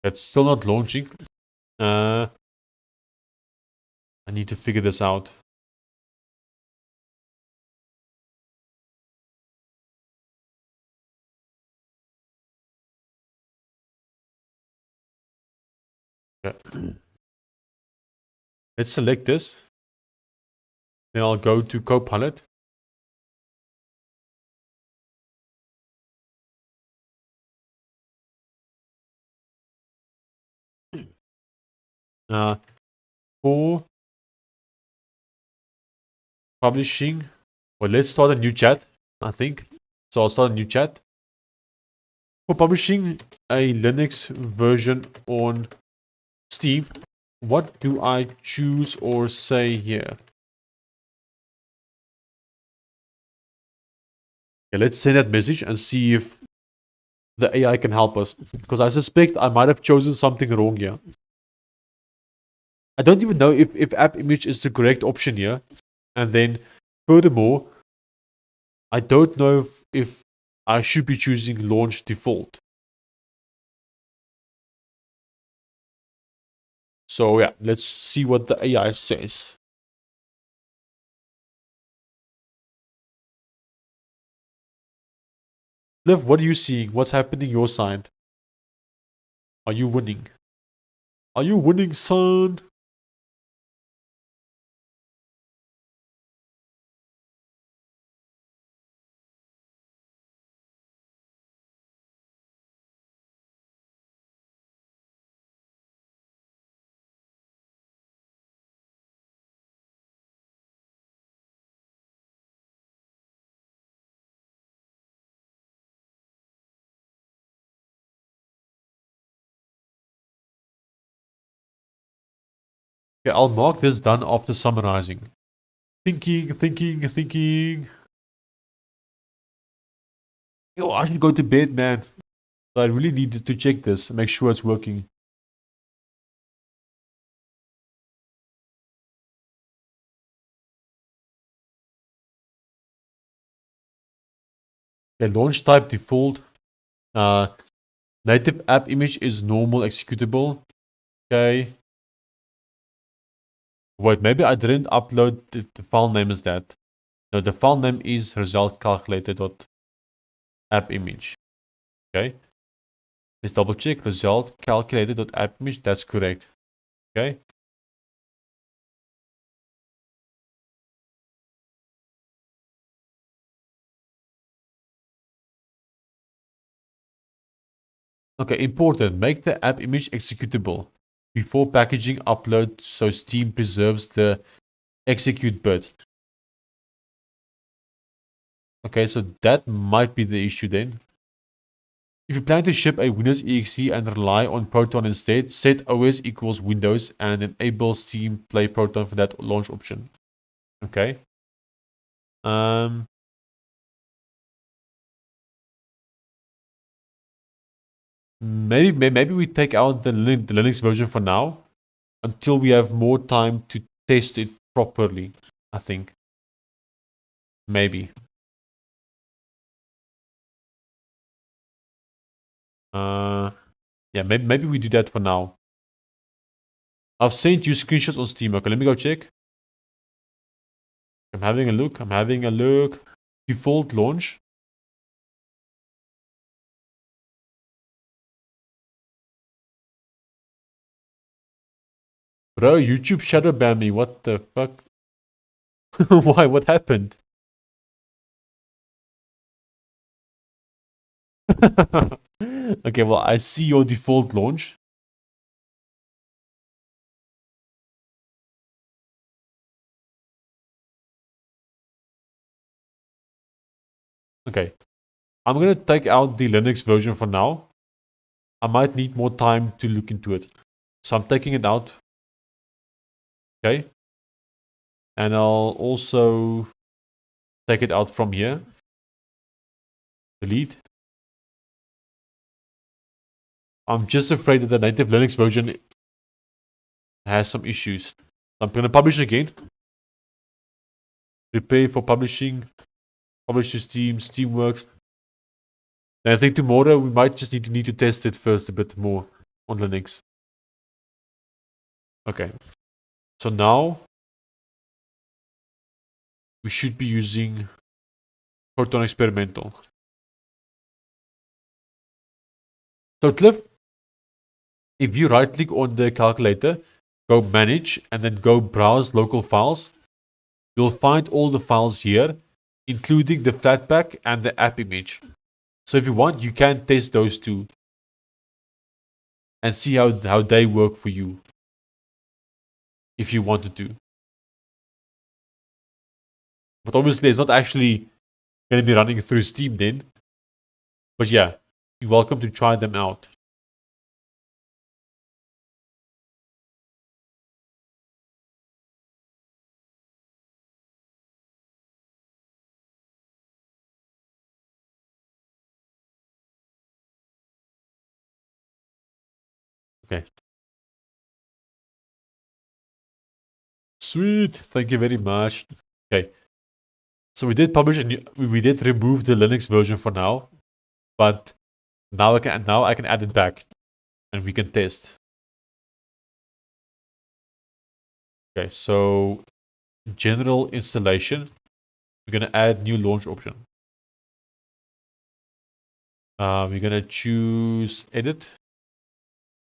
It's still not launching. I need to figure this out. Okay. Let's select this. Then I'll go to Copilot. For publishing, well, let's start a new chat, I think. So I'll start a new chat. For publishing a Linux version on Steam, what do I choose or say here? Okay, let's send that message and see if the AI can help us. Because I suspect I might have chosen something wrong here. I don't even know if app image is the correct option here. And then furthermore, I don't know if I should be choosing launch default. So yeah, let's see what the AI says. Liv, what are you seeing? What's happening your side? Are you winning? Are you winning, son? Okay, I'll mark this done after summarizing. Thinking. Yo, I should go to bed, man. I really need to check this, make sure it's working. Okay, launch type default. Native app image is normal executable. Okay. Wait, maybe I didn't upload the file name is that. No, the file name is Roselt Calculator.app image. Okay. Let's double check Roselt Calculator.app image. That's correct. Okay. Okay, important. Make the app image executable before packaging upload so Steam preserves the execute bit. Okay, so that might be the issue then. If you plan to ship a Windows exe and rely on Proton instead, set OS equals Windows and enable Steam Play Proton for that launch option. Okay. Maybe we take out the Linux version for now until we have more time to test it properly. I think maybe. Yeah, maybe we do that for now. I've sent you screenshots on Steam. Okay, let me go check. I'm having a look. I'm having a look. Default launch. Bro, YouTube shadow banned me. What the fuck? Why? What happened? Okay, well, I see your default launch. Okay, I'm gonna take out the Linux version for now. I might need more time to look into it. So I'm taking it out. Okay. And I'll also take it out from here. Delete. I'm just afraid that the native Linux version has some issues. I'm gonna publish again. Prepare for publishing. Publish to Steam. Steam works. And I think tomorrow we might just need to test it first a bit more on Linux. Okay. So now we should be using Proton Experimental. So Cliff, if you right click on the calculator, go manage and then go browse local files, you'll find all the files here, including the Flatpak and the app image. So if you want, you can test those two and see how they work for you if you wanted to. But obviously it's not actually going to be running through Steam then. But yeah, you're welcome to try them out. Okay. Sweet. Thank you very much. Okay. So we did publish we did remove the Linux version for now, but now I can add it back and we can test. Okay, so general installation, we're gonna add new launch option. We're gonna choose edit,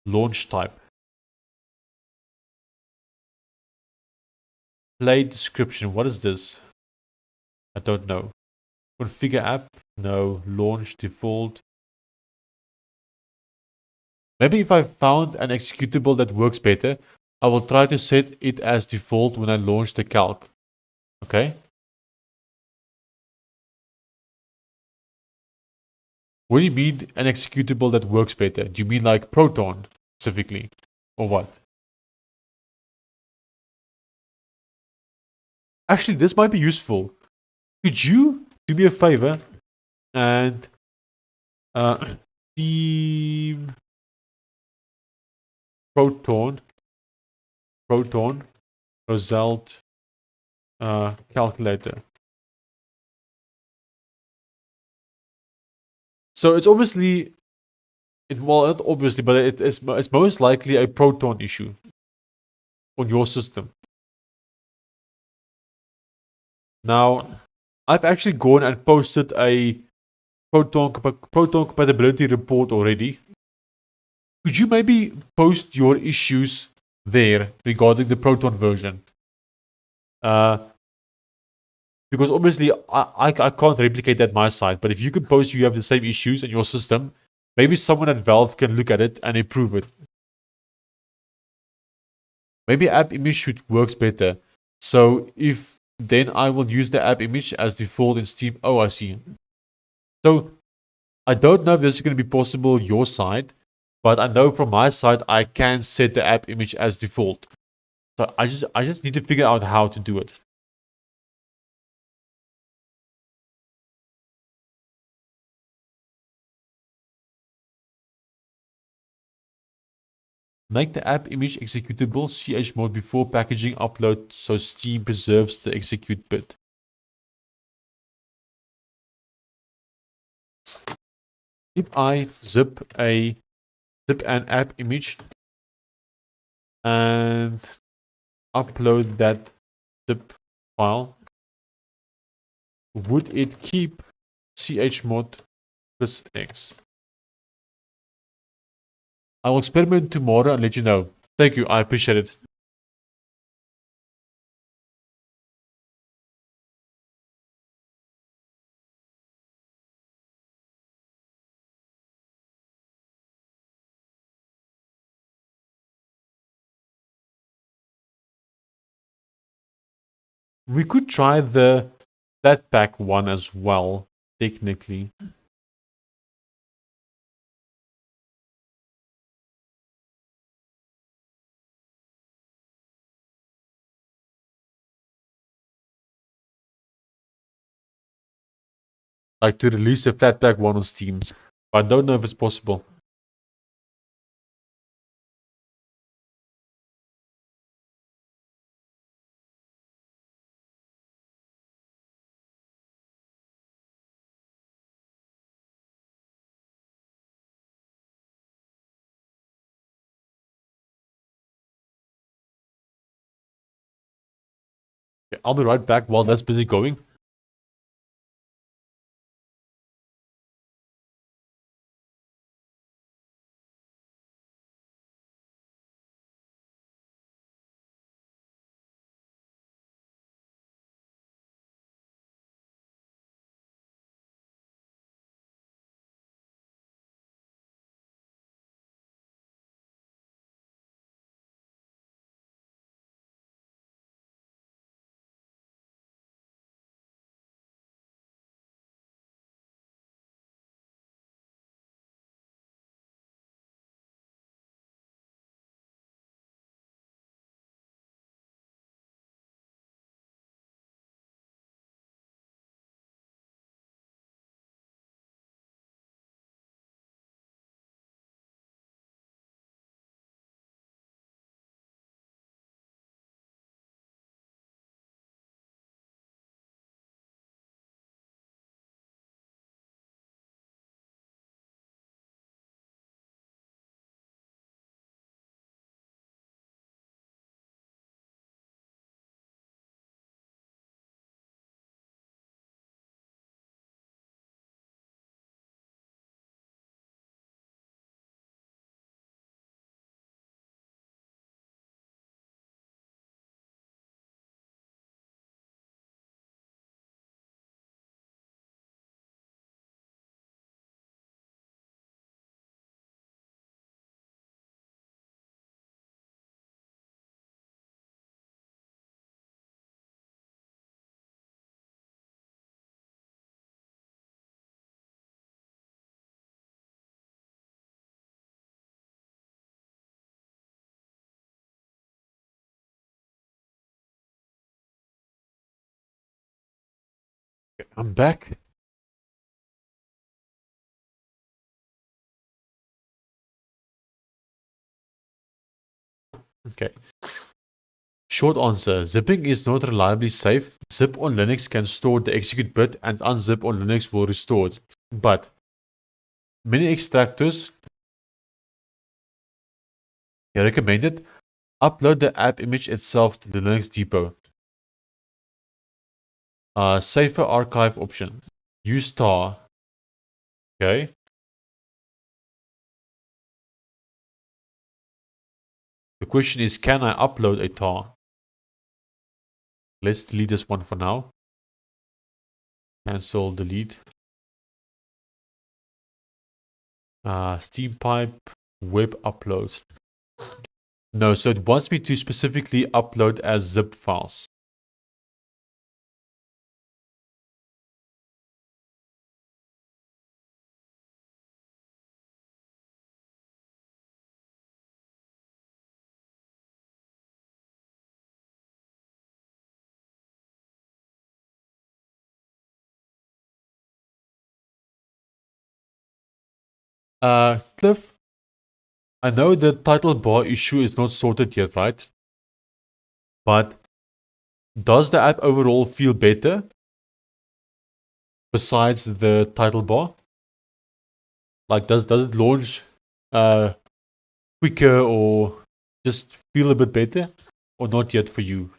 launch type, play description. What is this? I don't know. Configure app, no. Launch default. Maybe if I found an executable that works better, I will try to set it as default when I launch the calc. Okay. What do you mean an executable that works better? Do you mean like Proton specifically? Or what? Actually, this might be useful. Could you do me a favor and team Proton Roselt Calculator. So it's obviously well, not obviously, but it's most likely a Proton issue on your system. Now, I've actually gone and posted a Proton compatibility report already. Could you maybe post your issues there regarding the Proton version? Uh, because obviously I can't replicate that my side, but if you can post you have the same issues in your system, maybe someone at Valve can look at it and improve it. Maybe app image should works better. So if then I will use the app image as default in Steam. Oh, I see. So I don't know if this is going to be possible on your side, but I know from my side I can set the app image as default. So I just need to figure out how to do it. Make the app image executable chmod before packaging upload so Steam preserves the execute bit. If I zip an app image and upload that zip file, would it keep chmod plus X? I will experiment tomorrow and let you know. Thank you, I appreciate it. We could try the Flatpak one as well, technically. Like to release a Flatpak one on Steam. But I don't know if it's possible. Okay, I'll be right back while that's busy going. Okay, I'm back. Okay. Short answer, zipping is not reliably safe. Zip on Linux can store the execute bit and unzip on Linux will restore it. But many extractors recommend it. Upload the app image itself to the Linux depot. Safer archive option. Use tar. Okay. The question is, can I upload a tar? Let's delete this one for now. Cancel, delete. Steam pipe, web uploads. No, so it wants me to specifically upload as zip files. Cliff, I know the title bar issue is not sorted yet, right? But does the app overall feel better besides the title bar? Like, does it launch uh, quicker or just feel a bit better, or not yet for you?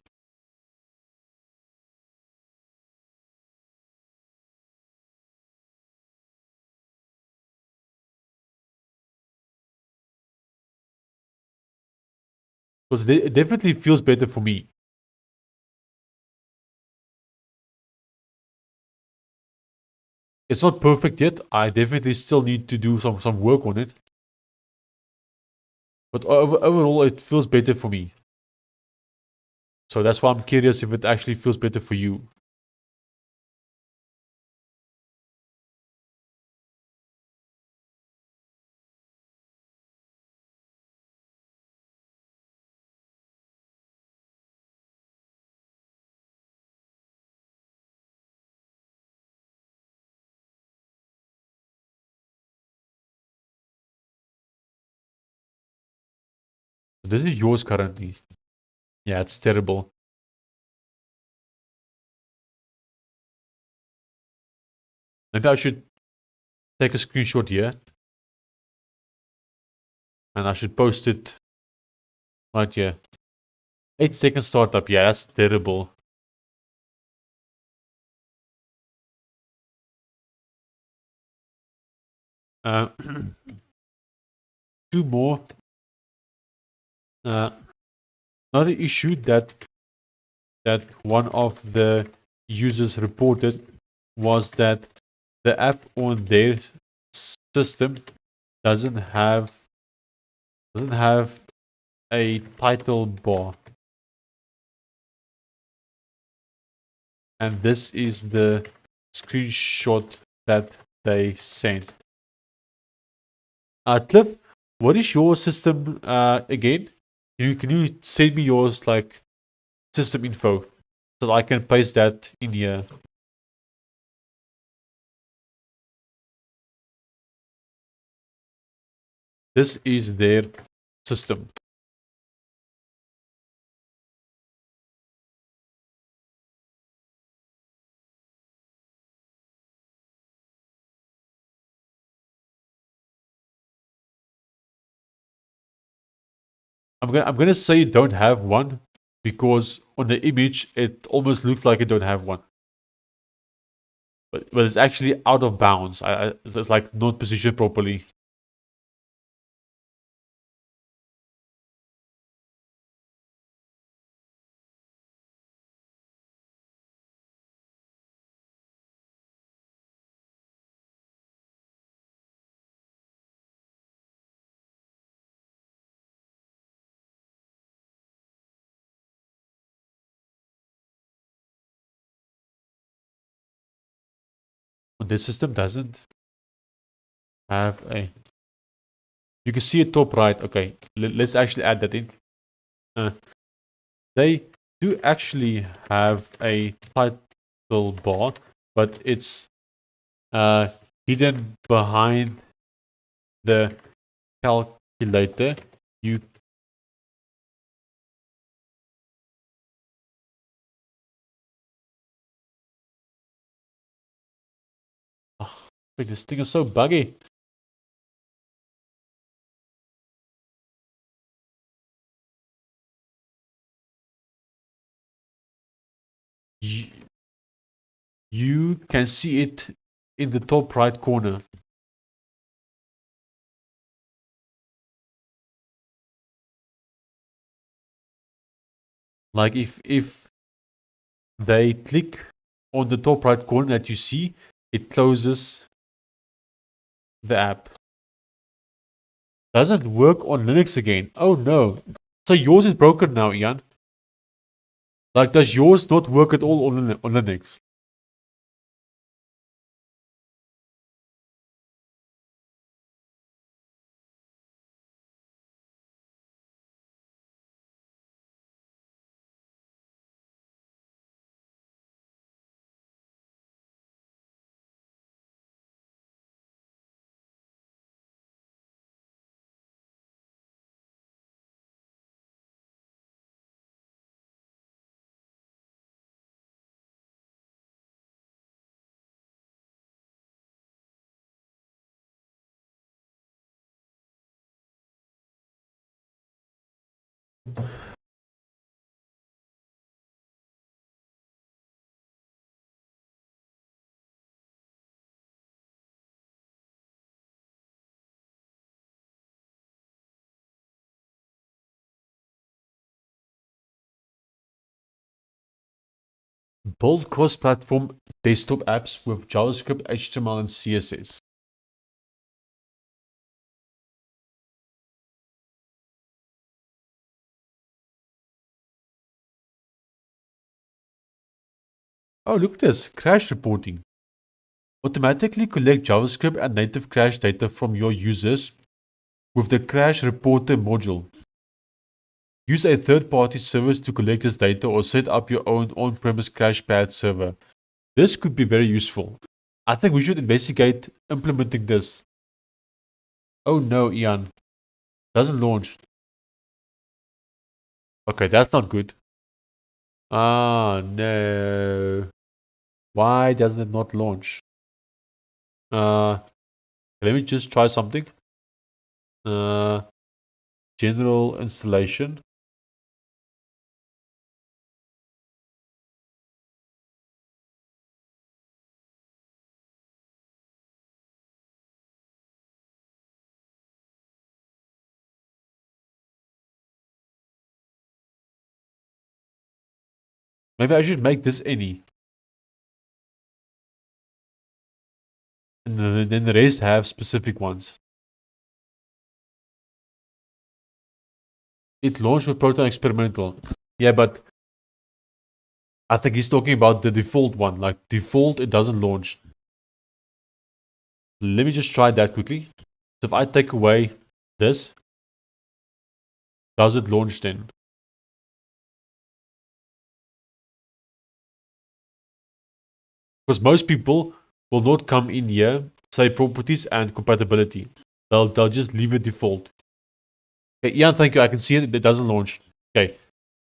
Because it definitely feels better for me. It's not perfect yet. I definitely still need to do some work on it. But overall, it feels better for me. So that's why I'm curious if it actually feels better for you. This is yours currently. Yeah, it's terrible. Maybe I should take a screenshot here and I should post it right here. 8 second startup. Yeah, that's terrible. Uh, two more. Uh, Another issue that one of the users reported was that the app on their system doesn't have doesn't have a title bar, and this is the screenshot that they sent. Cliff, what is your system again? Can you send me yours like system info so that I can paste that in here? This is their system. I'm gonna say don't have one because on the image it almost looks like it don't have one, but it's actually out of bounds. It's like not positioned properly. On this system doesn't have a. You can see it top right. Okay, let's actually add that in. Uh, they do actually have a title bar, but it's uh, hidden behind the calculator. You oh, this thing is so buggy. You, you can see it in the top right corner. Like if they click on the top right corner that you see, it closes the app. Doesn't work on Linux again. Oh no. So yours is broken now, Ian. Like, does yours not work at all on Linux? Build cross-platform desktop apps with JavaScript, HTML, and CSS. Oh, look at this. Crash reporting. Automatically collect JavaScript and native crash data from your users with the Crash Reporter module. Use a third-party service to collect this data or set up your own on-premise CrashPad server. This could be very useful. I think we should investigate implementing this. Oh no, Ian. Doesn't launch. Okay, that's not good. Ah, no. Why doesn't it not launch? Let me just try something. Uh, General installation. Maybe I should make this any. And then the rest have specific ones. It launched with Proton Experimental. Yeah, but I think he's talking about the default one. Like default, it doesn't launch. Let me just try that quickly. So if I take away this, does it launch then? Because most people will not come in here, say properties and compatibility. They'll just leave it default. Okay, Ian, thank you. I can see it. It doesn't launch. Okay,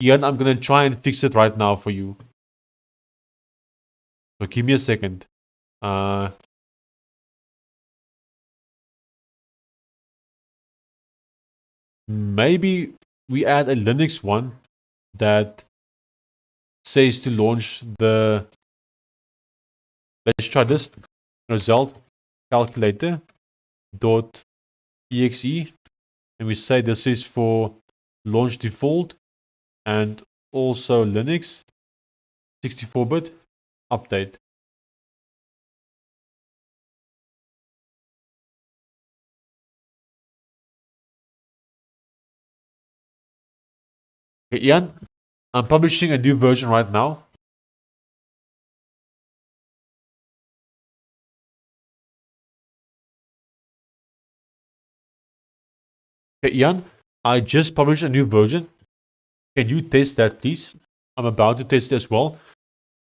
Ian, I'm gonna try and fix it right now for you. So give me a second. Uh, Maybe we add a Linux one that says to launch the. Let's try this. Roselt Calculator .exe, and we say this is for launch default and also Linux 64-bit update. Okay, Ian, I'm publishing a new version right now. Okay, Ian, I just published a new version. Can you test that, please? I'm about to test it as well.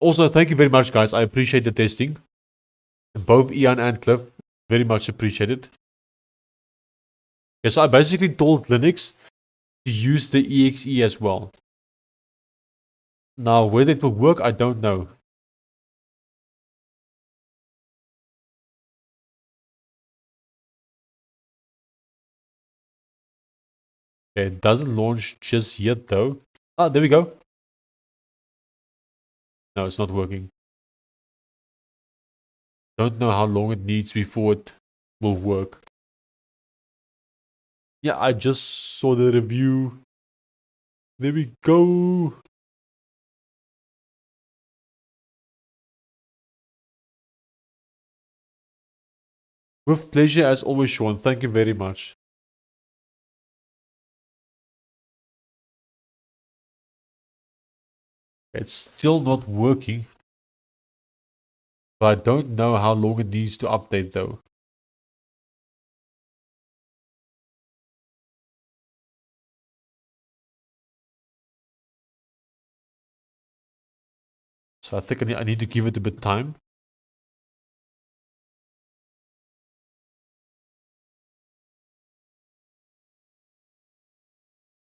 Also, thank you very much, guys. I appreciate the testing. Both Ian and Cliff, very much appreciated. Okay, so I basically told Linux to use the exe as well. Now, whether it will work, I don't know. Okay, it doesn't launch just yet, though. Ah, there we go. No, it's not working. Don't know how long it needs before it will work. Yeah, I just saw the review. There we go. With pleasure, as always, Sean. Thank you very much. It's still not working, but I don't know how long it needs to update, though. So I think I need to give it a bit time.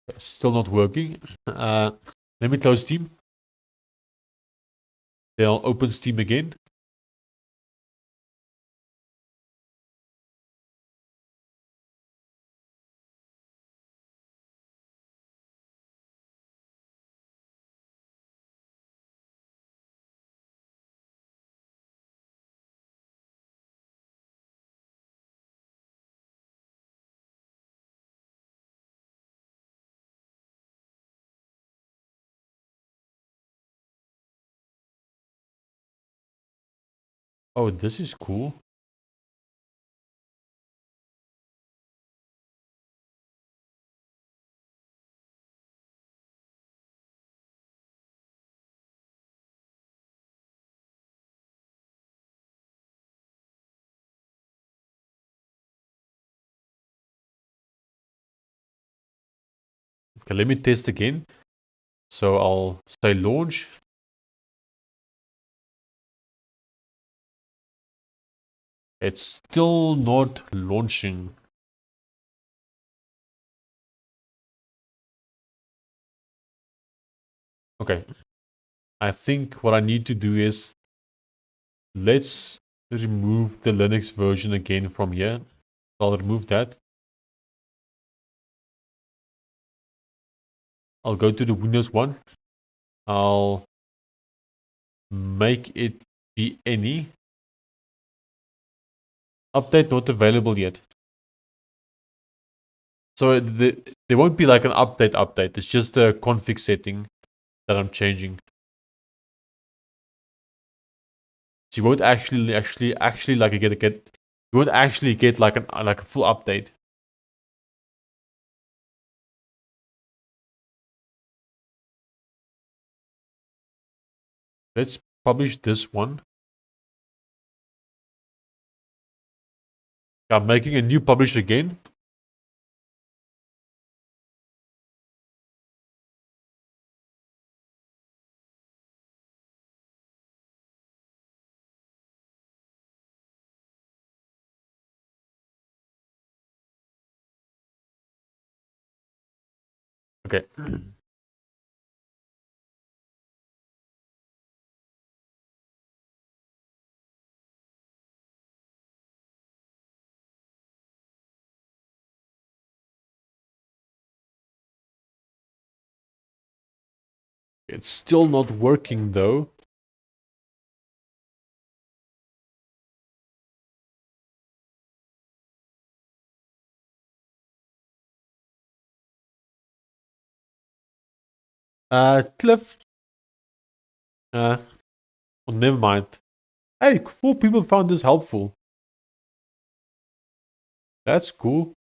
It's still not working. Let me close Steam. Then I'll open Steam again. Oh, this is cool. Okay, let me test again. So I'll say launch. It's still not launching. Okay, I think what I need to do is let's remove the Linux version again from here. I'll remove that. I'll go to the Windows one. I'll make it be any. Update not available yet. So there won't be like an update. It's just a config setting that I'm changing. So you won't actually like get you won't actually get like a full update. Let's publish this one. I'm making a new publish again. Okay. It's still not working though. Cliff. Uh, oh, never mind. Hey, 4 people found this helpful. That's cool.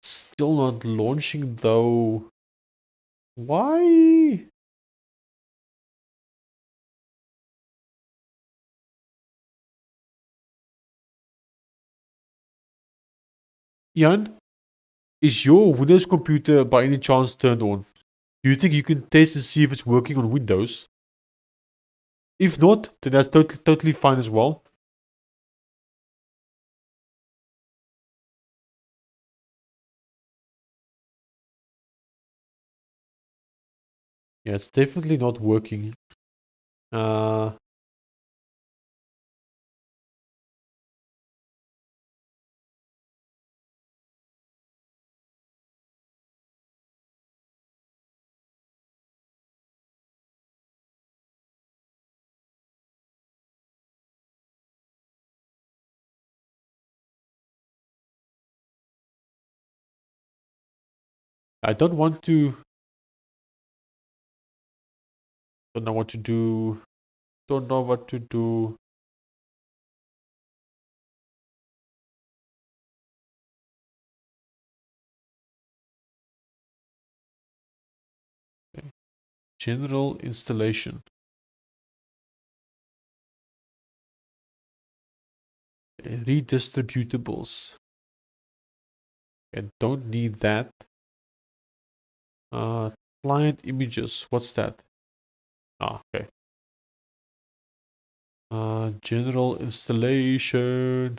Still not launching though. Why? Jan, is your Windows computer by any chance turned on? Do you think you can test and see if it's working on Windows? If not, then that's totally fine as well. Yeah, it's definitely not working. Uh, I don't know what to do, don't know what to do. Okay. General installation. Redistributables. I don't need that. Uh, Client images. What's that? Ah, okay. General installation.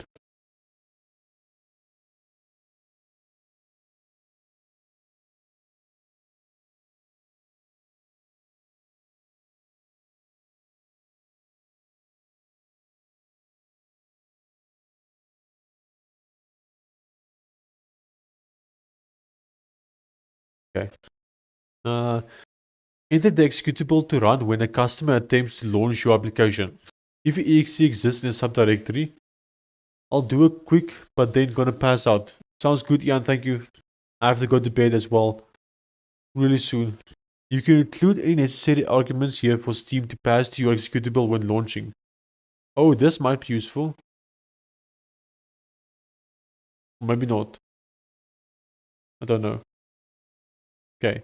Okay. Uh, Enter the executable to run when a customer attempts to launch your application. If exe exists in a subdirectory, I'll do it quick, but then gonna pass out. Sounds good, Ian. Thank you. I have to go to bed as well really soon. You can include any necessary arguments here for Steam to pass to your executable when launching. Oh, this might be useful. Maybe not. I don't know. Okay.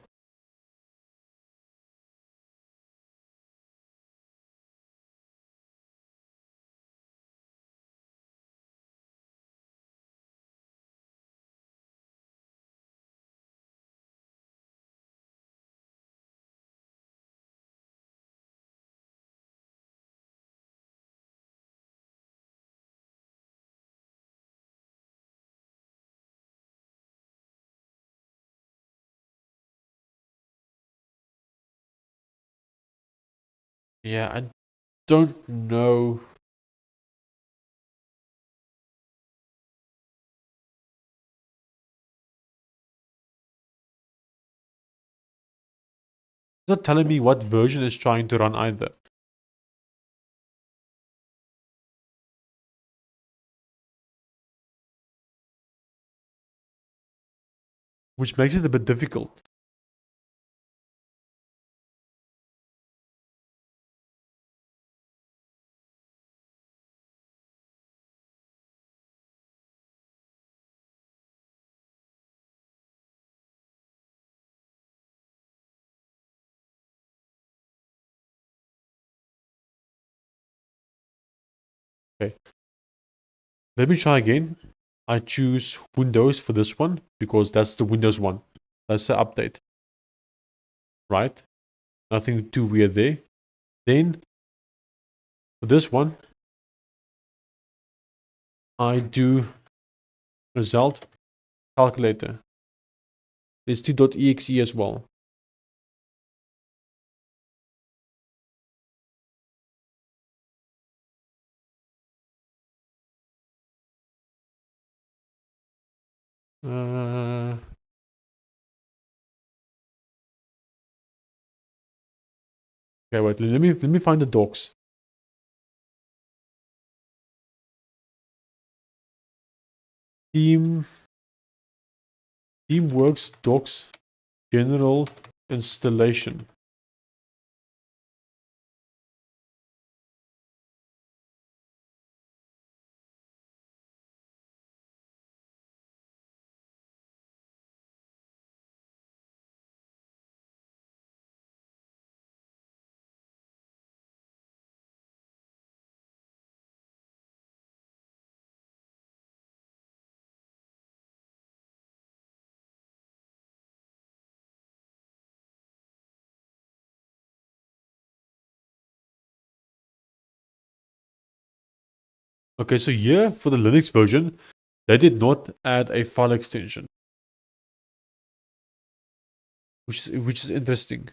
Yeah, I don't know. It's not telling me what version it's trying to run either. Which makes it a bit difficult. Okay. Let me try again. I choose Windows for this one because that's the Windows one. That's the update. Right? Nothing too weird there. Then for this one, I do Roselt Calculator. There's 2.exe as well. Okay, wait. Let me find the docs. Teamworks docs general installation. Okay, so here for the Linux version, they did not add a file extension, which is interesting.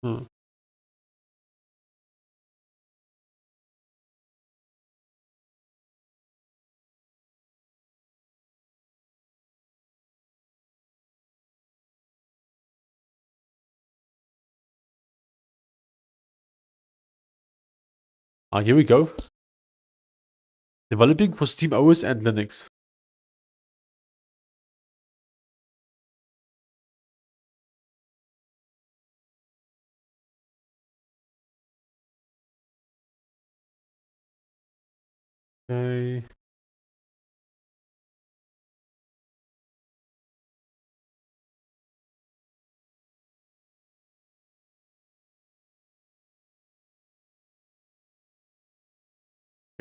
Hmm. Here we go. Developing for Steam OS and Linux. Okay.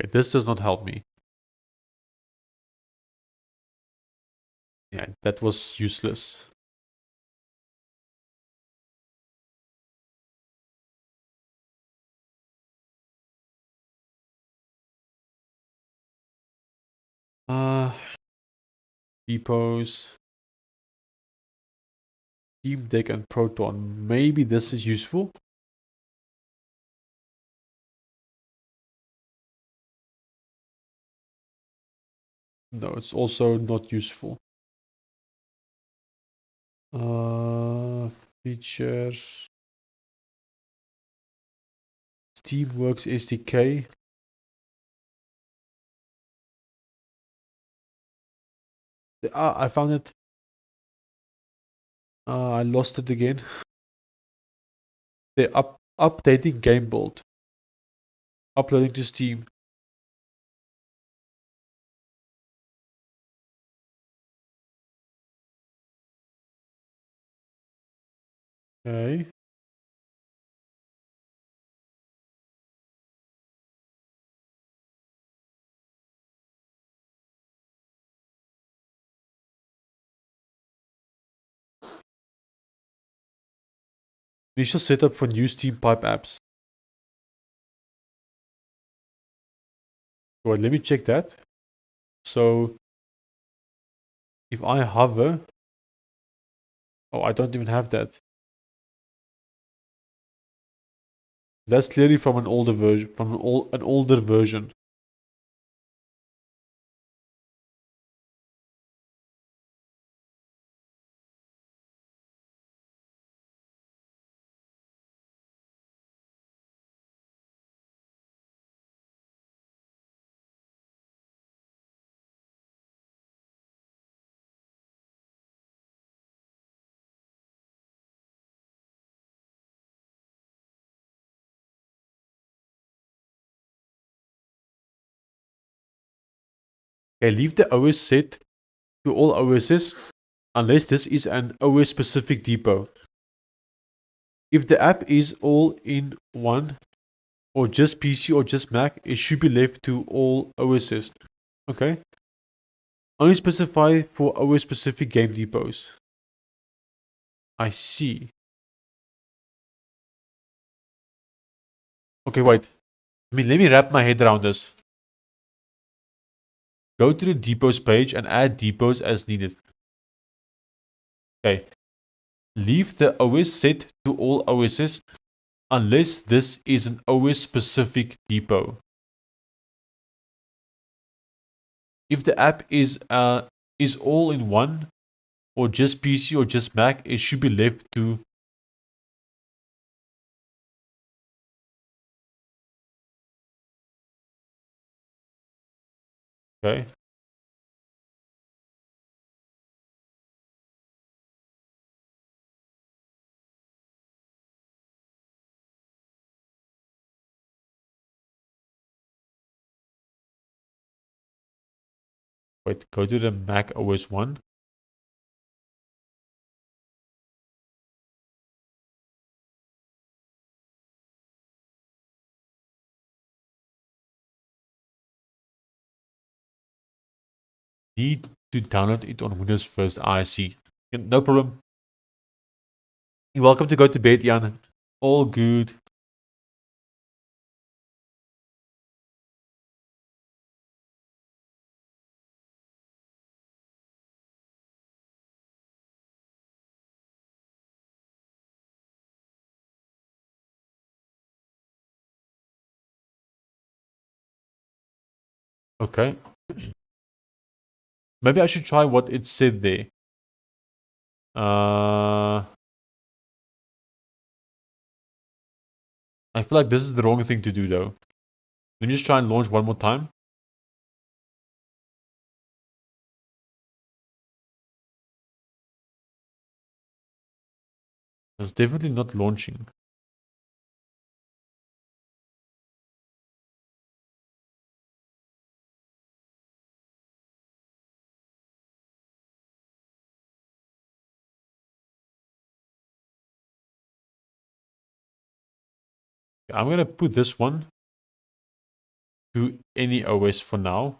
Okay, this does not help me. Yeah, that was useless. Uh, Depots, Steam Deck and Proton. Maybe this is useful. No, it's also not useful. Features. Steamworks SDK. I found it. I lost it again. They're updating game build. Uploading to Steam. Okay. Initial setup for new Steam pipe apps. Well, let me check that. So if I hover, oh, I don't even have that. That's clearly from an older version, from an older version. Okay, leave the OS set to all OSs unless this is an OS specific depot. If the app is all in one or just PC or just Mac, it should be left to all OSs. Okay. Only specify for OS specific game depots. I see. Okay, wait. Let me wrap my head around this. Go to the depots page and add depots as needed. Okay. Leave the OS set to all OSs unless this is an OS specific depot. If the app is all in one or just PC or just Mac, it should be left to okay. Wait, go to the Mac OS one. Need to download it on Windows first. I see. No problem. You're welcome to go to bed, Jan. All good. Okay. Maybe I should try what it said there. I feel like this is the wrong thing to do though. Let me just try and launch one more time. It's definitely not launching. I'm gonna put this one to any OS for now,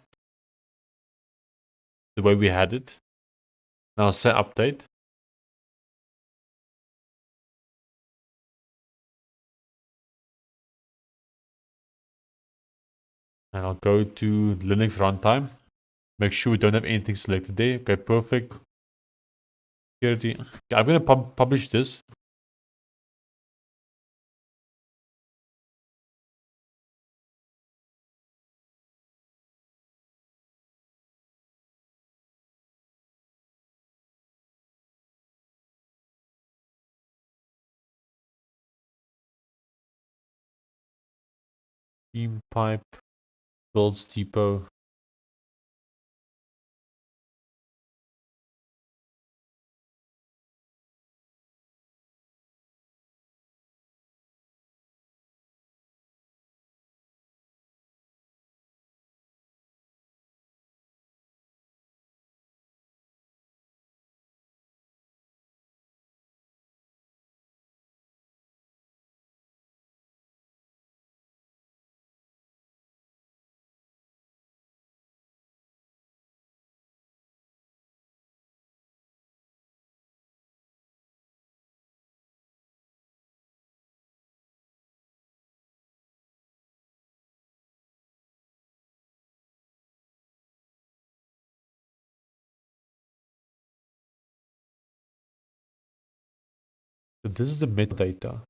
the way we had it. Now say update. And I'll go to Linux runtime. Make sure we don't have anything selected there. Okay, perfect. Security. Okay, I'm gonna publish this. Steam pipe builds depot. So this is the metadata.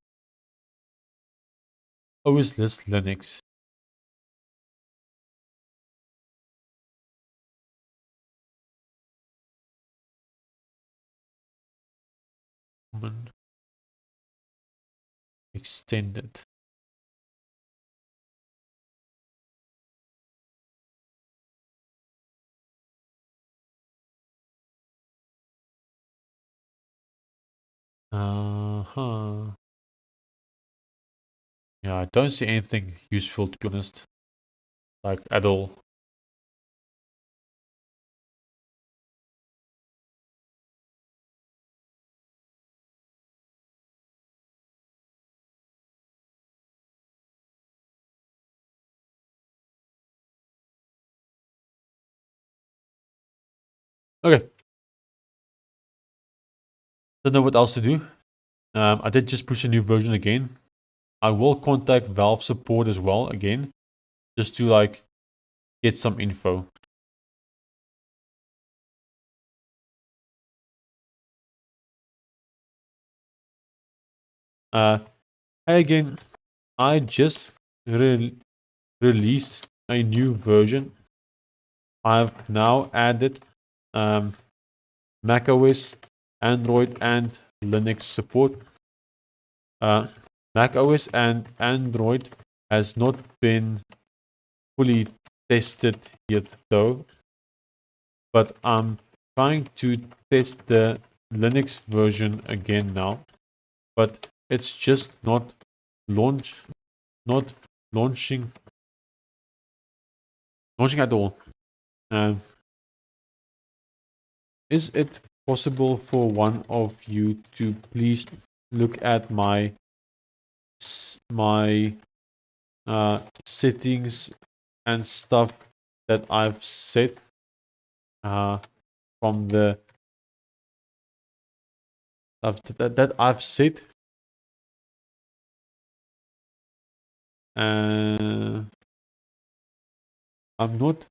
OS list Linux. Extended. Uh-huh. Yeah, I don't see anything useful, to be honest. Like, at all. Okay, don't know what else to do. I did just push a new version again. I will contact Valve support as well again, just to like get some info. Hey again, I just released a new version. I've now added macOS, Android, and Linux support. macOS and Android has not been fully tested yet though, but I'm trying to test the Linux version again now, but it's just not not launching at all. Um, is it possible for one of you to please look at my settings and stuff that I've set from the that I've set, and I'm not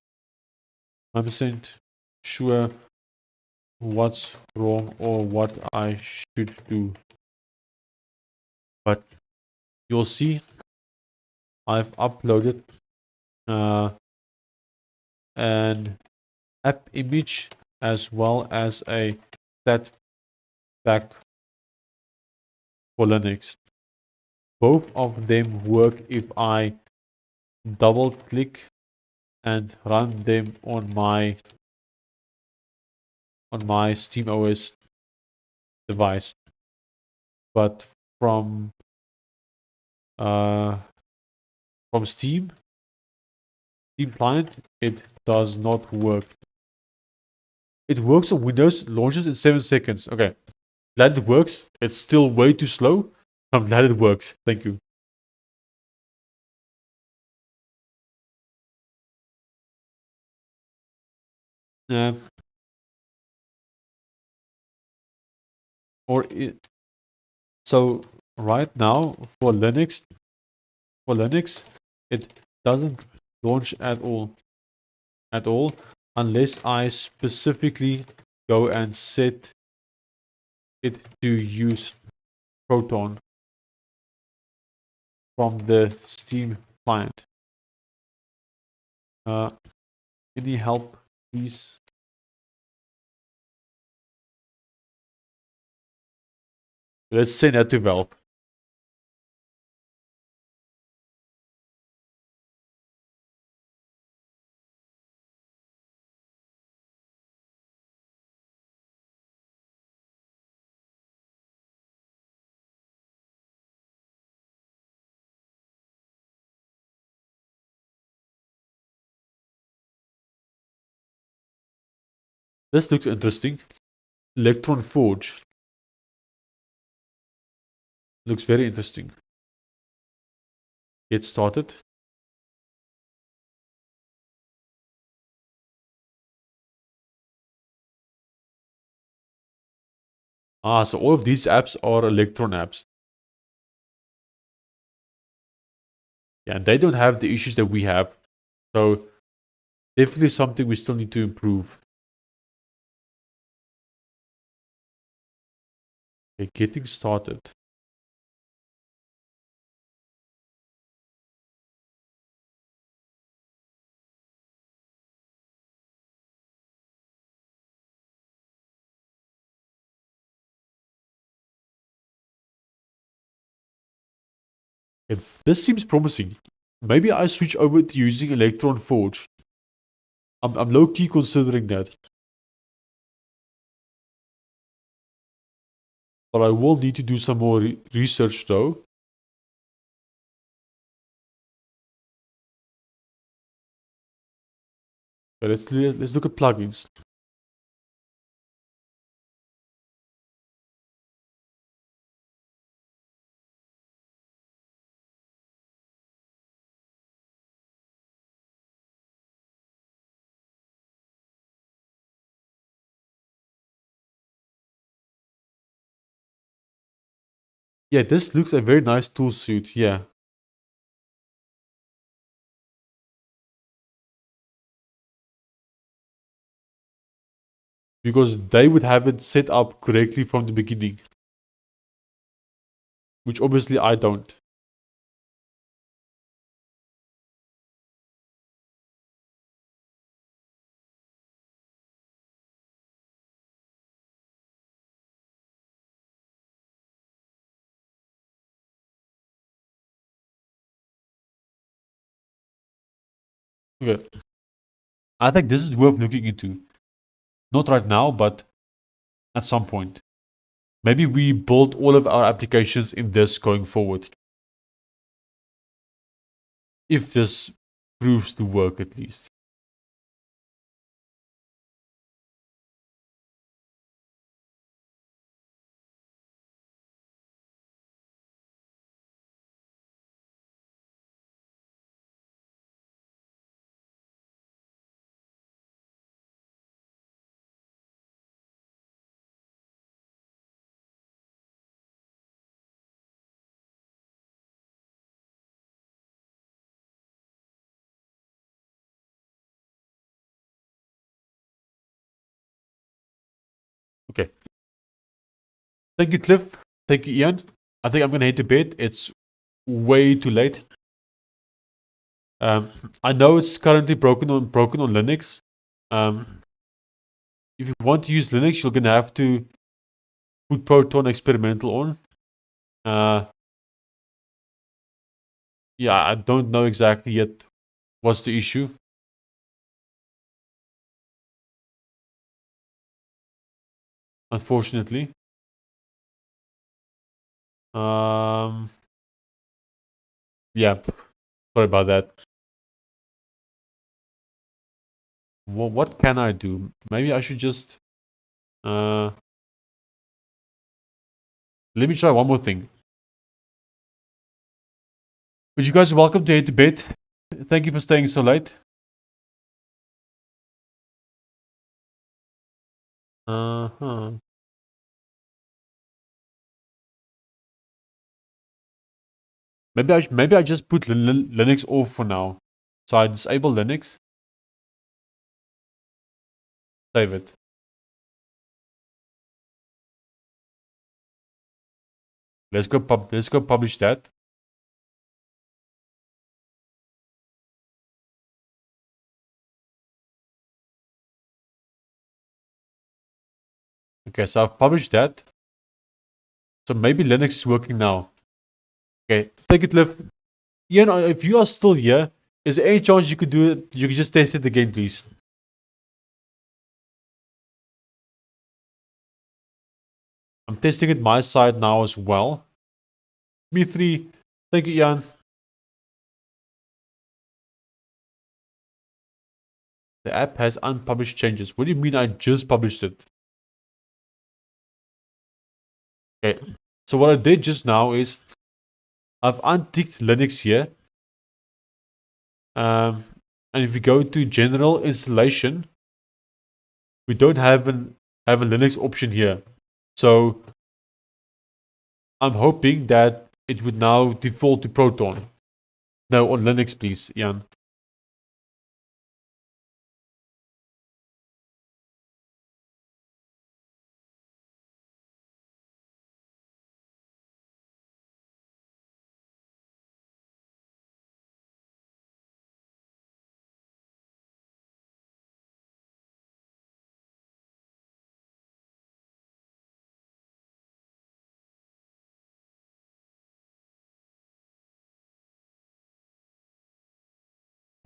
100% sure what's wrong or what I should do, but you'll see I've uploaded an app image as well as a stat pack for Linux. Both of them work if I double click and run them on my SteamOS device, but from uh, Steam client it does not work. It works on Windows, launches in 7 seconds. Okay, glad it works. It's still way too slow. I'm glad it works. Thank you. Uh, or it, so right now for Linux, it doesn't launch at all unless I specifically go and set it to use Proton from the Steam client. Any help, please? Let's send that to Valve. This looks interesting. Electron Forge. Looks very interesting. Get started. So all of these apps are Electron apps. Yeah, and they don't have the issues that we have. So definitely something we still need to improve. Okay, getting started. Okay, this seems promising. Maybe I switch over to using Electron Forge. I'm low-key considering that. But I will need to do some more research though. Okay, let's look at plugins. Yeah, this looks a very nice tool suite. Yeah. Because they would have it set up correctly from the beginning. Which obviously I don't. Okay. I think this is worth looking into. Not right now, but at some point. Maybe we build all of our applications in this going forward. If this proves to work at least. Okay. Thank you, Cliff. Thank you, Ian. I think I'm gonna head to bed. It's way too late. I know it's currently broken on Linux. Um, if you want to use Linux, you're gonna have to put Proton Experimental on. Uh, yeah, I don't know exactly yet what's the issue. Unfortunately. Um, yeah, sorry about that. What can I do? Maybe I should just uh, let me try one more thing. But you guys are welcome to head to bed. Thank you for staying so late. Uh-huh. Maybe I just put Linux off for now. So I disable Linux, save it. Let's go publish that. Okay, so I've published that. So maybe Linux is working now. Okay, thank you, Cliff. Ian, if you are still here, is there any chance you could do it? You could just test it again, please. I'm testing it my side now as well. Me three. Thank you, Ian. The app has unpublished changes. What do you mean I just published it? Okay, so what I did just now is I've unticked Linux here. And if we go to general installation, we don't have a Linux option here. So I'm hoping that it would now default to Proton. No, on Linux, please, Jan.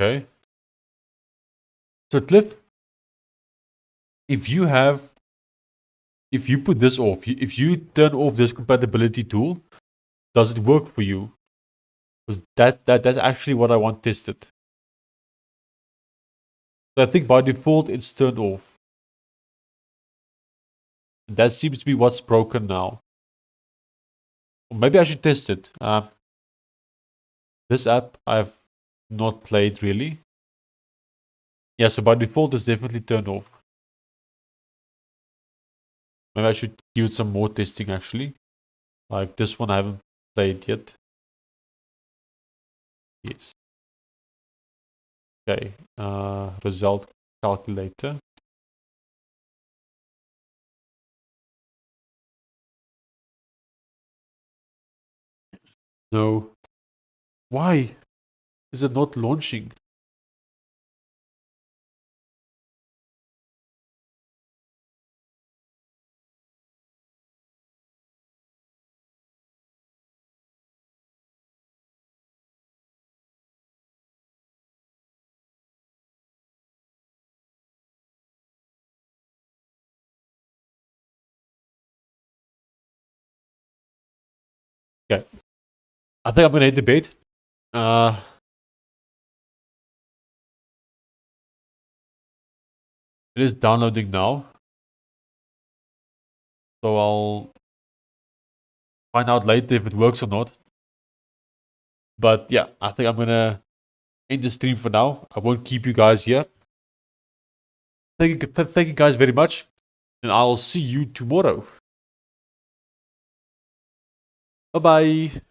Okay. So Cliff, if you put this off, if you turn off this compatibility tool, does it work for you? Because that's actually what I want tested. So I think by default it's turned off. That seems to be what's broken now. Or maybe I should test it. This app I've not played really. Yeah, so by default it's definitely turned off. Maybe I should give it some more testing actually. Like this one I haven't played yet. Yes. Okay. Roselt Calculator. No. Why is it not launching? Okay. I think I'm gonna hit the bait. It is downloading now. So I'll find out later if it works or not. But yeah, I think I'm gonna end the stream for now. I won't keep you guys here. Thank you guys very much, and I'll see you tomorrow. Bye bye.